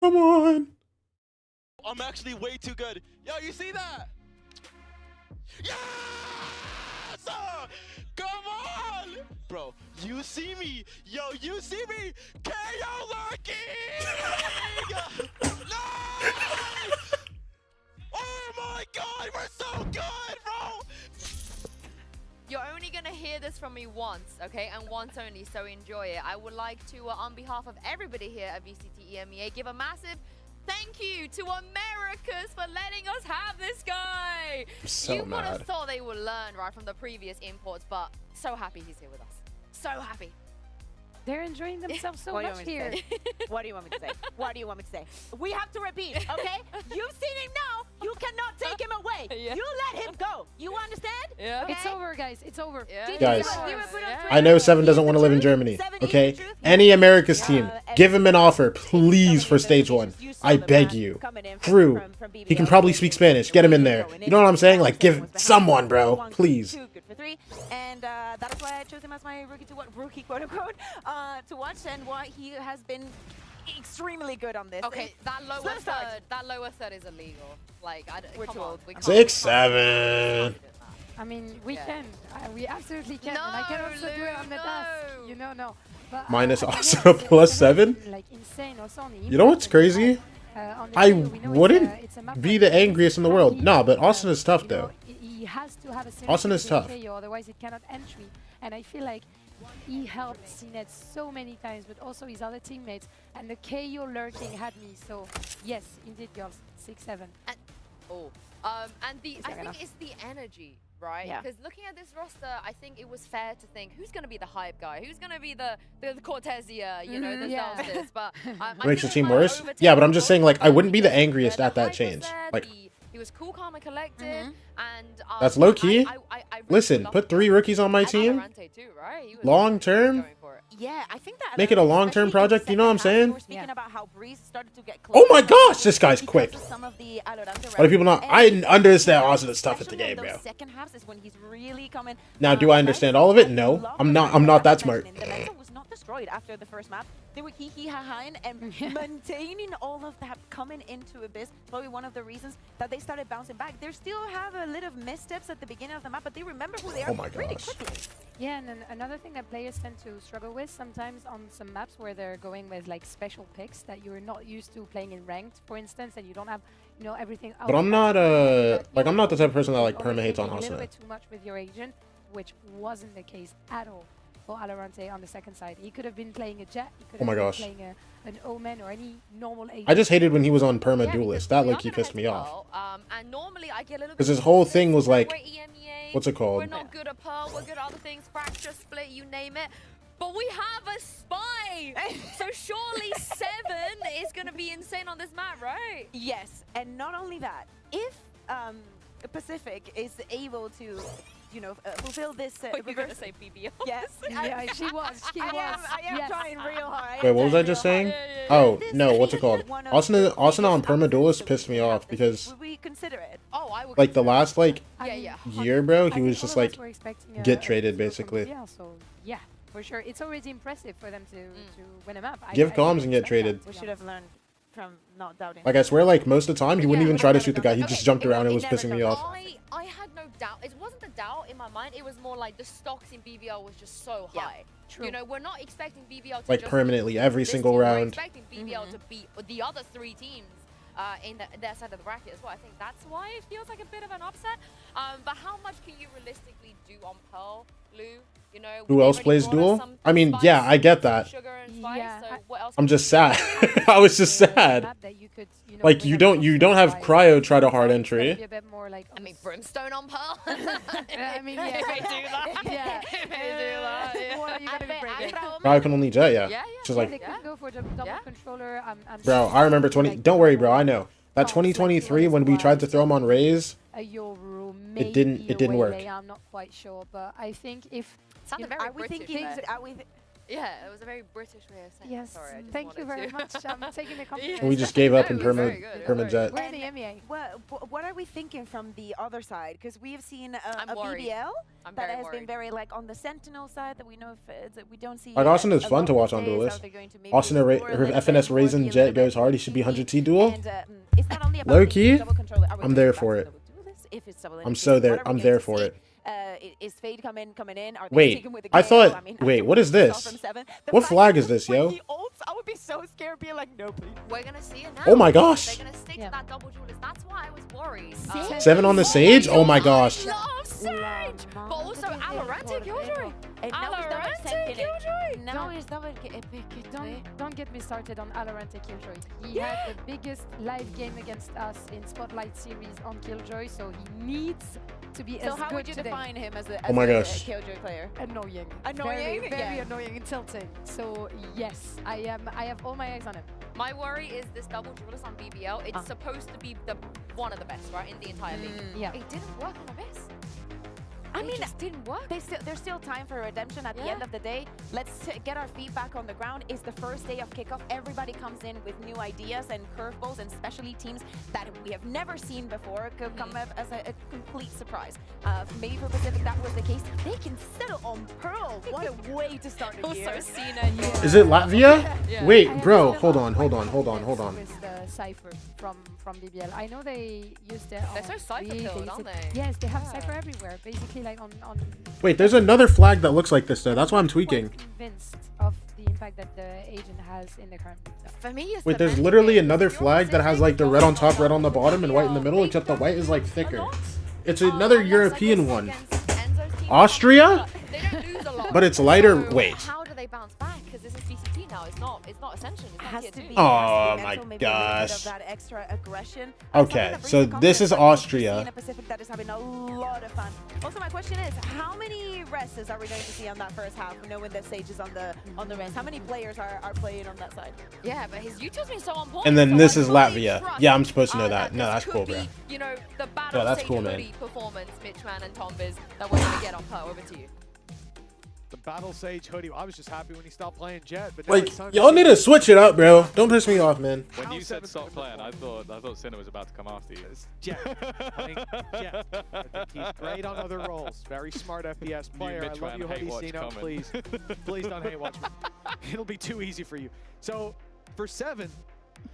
Come on. I'm actually way too good. Yo, you see that? Yes! Come on! Bro, you see me. Yo, you see me. KO lurking! Nice! Oh my god, we're so good, bro! You're only gonna hear this from me once, okay? And once only, so enjoy it. I would like to, on behalf of everybody here at VCT EMEA, give a massive thank you to Americas for letting us have this guy. I'm so you would have mad. thought they would learn right from the previous imports, but so happy he's here with us. So happy. They're enjoying themselves so What do you much want me to here. say? What do you want me to say? What do you want me to say? We have to repeat, okay? You've seen him now. You cannot take him away. Yeah. You let him go. You understand? Yeah. It's over, guys. It's over. Yeah. Guys, Yeah. I know Seven doesn't want to live in Germany, okay? Any America's team, give him an offer, please, for stage 1. I beg you. Crew, he can probably speak Spanish. Get him in there. You know what I'm saying? Like, give someone, bro. Please. Good for 3, and that is why I chose him as my rookie quote unquote to watch, and why he has been extremely good on this. Okay, that lower third is illegal. Like, We're come too on, old. we can't. 6-7. I mean, we can. We absolutely can. No, and I can also do it on the Lou, task. no. You know, no. But, Minus yeah, also it's plus amazing, 7? Like, insane also on the You know what's crazy? on the I video, we know wouldn't it's a map be that the angriest in the world. can't Nah, but be, Austin is tough, you know, though. He has to have a Austin is synergy tough. with KO, otherwise it cannot entry. And I feel like he helped CNET so many times, but also his other teammates. And the KO lurking had me. So yes, indeed, girls, 6-7. And I think it's the energy, right? Yeah. Because looking at this roster, I think it was fair to think who's going to be the hype guy, who's going to be the Cortesia, you know, the yeah. Zelsis. But What makes the team worse? Yeah, but I'm just saying, like, I wouldn't be the angriest at that change. Like, he was cool, calm, and collected, and that's low key. I really Listen, loved put it. 3 rookies on my And team. Valorante too, right? He was Long term? going for it. Yeah, I think that Make it a long-term project, you know what I'm saying? We're speaking about how Breeze started to get Oh my closer gosh, this guy's because quick. of some of the Valorante Why do people not? I understand Austin is tough at the especially game, in bro. those second halves is when he's really coming. Now, do I understand all of it? No, I'm not that smart. The meta was not destroyed after the first map. They were hee ha-haing and maintaining all of that coming into Abyss. Probably one of the reasons that they started bouncing back. They still have a little missteps at the beginning of the map, but they remember who they are Oh my pretty gosh. quickly. Yeah, and then another thing that players tend to struggle with sometimes on some maps where they're going with like special picks that you're not used to playing in ranked, for instance, and you don't have, you know, everything. But I'm not like I'm not the type of person that like perma hates on A little Austin. bit too much with your agent, which wasn't the case at all for Valorante on the second side. He could have been playing a Jet. He could Oh my have been gosh. playing an Omen or any normal agent. I just hated when he was on perma Yeah, duelist. because That we like he are gonna pissed head me to off. Pearl, and normally I get a little 'Cause bit his whole of thing was we're like, EMEA, what's it called? We're not good at Pearl, we're good at other things, fracture, split, you name it. But we have a spy! So surely 7 is going to be insane on this map, right? Yes, and not only that, if Pacific is able to, you know, fulfill this You're going to reverse. say BBL. Yes, Yeah, she was. She was. I am Yes. trying real hard. Wait, what was I just saying? Oh no, what's it called? Austin on perma duelist pissed me off because Would we consider it? Oh, I would like the last like Yeah. year, bro, I he think was all just of us like were expecting get a traded, 0 from basically. BBL, so yeah, for sure. It's already impressive for them to win a map. Give I comms didn't and get expect traded. that, to We be should have learned from not doubting. Like I swear, like most of the time he wouldn't Yeah, even we try to never shoot the done guy. He that. just Okay, jumped around and it was never pissing me done off. I had no doubt. It wasn't the doubt in my mind. It was more like the stocks in BBL was just so Yeah, high. True. You know, we're not expecting BBL to Like just permanently beat every this single team. We're round. expecting BBL to beat the other 3 teams. in their side of the bracket as well. I think that's why it feels like a bit of an upset. But how much can you realistically do on Pearl, Lou? You know, who else plays duel? I mean, yeah, I get that. Sugar and spice, so what else I'm just sad. I was just sad. Like you don't have cryo try to hard entry. I mean, brimstone on Pearl. I mean, yeah. If they do that, Yeah. if they do that, yeah. What are you gonna be bringing? Cryo can only jet, yeah. Just They like, could go for the double controller. I'm bro, I remember 20. Don't worry, bro. I know that 2023 when we tried to throw him on Raze. It didn't work. I'm not quite sure, but I think if sounded very British. Yeah, it was a very British way of saying it. Yes, Sorry, I just thank you very much. I'm taking the compliment. And we just gave up in No, it was very good. permajet. We're in the EMEA. Well, what are we thinking from the other side? Because we have seen I'm a worried. BBL I'm that very has worried. been very like on the Sentinel side that we know if we don't see. Like Austin is a fun lot to of watch on days, Duelist. how they're going to maybe Austin, her explore a little bit FNS more, Raisin see a Jet little goes bit hard. He should be TV. 100T duel. And it's not only about Low the key, double controller. Are we I'm going there back for to it. double duelist? If it's double I'm NXT, so there. what are we I'm going there to for see? it. Is Fade coming in? Are they Wait, sticking with the I KO? thought. I mean, Wait, what is we saw this? from 7. The What fact flag that is this, when yo? he ults, I would be so scared, being like, no, please. We're gonna see it now. Oh my gosh. They're gonna stick to that double duelist. That's why I was worried. 7 on the Sage? Oh my gosh. I love Sage! But also Alorante Killjoy. And now he's double Alorante second it. Killjoy. Now he's double epic. Don't get me started on Alorante Killjoy. He had the biggest live game against us in Spotlight Series on Killjoy, so he needs to be So as how good would you today. define him as a Oh my gosh. Killjoy player? Annoying. Annoying? Very Yeah. annoying and tilting. So yes, I have all my eyes on him. My worry is this double duelist on BBL. It's supposed to be one of the best, right, in the entire league. Yeah. It didn't work on Abyss. I It mean, just didn't work. there's still time for redemption at the end of the day. Let's get our feet back on the ground. It's the first day of kickoff. Everybody comes in with new ideas and curveballs, and especially teams that we have never seen before could come up as a complete surprise. Maybe for Pacific that was the case. They can settle on Pearl. What a way to start the year. Also, Cena. Is it Latvia? Yeah. Wait, I bro, have hold some on. With the Cypher from BBL. I know they use their They're so Cypher-pilled, aren't they? Yes, they have Cypher everywhere. Basically, like on. Wait, there's another flag that looks like this though. That's why I'm tweaking. Quite convinced of the impact that the agent has in the current meta. For me, it's Wait, the there's mental literally game. another If you're flag that has like the red on top, red on the bottom, and white in the middle, except the white is like thicker. It's another European one. Austria? They don't lose a lot. But it's lighter. So Wait. How do they bounce back? Because this is VCT now. It's not Ascension. It's Has not to tier be. two. Oh has my to be mental, maybe a little bit gosh. of that extra aggression. Okay, Something that brings so the this is confidence, like Austria. in a Pacific that is having a lot of fun. Also, my question is, how many rests are we going to see on that first half? Knowing that Sage is on the rest, how many players are playing on that side? Yeah, but his util's been so on point. And then so this I is fully Latvia. trust, Yeah, I'm supposed to know that. No, this that's could cool, be, bro. You know, the battle Yeah, that's Sage cool, and man. Hoodie performance, Mitchman and Tombiz, that we're gonna get on Pearl. Over to you. The Battle Sage hoodie. I was just happy when he stopped playing Jet, but now Like, it's time y'all need to switch it up, bro. Don't piss me off, man. When How you said Seven's stop gonna playing, I thought Sinner was about to come after you. Jet. I think Jet. I think he's great on other roles. Very smart FPS player. I Mitch love you, man, hate Hoodie watch Cena. comment. Please, please don't hate watch me. It'll be too easy for you. So for 7,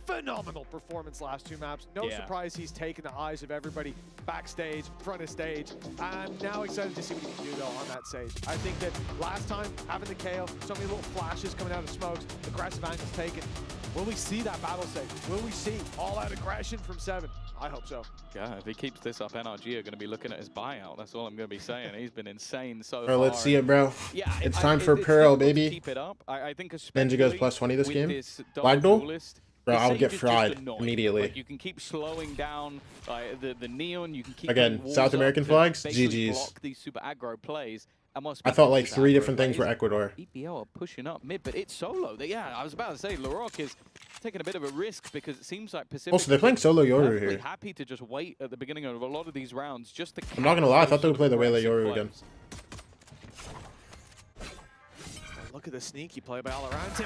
phenomenal performance last 2 maps. No surprise he's taken the eyes of everybody backstage, front of stage. I'm now excited to see what he can do though on that Sage. I think that last time having the KO, so many little flashes coming out of smokes, aggressive angles taken. Will we see that Battle Sage? Will we see all-out aggression from 7? I hope so. Yeah, if he keeps this up, NRG are going to be looking at his buyout. That's all I'm going to be saying. He's been insane so Bro, far. let's see it, bro. Yeah, It's time for Pearl, difficult to baby. Keep it up. I think Ninja goes especially plus 20 this with game. this Flag double duel? duelist, Bro, the I would Sage get is just fried annoying. immediately. Like, you can keep slowing down the neon. You can keep Again, putting walls South up American to flags, basically GGs. block these super aggro plays. And what's I thought like these 3 aggro different things were plays, Ecuador. BBL are pushing up mid, but it's solo. Yeah, I was about to say, Larocque is taking a bit of a risk because it seems like Pacific. Also, they're playing solo Yoru perfectly here. Happy to just wait at the beginning of a lot of these rounds just to. I'm not gonna lie, I thought they would play the Wele Yoru again. Look at the sneaky play by Alorante.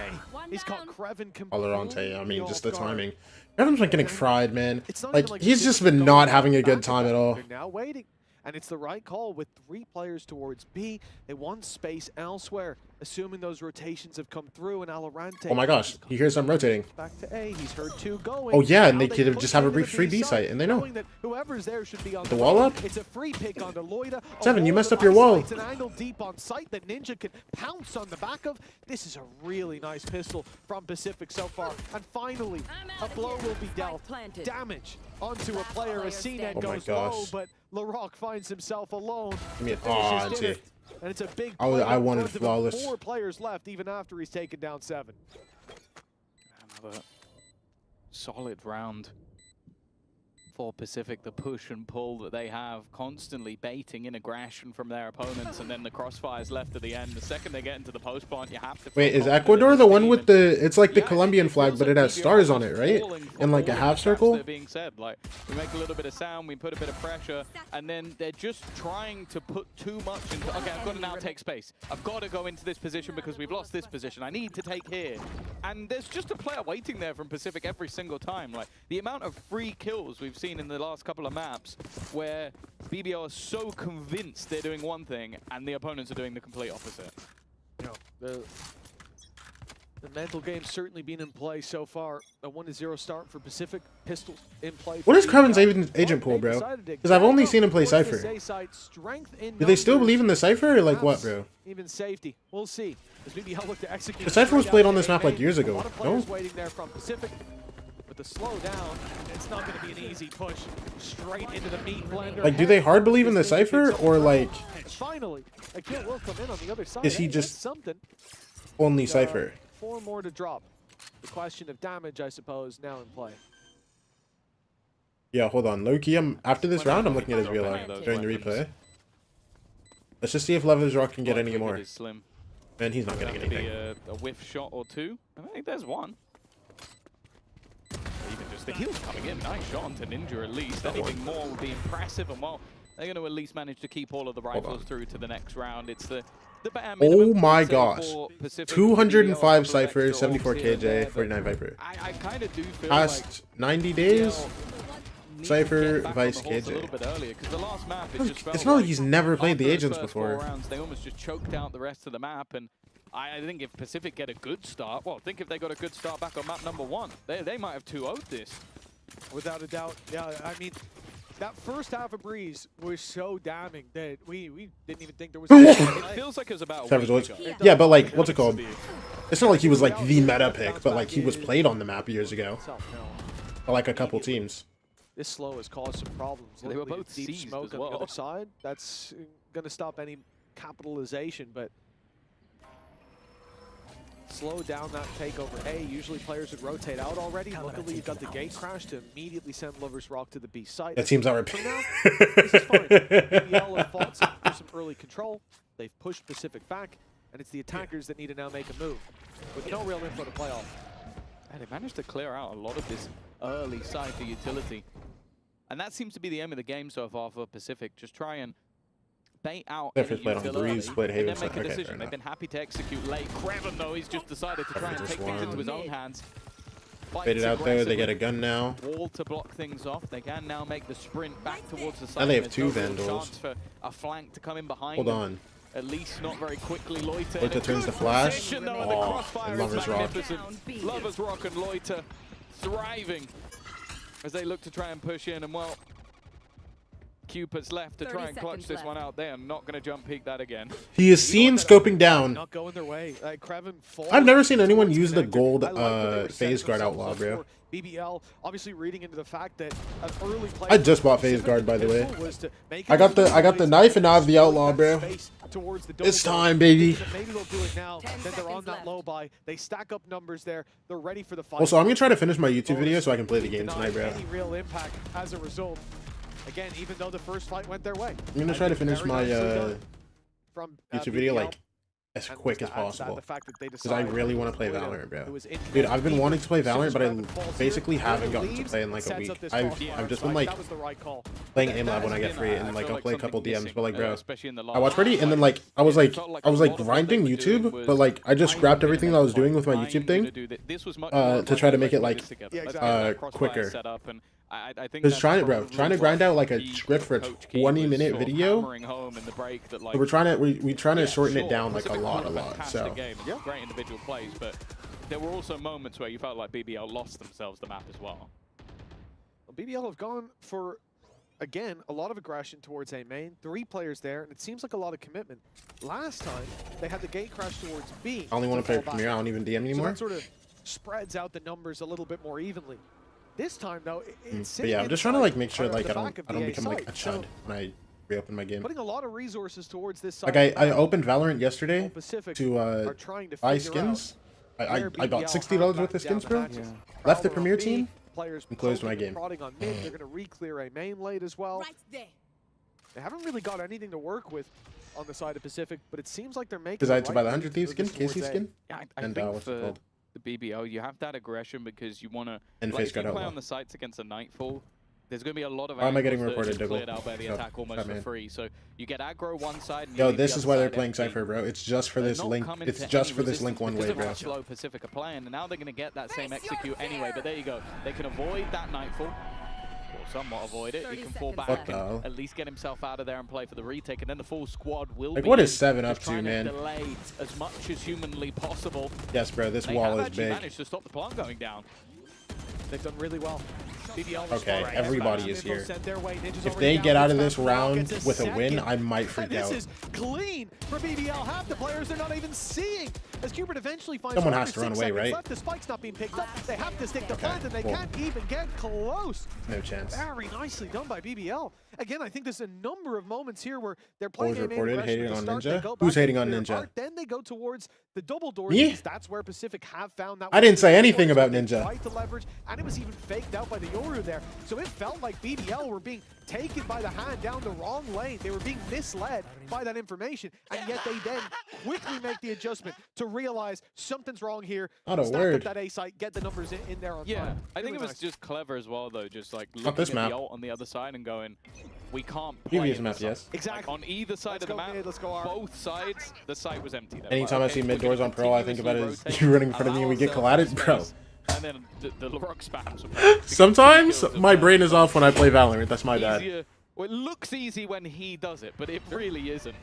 He's caught Kreven completely Alorante, I mean, just the off guard. timing. Everyone's been getting fried, man. It's not Like, even he's he's just been not having a good time at all. They're now waiting. And it's the right call with 3 players towards B. They want space elsewhere, assuming those rotations have come through. And Alorante. Oh my gosh, he hears them rotating. Back to A. He's heard 2 going. Oh yeah, and Now they could just have a push into free the B site, and they know. knowing that whoever's there should be on The wall up? It's a free pick onto Loida. Seven, you messed up your wall. It's an angle deep on site that Ninja can pounce on the back of. This is a really nice pistol from Pacific so far. And finally, a blow will be dealt. Damage onto a player as CNET goes low, but LaRock finds himself alone. I mean, oh, and it's a big I wanted flawless. 4 players left even after he's taken down 7. Another solid round for Pacific. The push and pull that they have, constantly baiting in aggression from their opponents, and then the crossfires left at the end. The second they get into the post plant, you have to... Wait, is Ecuador the one with the... It's like the Colombian flag, but it has stars on it, right? In like a half circle? Being said, like, we make a little bit of sound, we put a bit of pressure, and then they're just trying to put too much into... Okay, I've got to now take space. I've got to go into this position because we've lost this position. I need to take here. And there's just a player waiting there from Pacific every single time. Like, the amount of free kills we've seen in the last couple of maps where BBL are so convinced they're doing one thing and the opponents are doing the complete opposite. You know, the mental game's certainly been in play so far. A 1-0 start for Pacific. Pistols in play. What is Kreven's agent pool, bro? Because I've only seen him play Cypher. Do they still believe in the Cypher or like what, bro? Even safety. We'll see. As BBL look to execute. The Cypher was played on this map like years ago. No? Waiting there from Pacific. With the slow down, it's not going to be an easy push straight into the meat blender. Like, do they hard believe in the Cypher or like... Finally, a kill will come in on the other side. Is he just something? Only Cypher? 4 more to drop. The question of damage, I suppose, now in play. Yeah, hold on. Low-key, after this round, I'm looking at his real life during the replay. Let's just see if Love is Rock can get any more. Man, he's not getting anything. A whiff shot or 2. I think there's one. Even just the heals coming in. Nice shot onto Ninja at least. Anything more would be impressive. And well, they're going to at least manage to keep all of the rifles through to the next round. It's the bare minimum. Oh my gosh. 205 Cypher, 74 KJ, 49 Viper. I kind of do feel Past 90 days, Cypher, Vice KJ. A little bit earlier, because the last map, It's not like he's never played the agents before. Rounds, they almost just choked out the rest of the map. And I think if Pacific get a good start, well, think if they got a good start back on map number 1, they might have 2-0'd this. Without a doubt. Yeah, I mean, that first half of Breeze was so damning that we didn't even think there was... It feels like it was about a week ago. Yeah, but like, what's it called? It's not like he was like the meta pick, but like he was played on the map years ago. By like a couple teams. This slow has caused some problems. They were both deep seized smoke as on well. the other side. That's going to stop any capitalization, but slow down that takeover. A, usually players would rotate out already. Luckily, you got the gate crash to immediately send Lover's Rock to the B site. That seems alright. This is fine. BBL have fought for some early control. They've pushed Pacific back, and it's the attackers that need to now make a move with no real info to play off. And they managed to clear out a lot of this early Cypher utility. And that seems to be the aim of the game so far for Pacific. Just try and bait out any utility and then make a decision. They've been happy to execute late. Kreven, though, he's just decided to try and take things into his own hands. Faded out there, they get a gun now. Wall to block things off. They can now make the sprint back towards the side. And they have 2 Vandals. For a flank to come in behind. Hold on. At least not very quickly. Loiter. Loiter turns the flash. Oh, and Lover's Rock. Lover's Rock and Loiter thriving as they look to try and push in. And well, Cupid's left to try and clutch this one out. They are not going to jump peek that again. He is seen scoping down. Not going their way. I've never seen anyone use the gold phase guard outlaw, bro. BBL obviously reading into the fact that an early play. I just bought phase guard, by the way. I got the knife and now I have the outlaw, bro. It's time, baby. Maybe they'll do it now. Then they're on that low buy. They stack up numbers there. They're ready for the fight. Also, I'm gonna try to finish my YouTube video so I can play the game tonight, bro. Any real impact as a result. Again, even though the first fight went their way. I'm gonna try to finish my YouTube video like as quick as possible, because I really want to play Valorant, bro. Dude, I've been wanting to play Valorant, but I basically haven't gotten to play in like a week. I've just been like playing aim lab when I get free, and like I'll play a couple DMs. But like, bro, I watched Ready, and then like I was like grinding YouTube, but like I just scrapped everything that I was doing with my YouTube thing to try to make it like quicker. I think Because trying to grind out like a script for a 20-minute video. Home in the break that, like, We're trying to shorten it down like a lot. So game, great individual plays, but there were also moments where you felt like BBL lost themselves the map as well. Well, BBL have gone for, again, a lot of aggression towards A main. 3 players there, and it seems like a lot of commitment. Last time, they had the gate crash towards B. I only want to play Premier. I don't even DM anymore. So that sort of spreads out the numbers a little bit more evenly. This time, though, it's but yeah, I'm just trying to like make sure like I don't become like a chud when I reopen my game. Putting a lot of resources towards this Like side. I opened Valorant yesterday to buy skins. I bought $60 worth of skins, bro. Yeah. Left the Premier team and closed my game. On mid. They're going to re-clear a main late as well. They haven't really got anything to work with on the side of Pacific, but it seems like they're making. Decided to buy the 100 Thieves skin, Casey skin. Yeah, I think what's it called? The BBL, you have that aggression because you want to. And like, face if you guard play outlaw. on the sites against a Nightfall, there's going to be a lot of. Why am I getting angles that reported, are Diggle? cleared out by the Oh, attack almost for free. So you get aggro one side. And you Yo, leave this the is other why they're side playing empty. Cypher, bro. It's just for They're this not link. coming It's to just any for this link resistance one because way, of bro. how slow Pacific are playing, and now they're going to get that same execute anyway. But there you go. They can avoid that Nightfall. Or somewhat avoid it. He can fall back and at least get himself out of there and play for the retake, and then the full squad will Like, be what is 7 up just to, trying man? delay as much as humanly possible. Yes, bro. This They wall have is actually big. managed to stop the plant going down. They've done really well. BBL Okay, everybody is here. sent their way. Ninja's If already they down. get out of Ninja's this back now, round gets with a win, second. I might freak This out. is clean for BBL. Half the players they're not even seeing. As Cupid eventually finds Someone under has to run 6 away, seconds right? left. The spike's not being picked up. They have to stick to Okay, plant, and they cool. can't even get close. No chance. Very nicely done by BBL. Again, I think there's a number of moments here where they're playing Always a main reported aggression hating at the on start. They Ninja. go Who's back hating to on clear Ninja? apart, then they go towards the double doors. Me? Because that's where Pacific have found that. I didn't say one. anything about They Ninja. tried to leverage, and it was even faked out by the Yoru there. So it felt like BBL were being taken by the hand down the wrong lane. They were being misled by that information, and yet they then quickly make the adjustment to realize something's wrong here. Not a Stack word. up that A site, get the numbers in there on Yeah, time. I think Really it was nice. just clever as well, though, just like Not looking this at map. the ult on the other side and going, we can't play Previous in map, this yes. site. Exactly. Like, on either side Let's of the go map, mid, let's go R. both sides, the site was empty. They were Anytime I like, see okay, mid we're doors gonna on Pearl, I think about continuously is rotate, you running in front of me and we allow get collided, ourselves bro. space, and then the rock spams. Sometimes my brain is off when I play Valorant. That's my bad. Easier. Well, it looks easy when he does it, but it really isn't.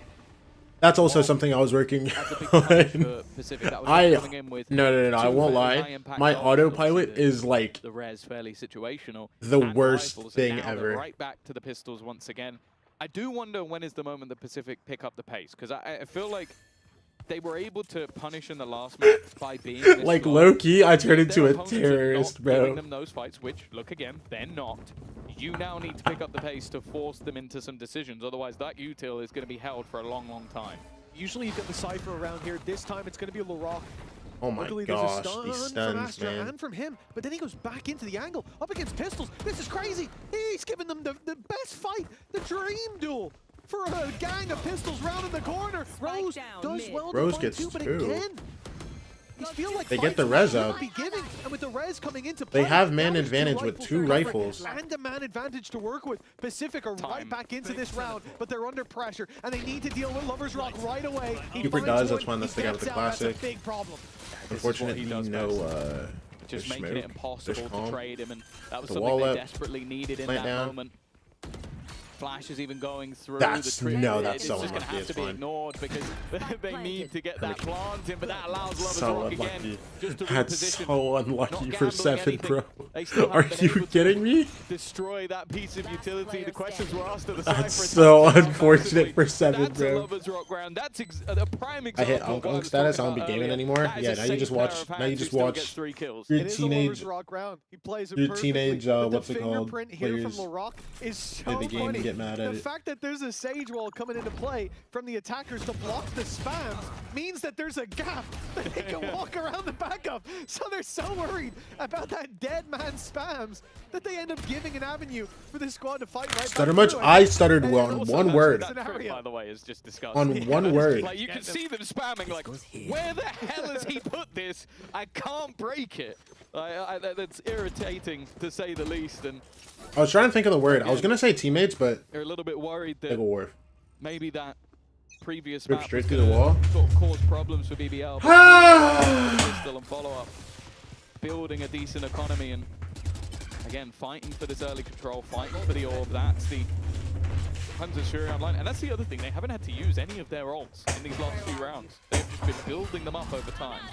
That's also something I was working That's a big challenge on. for Pacific. That was I coming in with no, I two won't fairly lie. high-impact My goals, autopilot obviously is like the res fairly situational. the and worst rifles, and thing now they're ever. Right back to the pistols once again. I do wonder when is the moment that Pacific pick up the pace, because I feel like they were able to punish in the last match by being this Like slow. low key, I turned into Their a opponents are terrorist, not giving bro. them those fights, which, look again, they're not. You now need to pick up the pace to force them into some decisions, otherwise that util is going to be held for a long, long time. Usually you get the Cypher around here. This time it's going to be Laroc. Oh my Luckily, gosh, there's a stun these from stuns, Astra man. and from him, but then he goes back into the angle, up against pistols. This is crazy. He's giving them the best fight, the dream duel for a gang of pistols rounding the corner. Rose does well Rose to fight gets too, but two. again, these feel like They get fights the we res shouldn't up. be giving, and with the res coming into They play, have man now there's advantage with two to cover, rifles. and a man advantage to work with. Pacific are right back into this round, but they're under pressure, and they need to deal with Lover's Rock right away. He Cooper finds does, one, that's fine, he that's the guy with gets the out, that's a classic. big problem. Unfortunately, does no Just there's making it smoke, impossible there's to calm. trade him, and that was The something wall they up, desperately needed in plant that down. moment. Flash is even going through That's- the tree. no, that's it's so just going to unlucky, have to it's be fine. ignored because they need to get that plant in, but that allows Lover's So Rock unlucky. again just to That's reposition. so unlucky Not for gambling 7, anything. bro. They still Are haven't been you able to kidding me? destroy that piece of utility. The questions were asked at the That's Cypher. so It's unfortunate for 7, That's a bro. Lover's Rock round. That's a prime example. I hit of what Unk was status, I talking don't be about gaming earlier. anymore. That is Yeah, a now you safe just pair watch. of Now you hands just who still watch gets 3 kills. your It is a teenage. Lover's Rock round. He plays it Your perfectly, teenage, but what's the it called, fingerprint here from players Laroc is so play the game and funny. get mad at The it. fact that there's a Sage Wall coming into play from the attackers to block the spams means that there's a gap that they can walk around the back of. So they're so worried about that dead man spams that they end up giving an avenue for this squad to fight right Stutter back much? through it. I stuttered And on also one that word. scenario. By the way, is just disgusting. On one word. Like, you can see them spamming, like, where the hell has he put this? I can't break it. That's irritating, to say the least, and I was trying to think of the word. I was gonna say teammates, but they're a little bit worried that Diggle Wharf. maybe that previous Rip map straight was through the gonna wall. sort of cause problems for BBL. But pistol and follow-up, building a decent economy, and Again, fighting for this early control, fighting for the orb. That's the Hunter's Fury online. And that's the other thing. They haven't had to use any of their ults in these last few rounds. They've just been building them up over time.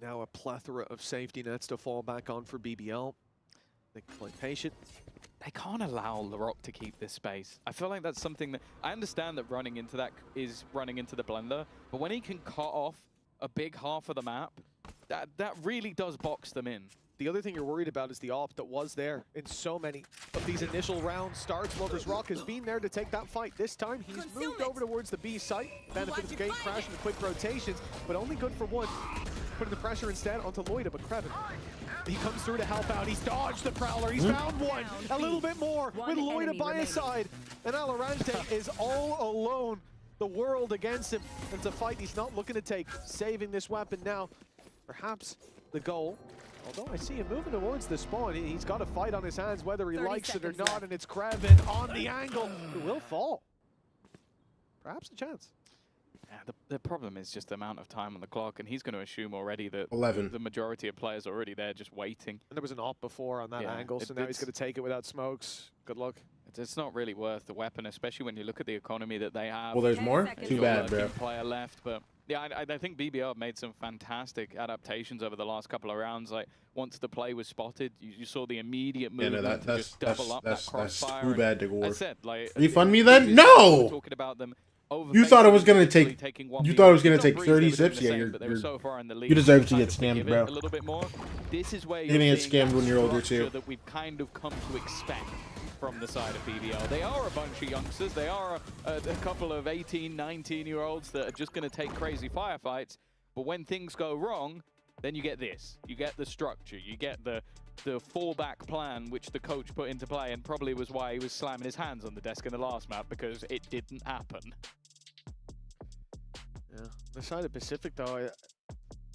Now a plethora of safety nets to fall back on for BBL. They can play patient. They can't allow LaRock to keep this space. I feel like that's something that... I understand that running into that is running into the blender, but when he can cut off a big half of the map, that really does box them in. The other thing you're worried about is the op that was there in so many of these initial round starts. Lovers Rock has been there to take that fight. This time he's moved over towards the B site. Benefit of the gate crash and the quick rotations, but only good for one. Putting the pressure instead onto Loida, but Kreven, he comes through to help out. He's dodged the Prowler. He's found one. A little bit more with Loida by his side. And Alorante is all alone. The world against him. It's a fight he's not looking to take. Saving this weapon now. Perhaps the goal. Although I see him moving towards the spawn, he's got a fight on his hands, whether he likes it or not, and it's Kreven on the angle. It will fall. Perhaps a chance. Yeah, the problem is just the amount of time on the clock, and he's going to assume already that 11. The majority of players are already there just waiting. And there was an op before on that angle, so now he's going to take it without smokes. Good luck. It's not really worth the weapon, especially when you look at the economy that they have. Well, there's more? Too bad, bro. Player left, but yeah, I think BBL made some fantastic adaptations over the last couple of rounds. Like, once the play was spotted, you saw the immediate movement to just double up that crossfire. That's too bad to go. I said, like, refund me then? No! Talking about them. You thought it was gonna take. You thought it was gonna take 30 sips. Yeah, you deserve to get scammed, bro. A little bit more. This is where you're gonna get scammed when you're older too. That we've kind of come to expect from the side of BBL. They are a bunch of youngsters. They are a couple of 18, 19-year-olds that are just gonna take crazy firefights. But when things go wrong, then you get this. You get the structure. You get the fallback plan, which the coach put into play, and probably was why he was slamming his hands on the desk in the last map, because it didn't happen. Yeah, the side of Pacific though,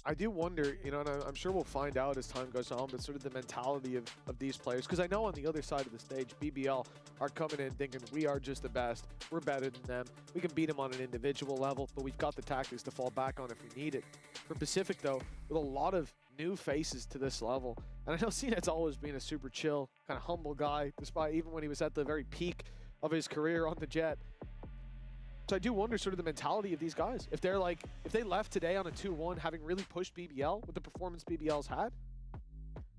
I do wonder, you know, and I'm sure we'll find out as time goes on, but sort of the mentality of these players, because I know on the other side of the stage, BBL are coming in thinking we are just the best, we're better than them, we can beat them on an individual level, but we've got the tactics to fall back on if we need it. For Pacific though, with a lot of new faces to this level, and I know CNET's always been a super chill, kind of humble guy, despite even when he was at the very peak of his career on the Jet. So I do wonder sort of the mentality of these guys. If they're like, if they left today on a 2-1, having really pushed BBL with the performance BBL's had,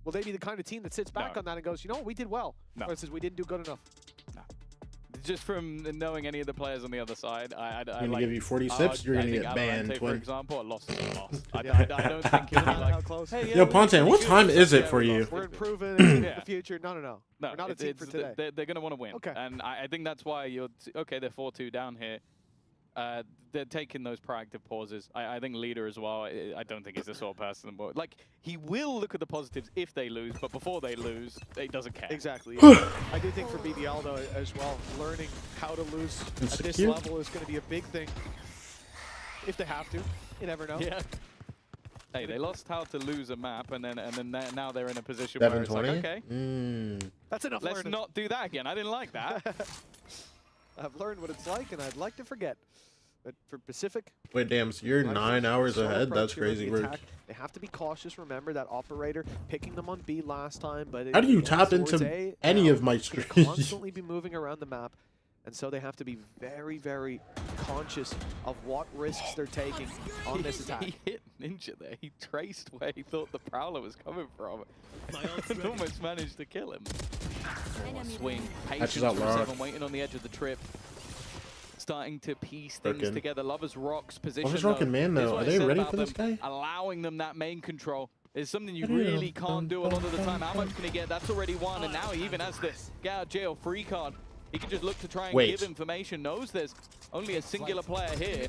will they be the kind of team that sits back on that and goes, you know what, we did well? No. Or it says we didn't do good enough? No. Just from knowing any of the players on the other side, I'm going to give you 40 sips, you're going to get banned, for example, a loss is a loss. I don't think he'll be like, close. Hey, yo, Pontan, what time is it for you? We're improving in the future. No. We're not a team for today. They're going to want to win. Okay. And I think that's why you're, okay, they're 4-2 down here. They're taking those proactive pauses. I think Leader as well, I don't think he's the sort of person, but like, he will look at the positives if they lose, but before they lose, he doesn't care. Exactly. Yeah. I do think for BBL though as well, learning how to lose at this level is going to be a big thing. If they have to, you never know. Yeah. Hey, they lost how to lose a map, and then now they're in a position where it's like, okay, that's enough. Let's not do that again. I didn't like that. I've learned what it's like, and I'd like to forget. But for Pacific... Wait, damn, so you're 9 hours ahead? That's crazy work. They have to be cautious. Remember that operator picking them on B last time, but... How do you tap into any of my streams? Constantly be moving around the map, and so they have to be very, very conscious of what risks they're taking on this attack. He hit Ninja there. He traced where he thought the Prowler was coming from. And almost managed to kill him. Swing. Patience from 7, waiting on the edge of the trip. Starting to piece things together. Lovers Rock's position. Lovers Rock and Man, though, are they ready for this guy? Allowing them that main control is something you really can't do a lot of the time. How much can he get? That's already one, and now he even has the get out of jail free card. He can just look to try and give information. Knows there's only a singular player here,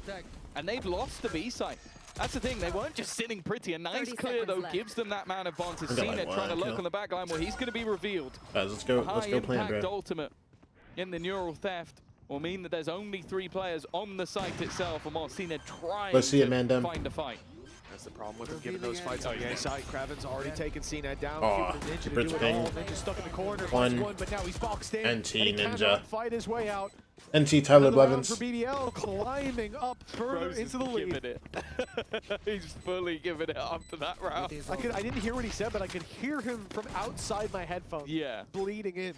and they've lost the B side. That's the thing, they weren't just sitting pretty. A nice clear, though, gives them that man advantage. CNET trying to lurk on the back line where he's going to be revealed. Let's go plan, bro. Ultimate in the neural theft will mean that there's only 3 players on the site itself, and while CNET trying to find a fight. That's the problem with him giving those fights on the A side. Kraven's already taken CNET down. Oh, Ninja to Brits do it ping. all. Ninja's stuck in the corner. One. But now he's boxed in. NT and he Ninja. cannot fight his way out. NT Tyler Another round Blevins. for BBL, climbing up further Rose into is the lead. giving it. He's fully giving it after that round. I didn't hear what he said, but I could hear him from outside my headphones. Yeah. Bleeding in.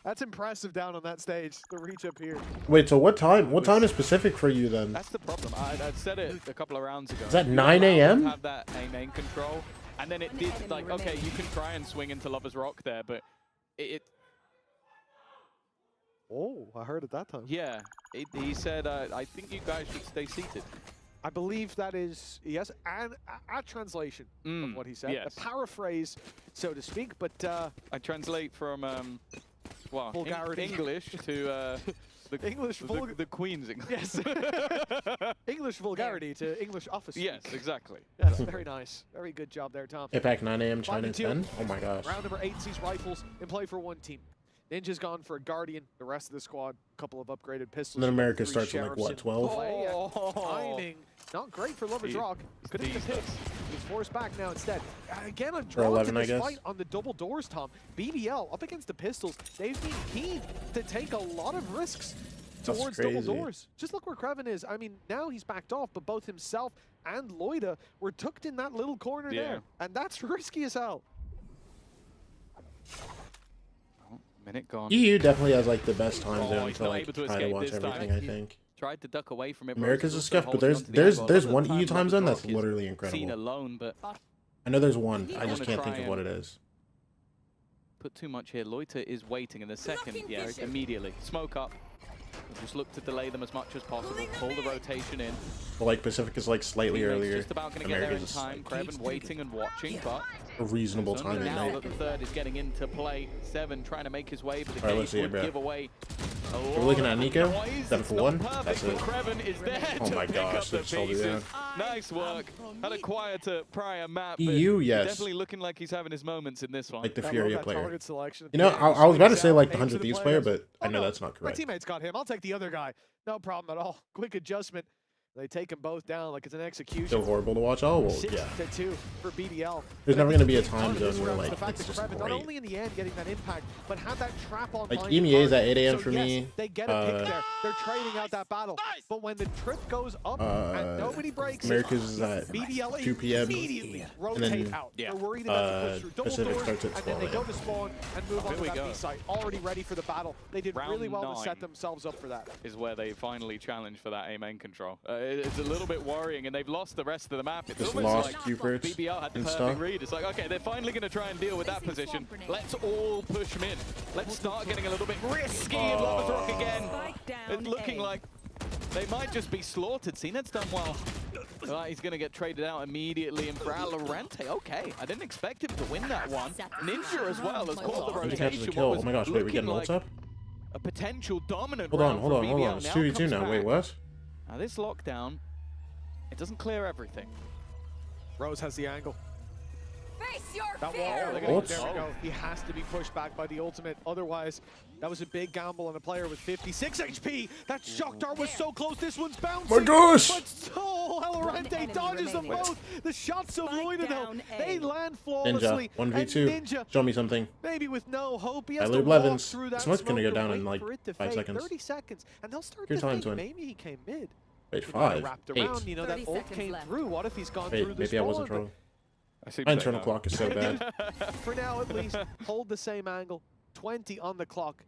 That's impressive down on that stage, the reach up here. Wait, so what time? What time is Pacific for you then? That's the problem. I said it a couple of rounds ago. Is that 9 a.m.? Have that main control, and then it did like okay, you can try and swing into Lover's Rock there, but it Oh, I heard it that time. yeah, he said I think you guys should stay seated. I believe that is, yes, and a translation of what he said. yes. A paraphrase, so to speak, but I translate from well, Vulgarity. English to the English the Queen's English. Yes. English vulgarity to English office. Yes, exactly. Yes, very nice. Very good job there, Tom. Impact 9 a.m. China 5-2. 10. Oh my gosh. Round number 8 sees rifles in play for one team. Ninja's gone for a Guardian. The rest of the squad, a couple of upgraded pistols. And then America 3 starts at like sheriffs what, in 12? play. Oh. Timing, not great for Lover's Rock. Couldn't get hit. He's forced back now instead. Again, I'm drawn 11, to I this guess. fight on the double doors, Tom. BBL up against the pistols. They've been keen to take a lot of risks That's towards double crazy. doors. Just look where Kraven is. I mean, now he's backed off, but both himself and Loida were tucked in that little corner there. And that's risky as hell. Minute gone. EU definitely has like the best time zone he's to not like able to try to escape watch this everything, time. I think. Tried to duck away from it. America's a Rose scuff, also but holding onto the angle. there's A lot one of the EU time zone that's Lover's Rock is literally seen incredible. alone, but I know there's one. I wanna just can't think try of what it and- is. put too much here. Loiter is waiting in the second. Yeah, immediately. Smoke up. Just look to delay them as much as possible. Pull the rotation in. But like Pacific is like slightly Teammates earlier. just about going to get there in America's time. Kraven waiting and watching, but a reasonable it's time only at now night. that the third is getting into play. Seven trying to make his way, but the Alright, let's gauge see it, would bro. give away. We're looking at Nico. Noise. 7 It's for not 1. perfect, That's but it. Kraven is there Oh to my pick gosh, up the that's so pieces. good. Nice work. Had a quieter prior map. But EU, yes. Definitely looking like he's having his moments in this one. Like the I love Furia that player. target selection. You know, Yeah, I was about to swings say out, like the aims 100 at the Thieves player, players. but I know no, that's not My correct. teammate's got him. I'll take the other guy. No problem at all. Quick adjustment. They take them both down like it's an execution. So horrible to watch. Oh, well, 6 yeah. to 2 for BBL. There's But I never think gonna be a big time part of this zone where, round is like, the fact it's that just Kraven not great. only in the end getting that impact, but had that trap on Like, behind EMEA is the at 8 a.m. so for yes, me. They get a pick there. They're trading out that battle. But when the trip goes up and nobody breaks America's it, is at BBL 2 p.m. immediately And rotate then, out. They're worried about the push through double Pacific doors, starts at and then they 12 go a.m. to spawn and move on Here to we that go. B site. Already ready for the battle. They did Round really well to 9. set themselves up for that. Is where they finally challenge for that A-main control. It's a little bit worrying, and they've lost the rest of the map. It's Just almost lost like Cuperts BBL had the and perfect stuff. read. It's like, okay, they're finally going to try and deal with that position. Let's all push them in. Let's start getting a little bit risky in Lover's Rock again. It's looking like they might just be slaughtered. CNET's done well. He's going to get traded out immediately, and for Alorante, okay. I didn't expect him to win that one. Ninja as well has caught the He catches rotation. a kill. What Oh was my gosh, wait, we're getting looking ults up? a potential dominant Hold on, round hold for on, hold BBL on. It's now 2v2 comes now. back. Wait, what? Now this lockdown, it doesn't clear everything. Rose has the angle. Face your That fear. wall, Ults? there we go. He has to be pushed back by the ultimate. Otherwise, that was a big gamble on a player with 56 HP. That shock dart was so close. This one's bouncing. My gosh! But so Alorante dodges them both. The shots of Loida, though, they land flawlessly. Ninja, 1v2. And Ninja, Show me something. maybe with no hope, he has Tyler to walk Blevins. through that Smoke's gonna go smoke down and in, wait like, for it to 5 fade. seconds. 30 seconds, and they'll start Your to time, think twin. maybe he came mid. Wait, He might have 5, wrapped 8. around, you know, that 30 ult seconds came left. through. What if he's gone through Wait, the maybe I wasn't spawn? trolling. I see My internal clock is so bad. For now, at least, hold the same angle. 20 on the clock.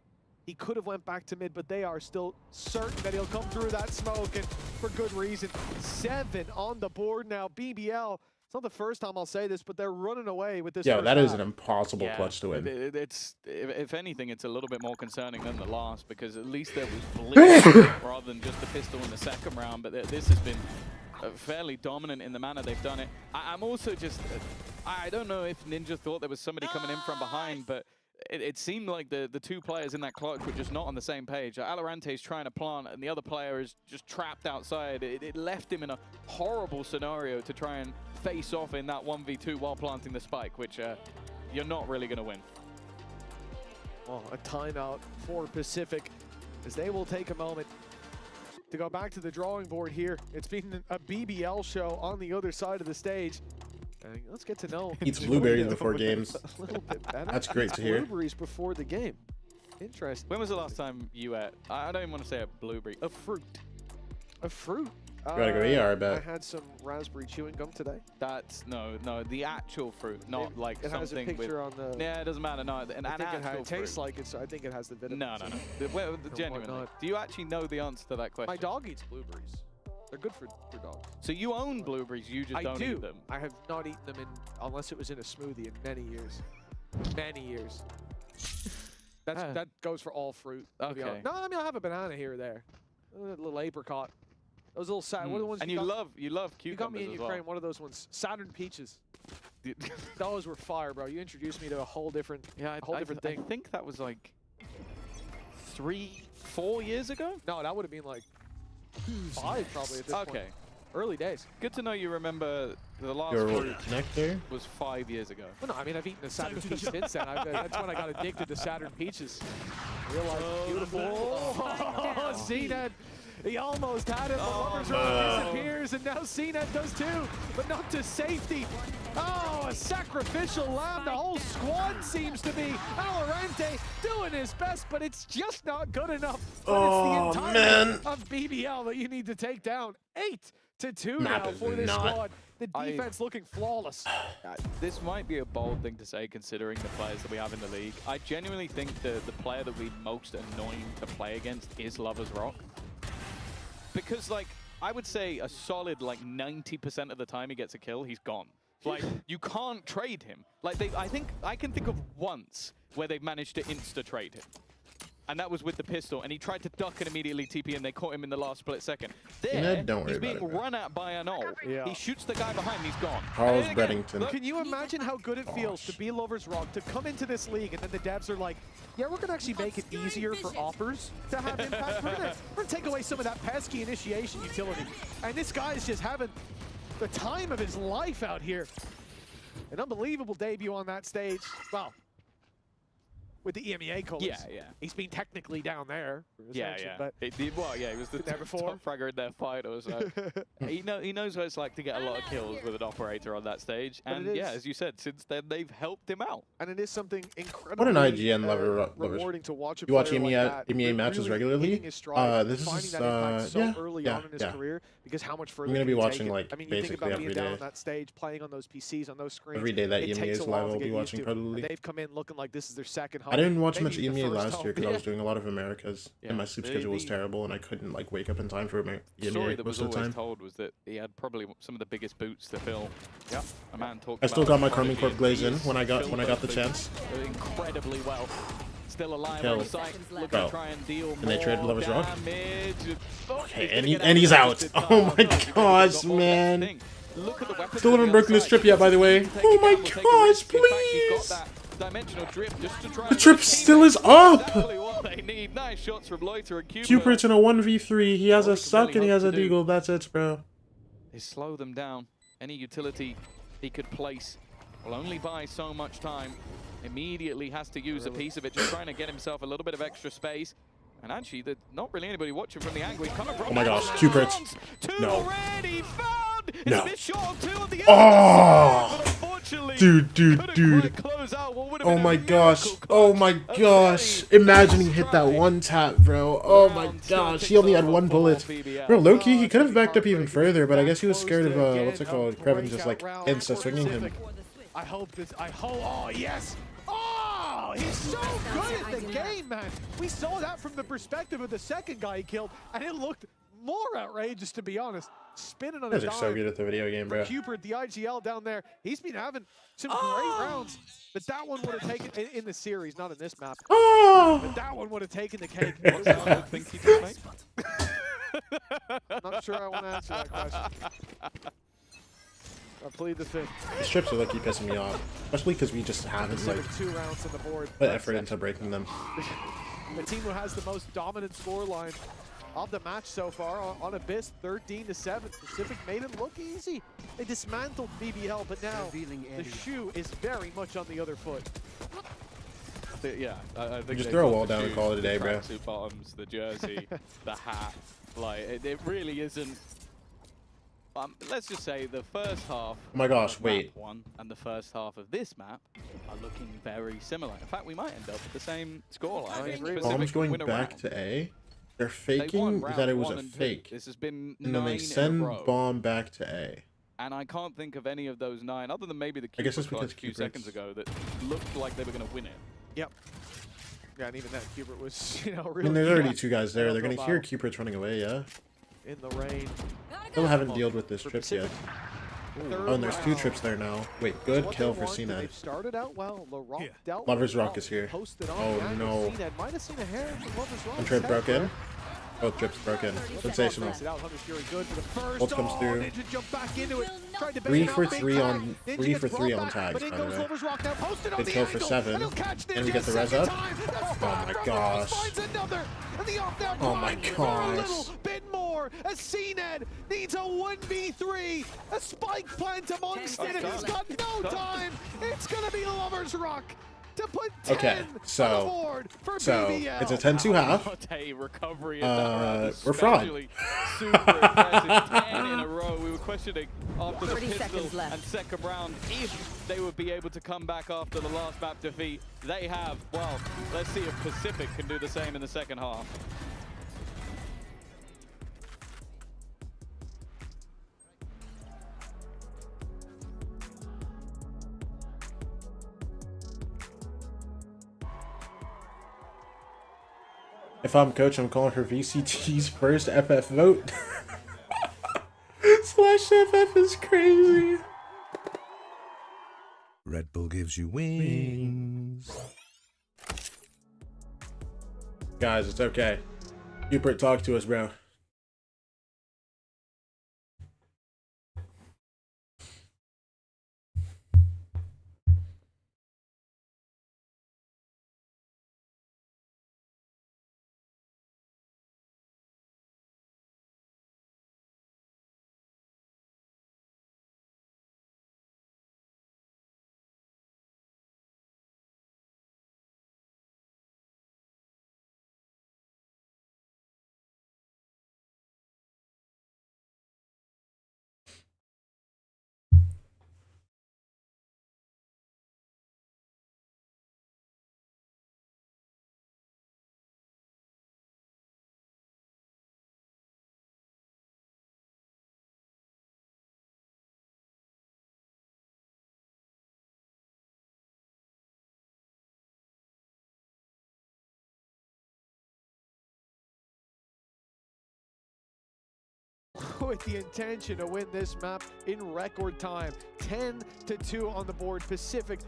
He could have went back to mid, but they are still certain that he'll come through that smoke, and for good reason. 7 on the board now. BBL. It's not the first time I'll say this, but they're running away with this. Yo, first that is half. an impossible clutch to win. It's if anything, it's a little bit more concerning than the last, because at least there was blitz rather than just the pistol in the second round. But this has been fairly dominant in the manner they've done it. I'm also just, I don't know if Ninja thought there was somebody coming in from behind, but it seemed like the two players in that clutch were just not on the same page. Alorante's trying to plant, and the other player is just trapped outside. It left him in a horrible scenario to try and face off in that 1v2 while planting the spike, which you're not really going to win. Well, a timeout for Pacific, as they will take a moment to go back to the drawing board here. It's been a BBL show on the other side of the stage. Let's get to know. Eats blueberries before games. A little bit better. That's great to hear. Blueberries before the game. Interesting. When was the last time you ate, I don't even want to say a blueberry, a fruit? A fruit? You gotta go ER, I bet. I had some raspberry chewing gum today. That's, no, the actual fruit, not like it something has a picture with, on the... Yeah, it doesn't matter, no, an I think actual it tastes fruit. like it, so I think it has the vitamin. No. Genuinely. Do you actually know the answer to that question? My dog eats blueberries. They're good for dogs. So you own blueberries, you just don't eat them? I have not eaten them unless it was in a smoothie in many years. Many years. That goes for all fruit. Okay. No, I mean, I'll have a banana here or there. A little apricot. Those little what are the ones and you love cucumbers. You got me in as Ukraine, well. one of those ones. Saturn peaches. Those were fire, bro. You introduced me to a whole different, different thing. I think that was like 3-4 years ago? No, that would have been like 5 probably at this point. Okay. Early days. Good to know you remember the last Your fruit nectar? was 5 years ago. Well, no, I mean, I've eaten the Saturn peach since then. That's when I got addicted to Saturn peaches. Realized beautiful. Oh, CNET. He almost had it, but Lovers Rock disappears, and now CNET does too, but not to safety. Oh, a sacrificial lamb. The whole squad seems to be. Alorante doing his best, but it's just not good enough. But it's the entirety of BBL that you need to take down. 8-2 now for this squad. The defense looking flawless. This might be a bold thing to say considering the players that we have in the league. I genuinely think the player that we most annoying to play against is Lovers Rock. Because, like, I would say a solid, like, 90% of the time he gets a kill, he's gone. Like, you can't trade him. Like, I can think of once where they've managed to insta-trade him. And that was with the pistol, and he tried to duck and immediately TP, and they caught him in the last split second. There, he's being run at by an ult. Yeah. He shoots the guy behind, he's gone. Charles Breddington. Can you imagine how good it feels to be Lovers Rock, to come into this league, and then the devs are like, yeah, we're going to actually make it easier for offers to have impact. We're going to take away some of that pesky initiation utility. And this guy is just having the time of his life out here. An unbelievable debut on that stage. Well, with the EMEA colors. Yeah. He's been technically down there. Yeah. But he was the there before. top fragger in their fight. So he knows what it's like to get a lot of kills with an operator on that stage. And yeah, as you said, since then they've helped him out. And it is something incredible. What an IGN rewarding to watch. You watch EMEA matches regularly? This is so early on in his career, because how much further I'm gonna be can he watching take it? like I mean, basically you think about every being down day. on that stage, playing on those PCs, on those screens. Every day that it EMEA takes is a while live, to I'll get be used watching to. probably. And they've come in looking like this is their second home. I didn't watch much Maybe the EMEA first last home. year because I was doing a lot of Americas, and my sleep schedule was terrible, and I couldn't like wake up in time for The story EMEA that most was of the always time. told was that he had probably some of the biggest boots to fill. Yeah, a man talked. I still got my Chromium Corp prodigy, glaze in when I got the chance. Incredibly well. Still alive Kill. on site, looking Go. to try and deal And they traded Lovers Rock. damage. Okay, and he's out. Oh my gosh, man. Look at the weapons. Still haven't broken his trip yet, by the way. Oh my gosh, please. Dimensional drip just to try The trip still is up. Exactly what they need. Nice shots from Loiter and Cupert's in a 1v3. He has a suck and he has a deagle. That's it, bro. They slow them down. Any utility he could place will only buy so much time. Immediately has to use a piece of it, just trying to get himself a little bit of extra space. And actually, there's not really anybody watching from the angle. Oh my gosh, Cupert's. No. Already found. No. It's a bit short on 2 on the Oh, unfortunately, dude. Oh my gosh. Oh my gosh. Imagine he hit that one tap, bro. Oh my gosh. He only had 1 bullet. Bro, low-key, he could have backed up even further, but I guess he was scared of, what's it called? Krevin just, like, insta-swinging him. Oh, yes. Oh, he's so good at the game, man. We saw that from the perspective of the second guy he killed, and it looked more outrageous, to be honest. Spinning on You a guys are dime. so good at the video game, bro. Cupert, the IGL down there, he's been having some great rounds, but that one would have taken in the series, not in this map. But that one would have taken the cake. think he did, mate? Not sure I want to answer that question. I plead the fifth. The strips are lucky pissing me off, especially because we just haven't like 2 rounds on the board. put effort into breaking them. The team who has the most dominant scoreline of the match so far on Abyss, 13-7. Pacific made it look easy. They dismantled BBL, but now the shoe is very much on the other foot. Yeah, I think Just they've throw a got wall the down and shoes, call it a day, the bro. tracksuit bottoms, the jersey, the hat. Like, it really isn't. Let's just say the first half. Oh my gosh, of wait. Map 1 and the first half of this map are looking very similar. In fact, we might end up with the same scoreline. Bomb's going back to A. They're faking that it was a fake. This has been and then they send bomb back to A. And I can't think of any of those 9, other than maybe the I guess Cupid that's because clutch a few Cupid's- seconds ago, that looked like they were going to win it. Yep. Yeah, and even that Cupid was, you know, I really. mean, there's already fast. 2 guys there. They're Uphill gonna hear battle Cupid's running away, yeah? in the rain. Still haven't dealt with this For trip yet. Pacific. Oh, and there's 2 trips there now. Wait, good What kill they for want, and CNED. They've started out well. LaRock dealt Lover's with it Rock well. is here. Posted on Oh, the angle. no. CNED might have seen a hair from Lover's Rock. One trip broken. Both trips broken. Sensational. Hunter's Fury good for the first. Bolt comes through. Ninja jumped back into it. Tried to 3 bait it for out big 3 time. on Ninja 3 for gets 3 brought on back, tags, but in by the goes way. Lover's Rock now. Posted on Good the kill for angle, 7. and he'll catch And we Ninja get the a res second up. time. That's Oh far my from gosh. finds another. And the off now Oh my for a gosh. little bit more. As CNED needs a 1v3. A spike plant amongst it, and he's got no time. It's gonna be Lover's Rock to put 10 Okay, on the so board for so BBL. it's a 10-2 half. What a recovery of that round, We're fraud. especially super impressive. 10 in a row. We were questioning after the 30 seconds pistol left. and second round if they would be able to come back after the last map defeat. They have. Well, let's see if Pacific can do the same in the second half. If I'm coach, I'm calling her VCT's first FF vote. /FF is crazy. Red Bull gives you wings. Guys, it's okay. Hubert, talk to us, bro. With the intention to win this map in record time. 10-2 on the board. Pacific,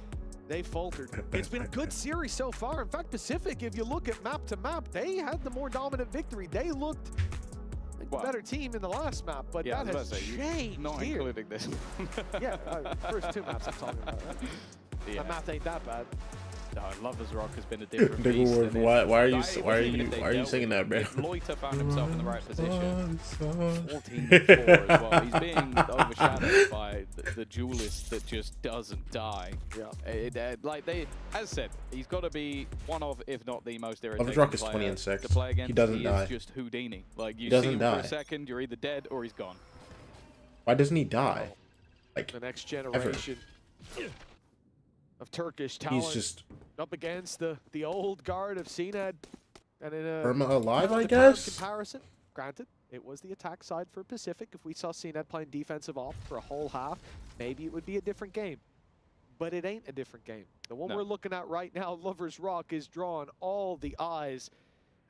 they faltered. It's been a good series so far. In fact, Pacific, if you look at map to map, they had the more dominant victory. They looked like the better team in the last map, but Yeah, that has changed not here. including this. Yeah, first 2 maps I'm talking about, right? Yeah. The math ain't that bad. No, Lover's Rock has been a different beast. and why are you it why are wasn't even you if they why are you dealt singing with that, bro? If Loiter found himself in the right position. 14 14 4 as well. He's being overshadowed by the duelist that just doesn't die. Yeah. Like they, as said, he's got to be one of, if not the most irritating Lover's Rock is player 20 and 6. to play against. He doesn't He die. is just Houdini. Like you see doesn't him die. for a second, you're either dead or he's gone. Why doesn't he die? Like The next generation of Turkish talent. he's just up against the old guard of CNED, and in a Irma alive, I pound-to-pound guess. comparison, granted, it was the attack side for Pacific. If we saw CNED playing defensive off for a whole half, maybe it would be a different game. But it ain't a different game. The one we're looking at right now, Lover's Rock, is drawing all the eyes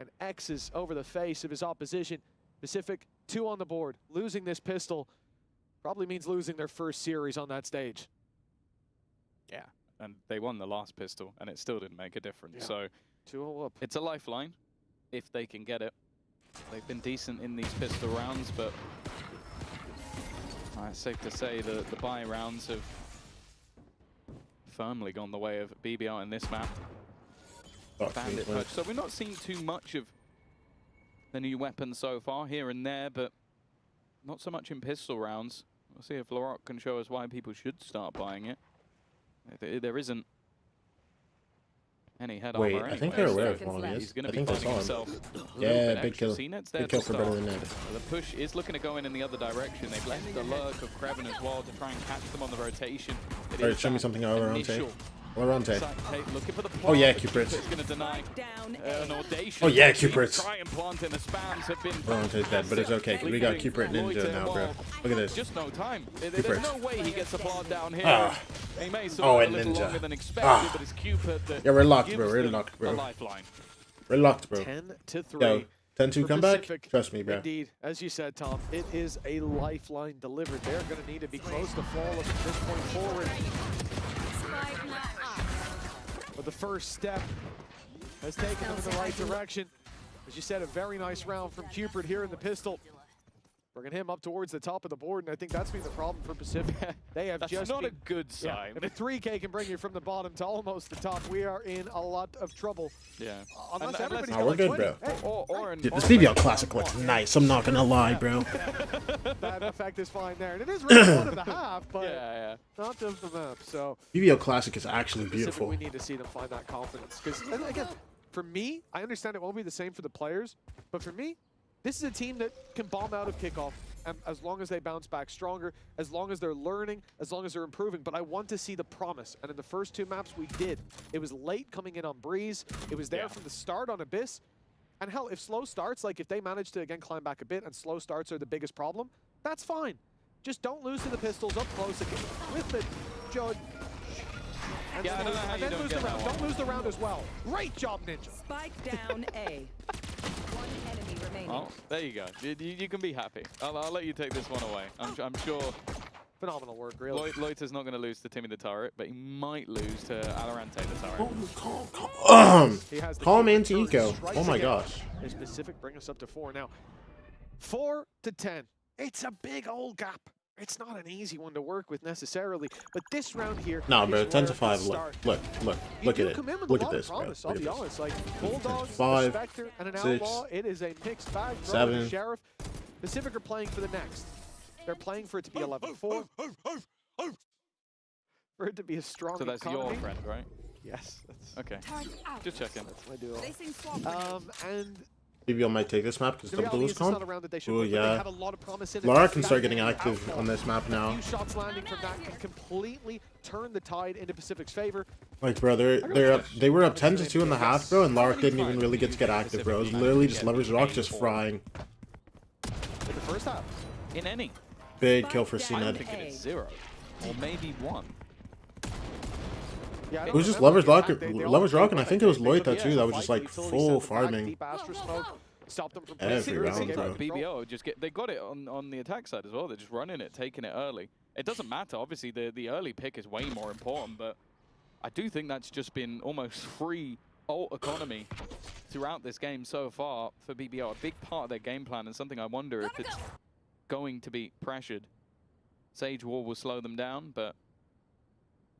and X's over the face of his opposition. Pacific, 2 on the board. Losing this pistol probably means losing their first series on that stage. Yeah, and they won the last pistol, and it still didn't make a difference. Yeah. So 2-0 up. it's a lifeline if they can get it. They've been decent in these pistol rounds, but it's safe to say that the buy rounds have firmly gone the way of BBL in this map. Bandit touch. So we're not seeing too much of the new weapons so far, here and there, but not so much in pistol rounds. We'll see if LaRock can show us why people should start buying it. There isn't any head Wait, armor I think anyway, they're aware so of one of he's these. going I to be think they finding saw him. himself a little Yeah, bit big extra. kill. CNET's there Big kill to for better start. than Ned. The push is looking to go in the other direction. They've left the lurk of Kreven as well to try and catch them on the rotation. It Alright, is show me that something Olorante. initial Olorante. side take, looking for the Oh yeah, plant, Cupid. but going to deny an audacious. Oh yeah, team Cupid. try and plant in the spams have been Olorante's dead, but it's okay. We got Cupid Ninja now, bro. Look at this. Just no time. There's Cupid. no way he gets a plant down here. Ah. He may Oh, survive and a little Ninja. longer than expected, Ah. but it's Cupid that Yeah, we're locked, gives bro. We're them locked, a bro. lifeline. We're locked, bro. 10-3. Yo, 10-2 for comeback? Pacific. Trust me, bro. Indeed, as you said, Tom, it is a lifeline delivered. They're going to need to be close to flawless at this point forward. But the first step has taken them in the right direction. As you said, a very nice round from Cupid here in the pistol. Bringing him up towards the top of the board, and I think that's been the problem for Pacific. They have That's just not been, a good sign. If a 3K can bring you from the bottom to almost the top, we are in a lot of trouble. Yeah. Unless everybody's Nah, got we're like good, 20. bro. Hey, Dude, this BBL Classic looks nice. I'm not gonna lie, bro. that effect is fine there. And it is really one of the half, but Yeah. not of the map. So BBL Classic is actually Pacific, beautiful. we need to see them find that confidence. Because, again, for me, I understand it won't be the same for the players, but for me, this is a team that can bomb out of kickoff. And as long as they bounce back stronger, as long as they're learning, as long as they're improving. But I want to see the promise. And in the first two maps, we did. It was late coming in on Breeze. It was there from the start on Abyss. And hell, if slow starts, like if they manage to, again, climb back a bit and slow starts are the biggest problem, that's fine. Just don't lose to the pistols up close again with the Judge. And Yeah, I don't know how you don't lose get the round. that one. Don't lose the round as well. Great job, Ninja. Spike down A. One enemy remaining. Oh, there you go. You can be happy. I'll let you take this one away. I'm sure Phenomenal work, really. Loiter's not going to lose to Timmy the Turret, but he might lose to Alorante the Turret. He has the Calm key into return, Eco. strikes Oh my again. gosh. His Pacific bring us up to 4 now. 4 to 10. It's a big old gap. It's not an easy one to work with necessarily, but this round here. Nah, bro, is 10 where to it 5. starts. Look You at do it. come in with Look a at lot this, of bro. promise, I'll Look be at this. honest. Like Bulldog, 5, a Spectre, and an 6, Outlaw. It is a mixed bag. Bro, 7. and Sheriff. Pacific are playing for the next. They're playing for it to be 11-4. For it to be a strong So that's economy. your friend, right? Yes. That's, Okay. Just checking. that's my duo. And BBL might take this map because the double reality is is it's not a comp. round that they should Oh win, but they yeah. have a lot of promise in it. Lara can That start getting and active Outlaw. on this map A now. few shots landing from that can completely turn the tide into Pacific's favor. Like, bro, they were up 10 to 2 in the half, bro, and Lark didn't even really get to get active, bro. It was literally just Lover's Rock just frying. In the first half. In any. Big kill for I'm CNED. thinking it's 0. Or maybe 1. Yeah, I It don't was just remember Lover's the Rock, attack. They all Lover's played Rock, and I well. think it was They Loita took too. That was the just fight like lethally, full sent them back farming. deep Astra smoke, stopped them from Every placing round, it. bro. BBL they got it on the attack side as well. They're just running it, taking it early. It doesn't matter. Obviously, the early pick is way more important, but I do think that's just been almost free ult economy throughout this game so far for BBL. A big part of their game plan, and something I wonder if it's going to be pressured. Sage Wall will slow them down, but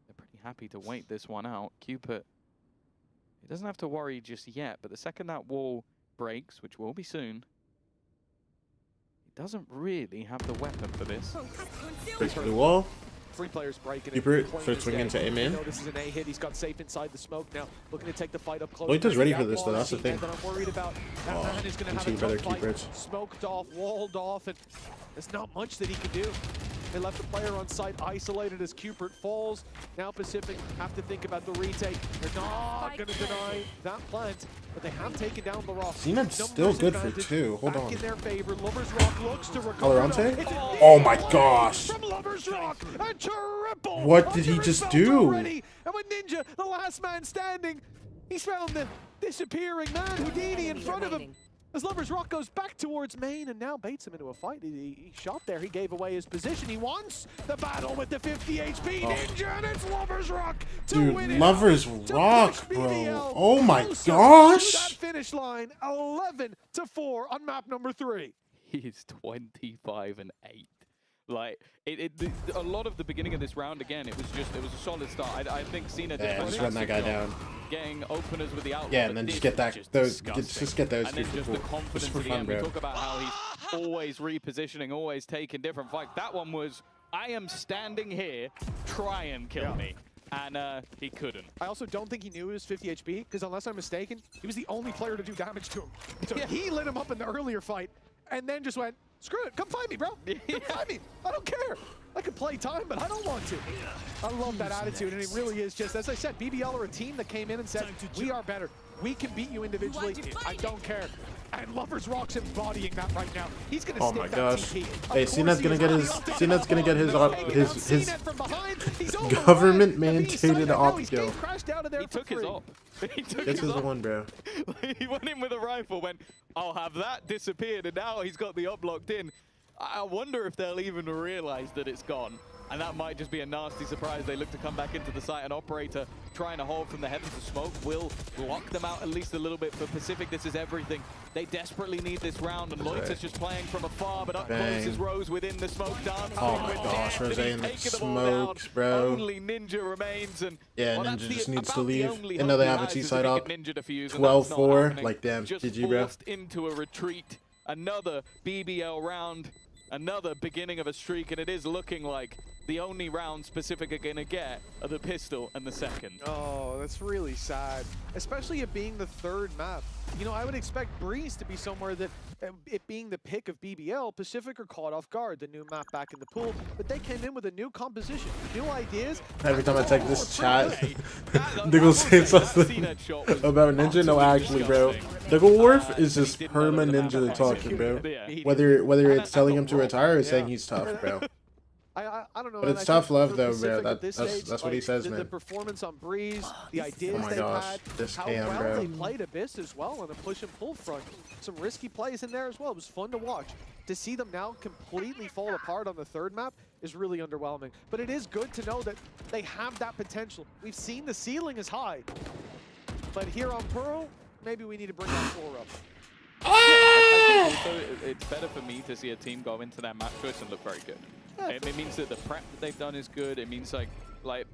they're pretty happy to wait this one out. Cupid, he doesn't have to worry just yet, but the second that wall breaks, which will be soon, he doesn't really have the weapon for this. Breaks through the wall. 3 players breaking Keeper it. playing starts this swinging game. to A-man. You know this is an A hit. He's got safe inside the smoke now. Looking to take the fight up close. Loita's ready for The this, though. Outlaw That's the team thing. That I'm worried about. That Oh, man is going to have you a better tough keep fight. it. Smoked off, walled off, and there's not much that he can do. They left the player on site isolated as Cupid falls. Now Pacific have to think about the retake. They're not going to deny that plant, but they have taken down the rock. CNED's still good for 2. Hold Back on. in their favor. Lovers Rock looks to recover. Alorante? It's a Oh my gosh. From Lovers Rock, a triple. What did he under his just belt do? already. And with Ninja, the last man standing, he's found the disappearing man, Houdini, in front of him. As Lover's Rock goes back towards main and now baits him into a fight. He shot there. He gave away his position. He wants the battle with the 50 HP Ninja, and it's Lover's Rock to win Dude, it. Lover's To Rock, push bro. BBL Oh my closer to gosh. that finish line, 11-4 on map number 3. He is 25-8. Like a lot of the beginning of this round again, it was a solid start. I think Cena did Yeah, just run that guy down. Getting openers with the outlaw. Yeah, but and then this just get that. was Those, disgusting. just get those And two then for just cool. the confidence Just for at the fun, end. bro. We talk about how he's always repositioning, always taking different fights. That one was, I am standing here, try and kill me. and he couldn't. I also don't think he knew it was 50 HP, because unless I'm mistaken, he was the only player to do damage to him. So he lit him up in the earlier fight, and then just went, screw it, come find me, bro. Come find me. I don't care. I can play time, but I don't want to. I love that attitude, and it really is just, as I said, BBL are a team that came in and said, we are better. We can beat you individually. I don't care. And Lovers Rock's embodying that right now. He's gonna oh stick my that gosh. TP. Hey, CNET's gonna get his government mandated op, yo. He took his op. He took This his is the op. one, bro. He went in with a rifle, went, I'll have that, disappeared, and now he's got the op locked in. I wonder if they'll even realize that it's gone. And that might just be a nasty surprise. They look to come back into the site. An operator trying to hold from the heavens of smoke will lock them out at least a little bit. For Pacific, this is everything. They desperately need this round, and Loitz's just playing from afar, but up close is Rose within the smoke dance. Oh my gosh, Rose in the smokes, bro. Only Ninja remains, and yeah, well, Ninja just needs to about leave. the And now they have a hope he T-side has is up. to get Ninja to fuse, and that's not 12-4. happening. Like, damn, Just GG, bro. forced into a retreat. Another BBL round. Another beginning of a streak, and it is looking like the only round Pacific are going to get are the pistol and the second. Oh, that's really sad, especially it being the third map. You know, I would expect Breeze to be somewhere that, it being the pick of BBL, Pacific are caught off guard, the new map back in the pool, but they came in with a new composition, new ideas. Every time I check this chat, Diggle saying something about Ninja. No, actually, bro. Diggleworth is just perma Ninja talking, bro. Whether it's telling him to retire or saying he's tough, bro. I don't know. But it's tough love, though, bro. That's what he says, man. The performance on Breeze, the ideas oh my they've gosh, had, this how cam, well bro. they played Abyss as well on the push and pull front. Some risky plays in there as well. It was fun to watch. To see them now completely fall apart on the third map is really underwhelming. But it is good to know that they have that potential. We've seen the ceiling is high. But here on Pearl, maybe we need to bring that floor up. I think also it's better for me to see a team go into their map choice and look very good. It means that the prep that they've done is good. It means like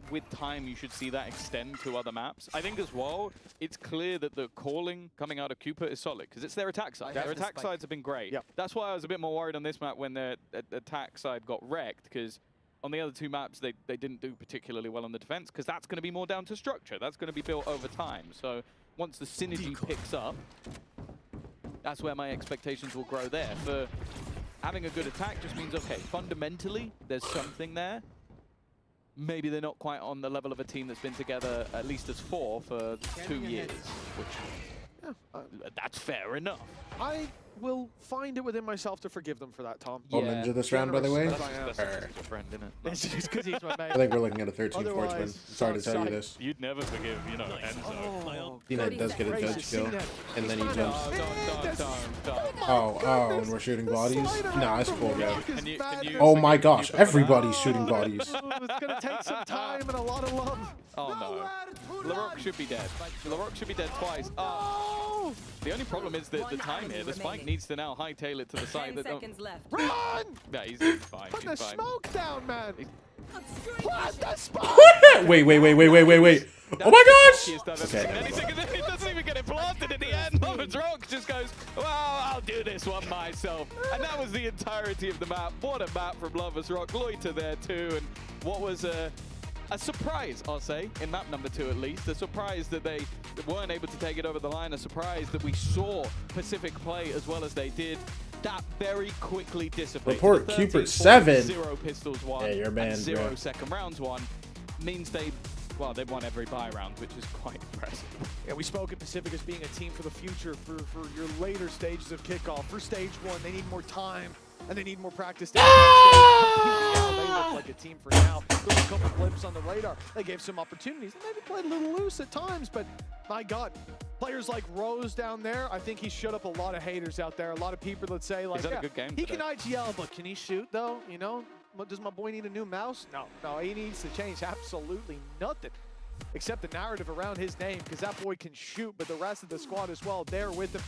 with time you should see that extend to other maps. I think as well, it's clear that the calling coming out of Cooper is solid because it's their attack side. Their attack sides have been great. Yep. That's why I was a bit more worried on this map when their attack side got wrecked, because on the other two maps they didn't do particularly well on the defense, because that's going to be more down to structure. That's going to be built over time. So once the synergy picks up, that's where my expectations will grow there. For having a good attack just means, okay, fundamentally, there's something there. Maybe they're not quite on the level of a team that's been together at least as 4 for 2 years, which that's fair enough. I will find it within myself to forgive them for that, Tom. Oh, Ninja this round, by the way? That's your friend, isn't it? It's just because he's my mate. I think we're looking at a 13-4 win. Sorry to tell you this. You'd never forgive, you know, Enzo. CNET does get a judge kill, and then he jumps. Don't. Oh, and we're shooting bodies? Nah, that's cool, bro. Can you Oh my gosh, everybody's shooting bodies. It's going to take some time and a lot of love. Oh no. LaRock should be dead. LaRock should be dead twice. Oh. The only problem is that the time here. The Spike needs to now hightail it to the side. 10 seconds left. Run! Yeah, he's fine. Put He's the fine. smoke down, man. Plant the spot! Wait. Oh my gosh! Okay. And he doesn't even get it planted at the end. Lovers Rock just goes, well, I'll do this one myself. And that was the entirety of the map. What a map from Lovers Rock. Loiter there too. And what was a surprise, I'll say, in map number 2 at least. A surprise that they weren't able to take it over the line. A surprise that we saw Pacific play as well as they did. That very quickly dissipated. Report Cupid 7. 0 pistols won. Yeah, you're banned, and 0 bro. second rounds won. Means they won every buy round, which is quite impressive. Yeah, we spoke at Pacific as being a team for the future, for your later stages of kickoff. For stage 1, they need more time, and they need more practice. They look like a team for now. There's a couple blips on the radar. They gave some opportunities. They maybe played a little loose at times, but my God. Players like Rose down there, I think he shut up a lot of haters out there. A lot of people that say, like, a good game he today. can IGL, but can he shoot, though? You know? Does my boy need a new mouse? No, he needs to change absolutely nothing except the narrative around his name, because that boy can shoot, but the rest of the squad as well, there with him.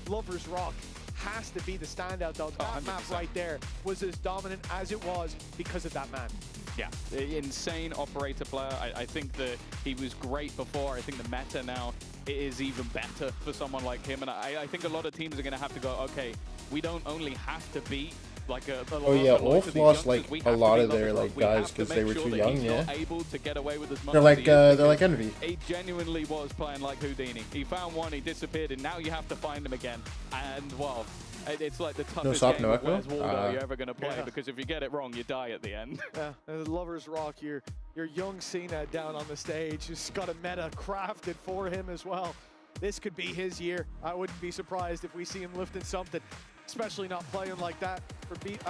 Lovers Rock has to be the standout, though. That map right there was as dominant as it was because of that man. Yeah, insane operator player. I think that he was great before. I think the meta now is even better for someone like him. And I think a lot of teams are going to have to go, okay, we don't only have to beat like a Oh yeah, lot of ULF these lost youngsters, like we a have to lot be of their lovers like of. We guys have to because make they were sure too that young. he's Yeah, not able to get away with as much they're as he is like because Envy. he genuinely was playing like Houdini. He found one, he disappeared, and now you have to find him again. And well, it's like the toughest stop, game no of echo? Where's Waldo you're ever gonna play, Yeah. because if you get it wrong, you die at the end. Yeah, Lovers Rock, your young Cena down on the stage, has got a meta crafted for him as well. This could be his year. I wouldn't be surprised if we see him lifting something, especially not playing like that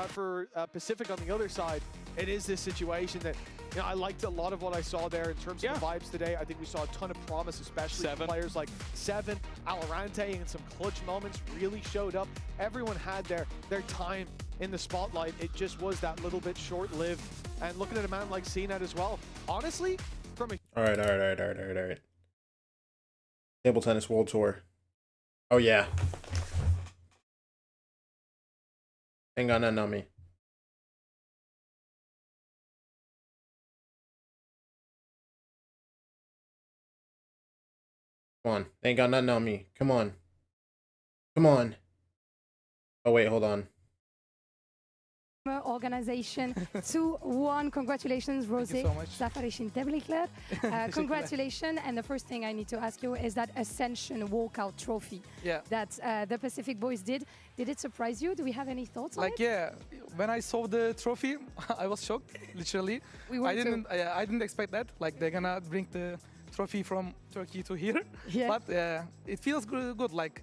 for Pacific on the other side. It is this situation that, you know, I liked a lot of what I saw there in terms of the vibes today. I think we saw a ton of promise, especially from players like Seven, Alorante, and some clutch moments really showed up. Everyone had their time in the spotlight. It just was that little bit short-lived. And looking at a man like CNET as well, honestly, from a... All right. Table Tennis World Tour. Oh yeah. Ain't got nothing on me. Come on. Ain't got nothing on me. Come on. Come on. Oh wait, hold on. Organization 2-1. Congratulations, Rose. Thank you so much. Zafarishin Tebrikler. Congratulations. And the first thing I need to ask you is that Ascension walkout trophy that the Pacific boys did. Did it surprise you? Do we have any thoughts on it? Yeah, when I saw the trophy, I was shocked, literally. I didn't expect that. Like, they're gonna bring the trophy from Turkey to here. Yeah. But it feels good. Like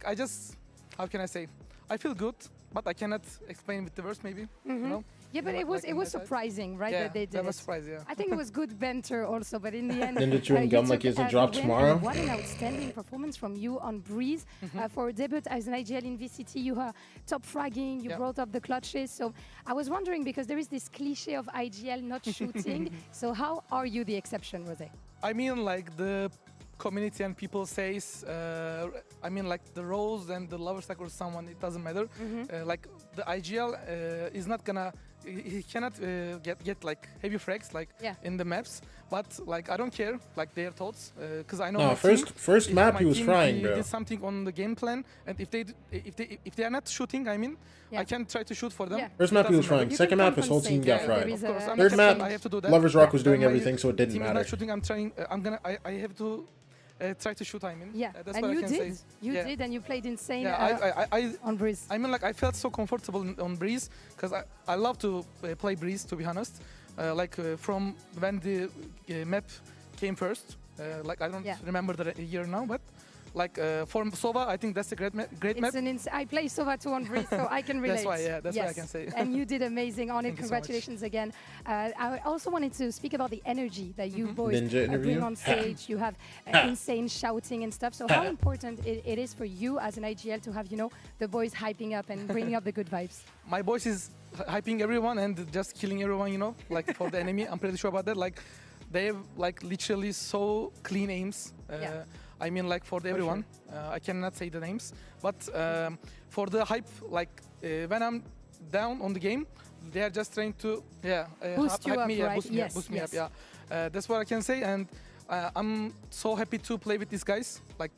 I just, how can I say? I feel good, but I cannot explain with the words maybe. You know? Yeah, but it was surprising, right? Yeah, that they did that was it. surprising, yeah. I think it was good banter also, but in the end, Ninja chewing gum like he isn't dropped tomorrow. What an outstanding performance from you on Breeze. For a debut as an IGL in VCT, you are top fragging, you brought up the clutches. So I was wondering, because there is this cliche of IGL not shooting. So how are you the exception, Rosé? I mean, like the community and people says, I mean, like the roles and the lover stack or someone, it doesn't matter. Like the IGL is not gonna, he cannot get like heavy frags like in the maps. But like I don't care, like their thoughts, because I know. No, first map he was trying, bro. He did something on the game plan, and if they are not shooting, I mean, I can try to shoot for them. First map he was trying. Second map his whole team got fried. Of course, Third map, I have to do that. Lovers Rock was doing everything, so it didn't team matter. is not shooting. I'm trying. I have to try to shoot. I mean, that's and what you I can did. say. You did, and you played insane on Breeze. I mean, like I felt so comfortable on Breeze because I love to play Breeze, to be honest. From when the map came first, like I don't remember the year now, but like for Sova, I think that's a great map. I play Sova too on Breeze, so I can relate. That's why, that's what I can say. And you did amazing on it. Thank Congratulations again. I also wanted to speak about the energy that you boys Ninja bring on stage. You have insane shouting and stuff. So how important it is for you as an IGL to have, you know, the boys hyping up and bringing up the good vibes? My boys is hyping everyone and just killing everyone, you know, like for the enemy. I'm pretty sure about that. Like they have like literally so clean aims. I mean, like for everyone, I cannot say the names, but for the hype, like when I'm down on the game, they are just trying to boost you hype up, me, right? boost me up. That's what I can say, and I'm so happy to play with these guys. Like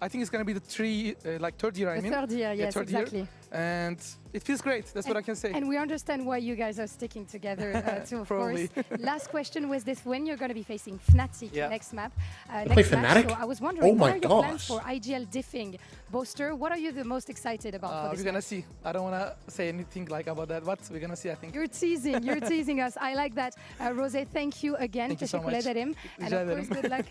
I think it's gonna be the third year. Third year, yes, exactly. And it feels great. That's what I can say. And we understand why you guys are sticking together too, of course. Last question was this: when you're going to be facing Fnatic next map? Play Fnatic? So I was wondering, what are your gosh. plans for IGL diffing? Boaster, what are you the most excited about for this We're gonna see. I don't wanna say anything like about that, but we're gonna see, I think. You're teasing. You're teasing us. I like that. Rosé, thank you again. Thank you so much. And of course, good luck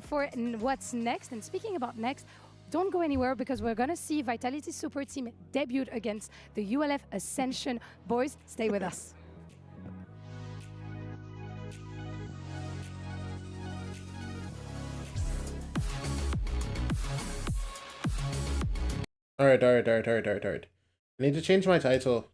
for what's next. And speaking about next, don't go anywhere, because we're going to see Vitality Super Team debut against the ULF Ascension boys. Stay with us. All right. I need to change my title.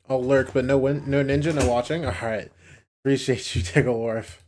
I'll lurk, but no ninja, no watching. All right. Appreciate you, Tickle Wharf.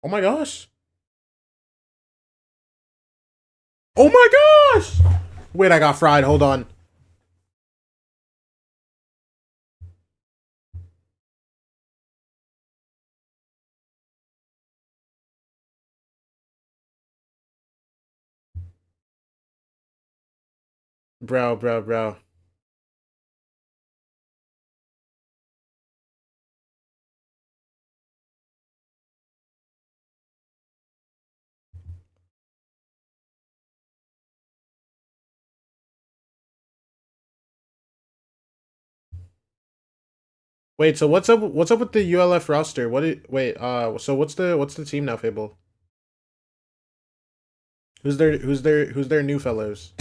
Oh my gosh. Oh my gosh. Wait, I got fried. Hold on. Bro. Wait, so what's up with the ULF roster? So what's the team now, Fable? Who's their new fellows?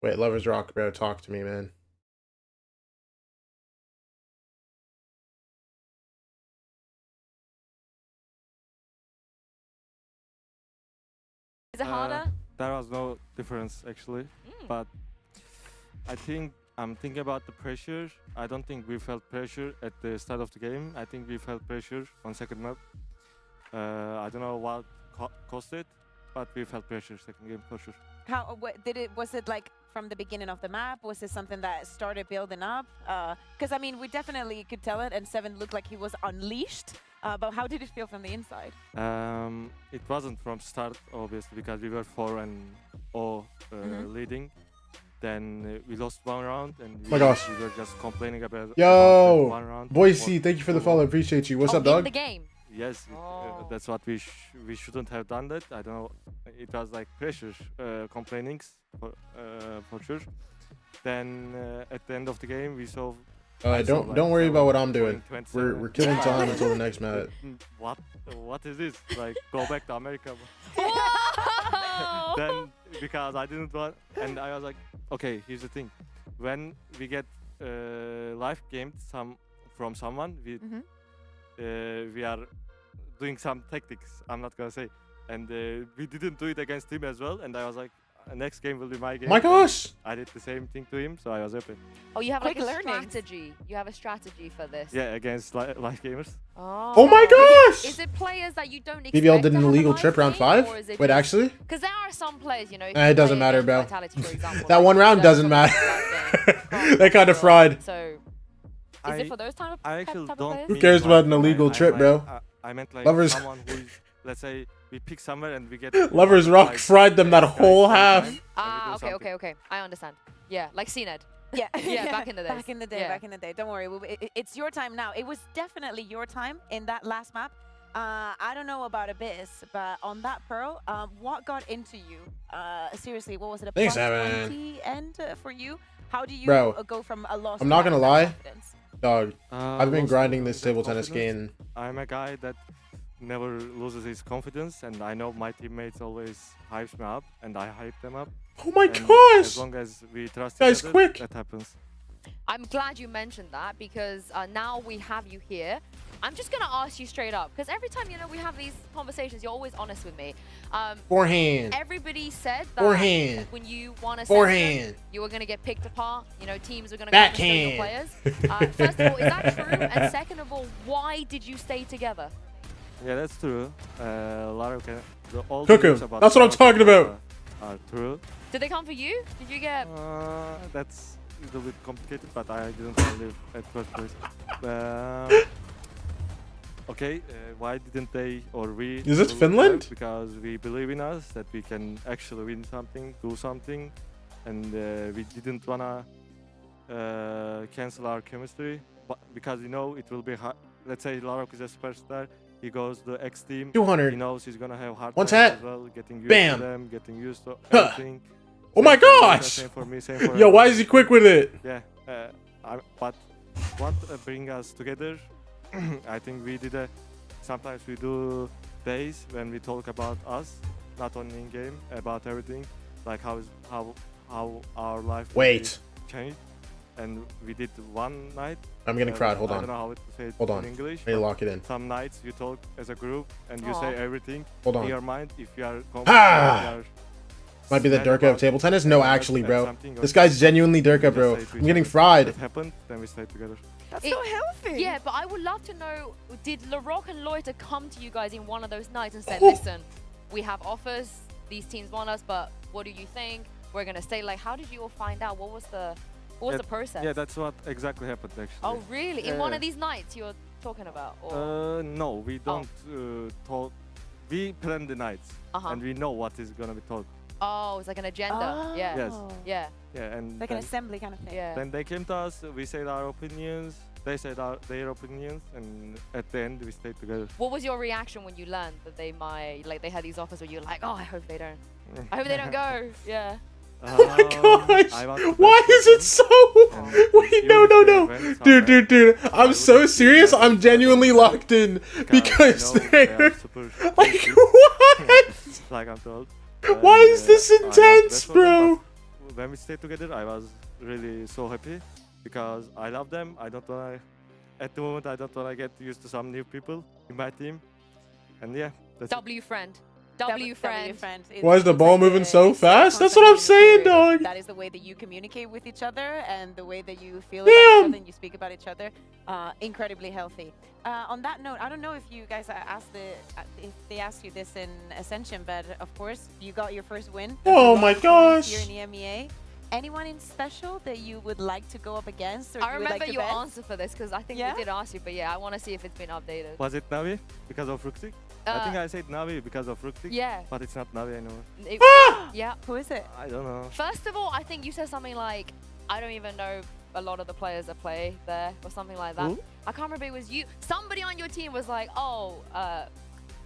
Wait, Lovers Rock, bro, talk to me, man. Is it harder? There was no difference actually, but I think I'm thinking about the pressure. I don't think we felt pressure at the start of the game. I think we felt pressure on second map. I don't know what caused it, but we felt pressure second game for sure. How was it like from the beginning of the map? Was it something that started building up? Because I mean, we definitely could tell it, and Seven looked like he was unleashed. But how did it feel from the inside? It wasn't from start, obviously, because we were 4-0 leading. Then we lost one round, and we were just complaining about one round. Boise, thank you for the follow. Appreciate you. What's up, dog? In the game. Yes, that's what we shouldn't have done that. I don't know. It was like pressure, complainings for sure. Then at the end of the game, we saw. Don't worry about what I'm doing. We're killing time until the next match. What is this? Like, go back to America. Then because I didn't want, and I was like, okay, here's the thing. When we get live gamed from someone, we are doing some tactics. I'm not gonna say, and we didn't do it against him as well. And I was like, next game will be my game. My gosh! I did the same thing to him, so I was happy. Oh, you have like a strategy. You have a strategy for this. Yeah, against live gamers. Oh my gosh! Is it players that you don't expect BBL did an to have illegal a trip round 5? Wait, actually? Because there are some players, you know. It doesn't matter, bro. Vitality, for example, That like, one round doesn't matter. They kind of fried. So, is it for those type of players? Who cares about an illegal trip, bro? I meant like Lovers. someone who, let's say, we pick somewhere and we get. Lovers Rock fried them that whole half. Okay. I understand. Yeah, like CNED. Yeah, back in the days. Back in the day. Don't worry, it's your time now. It was definitely your time in that last map. I don't know about Abyss, but on that Pearl, what got into you? Seriously, what was it? A Thanks, plus Evan. 20 end for you? How do you go from a loss? I'm not gonna lie, confidence? dog. I've been grinding this table tennis game. I'm a guy that never loses his confidence, and I know my teammates always hype me up, and I hype them up. Oh my and gosh! As long as we trust Guys, each other, quick! that happens. I'm glad you mentioned that because now we have you here. I'm just gonna ask you straight up because every time we have these conversations, you're always honest with me. Forehand. Everybody said that Forehand. when you won a Forehand. session, you were gonna get picked apart. Teams were gonna Backhand. go after your players. First of all, is that true? And second of all, why did you stay together? Yeah, that's true. A lot of all Cook the him. news about That's what I'm talking about. Are true. Did they come for you? Did you get? That's a little bit complicated, but I didn't live at first place. Okay, why didn't they or we? Is this Finland? Because we believe in us that we can actually win something, do something, and we didn't wanna cancel our chemistry. But because it will be hard. Let's say Larok is a superstar. He goes to the X team. 200. He knows he's gonna have hard One times tap. as well. Getting used Bam. to them, getting used to everything. Oh my gosh! Same for me, same for Yo, why is he quick with it? Yeah, but what bring us together? I think we did sometimes we do days when we talk about us, not only in game, about everything, like how our life Wait. changed. and we did one night. I'm getting crowd. Hold I on. don't know how to say it Hold in on. English. Let me lock it in. Some nights you talk as a group and you Aw. say everything Hold on. in your mind. If you are Might be the sad Durka of about table tennis. No, something actually, bro. something, This guy's genuinely Durka, just bro. say to I'm each getting other, fried. That happened, then we stay together. That's so healthy. Yeah, but I would love to know, did LaRock and Loiter come to you guys in one of those nights and said, listen, we have offers, these teams want us, but what do you think? We're going to stay. Like, how did you all find out? What was the process? Yeah, that's what exactly happened actually. Oh, really? In one Yeah. of these nights you're talking about? Or? No, we don't talk. We plan the nights and we know what is gonna be talked. Oh, it's like an agenda. Yeah. Yes. Yeah. Yeah, and Like an assembly kind of thing. Yeah. then they came to us. We said our opinions. They said their opinions, and at the end we stayed together. What was your reaction when you learned that they might, like, they had these offers where you were like, oh, I hope they don't. I hope they don't go. Yeah. Oh my gosh! Why is it so? Wait, no. Dude. I'm so serious. I'm genuinely locked in because they're like, what? Like I'm told. Why is this intense, bro? When we stayed together, I was really so happy because I love them. I don't wanna, at the moment, I don't wanna get used to some new people in my team, and yeah. That's W friend. W friend. Why is the ball moving so fast? That's what I'm saying, dog. That is the way that you communicate with each other and the way that you feel about each other and you speak about each other. Incredibly healthy. On that note, I don't know if you guys if they asked you this in Ascension, but of course you got your first win. Oh my gosh! Here in the EMEA. Anyone in special that you would like to go up against? Or I you would remember like to your bet? answer for this because I think we did ask you, but yeah, I want to see if it's been updated. Was it Navi because of Ruxik? I think I said Navi because of Ruxik. Yeah. But it's not Navi anymore. Yeah. Who is it? I don't know. First of all, I think you said something like, I don't even know a lot of the players that play there or something like that. Who? I can't remember, it was you. Somebody on your team was like, oh,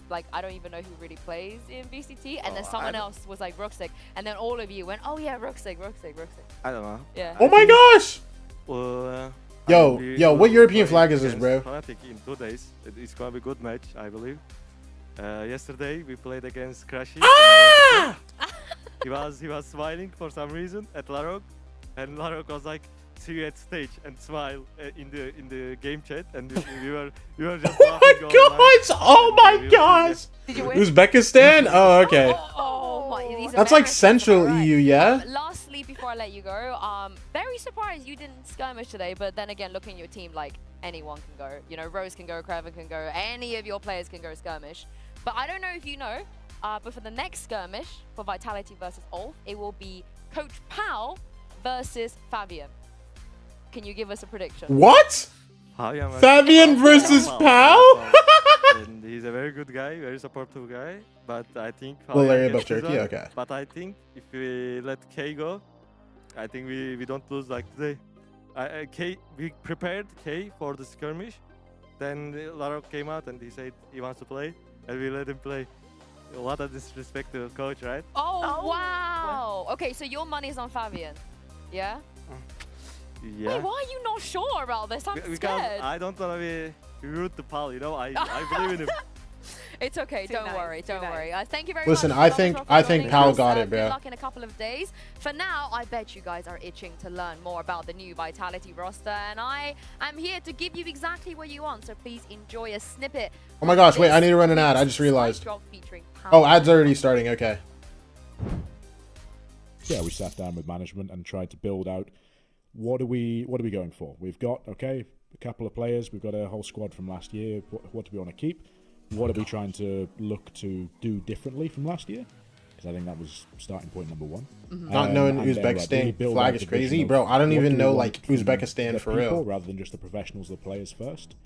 like, I don't even know who really plays in VCT. And then someone else was like, Ruxik. And then all of you went, oh yeah, Ruxik. I don't know. Yeah. Oh my gosh! Yo, what European flag is this, bro? Fnatic in 2 days. It's gonna be a good match, I believe. Yesterday we played against Crashy. He was smiling for some reason at Larok, and Larok was like, "See you at stage," and smile in the game chat, and we were just. Oh my gosh! Oh my gosh! Uzbekistan? Oh, okay. Oh my, these That's like Americans, Central alright. EU, yeah? Lastly, before I let you go, very surprised you didn't skirmish today, but then again, looking at your team, like, anyone can go. You know, Rose can go, Kraven can go, any of your players can go skirmish. But I don't know if you know, but for the next skirmish, for Vitality versus ULF, it will be Coach Pal versus Fabian. Can you give us a prediction? What? Fabian versus Pal? And he's a very good guy, very supportive guy. But I think. Little area above Turkey, okay. But I think if we let K go, I think we don't lose like today. We prepared K for the skirmish. Then Larok came out and he said he wants to play, and we let him play. What a disrespect to the coach, right? Oh, wow. Okay, so your money's on Fabian. Yeah? Yeah. Wait, why are you not sure about this? I'm because scared. I don't want to be rude to Pal, you know? I believe in him. It's okay, don't worry. Thank you very Listen, much. I think Pal got it, Good bro. luck in a couple of days. For now, I bet you guys are itching to learn more about the new Vitality roster, and I am here to give you exactly what you want, so please enjoy a snippet. Oh my gosh, wait, I need to run an ad. I just realized. Oh, ad's already starting, okay. Yeah, we sat down with management and tried to build out what are we going for? We've got, a couple of players. We've got a whole squad from last year. What do we want to keep? What are we trying to look to do differently from last year? Because I think that was starting point number one. Not knowing Uzbekistan really flag is crazy, bro. I don't even know like Uzbekistan for real. Rather than just the professionals, the players first,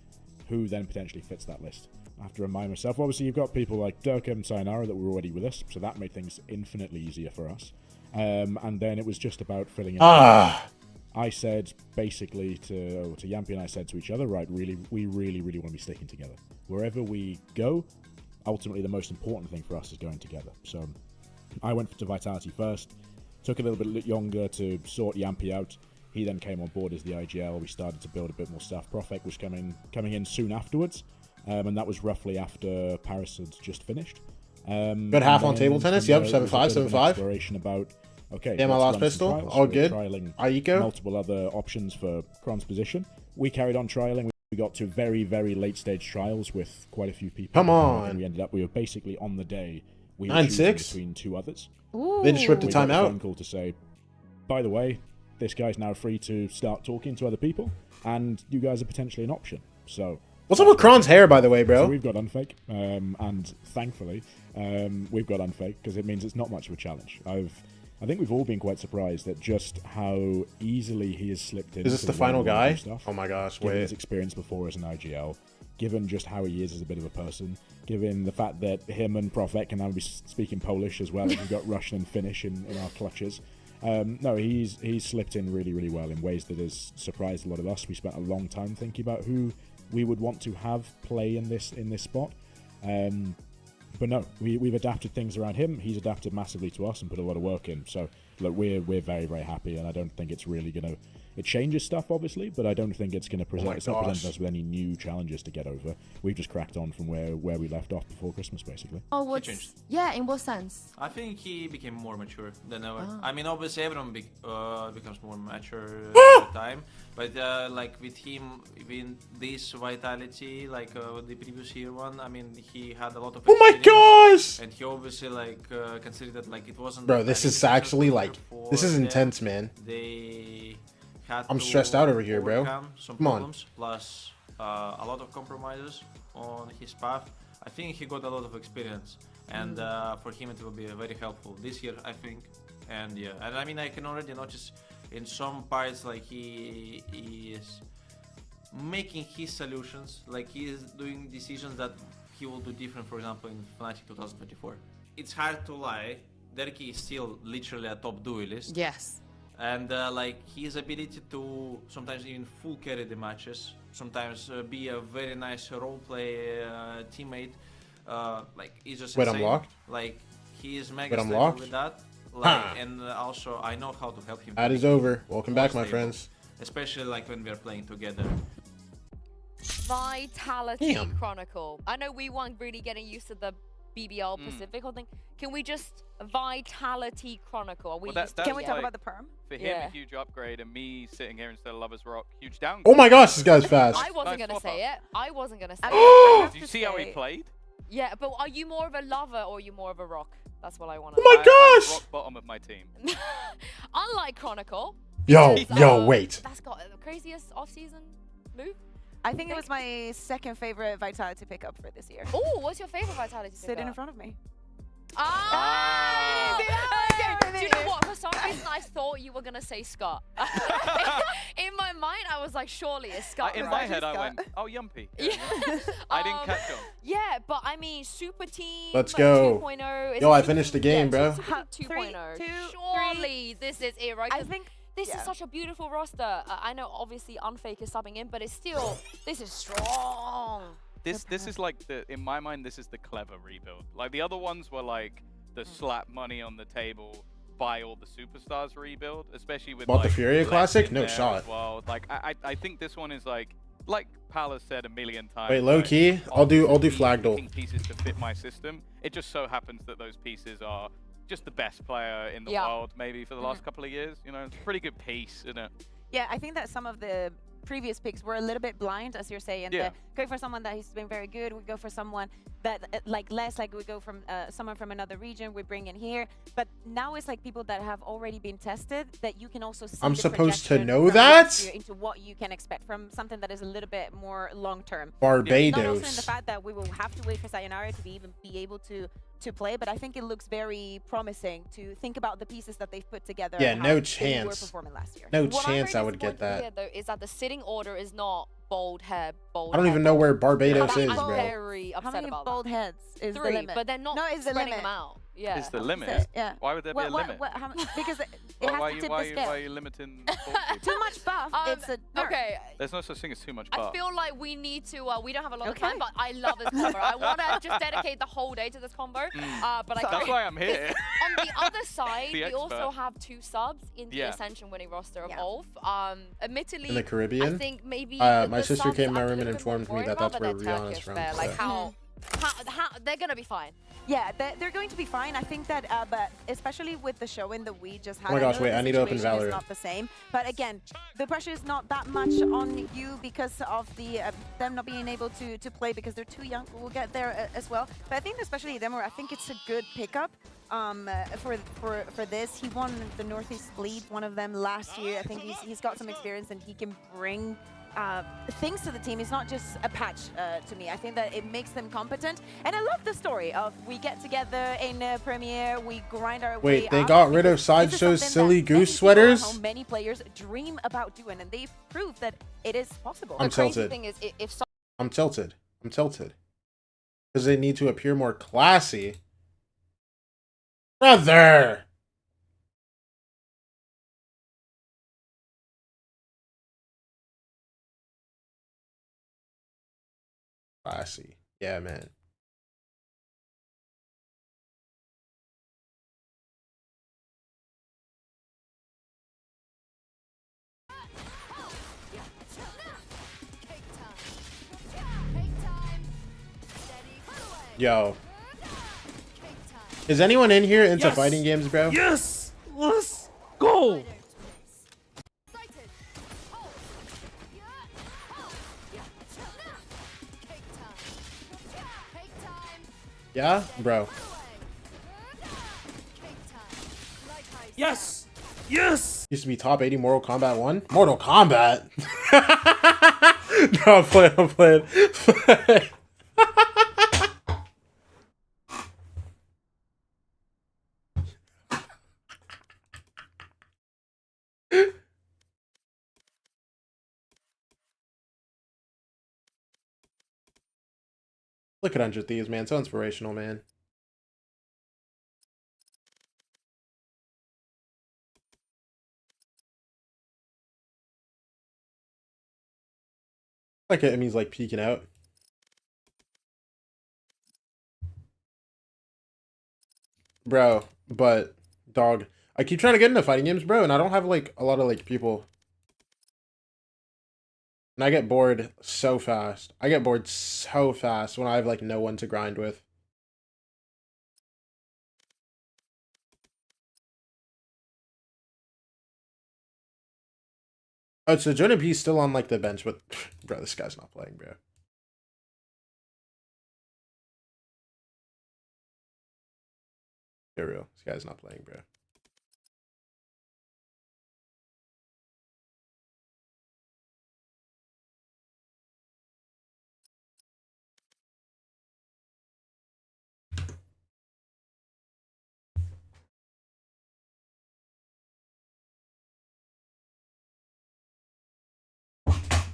who then potentially fits that list. I have to remind myself. Obviously, you've got people like Durka and Sayonara that were already with us, so that made things infinitely easier for us. And then it was just about filling in. I said basically to Yampy and I said to each other, right, we really want to be sticking together. Wherever we go, ultimately the most important thing for us is going together. So I went to Vitality first, took a little bit longer to sort Yampy out. He then came on board as the IGL. We started to build a bit more stuff. Profek was coming in soon afterwards, and that was roughly after Paris had just finished. Good half on table tennis. Yep, 7-5, 7-5. Exploration about okay, yeah, my let's last run some pistol, trials. all We're good. Trialing Aiko. multiple other options for Kron's position. We carried on trialing. We got to very, very late stage trials with quite a few people. Come on. And we ended up, we were basically on the day, we were 9-6? choosing between two others. Ooh. They just ripped the We got a timeout. phone call to say, by the way, this guy's now free to start talking to other people, and you guys are potentially an option. So What's up with Kron's hair, by the way, bro? so we've got unfake, and thankfully, we've got unfake because it means it's not much of a challenge. I think we've all been quite surprised at just how easily he has slipped in. Is this the final guy? Oh my gosh, given wait. his experience before as an IGL, given just how he is as a bit of a person, given the fact that him and Prophet can now be speaking Polish as well, and we've got Russian and Finnish in our clutches. No, he's slipped in really, really well in ways that has surprised a lot of us. We spent a long time thinking about who we would want to have play in this spot. But no, we've adapted things around him. He's adapted massively to us and put a lot of work in. So look, we're very, very happy, and I don't think it's really gonna. It changes stuff, obviously, but I don't think it's going to present. It's not presenting us with any new challenges to get over. We've just cracked on from where we left off before Christmas, basically. Oh, what? Yeah, in what sense? I think he became more mature than ever. Ah. I mean, obviously everyone becomes more mature with time, but like with him, with this vitality, like the previous year one, I mean, he had a lot of. Oh my gosh! And he obviously like considered that like it wasn't. Bro, this is actually like this is intense, man. They. I'm stressed out over here, bro. Some Come on. problems, plus a lot of compromises on his path. I think he got a lot of experience, and for him it will be very helpful this year, I think. And yeah, and I mean, I can already notice in some parts like he is making his solutions, like he is doing decisions that he will do different, for example, in Fnatic 2024. It's hard to lie, Derki is still literally a top duelist. Yes. And like his ability to sometimes even full carry the matches, sometimes be a very nice role play teammate, like he's just Wait, insane. I'm locked? Like he is mega Wait, I'm stable locked? with that. Like, and also I know how to help him. Ad is over. Welcome back, my friends. Especially like when we are playing together. Vitality Damn. Chronicle. I know we weren't really getting used to the BBL Pacific whole thing. Can we just Vitality Chronicle? Are we Well, Can we like, talk about the perm? For him, Yeah. a huge upgrade, and me sitting here instead of Lovers Rock, huge downgrade. Oh my gosh, this guy's fast. I wasn't Nice gonna swap say up. it. I wasn't gonna say I it. Did you see how he played? Yeah, but are you more of a lover or are you more of a rock? That's what I want Oh my I'm gosh! rock bottom of my team. Unlike Chronicle. Yo, which is, yo, wait. That's got the craziest off-season move. I think it was my second favorite Vitality pickup for this year. Oh, what's your favorite Vitality pickup? Sitting in front of me. Ah! Yeah, Do you know what? For some reason, I thought you were gonna say Scott. In my mind, I was like, surely it's Scott. In my head, I went, oh, Yumpy. Yeah. I didn't catch on. Yeah, but I mean, Super Team. Let's go. 2.0. Is Yo, it I Super finished the Team? game, Yeah, bro. Super Team 2.0. Surely this is it, right? I think this is such a beautiful roster. I know, obviously, Unfake is subbing in, but it's still, this is strong. This is like in my mind, this is the clever rebuild. Like the other ones were like the slap money on the table, buy all the superstars rebuild, especially with Bought the like, Furia Lex Classic? in No there shot. as well. Like I think this one is like Palace said a million times. Wait, low like, key, I'll do obviously flag duel. picking pieces to fit my system. It just so happens that those pieces are just the best player in the world, maybe for the last couple of years. You know, it's a pretty good piece, isn't it? Yeah, I think that some of the previous picks were a little bit blind, as you're saying. Yeah. Going for someone that has been very good, we go for someone that like less, like we go from someone from another region, we bring in here. But now it's like people that have already been tested that you can also see I'm the supposed to projection know from that? last year into what you can expect from something that is a little bit more long term. Barbados. Not also in the fact that we will have to wait for Sayonara to be able to play, but I think it looks very promising to think about the pieces that they've put together. Yeah, and no how they were chance. performing last year. No What I'm chance very I would get disappointed that. Here, though, is that the sitting order is not bold hair, bold I don't hair, even know bold where hair. Barbados I'm is, bro. very How upset many about bold that. heads is the 3, limit? but they're not No, it's the spreading limit. them out. Yeah. Is the That's limit? it, yeah. Why would there be a limit? Because it Why has are to you tip why the you scale. why are you limiting? Too much buff. It's a nerf. Okay. There's no such thing as too much buff. I feel like we need to. We don't have a lot of time, but I love this combo. I want to just dedicate the whole day to this combo. But I That's why I'm here. On the other side, The we also expert. have 2 subs in the Yeah. Ascension winning roster of ULF. Admittedly, In the Caribbean? I think maybe My the sister subs came in my I'm a room and little bit more informed me worried that about, that's but where they're Rihanna's Turkish from. there. Like so. how they're gonna be fine. Yeah, they're going to be fine. I think that, but especially with the showing that we just had. Oh my gosh, wait, I need to open situation is Valorant. not the same. But again, the pressure is not that much on you because of the them not being able to play because they're too young. We'll get there as well. But I think especially them, I think it's a good pickup for this. He won the Northeast Split, one of them last year. I think he's got some experience and he can bring things to the team. It's not just a patch to me. I think that it makes them competent. And I love the story of we get together in Premiere, we grind our way Wait, they up, got rid of because this is Sideshow's something silly that goose many people at sweaters? home, many players dream about doing, and they've proved that it is possible. I'm The crazy tilted. thing is, if I'm tilted. I'm tilted. Because they need to appear more classy. Brother! Classy. Yeah, man. Yo. Is anyone in here into fighting games, bro? Yes! Let's go! Yeah? Bro. Yes! Yes! Used to be top 80 Mortal Kombat 1? Mortal Kombat? No, I'm playing. Look at 100 Thieves, man. So inspirational, man. Like it means like peeking out. Bro, but dog, I keep trying to get into fighting games, bro, and I don't have like a lot of like people. And I get bored so fast. I get bored so fast when I have like no one to grind with. Oh, so Jonah B's still on like the bench, but bro, this guy's not playing, bro. Get real. This guy's not playing, bro.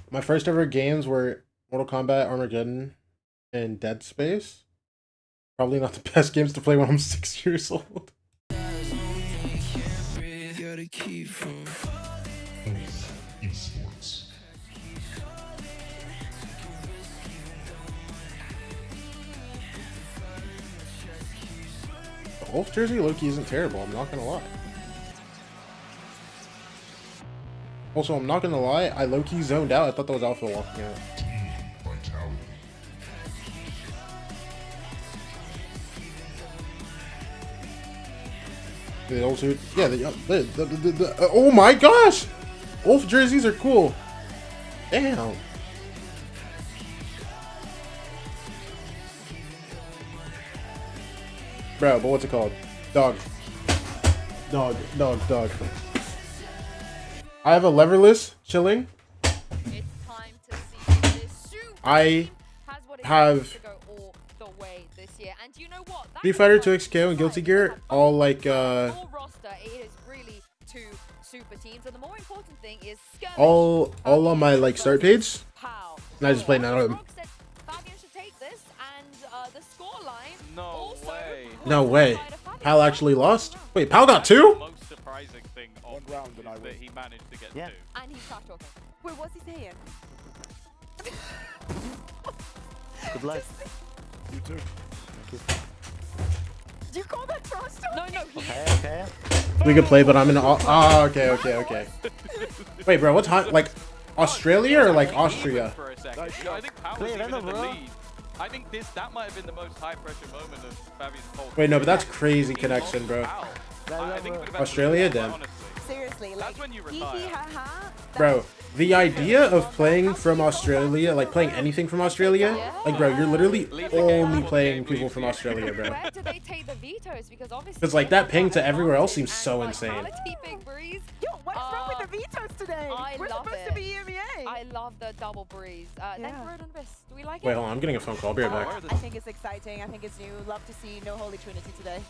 My first ever games were Mortal Kombat, Armageddon, and Dead Space. Probably not the best games to play when I'm 6 years old. Esports. The Wolf jersey low-key isn't terrible, I'm not gonna lie. Also, I'm not gonna lie, I low-key zoned out. I thought that was Alpha walking out. They also, yeah, oh my gosh! Wolf jerseys are cool. Damn. Bro, but what's it called? Dog. Dog. I have a leverless chilling. I have Street Fighter 2XKO and Guilty Gear, all like all on my like start page, and I just play none of them. No way. No way. Pal actually lost? Wait, Pal got 2? The most surprising thing of round is that he managed to get 2. And he's trash talking. Wait, what's he saying? Good luck. You too. Do you call that trash talking? No. Okay. We could play, but I'm in. Oh, okay. Wait, bro, what's hot? Like Australia or like Austria? For a second. I think Power Play was even Venom, in the bro. lead. I think that might have been the most high-pressure moment of Fabian's whole Wait, no, but that's crazy connection, bro. I think it would have Australia, then. Seriously, like, that's when you retire. Bro, the idea of playing from Australia, like playing anything from Australia, like, bro, you're literally only playing people from Australia, bro. Where do they take the vetoes? Because obviously, Because, like, that ping to everywhere else seems so insane. Big Breeze. Yo, what's wrong with the vetoes today? We're love supposed it. to be EMEA. I love the double breeze. Thank you for this. Do we like Wait, it? hold on, I'm getting a phone call. I'll be right back. I think it's exciting. I think it's new. Love to see no Holy Trinity today.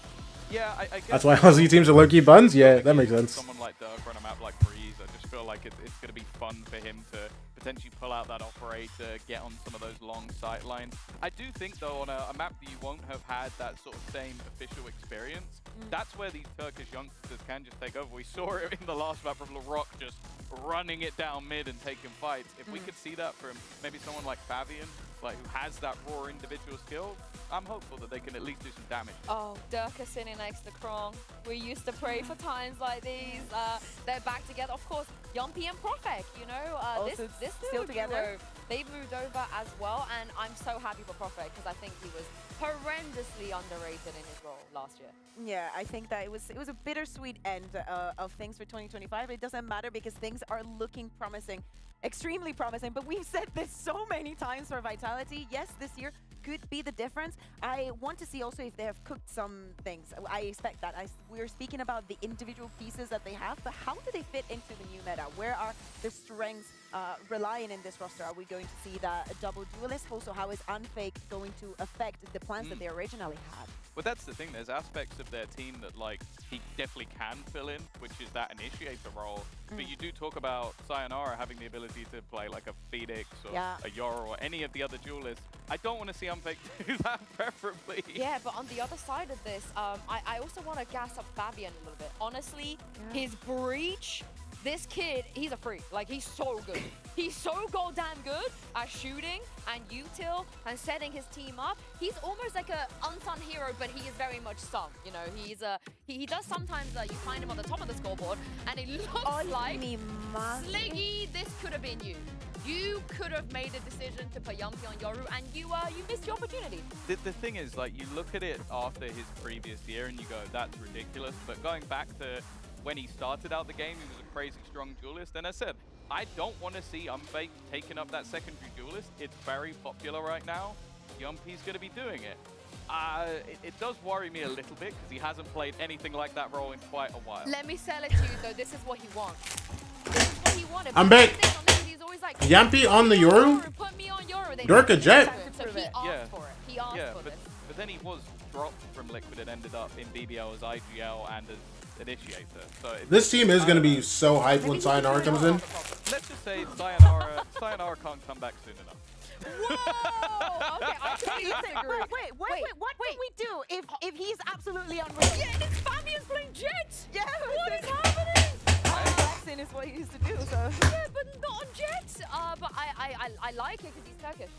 Yeah, I guess That's why Aussie teams are low-key buns? Yeah, that makes sense. Someone like Dirk on a map like Breeze, I just feel like it's going to be fun for him to potentially pull out that operator, get on some of those long sight lines. I do think, though, on a map that you won't have had that sort of same official experience, that's where these Turkish youngsters can just take over. We saw it in the last map from LaRock just running it down mid and taking fights. If we could see that from maybe someone like Fabian, like who has that raw individual skill, I'm hopeful that they can at least do some damage. Oh, Dirk is sitting next to Krong. We used to pray for times like these. They're back together. Of course, Yumpy and Profek, you know, this still together. They've moved over as well, and I'm so happy for Profek because I think he was horrendously underrated in his role last year. Yeah, I think that it was a bittersweet end of things for 2025. But it doesn't matter because things are looking promising, extremely promising. But we've said this so many times for Vitality. Yes, this year could be the difference. I want to see also if they have cooked some things. I expect that. We're speaking about the individual pieces that they have, but how do they fit into the new meta? Where are the strengths relying in this roster? Are we going to see that double duelist? Also, how is Unfake going to affect the plans that they originally had? Well, that's the thing. There's aspects of their team that, like, he definitely can fill in, which is that initiator role. But you do talk about Sayonara having the ability to play like a Phoenix or a Yoru or any of the other duelists. I don't want to see Unfake do that, preferably. Yeah, but on the other side of this, I also want to gas up Fabian a little bit. Honestly, his breach, this kid, he's a freak. Like, he's so good. He's so goddamn good at shooting and util and setting his team up. He's almost like a unsung hero, but he is very much sung. You know, he does sometimes, you find him on the top of the scoreboard, and it looks like, Sliggy, this could have been you. You could have made a decision to put Yumpy on Yoru, and you missed your opportunity. The thing is, like, you look at it after his previous year and you go, that's ridiculous. But going back to when he started out the game, he was a crazy strong duelist. And I said, I don't want to see Unfake taking up that secondary duelist. It's very popular right now. Yumpy's going to be doing it. It does worry me a little bit because he hasn't played anything like that role in quite a while. Let me sell it to you, though. This is what he wants. This is what he wanted. I'm back. He's always like, Yampy on the Yoru? Put me on Yoru. Dirk a jet. So he asked for it. He asked for this. But then he was dropped from Liquid and ended up in BBL as IGL and as Initiator. So This team is going to be so hyped when Sayonara comes in. Let's just say Sayonara can't come back soon enough. Whoa! Okay, I completely disagree. Wait, what can we do if he's absolutely unreal? Yeah, and it's Fabian's playing Jet! Yeah, what is happening? Flexing is what he used to do, so... Yeah, but not on Jet! But I like it because he's Turkish.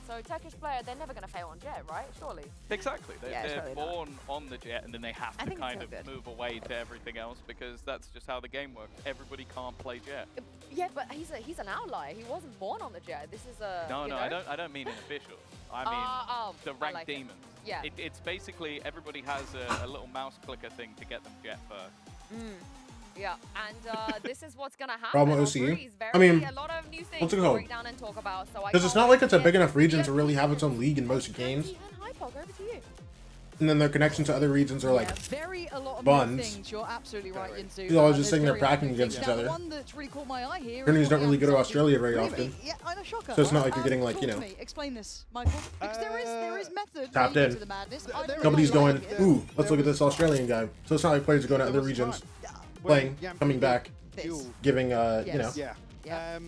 So Turkish player, they're never going to fail on Jet, right? Surely. Exactly. They're surely born on the Jet, and then they have to kind of move away to everything else because that's just how the game works. Everybody can't play Jet. Yeah, but he's an outlier. He wasn't born on the Jet. This is a no. I don't mean an official. I mean the ranked like demons. Yeah. It's basically everybody has a little mouse clicker thing to get them Jet first. Yeah, and this is what's gonna happen. Problem with OCU. I mean, a lot of new things what's it to called? break down and talk about. So Because it's not like it's a big enough region to really have its own league in most games. Over to you. And then their connection to other regions are like a lot of buns. things. You're absolutely right, Yinzu. He's always just sitting there cracking against each other. One that's really caught my eye here. Tourneys don't really go to Australia very often. Yeah, I know, shocker. So it's not like you're getting like, Talk you to know, me. Explain this, Michael. Because there is method tapped to in. the madness. Nobody's going, ooh, let's look at this Australian guy. So it's not like players are going to other regions, playing, coming back, giving, you know. Yeah.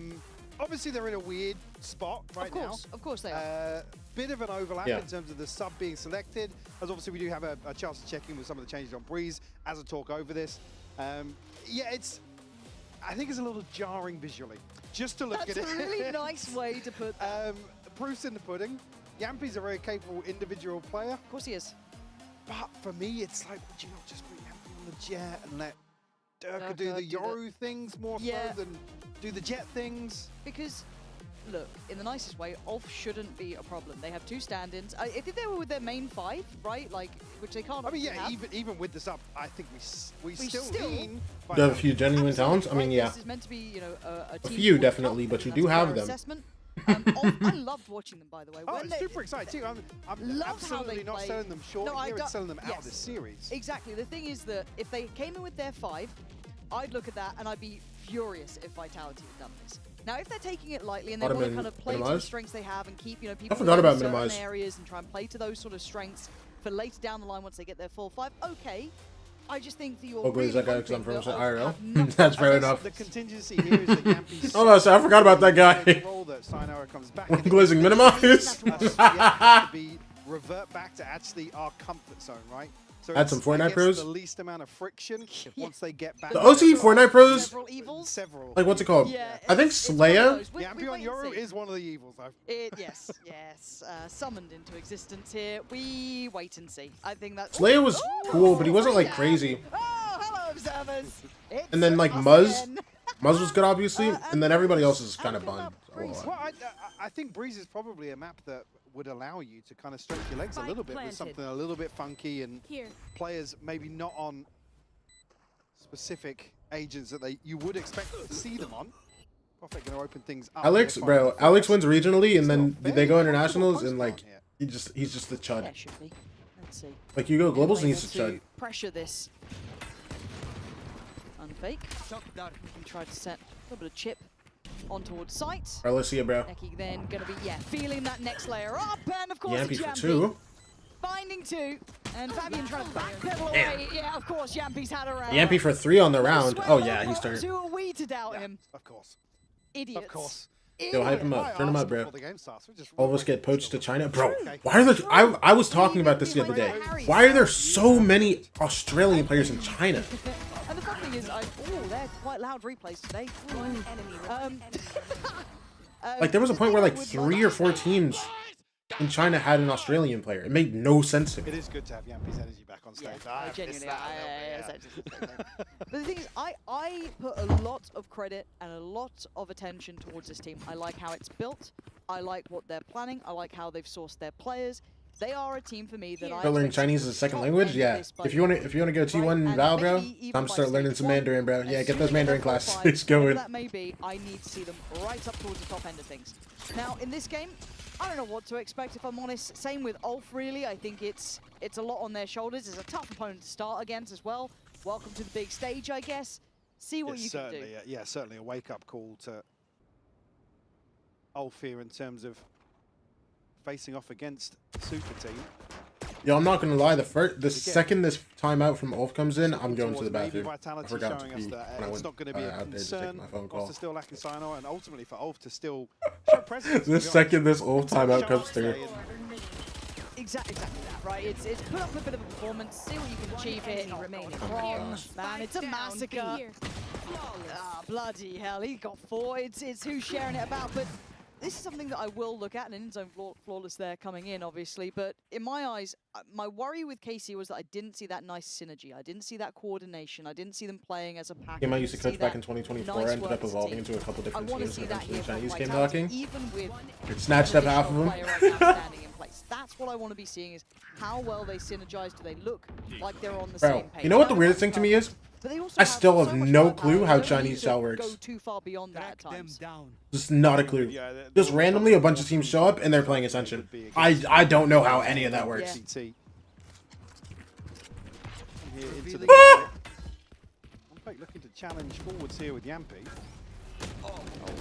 Obviously, they're in a weird spot right now. Of course they are. Bit of an overlap in terms of the sub being selected, as obviously we do have a chance to check in with some of the changes on Breeze as I talk over this. Yeah, I think it's a little jarring visually, just to look at it. That's a really nice way to put that. Proof's in the pudding. Yampy's a very capable individual player. Of course he is. But for me, it's like, would you not just put Yampy on the Jet and let Durka do the Yoru things more so than do the Jet things? Because look, in the nicest way, ULF shouldn't be a problem. They have 2 stand-ins. I think they were with their main 5, right? Like, which they can't. I mean, yeah, have. even with this up, I think we still lean. There are a few genuine talents. I mean, yeah. This is meant to be, you know, a A team few called definitely, ULF, but you that's do have their them. assessment. I loved watching them, by the way. Oh, When it's they, super exciting too. I'm Love how absolutely they not play. selling them short. No, Here it's selling them out of this series. Exactly. The thing is that if they came in with their 5, I'd look at that and I'd be furious if Vitality had done this. Now, if they're taking it lightly and they want to kind of play to the strengths they have and keep, you know, people forgot about in certain minimize. areas and try and play to those sort of strengths for later down the line once they get their full 5, okay. I just think that you're Is that guy because I'm from IRL? That's fair enough. The contingency here is that Yampy's Oh no, so I forgot about that guy. role that Sayonara comes back. Glazing minimize. To be revert back to actually our comfort zone, right? So Add some it's, I Fortnite guess, pros. The least amount of friction once they get back. The OC Fortnite pros. Several evils. Several. Like what's it called? Yeah, I think Slaya. Yampy on Yoru is one of the evils. Yes, yes. Summoned into existence here. We wait and see. I think that's. Slaya was cool, but he wasn't like crazy. Oh, hello, observers. And then like Muzz was good, obviously, and then everybody else is kind of bummed. Well, I think Breeze is probably a map that would allow you to kind of stretch your legs a little bit with something a little bit funky and players maybe not on specific agents that you would expect to see them on. Prophet going to open things up. Alex, bro, Alex wins regionally, and then they go internationals, and like he's just the chud. Yeah, should be. Let's see. Like you go globals, and he's the chud. Pressure this. Unfake. We can try to set a little bit of chip on towards sight. Alright, let's see it, bro. Neki then gonna be feeling that next layer up, and of course Yampy it's for 2. Finding 2, and Fabian trying to backpedal away. Yeah, of course Yampy's had a round. Yampy for 3 on the round. Oh yeah, he's starting. Who are we to doubt him? Of course. Idiots. Of course. Yo, hype him up. Turn him up, bro. All of us get poached to China, bro. Why are there? I was talking about this the other day. Why are there so many Australian players in China? And the fun thing is, they're quite loud replays today. One enemy. Like there was a point where like 3 or 4 teams in China had an Australian player. It made no sense to me. It is good to have Yampy's energy back on stage. Yeah, genuinely, but the thing is, I put a lot of credit and a lot of attention towards this team. I like how it's built. I like what they're planning. I like how they've sourced their players. They are a team for me that I learn Chinese as a second language. Yeah, if you wanna go T1 Val, bro, time to start learning some Mandarin, bro. Yeah, get those Mandarin classes going. That may be. I need to see them right up towards the top end of things. Now in this game, I don't know what to expect if I'm honest. Same with ULF really. I think it's a lot on their shoulders. It's a tough opponent to start against as well. Welcome to the big stage, I guess. See what you can do. Yeah, certainly a wake-up call to ULF here in terms of facing off against Super Team. Yo, I'm not gonna lie. The second this timeout from ULF comes in, I'm going to the bathroom. I forgot to pee when I went out there to take my phone call. Still lacking Sayonara, and ultimately for ULF to still show presence. The second this ULF timeout comes through. Exactly that, right? It's put up a bit of a performance, see what you can achieve here. Wrong, man, it's a massacre. Bloody hell, he got 4. It's who's sharing it about, but this is something that I will look at, and in-zone flawless there coming in, obviously. But in my eyes, my worry with KC was that I didn't see that nice synergy. I didn't see that coordination. I didn't see them playing as a package. Game I used to coach back in 2024 ended up evolving into a couple different teams when it comes to the Chinese game talking. It snatched up half of them. That's what I want to be seeing, is how well they synergize. Do they look like they're on the Bro, same page? you know what the weirdest thing to me is? I still have no clue how Chinese shell works. Go too far beyond that at times. Just not a clue. Just randomly a bunch of teams show up and they're playing Ascension. I don't know how any of that works. Looking to challenge forwards here with Yampy.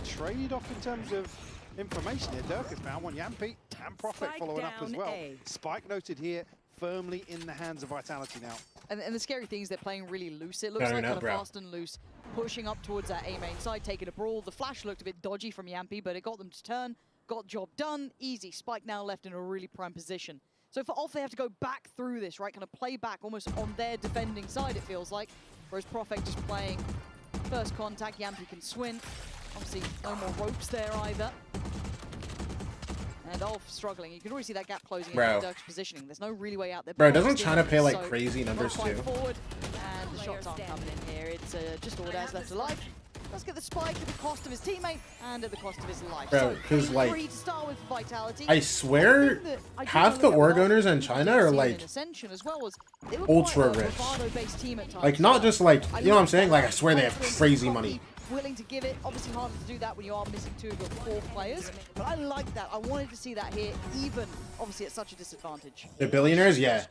Trade off in terms of information here. Dirk has found one. Yampy and Prophet following up as well. Spike noted here, firmly in the hands of Vitality now. And the scary thing is they're playing really loose. It looks like kind of fast and loose, pushing up towards that A main side, taking a brawl. The flash looked a bit dodgy from Yampy, but it got them to turn, got job done, easy. Spike now left in a really prime position. So for ULF, they have to go back through this, right? Kind of play back almost on their defending side, it feels like. Whereas Prophet just playing first contact. Yampy can swing. Obviously, no more ropes there either. And ULF struggling. You can already see that gap closing in Dirk's positioning. There's no really way out there. Bro, doesn't China pay like crazy numbers too? Forward, and the shots aren't coming in here. It's just all that's left alive. Let's get the spike at the cost of his teammate and at the cost of his life. Bro, because so, like, to start with Vitality, I swear, half the org owners in China are like ultra rich. Like, not just like, you know what I'm saying? Like, I swear they have crazy money. Willing to give it. Obviously harder to do that when you are missing 2 of your 4 players. But I like that. I wanted to see that here, even obviously at such a disadvantage. The billionaires, yeah.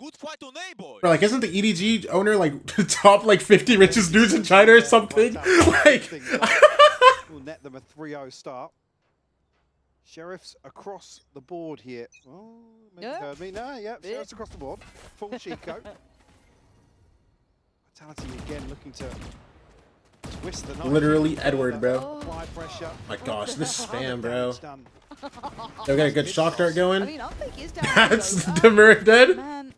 Bro, like, isn't the EDG owner like top like 50 richest dudes in China or something? Like, will net them a 3-0 start. Sheriffs across the board here. Oh, maybe heard me. No, yeah, Sheriffs across the board. Full Chico. Vitality again looking to twist the knife. literally Edward, bro. Apply pressure. My gosh, this spam, bro. They'll get a good shock dart going. I mean, That's Demur dead. Man,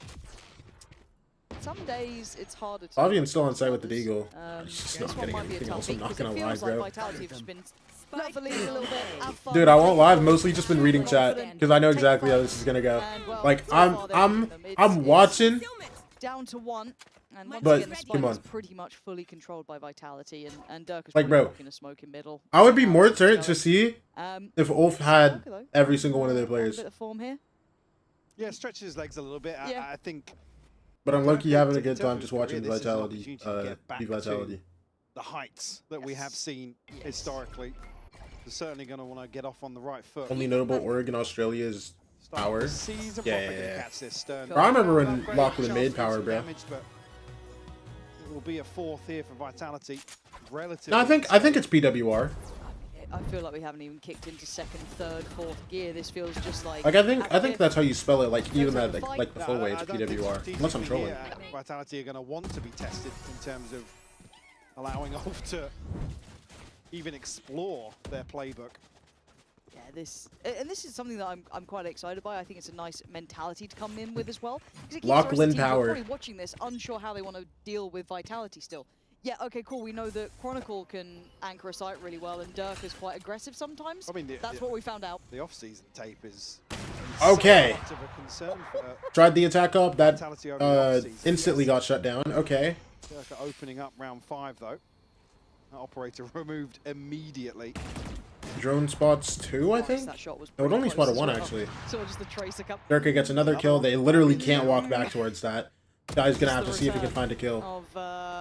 some days it's harder to. Avian's still on site with the Deagle. He's just this not one getting might be a anything else. toughie I'm not because gonna it lie, feels like bro. Vitality have just been leveling a little bit. Have fun. Dude, I won't lie. I've mostly just been reading chat because I know exactly how this is gonna go. Like, I'm watching. Down to 1. And once But, again, the spike come on. is pretty much fully controlled by Vitality, and Dirk is Like, bro, in a smoking middle. I would be more certain to see Um, if ULF had every single one of their A players. bit of form here. Yeah, stretches his legs a little bit. Yeah. I think. But I'm low-key having a good In terms time of just his watching career, this is an Vitality, opportunity to get back be Vitality. to the heights that we have seen historically. They're certainly going to want to get off on the right foot. Only notable org in Australia is Power. Yeah. Bro, I remember when Lachlan made Power, bro. It will be a 4th here for Vitality. Relatively. No, I think it's PWR. I feel like we haven't even kicked into 2nd, 3rd, 4th gear. This feels just like. Like, I think that's how you spell it. Like, even that, like the full way, it's PWR. Unless I'm trolling. Vitality are going to want to be tested in terms of allowing ULF to even explore their playbook. Yeah, this is something that I'm quite excited by. I think it's a nice mentality to come in with as well. Lachlan Power. Probably watching this, unsure how they want to deal with Vitality still. Yeah, okay, cool. We know that Chronicle can anchor a site really well, and Dirk is quite aggressive sometimes. I mean, that's what we found out. The off-season tape is okay. So much of a concern for Tried the attack up. That Vitality over the off-season. instantly got shut down. Okay. Dirk are opening up round 5 though. That operator removed immediately. Drone spots 2, I think. No, it only spotted 1 actually. So just the tracer cup. Durka gets another kill. They literally can't walk back towards that. Guy's gonna have to see if he can find a kill.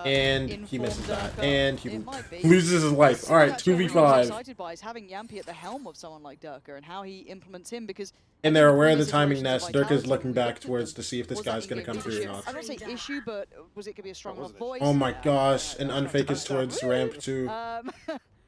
And he misses that. And he loses his life. Alright, 2v5. Excited by is having Yampy at the helm of someone like Durka and how he implements him, because And they're aware of the timing nest. Durka's looking back towards to see if this guy's gonna come through or not. I don't say issue, but was it gonna be a strong enough voice? Oh my gosh, an unfake is towards ramp 2.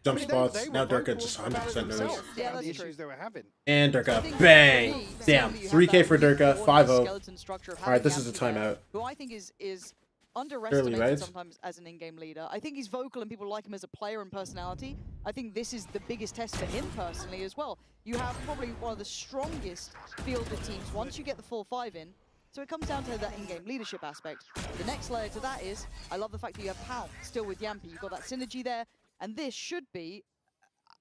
Jump spots. Now Durka just 100% knows. Yeah, that's the true. issues they were having. And Durka, bang! Damn, 3k for Durka, 5-0. Alright, this is a timeout. Who I think is underestimated right? sometimes as an in-game leader. I think he's vocal and people like him as a player and personality. I think this is the biggest test for him personally as well. You have probably one of the strongest fielded teams once you get the full 5 in. So it comes down to that in-game leadership aspect. The next layer to that is, I love the fact that you have Pal still with Yampy. You've got that synergy there. And this should be,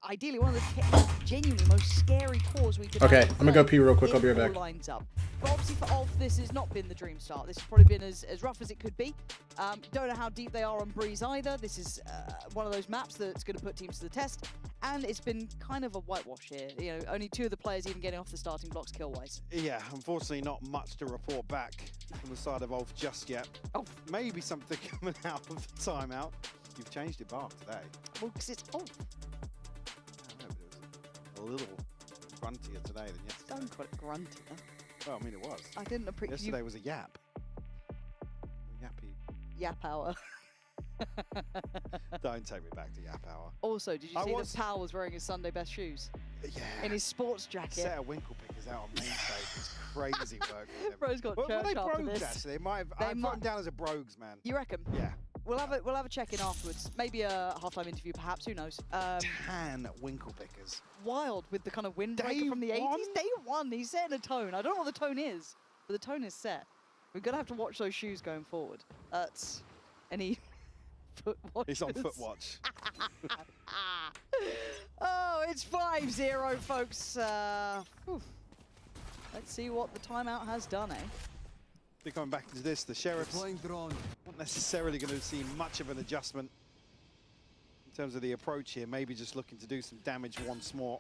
ideally, one of the genuinely most scary cores we could Okay, have I'm gonna go pee real quick. I'll be right all back. lines up. But obviously for ULF, this has not been the dream start. This has probably been as rough as it could be. Don't know how deep they are on Breeze either. This is one of those maps that's going to put teams to the test. And it's been kind of a whitewash here. You know, only 2 of the players even getting off the starting blocks kill-wise. Yeah, unfortunately not much to report back from the side of ULF just yet. Oh, maybe something coming out of the timeout. You've changed your bar today. Well, because it's ULF. I know, but it was a little gruntier today than yesterday. Don't call it gruntier. Well, I mean, it was. I didn't appreciate. Yesterday was a yap. Yappy. Yap hour. Don't take me back to yap hour. Also, did you see that Pal was wearing his Sunday best shoes? Yeah. In his sports jacket. Set of winkle pickers out on main stage. It's crazy work. Bro's got Were church they after brogues, this. actually? I've put them down as a brogues, man. You reckon? Yeah. We'll have a check-in afterwards. Maybe a halftime interview, perhaps. Who knows? Tan winkle pickers. Wild with the kind of windbreaker from the 80s. Day 1, he's setting a tone. I don't know what the tone is, but the tone is set. We're gonna have to watch those shoes going forward. That's any foot watch. It's on foot watch. Oh, it's 5-0, folks. Let's see what the timeout has done, eh? They're coming back into this. The Sheriffs not necessarily going to see much of an adjustment in in terms of the approach here. Maybe just looking to do some damage once more.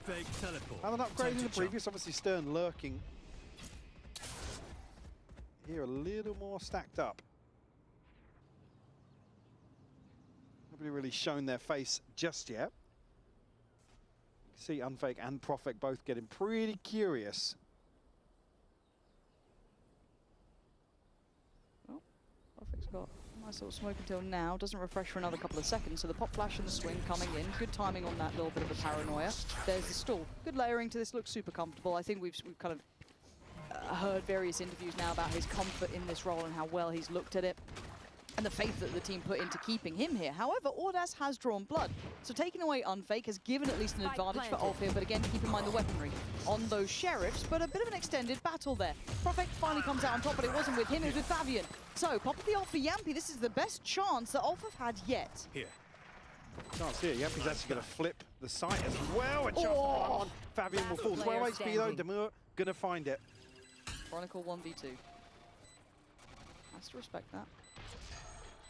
Fake teleport. And an upgrade in the previous, obviously Stern lurking. Here a little more stacked up. Nobody really shown their face just yet. You can see Unfake and Profek both getting pretty curious. Well, Profek's got a nice little smoke until now. Doesn't refresh for another couple of seconds. So the pop flash and the swing coming in. Good timing on that little bit of a paranoia. There's the stall. Good layering to this. Looks super comfortable. I think we've kind of heard various interviews now about his comfort in this role and how well he's looked at it and the faith that the team put into keeping him here. However, Audax has drawn blood, so taking away Unfake has given at least an advantage for ULF here, but again, keep in mind the weaponry on those Sheriffs, but a bit of an extended battle there. Profek finally comes out on top, but it wasn't with him, it was with Fabian. So, pop of the ult for Yampy. This is the best chance that ULF have had yet. Here. Chance here. Yampy's actually going to flip the site as well. A chance on Fabian will fall. 12 HP though. Demur going to find it. Chronicle 1v2. Has to respect that.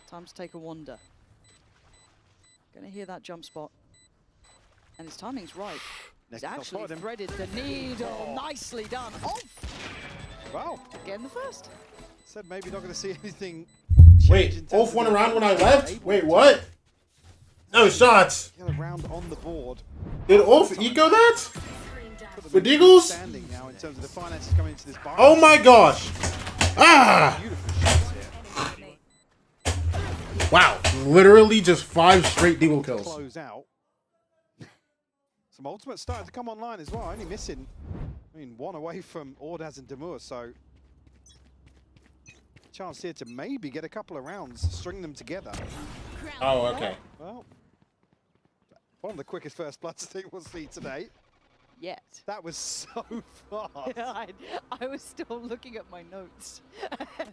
Time to take a wander. Gonna hear that jump spot. And his timing's right. He's actually threaded the needle. Nicely done. Oh! Wow. Getting the first. Said maybe not going to see anything. Wait, Ulf won around when I left? Wait, what? No shots. Round on the board. Did Ulf eco that? With Eagles? Now in terms of the finances coming into this bar. Oh my gosh. Ah! Wow, literally just 5 straight Deagle kills. Close out. Some ultimates starting to come online as well. Only missing, I mean, one away from Audax and Demur, so chance here to maybe get a couple of rounds, string them together. Oh, okay. Well, one of the quickest first bloods I think we'll see today. Yet. That was so fast. I was still looking at my notes.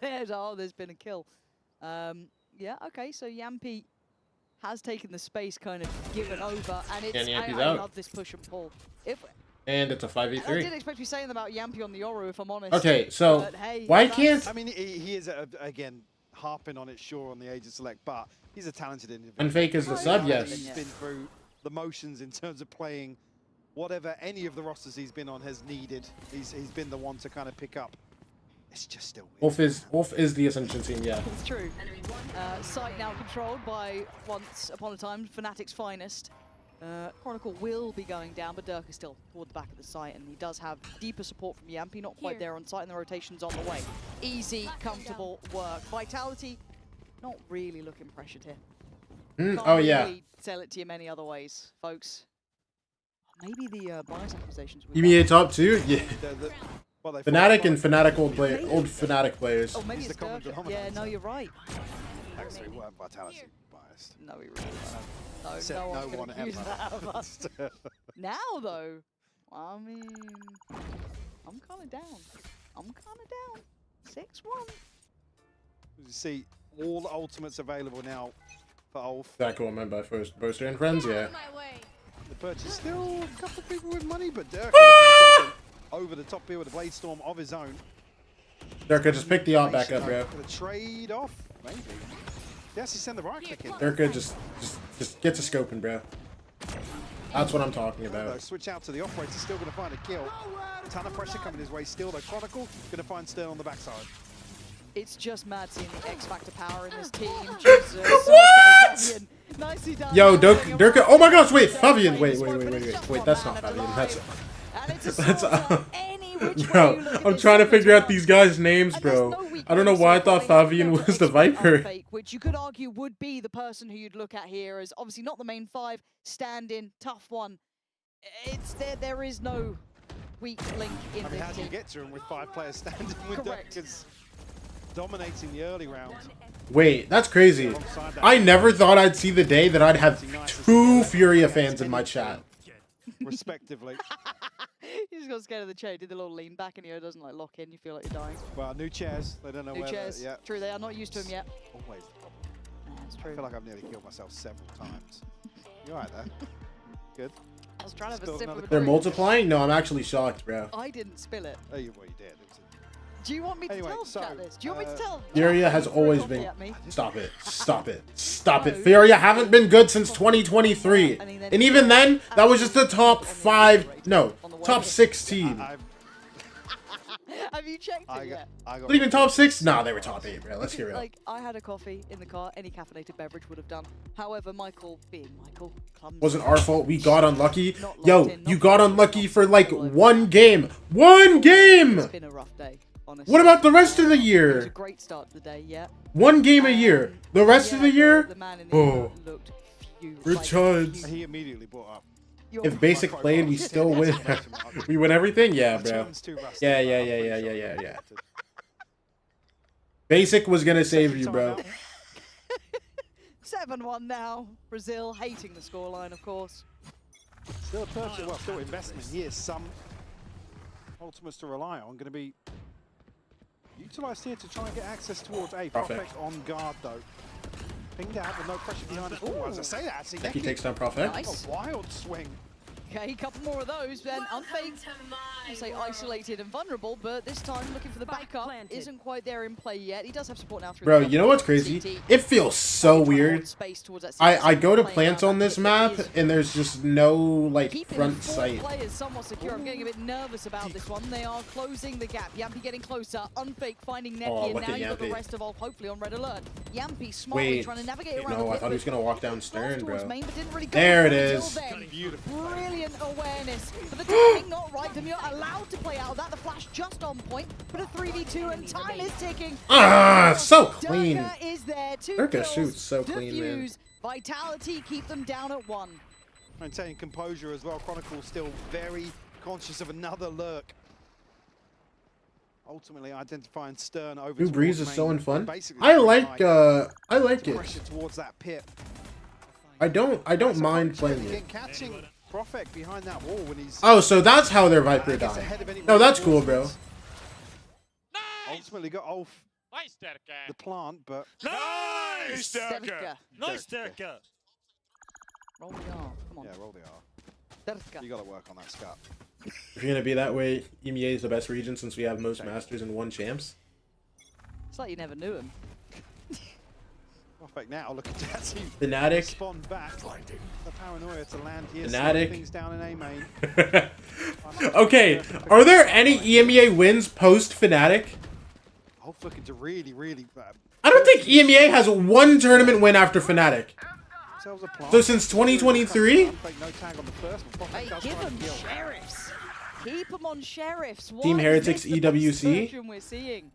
There's been a kill. Yeah, okay, so Yampy has taken the space, kind of given over, and it's, I love this push and pull. And it's a 5v3. I didn't expect you saying about Yampy on the Yoru, if I'm honest. Okay, so but, hey, why can't... I mean, he is, again, harping on it, sure, on the Age of Select, but he's a talented individual. And Fake is the sub, yes. He's been through the motions in terms of playing whatever any of the rosters he's been on has needed. He's been the one to kind of pick up. It's just still weird. Wolf is the Ascension team, yeah. It's true. Site now controlled by, once upon a time, Fnatic's finest. Chronicle will be going down, but Dirk is still toward the back of the site, and he does have deeper support from Yampy, not quite there on site, and the rotation's on the way. Easy, comfortable work. Vitality, not really looking pressured here. Oh, yeah. Really sell it to you many other ways, folks. Maybe the bias accusations. EMEA top 2? Yeah. Well, Fnatic and Fnatic old Fnatic players. Oh, maybe it's Dirk. Yeah, no, you're right. Actually, weren't Vitality biased. No, we really weren't. No one ever. That of us. Now, though, I mean, I'm kind of down. 6-1. You see, all the ultimates available now for Ulf. That cool, remember first Boaster and Friends, yeah. The purchase still a couple of people with money, but Dirk over the top here with a Blade Storm of his own. Durka, just pick the art back up, bro. Gonna trade off, maybe. Yes, he sent the right click in. Durka, just get to scoping, bro. That's what I'm talking about. Switch out to the operator, still gonna find a kill. A ton of pressure coming his way still, though. Chronicle gonna find Stern on the backside. It's just mad seeing the X Factor power in this team. Jesus. What? Nicely done. Yo, Durka. Oh my gosh, wait, Fabian. Wait, that's not Fabian. Bro, I'm trying to figure out these guys' names, bro. I don't know why I thought Fabian was the Viper. Which you could argue would be the person who you'd look at here as obviously not the main 5, stand-in, tough one. It's there is no weak link in this team. How do you get to him with 5 players standing with Durka's dominating the early round? Wait, that's crazy. I never thought I'd see the day that I'd have 2 Furia fans in my chat. Respectively. You just got scared of the chair, did the little lean back, and it doesn't like lock in. You feel like you're dying. Well, new chairs. They don't know where. New chairs. Yeah. True, they are not used to them yet. Always. That's true. I feel like I've nearly killed myself several times. You alright there? Good. I was trying to have a sip of a They're multiplying? No, I'm actually shocked, bro. I didn't spill it. Oh, well, you did. It Do you want me to tell chat this? Do you want me to tell? Furia has always been. Stop it. Stop it. Stop it. Furia haven't been good since 2023. And even then, that was just the top 5. No, top 6 team. Have you checked it yet? Not even top 6? Nah, they were top 8, bro. Let's get real. Like, I had a coffee in the car. Any caffeinated beverage would have done. However, Michael, being Michael, clumsy. Wasn't our fault. We got unlucky. Yo, you got unlucky for like 1 game. 1 game! It's been a rough day, honestly. What about the rest of the It was a year? great start to the day, yeah. 1 game a year. The rest of the year? The man in the Oh. looked We're chuds. He immediately brought up. If basic played, we still win. We win everything? Yeah, bro. Yeah. Basic was gonna save you, bro. 7-1 now. Brazil hating the scoreline, of course. Still a purchase, well, still investment. Here's some ultimates to rely on. Going to be utilised here to try and get access towards A. Perfect on guard, though. Pinged out with no pressure behind us. Oh, as I say that, actually, He takes down Prophet. Nice. A wild swing. Okay, a couple more of those, then unfaked. I say isolated and vulnerable, but this time looking for the backup isn't quite there in play yet. He does have support now through. Bro, you know what's crazy? It feels so weird. I go to plant on this map and there's just no like front sight. Players somewhat secure. I'm getting a bit nervous about this one. They are closing the gap. Yampy getting closer. Unfake finding Neki, and now you've got the rest of Ulf hopefully on red alert. Yampy smartly trying to navigate around. No, I thought he was gonna walk down stern, bro. Main, but didn't really go there it is. Brilliant awareness. But the timing not right. Demure allowed to play out of that. The flash just on point. But a 3v2 and time is ticking. Ah, so clean. Durka is there. 2 Durka kills. shoots so clean, man. Vitality keep them down at 1. Maintaining composure as well. Chronicle still very conscious of another lurk. Ultimately identifying Stern over. New Breeze is so fun. I like it. Pressure towards that pit. I don't mind playing it. Catching Prophet behind that wall when he's. Oh, so that's how their Viper died. No, that's cool, bro. Ultimately got Ulf the plant, but Nice, Durka. Nice, Durka. Roll the R. Come on. Yeah, roll the R. You got to work on that, Scott. If you're gonna be that way, EMEA is the best region since we have most masters and 1 champs. It's like you never knew him. Perfect now. Look at that. Fnatic. Respond back. The paranoia to land here. Fnatic. Things down in A main. Okay, are there any EMEA wins post Fnatic? Ulf looking to really. I don't think EMEA has 1 tournament win after Fnatic. So since 2023? Hey, give them sheriffs. Keep them on sheriffs. Team Heretics EWC. We're seeing.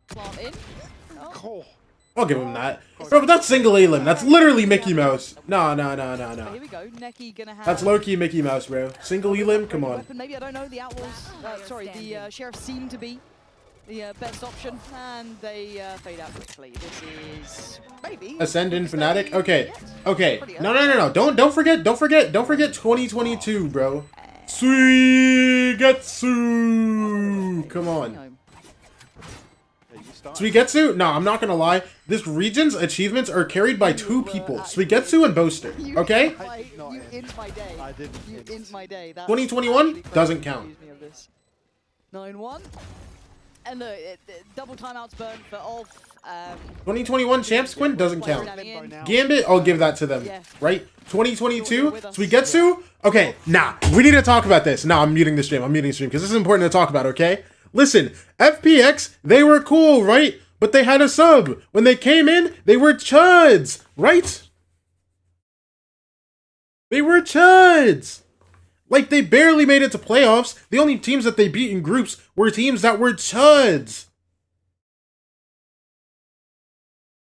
Plant in. Oh. I'll give him that. Bro, but that's single elim. That's literally Mickey Mouse. No. Here we go. Neki gonna have. That's low-key Mickey Mouse, bro. Single elim? Come on. Maybe, I don't know. The Outlaws, the Sheriffs seem to be the best option, and they fade out quickly. This is maybe Ascend in Fnatic. Okay. No. Don't forget 2022, bro. Suigetsu. Come on. Suigetsu? No, I'm not gonna lie. This region's achievements are carried by 2 people, Suigetsu and Boaster. Okay? You end my day. I didn't. You end my day. 2021 doesn't count. 9-1. And the double timeouts burn for Ulf. 2021 champs win doesn't count. Gambit, I'll give that to them. Right? 2022 Suigetsu? Okay, nah. We need to talk about this. Nah, I'm muting the stream. Because this is important to talk about, okay? Listen, FPX, they were cool, right? But they had a sub. When they came in, they were chuds, right? They were chuds. Like, they barely made it to playoffs. The only teams that they beat in groups were teams that were chuds.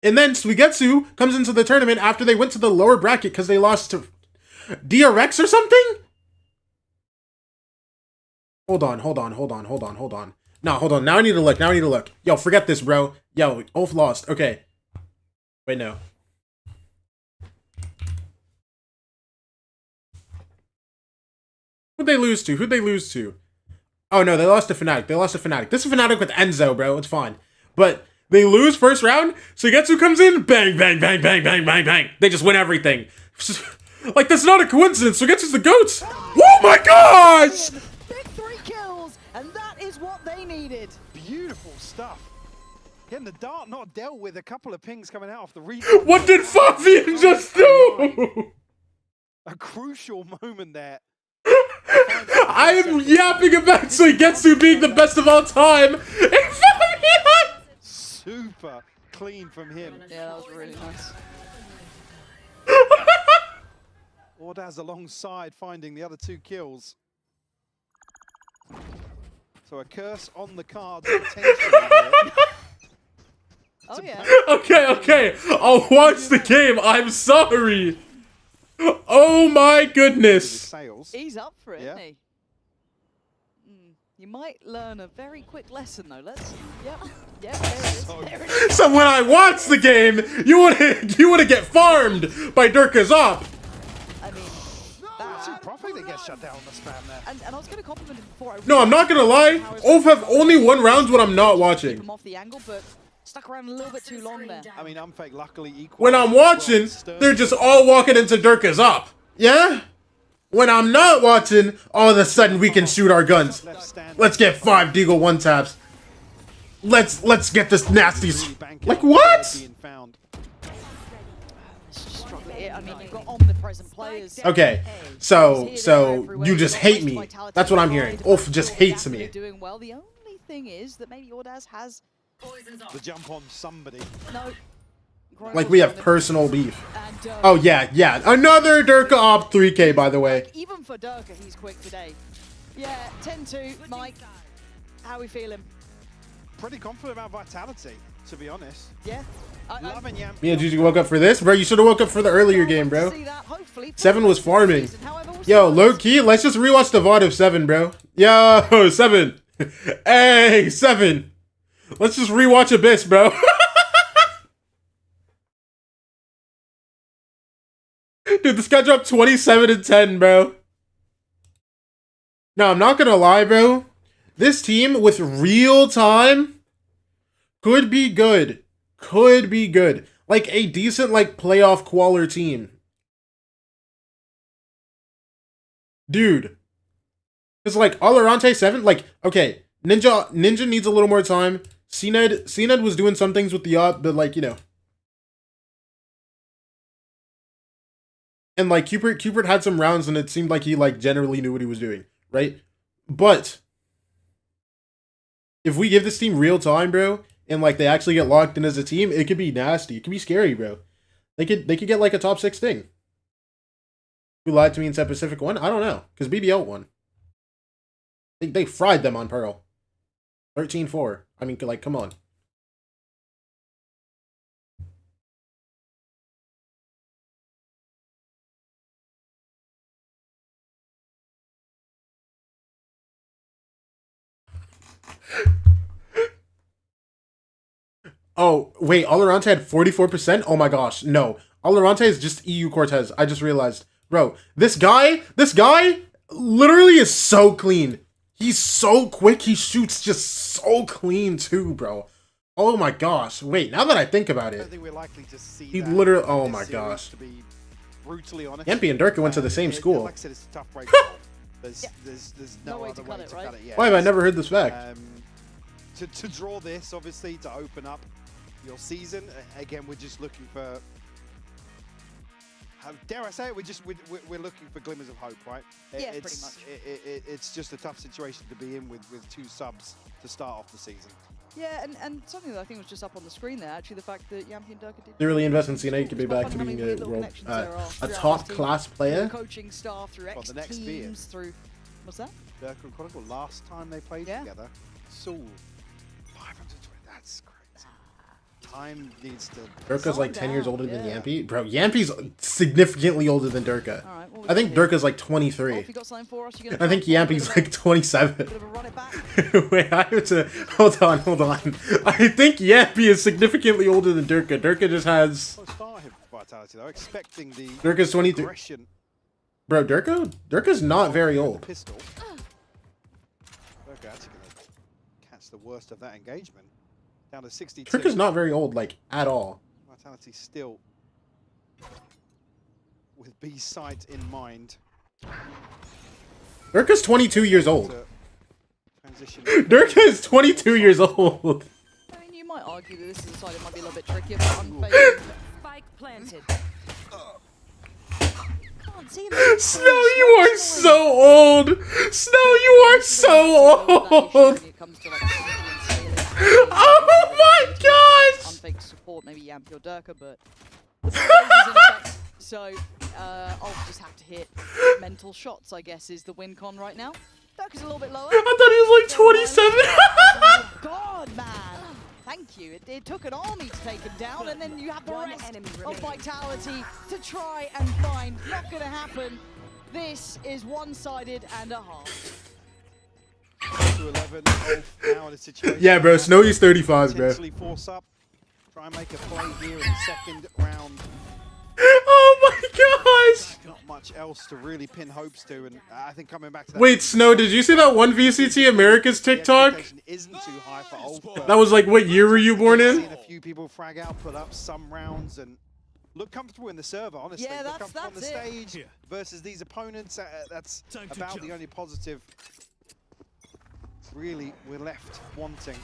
And then Suigetsu comes into the tournament after they went to the lower bracket because they lost to DRX or something? Hold on. No, hold on. Now I need to look. Yo, forget this, bro. Yo, Ulf lost. Okay. Wait, no. Who'd they lose to? Oh, no, they lost to Fnatic. This is Fnatic with Enzo, bro. It's fine. But they lose first round, Suigetsu comes in, bang, bang, bang, bang, bang, bang, bang. They just win everything. Like, that's not a coincidence. Suigetsu's the GOAT. Oh, my gosh! Big 3 kills, and that is what they needed. Beautiful stuff. Getting the dart not dealt with. A couple of pings coming out off the rebound. What did Fabian just do? A crucial moment there. I am yapping about Suigetsu being the best of all time. And Fabian! Super clean from him. Yeah, that was really nice. Ordaz alongside finding the other 2 kills. So a curse on the cards potentially here. Oh yeah. Okay. I'll watch the game. I'm sorry. Oh my goodness. He's up for it, isn't he? You might learn a very quick lesson though. Let's. Yep. There it is. So when I watch the game, you wanna get farmed by Durka's op. I mean, That's impressive they get shut down on the spam there. and I was going to compliment him before. No, I'm not gonna lie. ULF have only won rounds when I'm not watching. Him off the angle, but stuck around a little bit too long there. I mean, Unfake luckily equal. When I'm watching, they're just all walking into Durka's op. Yeah? When I'm not watching, all of a sudden we can shoot our guns. Let's get 5 Deagle 1-taps. Let's get this nasty. Like what? I mean, you've got omnipresent players. Okay, so you just hate me. That's what I'm hearing. ULF just hates me. Doing well. The only thing is that maybe Ordaz has the jump on somebody. No. Like we have personal beef. Oh yeah. Another Durka op 3K, by the way. Even for Durka, he's quick today. Yeah, 10-2, Mike. How we feeling? Pretty confident about Vitality, to be honest. Yeah. Loving Yam. Yeah, did you woke up for this? Bro, you should have woke up for the earlier game, bro. 7 was farming. Yo, low key, let's just rewatch the VOD of 7, bro. Yo, 7. Hey, 7. Let's just rewatch Abyss, bro. Dude, this guy dropped 27 and 10, bro. No, I'm not gonna lie, bro. This team with real time could be good. Could be good. Like a decent, like, playoff qualler team. Dude. It's like Alorante 7, like, okay, Ninja needs a little more time. CNED was doing some things with the op, but like, you know. And like Cupert had some rounds and it seemed like he like generally knew what he was doing, right? But if we give this team real time, bro, and like they actually get locked in as a team, it could be nasty. It could be scary, bro. They could get like a top 6 thing. Who lied to me and said Pacific won? I don't know, because BBL won. They fried them on Pearl. 13-4. I mean, like, come on. Oh, wait, Alorante had 44%? Oh my gosh, no. Alorante is just EU Cortez. I just realized. Bro, this guy literally is so clean. He's so quick. He shoots just so clean too, bro. Oh my gosh. Wait, now that I think about it. I think we're likely to see he that literally, oh my gosh. To be brutally honest. Yempi and Durka went to the same school. Like I said, it's a tough break. There's no way to cut it, right? Why have I never heard this fact? To draw this, obviously, to open up your season, again, we're just looking for, dare I say it, we're looking for glimmers of hope, right? Yeah, pretty much. It's just a tough situation to be in with 2 subs to start off the season. Yeah, and something that I think was just up on the screen there, actually, the fact that Yampi and Durka did. They really invest in CNA could be back to being a top class player. Coaching staff through X the next teams, through what's that? Durka and Chronicle, last time they played together, Soul 520. That's crazy. Time needs to. Durka's like 10 years older than Yampi. Bro, Yampi's significantly older than Durka. Right, I think Durka's like 23. If you got something for us, you're I think Yampi's like 27. Wait, I have to. Hold on. I think Yampi is significantly older than Durka. Durka just has. Vitality, though, expecting the Durka's 23. Bro, Durka's not very old. Pistol. Durka actually going to catch the worst of that engagement. Down to 62. Durka's not very old, like, at all. Vitality still with B's sight in mind. Durka's 22 years old. Durka is 22 years old. I mean, you might argue that this is a side that might be a little bit trickier, but unfazed. Spike planted. Can't see him. Snow, you are so old. Snow, you are so old. Oh my gosh! Unfake support, maybe Yamp your Durka, but the is in effect. So I'll just have to hit mental shots, I guess, is the win con right now. Durka's a little bit lower. I thought he was like 27. Oh God, man. Thank you. It took an army to take him down, and then you have the rest of Vitality to try and find. Not going to happen. This is one-sided and a half. To 11, now in a situation Yeah, bro. Snowy's 35, bro. Force up, try and make a play here in the second round. Oh my gosh! Not much else to really pin hopes to, and I think coming back to that. Wait, Snow, did you see that one VCT America's TikTok? Isn't too high for Ulf, That was like, what year were you born in? Seen a few people frag out, put up some rounds, and look comfortable in the server. Honestly, Yeah, look comfortable on the that's stage versus these opponents. That's about the only positive. Really, we're left wanting.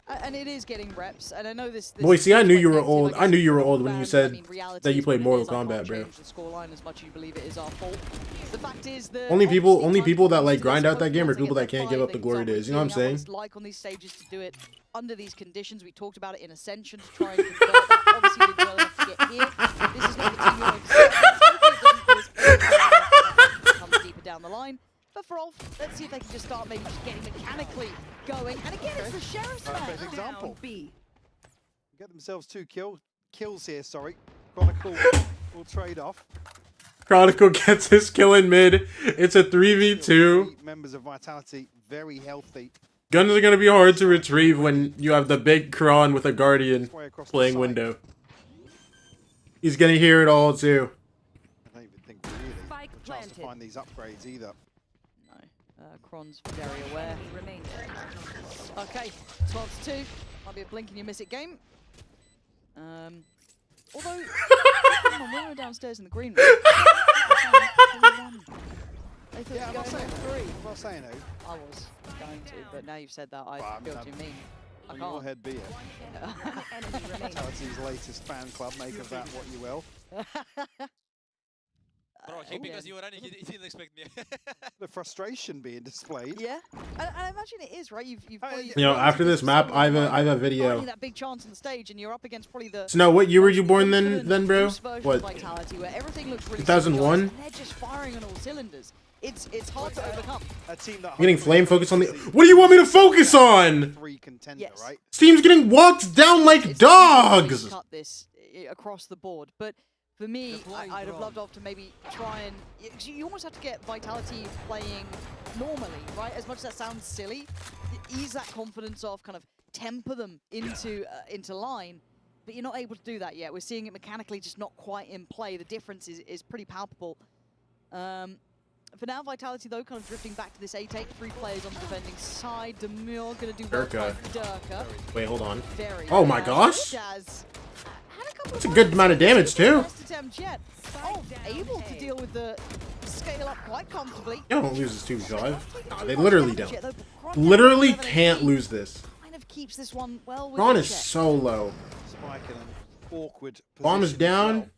And it is getting reps, and I know this. Boy, see, I knew you were old. Like, I knew you were old when you I said mean, that you played Mortal is, I can't Kombat, bro. change the scoreline as much as you believe it is our fault. The fact is that Only people that like grind out that game are people that can't give up the glory days. You know what I'm saying? It's like on these stages to do it under these conditions. We talked about it in Ascension to try and convert that. Obviously, did well enough to get here. This is not the team you want to see. Hopefully it doesn't cause comes deeper down the line. But for Ulf, let's see if they can just start maybe just getting mechanically going. And again, it's the Sheriff's Perfect match. example. B. Get themselves 2 kills here. Sorry, Chronicle will trade off. Chronicle gets his kill in mid. It's a 3v2. Members of Vitality very healthy. Guns are gonna be hard to retrieve when you have the big Kron with a Guardian playing window. He's gonna hear it all too. I don't even think really a chance to find these upgrades either. Kron's very aware. Okay, 12-2. Might be a blink and you miss it game. Although, when we were downstairs in the green room, yeah, I'm not saying three. I'm not saying who. I was going to, but now you've said that, I feel what you mean. I On can't. your head be it. Vitality's latest fan club, make of that what you will. Bro, because you were running, he didn't expect me. The frustration being displayed. Yeah, and I imagine it is, right? You've You know, after this map, I have a video. that big chance on the stage, and you're up against probably the. Snow, what year were you born then, bro? What? Vitality, where everything looks really 2001? and they're just firing on all cylinders. It's hard to overcome. A team that I'm getting flame focus on the. What do you want me to focus on? Three contender, right? Steam's getting walked down like dogs. Cut this across the board, but for me, I'd have loved off to maybe try and. You almost have to get Vitality playing normally, right? As much as that sounds silly, ease that confidence off, kind of temper them into line. But you're not able to do that yet. We're seeing it mechanically just not quite in play. The difference is pretty palpable. For now, Vitality, though, kind of drifting back to this 8-8. 3 players on the defending side. Demure going to do Durka. Durka. Wait, hold on. Very Oh my gosh. That's a good amount of damage too. Yet. Oh, able to deal with the scale up quite comfortably. You don't lose this 2v5. Nah, they literally don't. Literally can't lose this. Kind of keeps this one well. Ron is so low. Spike in an awkward Bomb is down.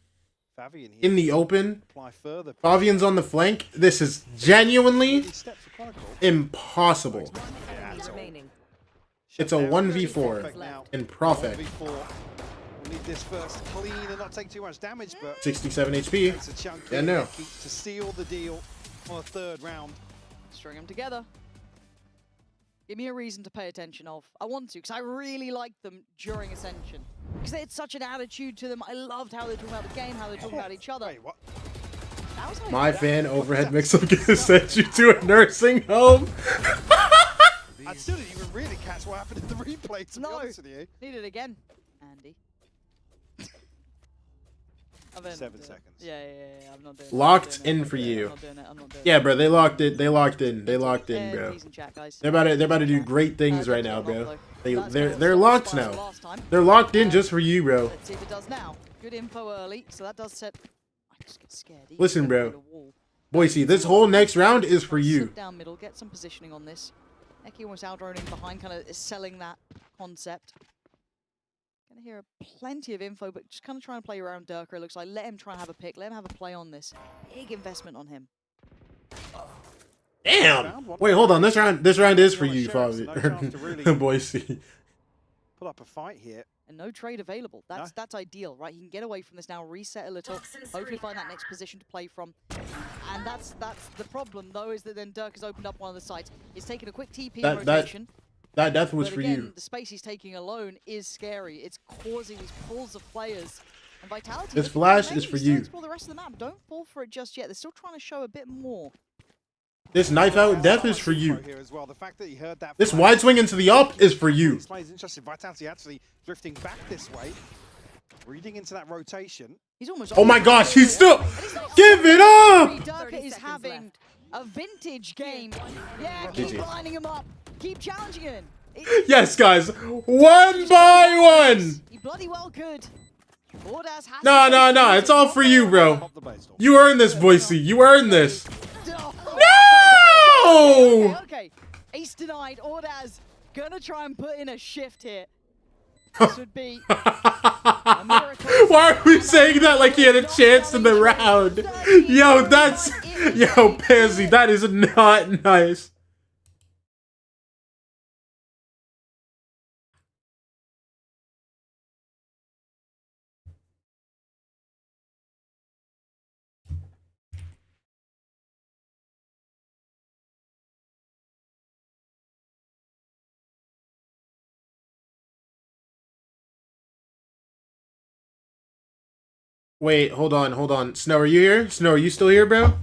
Fabian here In the open. apply further. Fabian's on the flank. This is genuinely impossible. It's a 1v4 in Prophet. We need this first clean and not take too much damage, but 67 HP. it's a chunk Yeah, no. to seal the deal on a third round. String them together. Give me a reason to pay attention of. I want to, because I really liked them during Ascension. Because they had such an attitude to them. I loved how they're talking about the game, how they're talking about each other. Wait, what? My fan overhead mix-up gonna send you to a nursing home. I still didn't even really catch what happened in the replay, to be honest with you. Need it again, Andy. 7 seconds. Yeah, I'm not doing it. Locked in for you. Yeah, bro, they locked it. They locked in. They locked in, bro. They're about to do great things right now, bro. They're locked now. They're locked in just for you, bro. Let's see if it does now. Good info early, so that does set. I just get scared. Listen, bro. Boise, this whole next round is for you. Down middle, get some positioning on this. Eki almost out-droning behind, kind of selling that concept. Gonna hear plenty of info, but just kind of trying to play around Durka, it looks like. Let him try and have a pick, let him have a play on this. Big investment on him. Damn! Wait, hold on. This round is for you, Boise. Put up a fight here. And no trade available. That's ideal, right? He can get away from this now, reset a little, hopefully find that next position to play from. And that's the problem, though, is that then Dirk has opened up one of the sites. He's taken a quick TP rotation. That death was but for again, you. The space he's taking alone is scary. It's causing these pools of players. And Vitality. This flash is for you. Explore the rest of the map. Don't fall for it just yet. They're still trying to show a bit more. This knife out death is for you. Well. The fact that he heard that this wide swing into the up is for you. This play is interesting. Vitality actually drifting back this way, reading into that rotation. He's almost. Oh my gosh, he's still. Give it up! Durka is having a vintage game. Yeah, keep lining him up. Keep challenging him. Yes, guys. 1 by 1. He bloody well could. No. It's all for you, bro. You earned this, Boise. You earned this. No! Okay. Ace denied. Ordaz gonna try and put in a shift here. This would be a miracle. Why are we saying that like he had a chance in the round? Yo, that's... Yo, Pansy, that is not nice. Wait, hold on. Snow, are you here? Snow, are you still here, bro?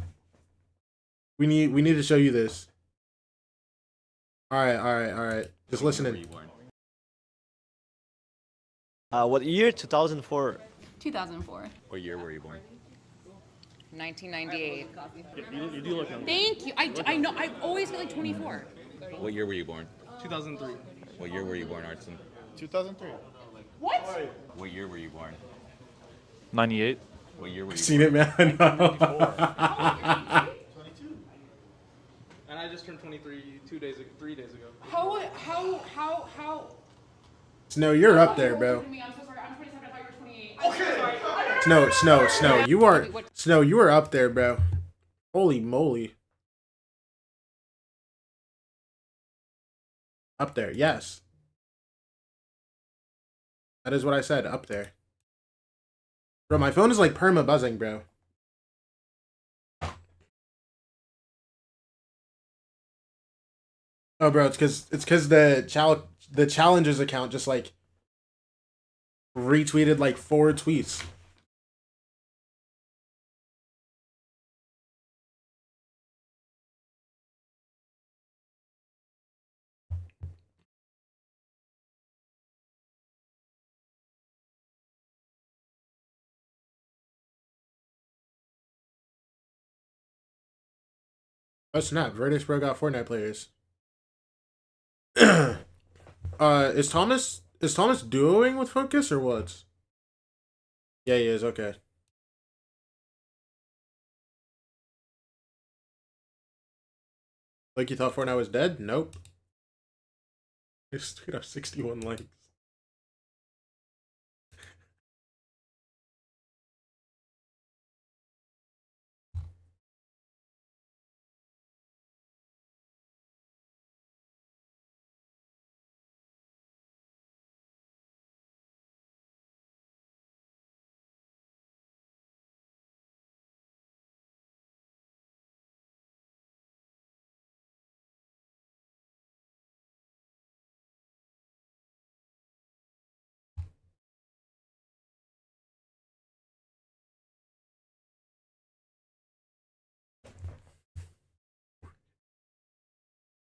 We need to show you this. Alright. Just listening. What year? 2004. 2004. What year were you born? 1998. You do look young. Thank you. I know. I always get like 24. What year were you born? 2003. What year were you born, Artson? 2003. What? What year were you born? 98. What year were you Seen it, man. And I just turned 23 3 days ago. How? Snow, you're up there, bro. I'm so sorry. I'm 27. I thought you were 28. Okay. Snow, you are up there, bro. Holy moly. Up there, yes. That is what I said, up there. Bro, my phone is like perma buzzing, bro. Oh, bro, it's because the challenges account just like retweeted like 4 tweets. Oh snap! Virtus Pro got Fortnite players. Is Thomas duoing with Focus or what? Yeah, he is. Okay. Like you thought Fortnite was dead? Nope. It's straight up 61 likes.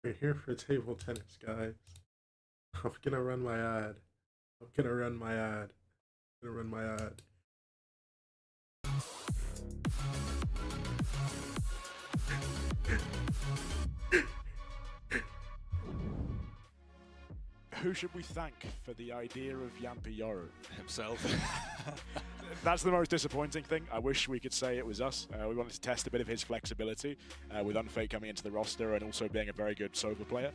We're here for table tennis, guys. I'm gonna run my ad. Who should we thank for the idea of Yampi Yoru? Himself. That's the most disappointing thing. I wish we could say it was us. We wanted to test a bit of his flexibility with Unfake coming into the roster and also being a very good Sova player.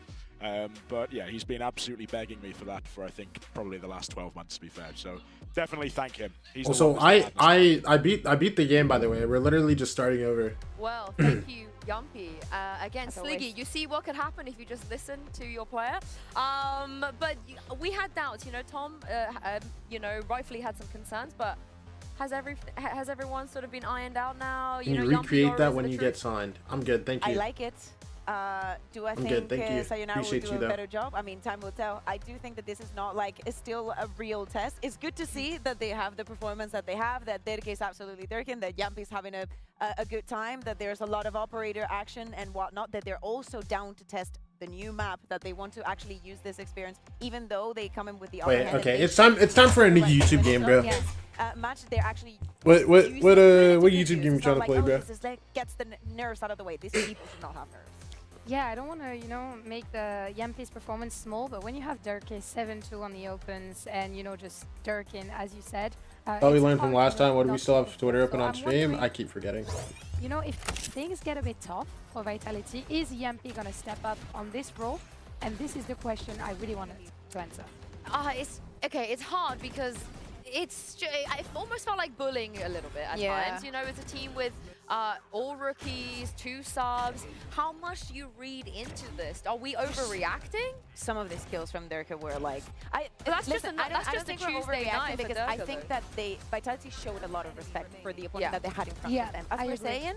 But yeah, he's been absolutely begging me for that for I think probably the last 12 months, to be fair. So definitely thank him. He's also, I beat the game, by the way. We're literally just starting over. Well, thank you, Yumpy. Again, Sliggy, you see what could happen if you just listen to your player. But we had doubts, you know. Tom, you know, rightfully had some concerns, but has everyone sort of been ironed out now? Can you recreate that when you get signed? I'm good, thank you. I like it. Do I think Sayonara will do a better job? I mean, time will tell. I do think that this is not like, it's still a real test. It's good to see that they have the performance that they have, that Derke is absolutely Durkin, that Yampy's having a good time, that there's a lot of operator action and whatnot, that they're also down to test the new map, that they want to actually use this experience, even though they come in with the Wait, okay, it's time for a new YouTube game, bro. Yes. Match, they're actually what YouTube game you trying to play, bro? This is like, gets the nerves out of the way. These people should not have nerves. Yeah, I don't want to, you know, make the Yampy's performance small, but when you have Durkin 7-2 on the opens and, you know, just Durkin, as you said. We learned from last time. What do we still have Twitter open on stream? I keep forgetting. You know, if things get a bit tough for Vitality, is Yampy going to step up on this role? And this is the question I really wanted to answer. It's hard because it almost felt like bullying a little bit at times. You know, it's a team with all rookies, 2 subs. How much do you read into this? Are we overreacting? Some of the skills from Durka were like, that's listen, just a Tuesday night because I think that Vitality showed a lot of respect for the opponent that they had in front of them. As we're saying,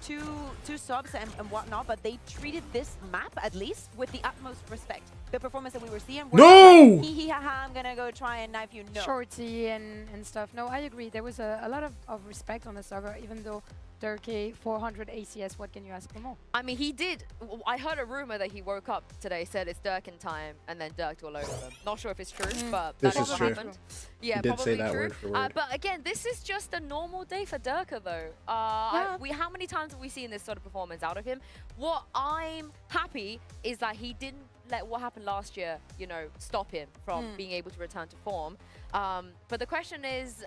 two subs and whatnot, but they treated this map at least with the utmost respect. The performance that we were seeing. No! I'm gonna go try and knife you. No. Shorty and stuff. No, I agree. There was a lot of respect on the Saga, even though Durkee 400 ACS. What can you ask for more? I mean, he did. I heard a rumor that he woke up today, said it's Durkin time, and then Durked all over them. Not sure if it's true, but this that is true. happened. Yeah, he did probably say that true. word for word. But again, this is just a normal day for Durka, though. How many times have we seen this sort of performance out of him? What I'm happy is that he didn't let what happened last year, you know, stop him from being able to return to form. But the question is,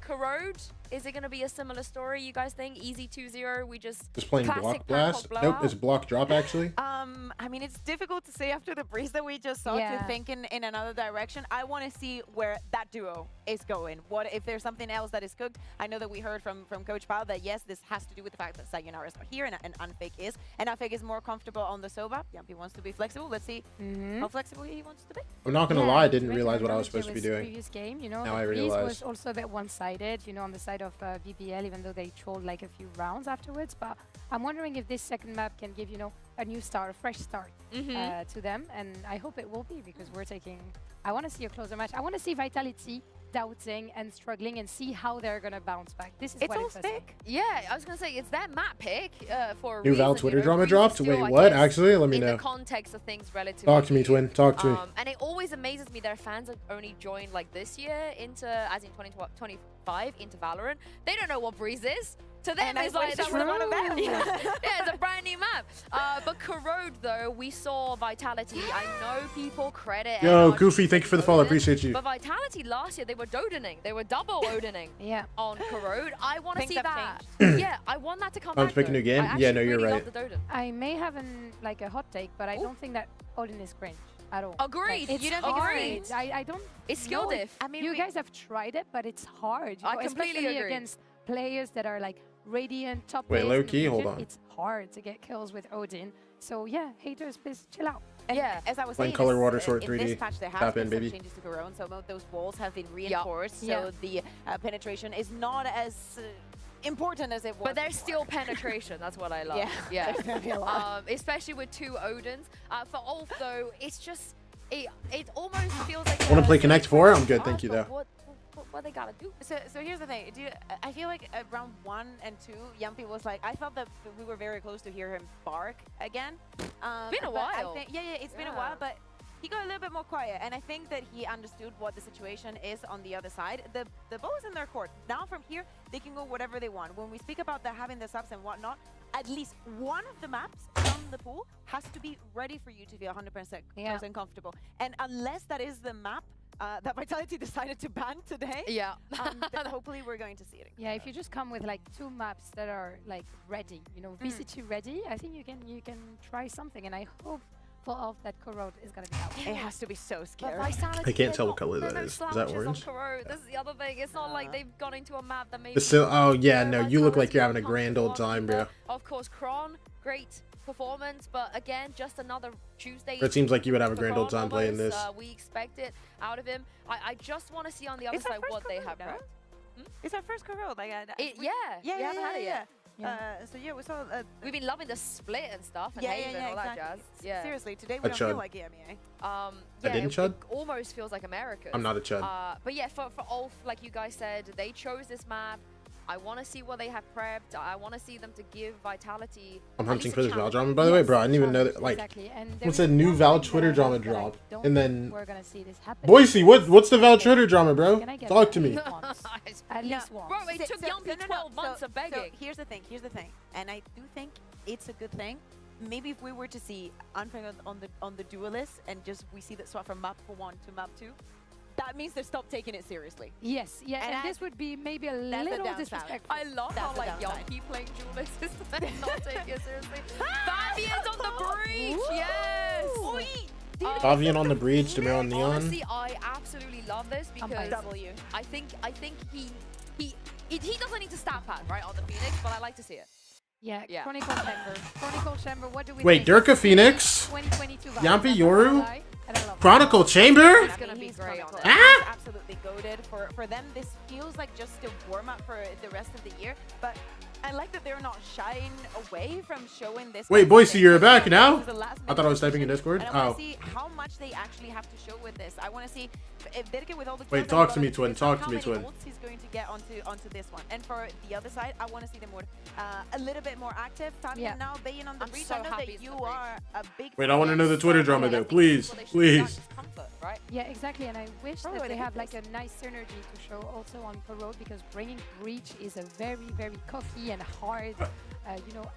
Corrode, is it going to be a similar story, you guys think? Easy 2-0, we just playing block blast? Nope, it's block drop, actually. I mean, it's difficult to say after the breeze that we just saw to think in another direction. I want to see where that duo is going. What if there's something else that is cooked? I know that we heard from Coach Pao that, yes, this has to do with the fact that Sayonara is not here and Unfake is. And Unfake is more comfortable on the Sova. Yampy wants to be flexible. Let's see how flexible he wants to be. I'm not going to lie, I didn't realize what I was supposed to be doing. Previous game, you know, now I realize. realize. Was also a bit one-sided, you know, on the side of BBL, even though they trolled like a few rounds afterwards. But I'm wondering if this second map can give, you know, a new start, a fresh start to them. And I hope it will be, because we're taking... I want to see a closer match. I want to see Vitality doubting and struggling and see how they're going to bounce back. This is it's all thick. Yeah, I was going to say, it's that map pick for a New reason, Val Twitter you know, drama dropped? still, Wait, what? Actually, let me in know. the context of things relatively. Talk to me, Twin. Talk to me. And it always amazes me their fans have only joined like this year into, as in 2025, into Valorant. They don't know what Breeze is. To them, it's like it's a brand new map. But Corrode, though, we saw Vitality. I know people credit. Yo, Goofy, thank you for the follow. Appreciate you. But Vitality last year, they were Dodening. They were double Odening on Corrode. I want to see that. Yeah, I want that to come back. To pick a new game? Yeah, no, you're right. I may have like a hot take, but I don't think that Odin is cringe at all. Agreed. Like, you don't think it's cringe? I don't. It's skill diff. I mean, you guys have tried it, but it's hard. You know, completely especially agree. Against players that are like Radiant, top Wait, low key, hold on. It's hard to get kills with Odin. So yeah, haters, please chill out. And as I was saying, color water sword 3D. In this patch, there have been some changes to Corone, so those walls have been reinforced, so the penetration is not as important as it was. But there's still penetration. That's what I love. Yeah. Especially with 2 Odins. For Ulf, though, it's just it almost feels like. Want to play Connect 4? I'm good, thank you though. What they gotta do? So here's the thing. I feel like at round 1 and 2, Yampy was like, I felt that we were very close to hear him bark again. Been a while. It's been a while, but he got a little bit more quiet, and I think that he understood what the situation is on the other side. The ball is in their court. Now from here, they can go whatever they want. When we speak about having the subs and whatnot, at least one of the maps from the pool has to be ready for you to feel 100% comfortable. And unless that is the map that Vitality decided to ban today, then hopefully we're going to see it. Yeah, if you just come with like 2 maps that are like ready, you know, VCT ready, I think you can try something, and I hope for Ulf that Corrode is gonna be out. It has to be so scary. I can't tell what color that is. Is that orange? This is the other thing. It's not like they've gone into a map that maybe. It's still, oh yeah, no, you look like you're having a grand old time, bro. Of course, Kron, great performance, but again, just another Tuesday. It seems like you would have a grand old time playing this. We expect it out of him. I just want to see on the other side what they have. It's our first Corode. Like, we haven't had it yet. So yeah, we saw. We've been loving the split and stuff and Haven and all that jazz. Yeah. Seriously, today we don't feel like EMEA. I didn't chud? It almost feels like America. I'm not a chud. But yeah, for Ulf, like you guys said, they chose this map. I want to see what they have prepped. I want to see them to give Vitality. I'm hunting for this Val drama. By the way, bro, I didn't even know that. Like, what's a new Val Twitter drama drop? And then, Boise, what's the Val Twitter drama, bro? Talk to me. At least once. Bro, it took Yumpy 12 months of begging. So here's the thing, and I do think it's a good thing. Maybe if we were to see Unfair on the duelist and just we see that swap from map 1 to map 2, that means they stop taking it seriously. Yes, yeah, and this would be maybe a little disrespectful. I love how like Yumpy playing duelist is not taking it seriously. Fabian's on the breach, yes! Fabian on the breach, Demir on Neon. Honestly, I absolutely love this because I think he doesn't need to stab pad right on the Phoenix, but I like to see it. Yeah. Chronicle Chamber. What do we wait, think? Durka Phoenix? 2022 Yampi Yoru? Chronicle Chamber? He's gonna be great on it. Absolutely goated. For them, this feels like just a warm-up for the rest of the year, but I like that they're not shying away from showing this. Wait, Boise, you're back now? I thought I was typing in Discord. And I want to see how much they actually have to show with this. I want to see if Birke with all the. Wait, talk to me, twin. Talk to me, twin. He's going to get onto this one. And for the other side, I want to see them more a little bit more active. Fabian now being on the breach. I know that you are a big. Wait, I want to know the Twitter drama though, please, please. Right? Yeah, exactly, and I wish that they have like a nice synergy to show also on Corode, because bringing breach is a very, very cocky and hard,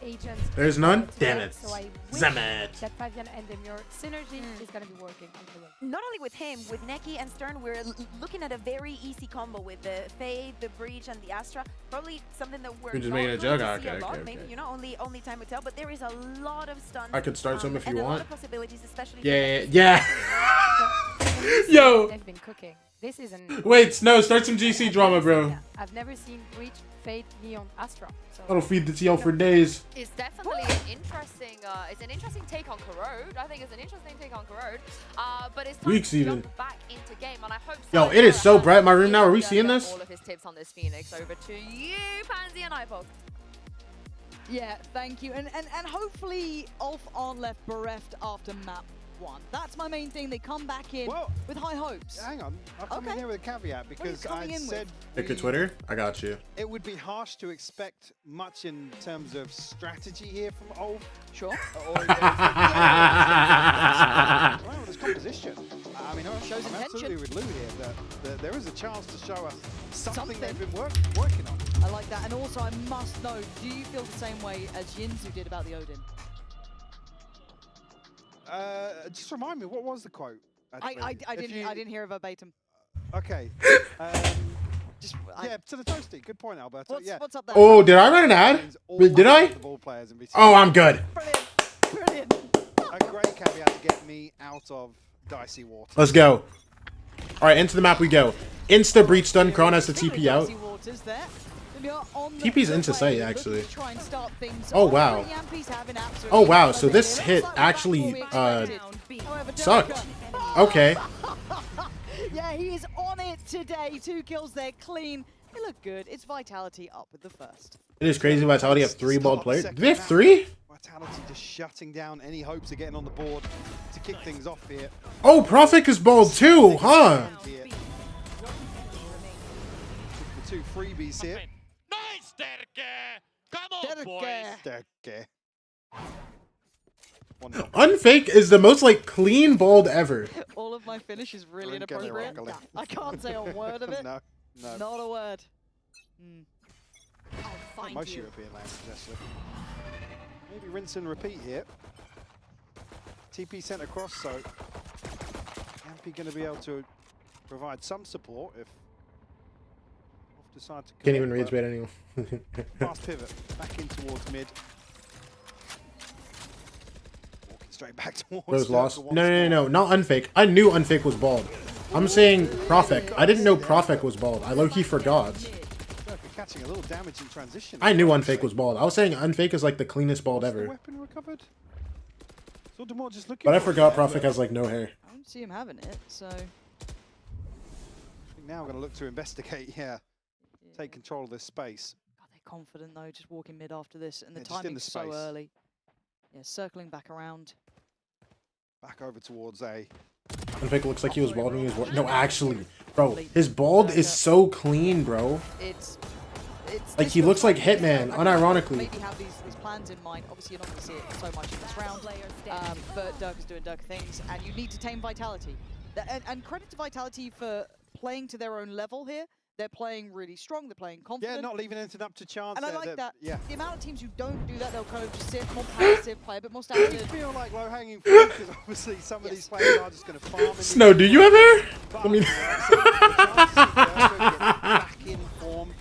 agent. There's none? Damn it. So I wish that Fabian and Demir synergy is going to be working on Corode. Not only with him, with Neki and Stern, we're looking at a very easy combo with the Fade, the breach, and the Astra. Probably something that we're just not making a going joke. to see Okay, a lot. okay. Maybe, only time will tell, but there is a lot of stunts. I could start some if you and want. A lot of possibilities, especially Yeah. Yo. They've been cooking. This isn't. Wait, no, start some GC drama, bro. Yeah, I've never seen breach, Fade, Neon, Astra. So. That'll feed the TL for days. It's definitely an interesting. It's an interesting take on Corode. I think it's an interesting take on Corode. But it's time Weeks to even. jump back into game, and I hope. Yo, it is so bright in my room now. Are we seeing this? All of his tips on this Phoenix over to you, Pansy and iPod. Yeah, thank you, and hopefully Ulf aren't left bereft after map 1. That's my main thing. They come back in with high hopes. Hang on, I'll come in here with a caveat because I said Pick a Twitter. I got you. it would be harsh to expect much in terms of strategy here from Ulf. Sure. Well, there's composition. I mean, I'm absolutely with Lou here that there is a chance to show us something they've been working on. I like that, and also I must know, do you feel the same way as Yinzu did about the Odin? Just remind me, what was the quote? I didn't hear it verbatim. Okay. Yeah, to the toasty. Good point, Alberto. What's up there? Oh, did I run an ad? Did I? Oh, I'm good. Brilliant. A great caveat to get me out of dicey water. Let's go. All right, into the map we go. Insta breach done. Kron has the TP out. TP's into sight, actually. Oh, wow. Oh, wow. So this hit actually sucked. Okay. Yeah, he is on it today. 2 kills there, clean. They look good. It's Vitality up with the first. It is crazy. Vitality have 3 bald players. Do they have 3? Vitality just shutting down any hopes of getting on the board to kick things off here. Oh, Prophet is bald too, huh? The 2 freebies here. Nice, Derke! Come on, boys! Derke. Unfake is the most like clean bald ever. All of my finish is really inappropriate. I can't say a word of it. No. Not a word. Most European languages, actually. Maybe rinse and repeat here. TP sent across, so Yampi going to be able to provide some support if Off decide to can't even rage bait anyone. Fast pivot back in towards mid. Straight back towards. Was lost. No, not Unfake. I knew Unfake was bald. I'm saying Profek. I didn't know Profek was bald. I low-key forgot. Catching a little damage in transition. I knew Unfake was bald. I was saying Unfake is like the cleanest bald ever. Weapon recovered. Just looking But I forgot Profek has like no hair. I don't see him having it, so. Now we're going to look to investigate here. Take control of this space. God, they're confident though, just walking mid after this, and the Yeah, timing's so early. Yeah, circling back around. Back over towards A. Unfake looks like he was bald when he was no, actually, bro, his bald is so clean, bro. It's like he looks like Hitman, unironically. Maybe have these plans in mind. Obviously, you're not going to see it so much in this round, but Dirk is doing Dirk things, and you need to tame Vitality. And credit to Vitality for playing to their own level here. They're playing really strong. They're playing confident. Yeah, not leaving anything up to chance. And I like that. Yeah. The amount of teams who don't do that, they'll kind of just sit more passive, play a bit more standard. They feel like low-hanging fruit because obviously some of these players are just going to farm. Snow, do you have hair? I mean, back in form,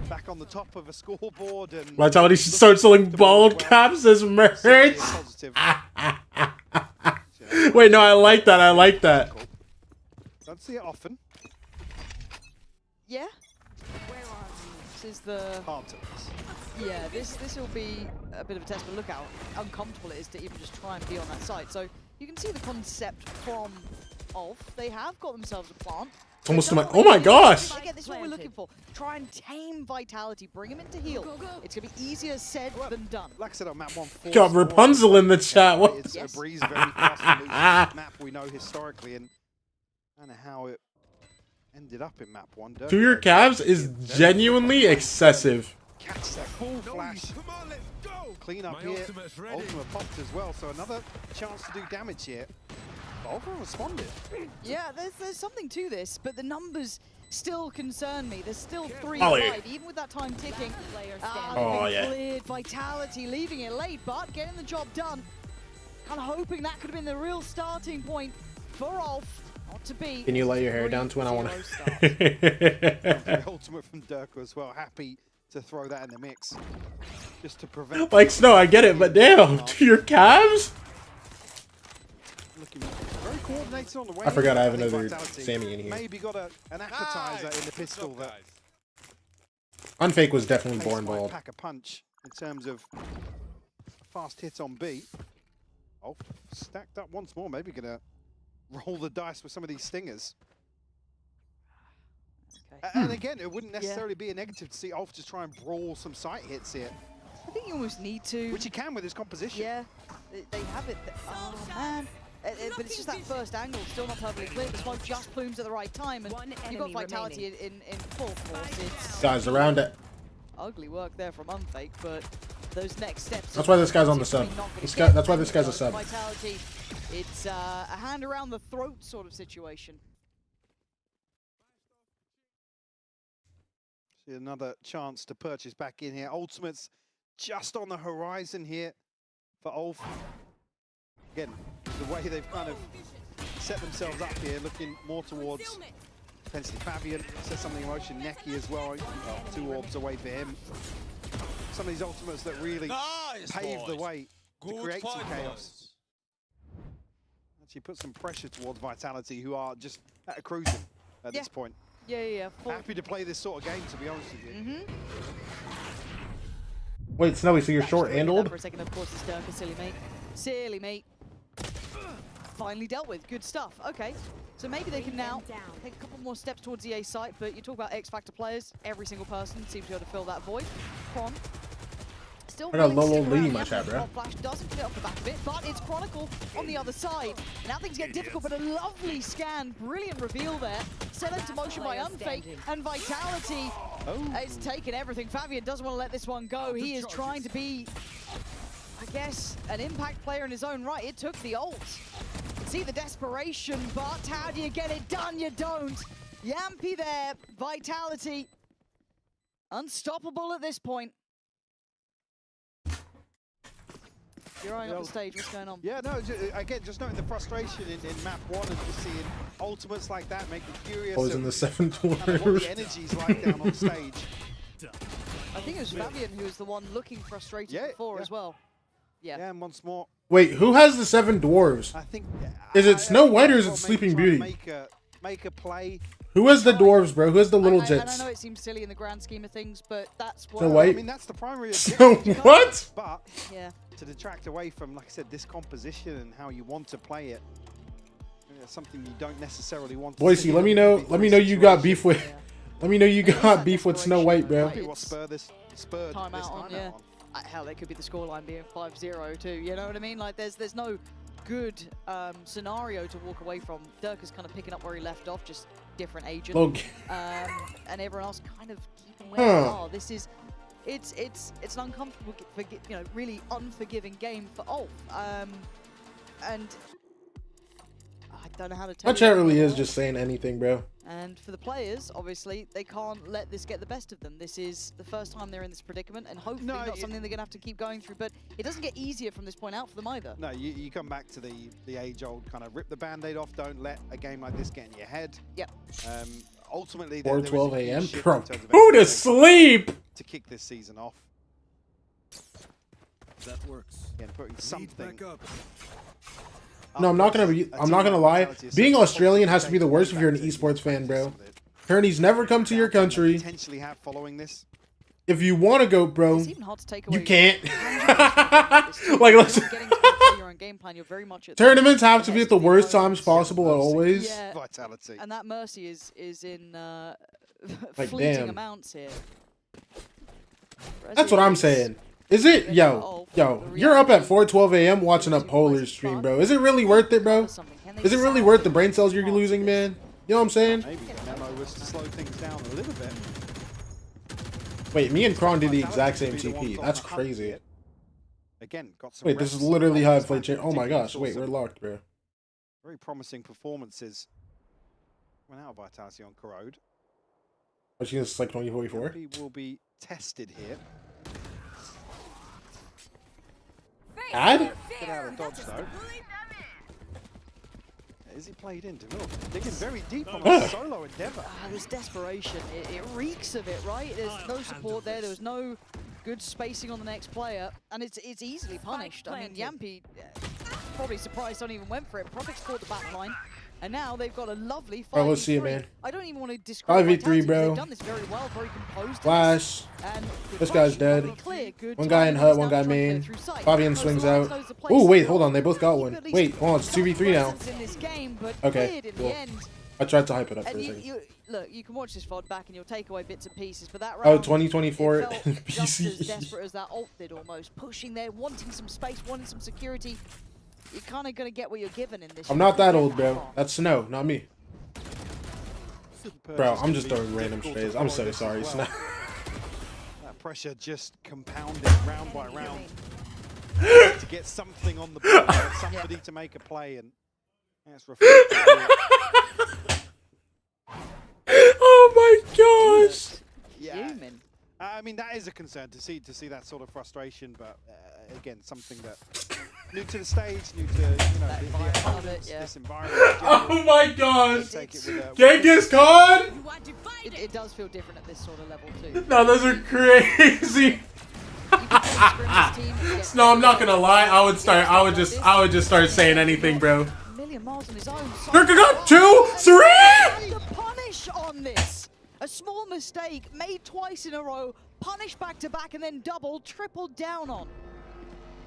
back on the top of a scoreboard, and Vitality should start selling bald caps as merch. Wait, no, I like that. I like that. Don't see it often. Yeah. This is the hard to miss. Yeah, this will be a bit of a test, but look how uncomfortable it is to even just try and be on that side. So you can see the concept from ULF. They have got themselves a plant. It's almost to my. Oh my gosh! Again, this is what we're looking for. Try and tame Vitality, bring him into heal. It's gonna be easier said than done. Like I said on map 1, got Rapunzel in the chat. What? It's a breeze, very fast and loose map we know historically, and I don't know how it ended up in map 1. 2-year Cavs is genuinely excessive. Catch that full flash. Clean up here. Ultimate popped as well, so another chance to do damage here. Volvo responded. Yeah, there's something to this, but the numbers still concern me. There's still 3 Ollie. 5, even with that time ticking. Oh, yeah. Cleared. Vitality leaving it late, but getting the job done. Kind of hoping that could have been the real starting point for ULF. Not to be. Can you let your hair down to when I want to? Ultimate from Durko as well. Happy to throw that in the mix. Just to prevent. Like, Snow, I get it, but damn, 2-year Cavs? Looking very coordinated on the way. I forgot I have another Sammy in here. Maybe got an appetizer in the pistol that. Unfake was definitely born bald. Pack a punch in terms of fast hit on B. Oh, stacked up once more. Maybe gonna roll the dice with some of these stingers. Okay. And again, it wouldn't necessarily be a negative to see ULF just try and brawl some sight hits here. I think you almost need to. Which you can with his composition. Yeah, they have it. Oh, man. But it's just that first angle, still not perfectly clear. The smoke just plumes at the right time, and you've got Vitality in full force. It's Guys, around it. Ugly work there from Unfake, but those next steps. That's why this guy's on the sub. That's why this guy's a sub. Vitality, it's a hand around the throat sort of situation. See another chance to purchase back in here. Ultimates just on the horizon here for ULF. Again, the way they've kind of set themselves up here, looking more towards potentially Fabian. Says something in motion. Neki as well. 2 orbs away for him. Some of these ultimates that really pave the way to create some chaos. Actually put some pressure towards Vitality, who are just at a cruising at this point. Yeah. Happy to play this sort of game, to be honest with you. Wait, Snowy, so you're short-handled? For a second, of course, it's Dirk and Silly Mate. Silly Mate. Finally dealt with. Good stuff. Okay. So maybe they can now take a couple more steps towards the A site, but you talk about X-Factor players, every single person seems to be able to fill that void. Kron. Still I got low lead in my chat, bro. Flash doesn't get off the back of it, but it's Chronicle on the other side. Now things get difficult, but a lovely scan, brilliant reveal there. Set into motion by Unfake, and Vitality is taking everything. Fabian doesn't want to let this one go. He is trying to be, I guess, an impact player in his own right. It took the ult. You can see the desperation, but how do you get it done? You don't. Yampy there, Vitality. Unstoppable at this point. You're eyeing up the stage, what's going on? Yeah, no, again, just noting the frustration in map 1 and just seeing ultimates like that make me curious. I was in the 7th one. Kind of what the energy's like down on stage. I think it was Fabian who was the one looking frustrated before as well. Yeah. And once more. Wait, who has the 7 dwarves? I think. Is it Snow White or is it Sleeping Beauty? Make a play. Who has the dwarves, bro? Who has the little And I jets? know it seems silly in the grand scheme of things, but that's what. Snow White? I mean, that's the primary. So what? But yeah, to detract away from, like I said, this composition and how you want to play it, something you don't necessarily want. Boise, let me know. Let me know you got beef with. Let me know you got beef with Snow White, bro. What spurred this timeout on, yeah. Hell, that could be the scoreline being 5-0 too. You know what I mean? Like, there's no good scenario to walk away from. Dirk is kind of picking up where he left off, just different agent. And everyone else kind of keeping where they are. This is, it's an uncomfortable, really unforgiving game for Ulf. And I don't know how to tell My you. chat really is just saying anything, bro. And for the players, obviously, they can't let this get the best of them. This is the first time they're in this predicament, and hopefully not something they're going to have to keep going through. But it doesn't get easier from this point out for them either. No, you come back to the age-old kind of rip the Band-Aid off. Don't let a game like this get in your head. Yep. Ultimately, 4:12 a.m. Bro, who to sleep? To kick this season off. That works. Again, putting something. No, I'm not gonna lie. Being Australian has to be the worst if you're an esports fan, bro. Kearney's never come to your country. Potentially have following this. If you want to go, bro, It's even hard to take away. you can't. Like, let's. Tournaments have to be at the worst times possible always. Yeah. Vitality. And that mercy is in Like, fleeting damn. amounts here. That's what I'm saying. Is it, yo, you're up at 4:12 a.m. watching a Polar stream, bro. Is it really worth it, bro? Is it really worth the brain cells you're losing, man? You know what I'm saying? Maybe the memo was to slow things down a little bit. Wait, me and Kron did the exact same TP. That's crazy. Again, got some. Wait, this is literally how I play chain. Oh my gosh, wait, we're locked, bro. Very promising performances. Went out of vitality on Corrode. But she's like 2044. He will be tested here. Ad? Get out of dodge though. Is he played in? Demille digging very deep on a solo endeavor. There's desperation. It reeks of it, right? There's no support there. There's no good spacing on the next player, and it's easily punished. I mean, Yampy probably surprised don't even went for it. Profit's caught the back line, and now they've got a lovely 5v3. Bro, let's see it, man. I don't even want to describe 5v3, bro. They've done this very well, very composed. Flash. And This guy's dead. good One guy in hut, one guy main. Fabian swings out. Oh, wait, hold on. They both got one. Wait, hold on. It's 2v3 now. In this game, but Okay, in the end. I tried to hype it up for And a second. look, you can watch this VOD back and you'll take away bits and pieces, but that round, Oh, 2024 it felt just as PC. desperate as that ult did almost. Pushing there, wanting some space, wanting some security. You're kind of going to get what you're given in this. I'm not that old, bro. That's Snow, not me. Bro, I'm just throwing random strays. I'm so sorry, Snow. That pressure just compounding round by round to get something on the board, somebody to make a play, and that's reflected. Oh my gosh! Yeah, I mean that is a concern to see that sort of frustration, but again, something that new to the stage, new to the opponents, this environment. Oh my gosh! Take it with Genghis Khan! It does feel different at this sort of level too. No, those are crazy. No, I'm not gonna lie. I would just start saying anything, bro. A million miles on his own. Durka got 2, 3. The punish on this. A small mistake made twice in a row, punished back to back, and then double, tripled down on.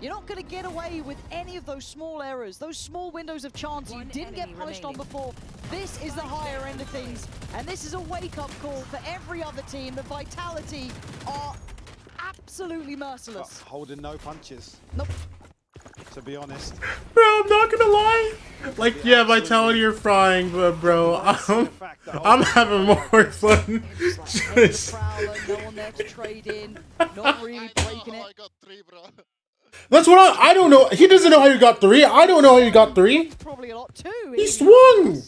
You're not going to get away with any of those small errors, those small windows of chance you didn't get punished on before. This is the higher end of things, and this is a wake-up call for every other team. The Vitality are absolutely merciless. Holding no punches. Nope. To be honest. Bro, I'm not gonna lie. Like, yeah, Vitality are frying, but bro, I'm having more fun. Just... No one there to trade in, not really breaking it. That's what I don't know. He doesn't know how you got 3. I don't know how you got 3. Probably a lot too. He swung.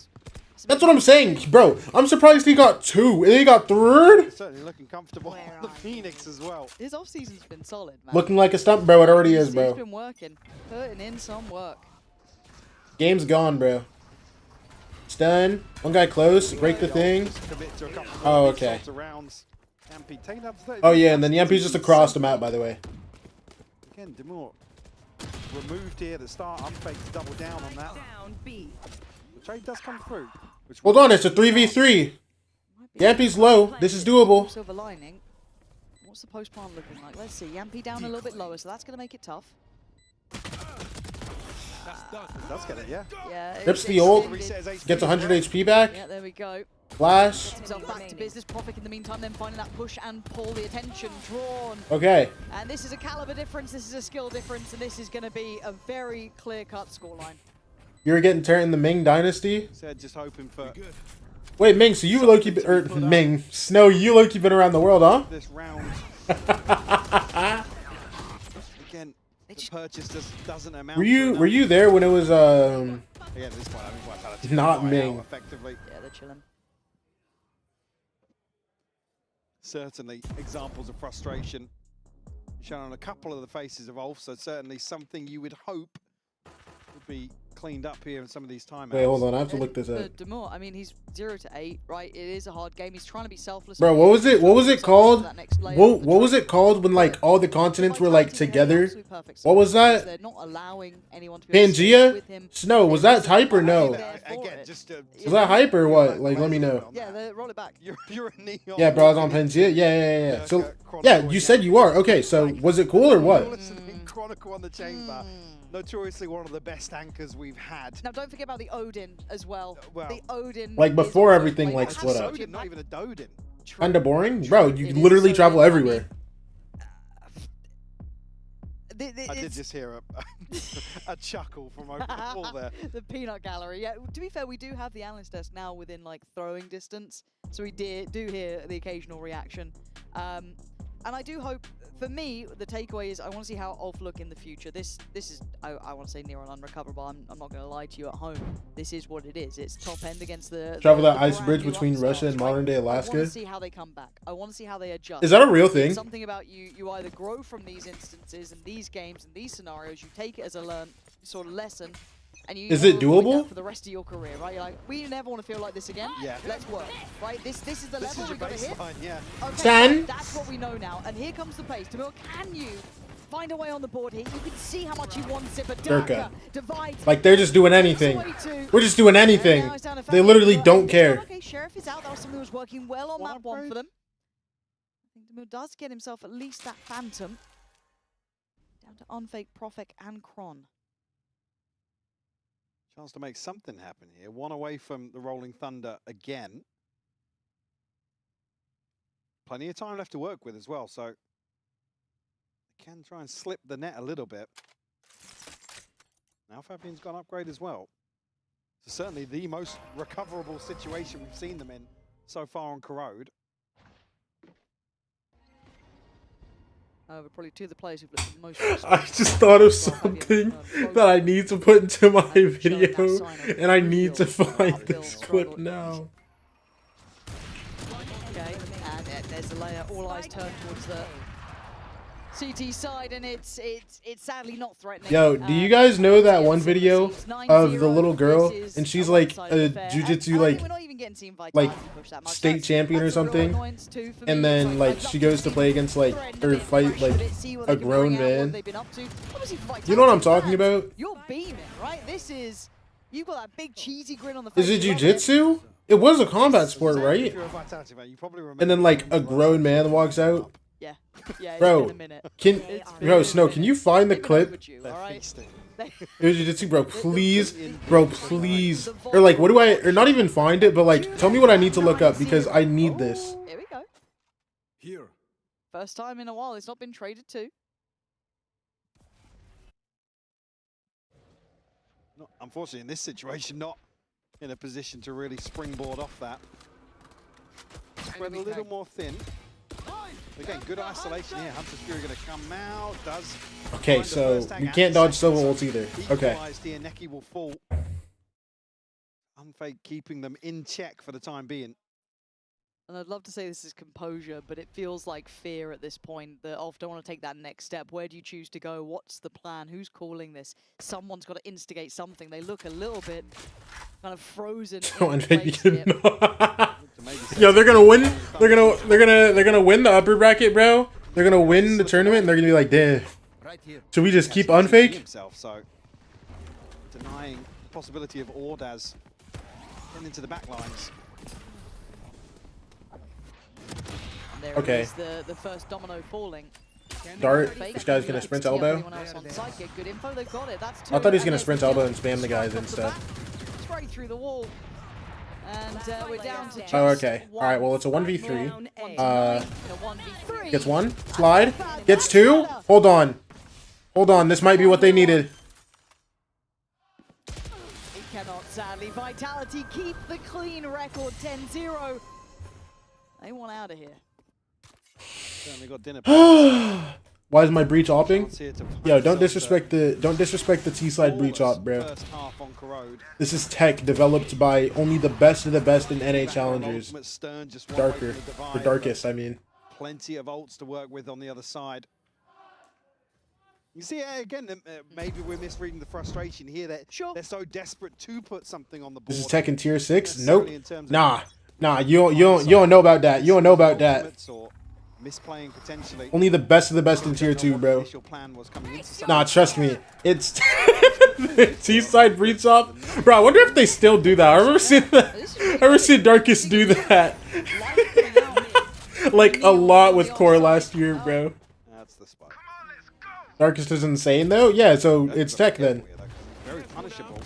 That's what I'm saying, bro. I'm surprised he got 2 and he got 3rd. Certainly looking comfortable on the Phoenix as well. His off season's been solid, man. Looking like a stunt, bro. It already is, bro. He's been working, putting in some work. Game's gone, bro. Stun. One guy close. Break the thing. Oh, okay. Oh yeah, and then Yempi's just across the map, by the way. Again, Demure removed here at the start. Unfake to double down on that. The trade does come through. Hold on, it's a 3v3. Yampy's low. This is doable. Silver lining. What's the post plant looking like? Let's see. Yampy down a little bit lower, so that's going to make it tough. Does get it, yeah. Yeah. Rips the ult. Gets 100 HP back. Yeah, there we go. Flash. Gets himself back to business. PCIFIC in the meantime, then finding that push and pull, the attention drawn. Okay. And this is a caliber difference, this is a skill difference, and this is going to be a very clear-cut scoreline. You were getting turned in the Ming Dynasty? Said just hoping for... Wait, Ming, so you low-key... Or Ming. Snow, you low-key been around the world, huh? This round. Again, the purchase just doesn't amount. Were you there when it was Again, this point, I mean, Vitality not right Ming. out effectively. Yeah, they're chilling. Certainly examples of frustration shown on a couple of the faces of Ulf, so certainly something you would hope would be cleaned up here in some of these timeouts. Wait, hold on, I have to look this up. Demore, I mean, he's 0 to 8, right? It is a hard game. He's trying to be selfless. Bro, what was it? What was it called? What was it called when like all the continents were like together? What was that? They're not allowing anyone to be Pangea? Snow, was that hype or no? Again, just Was that hype or what? Like, let me know. Yeah, roll it back. You're a neon. Yeah, bro, I was on Pangea. Yeah. So, yeah, you said you are. Okay, so was it cool or what? Chronicle on the chamber. Notoriously one of the best anchors we've had. Now don't forget about the Odin as well. The Odin. Like before everything like split up. Odin, not even a Dodin. Kinda boring? Bro, you literally travel everywhere. I did just hear a chuckle from over the wall there. The peanut gallery. Yeah, to be fair, we do have the analyst desk now within like throwing distance, so we do hear the occasional reaction. And I do hope, for me, the takeaway is I want to see how Ulf look in the future. This is, I want to say near on unrecoverable. I'm not going to lie to you at home. This is what it is. It's top end against the... Travel that ice bridge between Russia and modern day Alaska. I want to see how they come back. I want to see how they adjust. Is that a real thing? It's something about you either grow from these instances and these games and these scenarios, you take it as a sort of lesson, and you is it doable for the rest of your career, right? You're like, we never want to feel like this again. Yeah. Let's work, right? This is the level we've got to hit. Yeah. Okay, that's what we know now. And here comes the pace. Tamil, can you find a way on the board here? You can see how much he wants it, but Durka divides. Like they're just doing anything. We're just doing anything. They literally don't care. Okay, Sheriff is out. That was something that was working well on map 1 for them. I think Tamil does get himself at least that Phantom. Down to Unfake, PCIFIC, and Kron. Chance to make something happen here. One away from the Rolling Thunder again. Plenty of time left to work with as well, so they can try and slip the net a little bit. Now Fabian's got an upgrade as well. So certainly the most recoverable situation we've seen them in so far on Corrode. Probably two of the players who've looked the most. I just thought of something that I need to put into my video, and I need to find this clip now. Okay, and there's the layer. All eyes turn towards the CT side, and it's sadly not threatening. Yo, do you guys know that one video of the little girl, and she's like a jiu-jitsu like state champion or something, and then like she goes to play against like or fight like a grown man? You know what I'm talking about? You're beaming, right? This is, you've got that big cheesy grin on the face. Is it jiu-jitsu? It was a combat sport, right? And then like a grown man walks out. Yeah, bro, Snow, can you find the clip? It was jiu-jitsu, bro, please, or like, what do I, or not even find it, but like, tell me what I need to look up because I need this. Here we go. Here. First time in a while, it's not been traded to. Unfortunately, in this situation, not in a position to really springboard off that. Spread a little more thin. Again, good isolation here. Hunter's Fury going to come out. Does. Okay, so we can't dodge silver ults either. Okay. Here. Neki will fall. Unfake keeping them in check for the time being. And I'd love to say this is composure, but it feels like fear at this point. That Ulf don't want to take that next step. Where do you choose to go? What's the plan? Who's calling this? Someone's got to instigate something. They look a little bit kind of frozen. Yo, they're gonna win. They're gonna win the upper bracket, bro. They're gonna win the tournament, and they're gonna be like, damn, Should we just keep He unfake? himself, so denying the possibility of Ordaz getting into the back lines. There Okay. is the first domino falling. Dart. This guy's gonna sprint elbow. I thought he was gonna sprint elbow and spam the guys instead. Straight through the wall. And we're down to just Oh, okay. All right. Well, it's a 1v3. a 1v3. Gets one. Slide. Gets two. Hold on. Hold on. This might be what they needed. He cannot, sadly. Vitality keep the clean record 10-0. They want out of here. Certainly got dinner. Why is my breach opping? Yo, don't disrespect the T-side breach op, bro. First half on Corrode. This is tech developed by only the best of the best in NA challengers. Darker. The darkest, I mean. Plenty of ults to work with on the other side. You see, again, maybe we're misreading the frustration here. That they're so desperate to put something on the board. This is tech in tier 6? Nope. Nah. Nah, you don't know about that. You don't know about that. Misplaying potentially. Only the best of the best in tier 2, bro. Nah, trust me. It's T-side breach op. Bro, I wonder if they still do that. I remember seeing Darkest do that. Like a lot with Core last year, bro. That's the spot. Darkest is insane though? Yeah, so it's tech then. Very punishable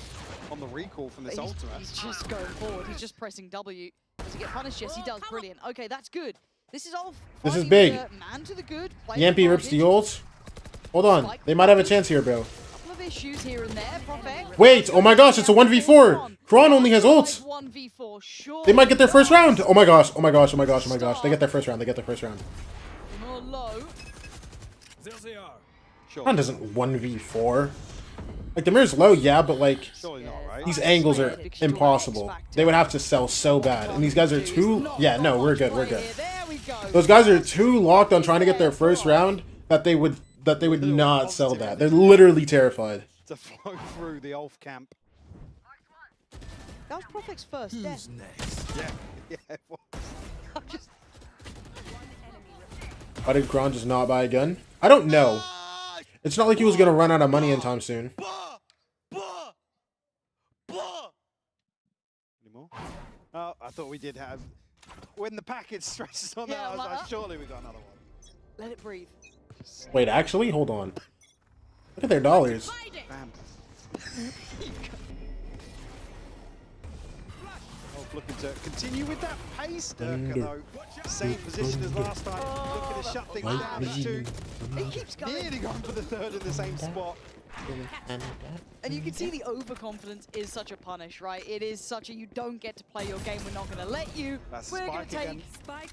on the recall from this ultimate. He's just going forward. He's just pressing W. Does he get punished? Yes, he does. Brilliant. Okay, that's good. This is all. This is big. Man to the good. Yampy rips the ult. Hold on. They might have a chance here, bro. Couple of issues here and there. Perfect. Wait, oh my gosh, it's a 1v4. Kron only has ults. 1v4, sure. They might get their first round. Oh my gosh, oh my gosh, oh my gosh, oh my gosh. They get their first round, they get their first round. More low. Kron doesn't 1v4. Like, the mirror's low, yeah, but like, these angles are impossible. They would have to sell so bad. And these guys are too, yeah, no, we're good, we're good. Those guys are too locked on trying to get their first round that they would not sell that. They're literally terrified. To flow through the Ulf camp. That was Profec's first death. Next? Yeah, it was. Why did Kron just not buy a gun? I don't know. It's not like he was gonna run out of money anytime soon. Anymore? Oh, I thought we did have. When the package stretches on that, I was like, surely we got another one. Let it breathe. Wait, actually? Hold on. Look at their dollars. Bam. Looking to continue with that pace. Durka, though, same position as last time. Looking to shut things down. It's two. He keeps going. Nearly going for the third in the same spot. And you can see the overconfidence is such a punish, right? It is such a you don't get to play your game. We're not going to let you. We're going to take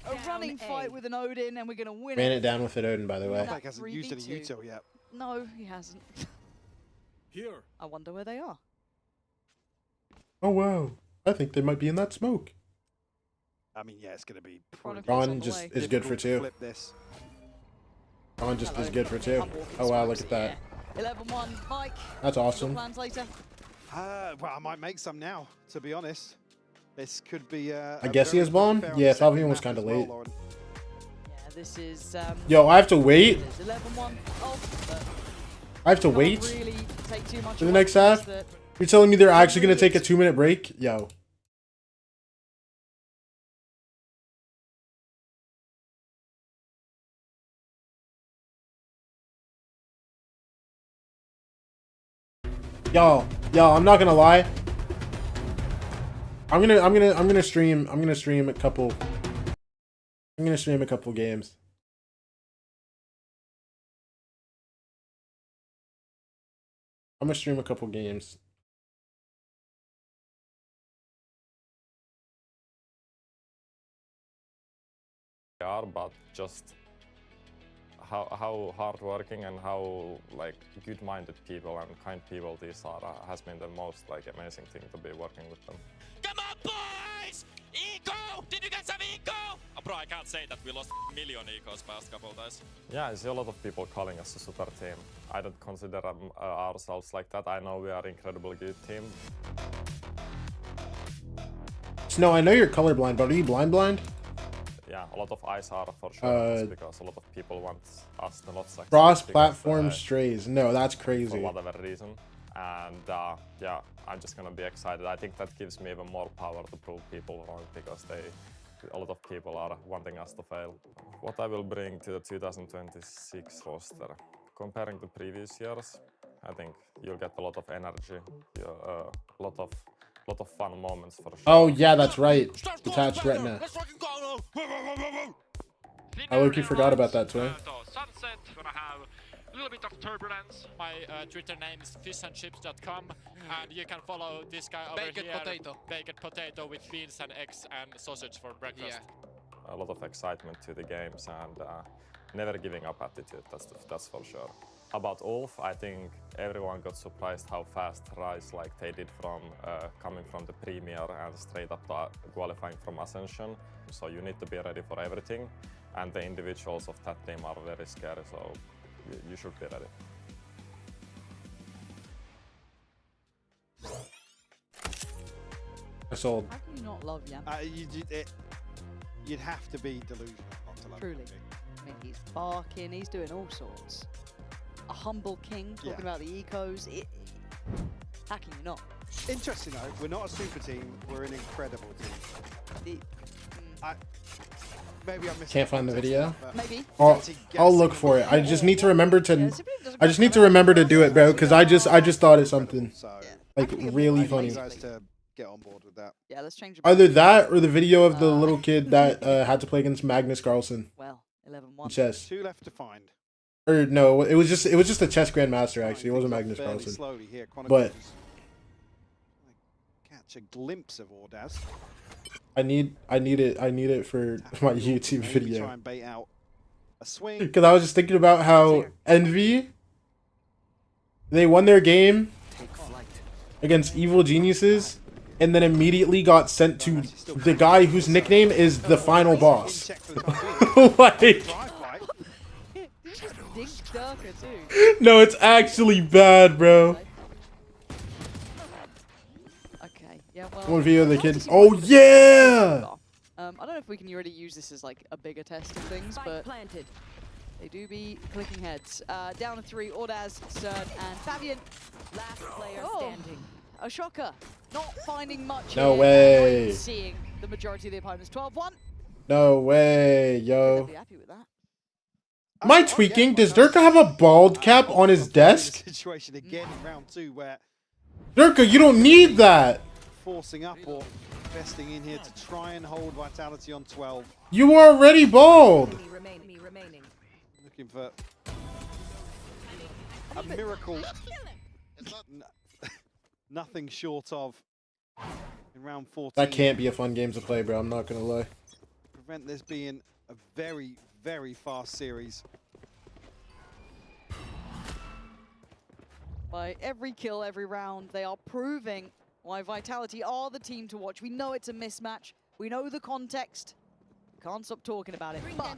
a running fight with an Odin, and we're going to win Ran it down with an Odin, by the way. Like hasn't used any util yet. No, he hasn't. Here. I wonder where they are. Oh wow. I think they might be in that smoke. I mean, yeah, it's going to be. Ron just is good for 2. Flip this. Ron just is good for 2. Oh wow, look at that. 11-1, Mike. That's awesome. Plans later. Well, I might make some now, to be honest. This could be. I guess he has bomb? Yeah, Falvian was kind of late. Yeah, this is. Yo, I have to wait. 11-1. I have to wait really take too much for the next half. You're telling me they're actually going to take a 2-minute break? Yo. Yo, I'm not gonna lie. I'm gonna stream a couple. I'm gonna stream a couple games. I'm gonna stream a couple games. But just how hardworking and how like good-minded people and kind people these are has been the most like amazing thing to be working with them. Come on, boys! Eco! Did you guys have eco? Oh, bro, I can't say that we lost a million ecos past couple days. Yeah, I see a lot of people calling us a super team. I don't consider ourselves like that. I know we are an incredibly good team. Snow, I know you're colorblind, but are you blind? yeah, a lot of eyes are for sure because a lot of people want us to not succeed. Cross-platform strays. No, that's crazy. For whatever reason. And yeah, I'm just gonna be excited. I think that gives me even more power to prove people wrong because a lot of people are wanting us to fail. What I will bring to the 2026 roster, comparing to previous years, I think you'll get a lot of energy, a lot of fun moments for sure. Oh yeah, that's right. Detached retina. I low-key forgot about that too. Sunset, gonna have a little bit of turbulence. My Twitter name is fishandchips.com, and you can follow this guy over here. Baked potato with beans and eggs and sausage for breakfast. A lot of excitement to the games and never giving up attitude, that's for sure. About ULF, I think everyone got surprised how fast Rise they did from coming from the Premier and straight up to qualifying from Ascension. So you need to be ready for everything, and the individuals of that team are very scary, so you should be ready. I sold. How can you not love Yam? You'd have to be delusional not to love him. Truly. I mean, he's barking, he's doing all sorts. A humble king, talking about the ecos. How can you not? Interesting though, we're not a super team, we're an incredible team. Maybe I'm missing. Can't find the video. Maybe. I'll look for it. I just need to remember to. I just need to remember to do it, bro, because I just thought of something like really funny. Get on board with that. Yeah, let's change. Either that or the video of the little kid that had to play against Magnus Carlsen. Well, 11-1. Chess. 2 left to find. Or no, it was just a chess grandmaster actually. It wasn't Magnus Carlsen. But catch a glimpse of Ordaz. I need it for my YouTube video. Try and bait out a swing. Because I was just thinking about how Envy, they won their game against Evil Geniuses, and then immediately got sent to the guy whose nickname is the final boss. Like, no, it's actually bad, bro. Okay, yeah, well, one video of the kid. Oh yeah. I don't know if we can already use this as like a bigger test of things, but they do be clicking heads. Down to 3, Ordaz, Stern, and Fabian. Last player standing. A shocker. Not finding much. No here. way. Seeing the majority of the opponents. 12-1. No way, yo. Be happy with that. Am I tweaking? Does Durka have a bald cap on his desk? Situation again in round 2 where Durka, you don't need that. Forcing up or investing in here to try and hold Vitality on 12. You are already bald. Remaining. Looking for a miracle. Nothing short of in round 14. That can't be a fun game to play, bro. I'm not gonna lie. Prevent this being a very, very fast series. By every kill, every round, they are proving why Vitality are the team to watch. We know it's a mismatch. We know the context. Can't stop talking about it. But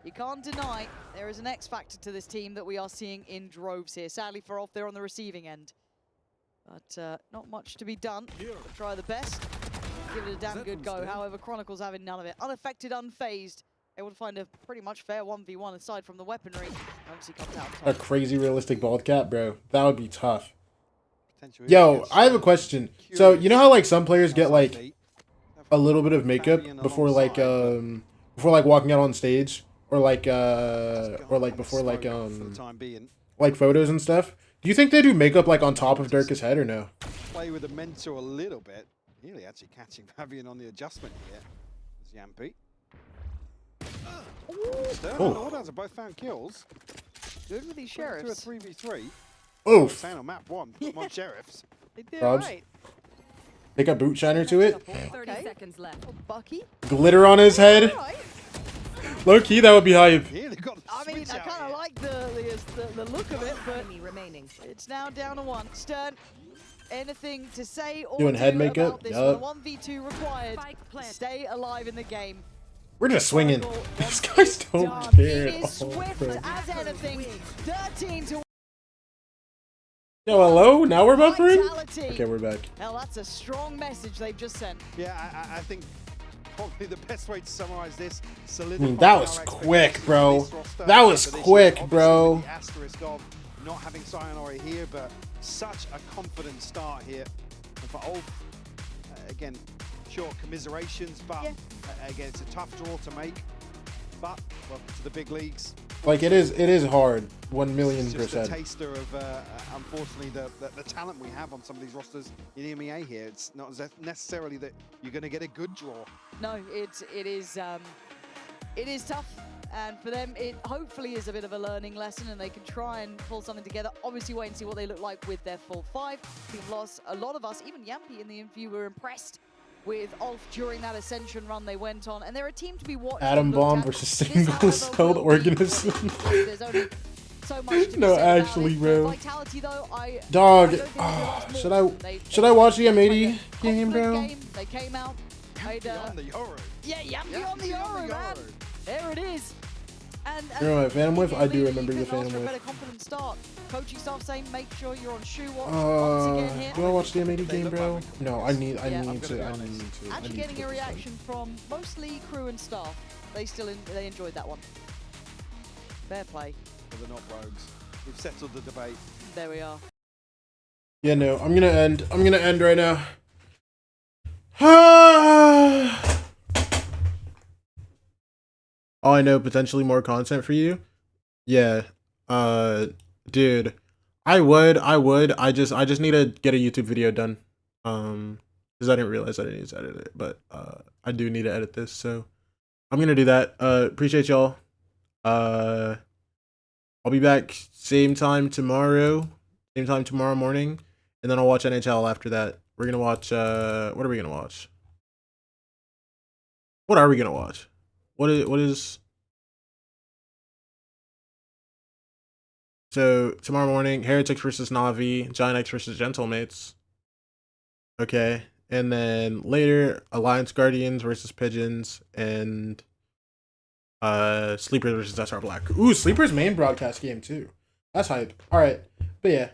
you can't deny there is an X factor to this team that we are seeing in droves here. Sadly for Off, they're on the receiving end. But not much to be done. We'll try the best. Give it a damn good go. However, Chronicles having none of it. Unaffected, unfazed. Able to find a pretty much fair 1v1 aside from the weaponry. Obviously comes out a crazy realistic bald cap, bro. That would be tough. Yo, I have a question. So you know how like some players get like a little bit of makeup before like walking out on stage, or like before like photos and stuff? Do you think they do makeup like on top of Durka's head or no? Play with the mentor a little bit. Nearly actually catching Fabian on the adjustment here. There's Yampi. Stern and Ordaz have both found kills. Good with these sheriffs. To a 3v3. Oof. Saying on map 1, put them on sheriffs. They did right. Take a boot shiner to it. 30 seconds left. Oh, Bucky. Glitter on his head. Low key, that would be hype. I mean, I kind of like the look of it, but it's now down to 1. Stern, anything to say or doing head makeup? This one? 1v2 required. Stay alive in the game. We're just swinging. These guys don't care at all. Swift as anything. 13 to. Yo, hello? Now we're buffering? Okay, we're back. Hell, that's a strong message they've just sent. Yeah, I think probably the best way to summarize this. I mean, that was quick, bro. That was quick, bro. The asterisk of not having Sayonara here, but such a confident start here. And for Ulf, again, sure, commiserations, but again, it's a tough draw to make. But welcome to the big leagues. Like it is hard, 1,000,000%. Just a taster of, unfortunately, the talent we have on some of these rosters in EMEA here. It's not necessarily that you're going to get a good draw. No, it is tough, and for them, it hopefully is a bit of a learning lesson, and they can try and pull something together. Obviously, wait and see what they look like with their full 5. We've lost a lot of us, even Yampy in the interview, were impressed with Ulf during that Ascension run they went on, and they're a team to be watched. Atom bomb versus single-celled organism. There's only so much to no, be said actually, about it. bro. Vitality, though, Dog, should I watch the M80 game, bro? They came out. On the Yoru. Yeah, Yampy on the Yoru, man. There it is. And you know what, Phantom Whiff? I do remember the Phantom Whiff. Whiff. Confident start. Coaching staff saying make sure you're on shoe watch. Once again here. Do I watch the M80 game, bro? No, I need to. Actually getting a reaction from mostly crew and staff. They enjoyed that one. Fair play. But they're not rogues. We've settled the debate. There we are. Yeah, no, I'm gonna end right now. Oh, I know, potentially more content for you. Yeah, dude, I would. I just need to get a YouTube video done. Because I didn't realize I didn't need to edit it, but I do need to edit this, so I'm gonna do that. Appreciate y'all. I'll be back same time tomorrow morning, and then I'll watch NHL after that. We're gonna watch. What are we gonna watch? What are we gonna watch? What is? So tomorrow morning, Heretics versus Na'Vi, Giant X versus Gentlemates. Okay, and then later, Alliance Guardians versus Pigeons, and Sleepers versus SR Black. Ooh, Sleepers main broadcast game too. That's hype. All right, but yeah,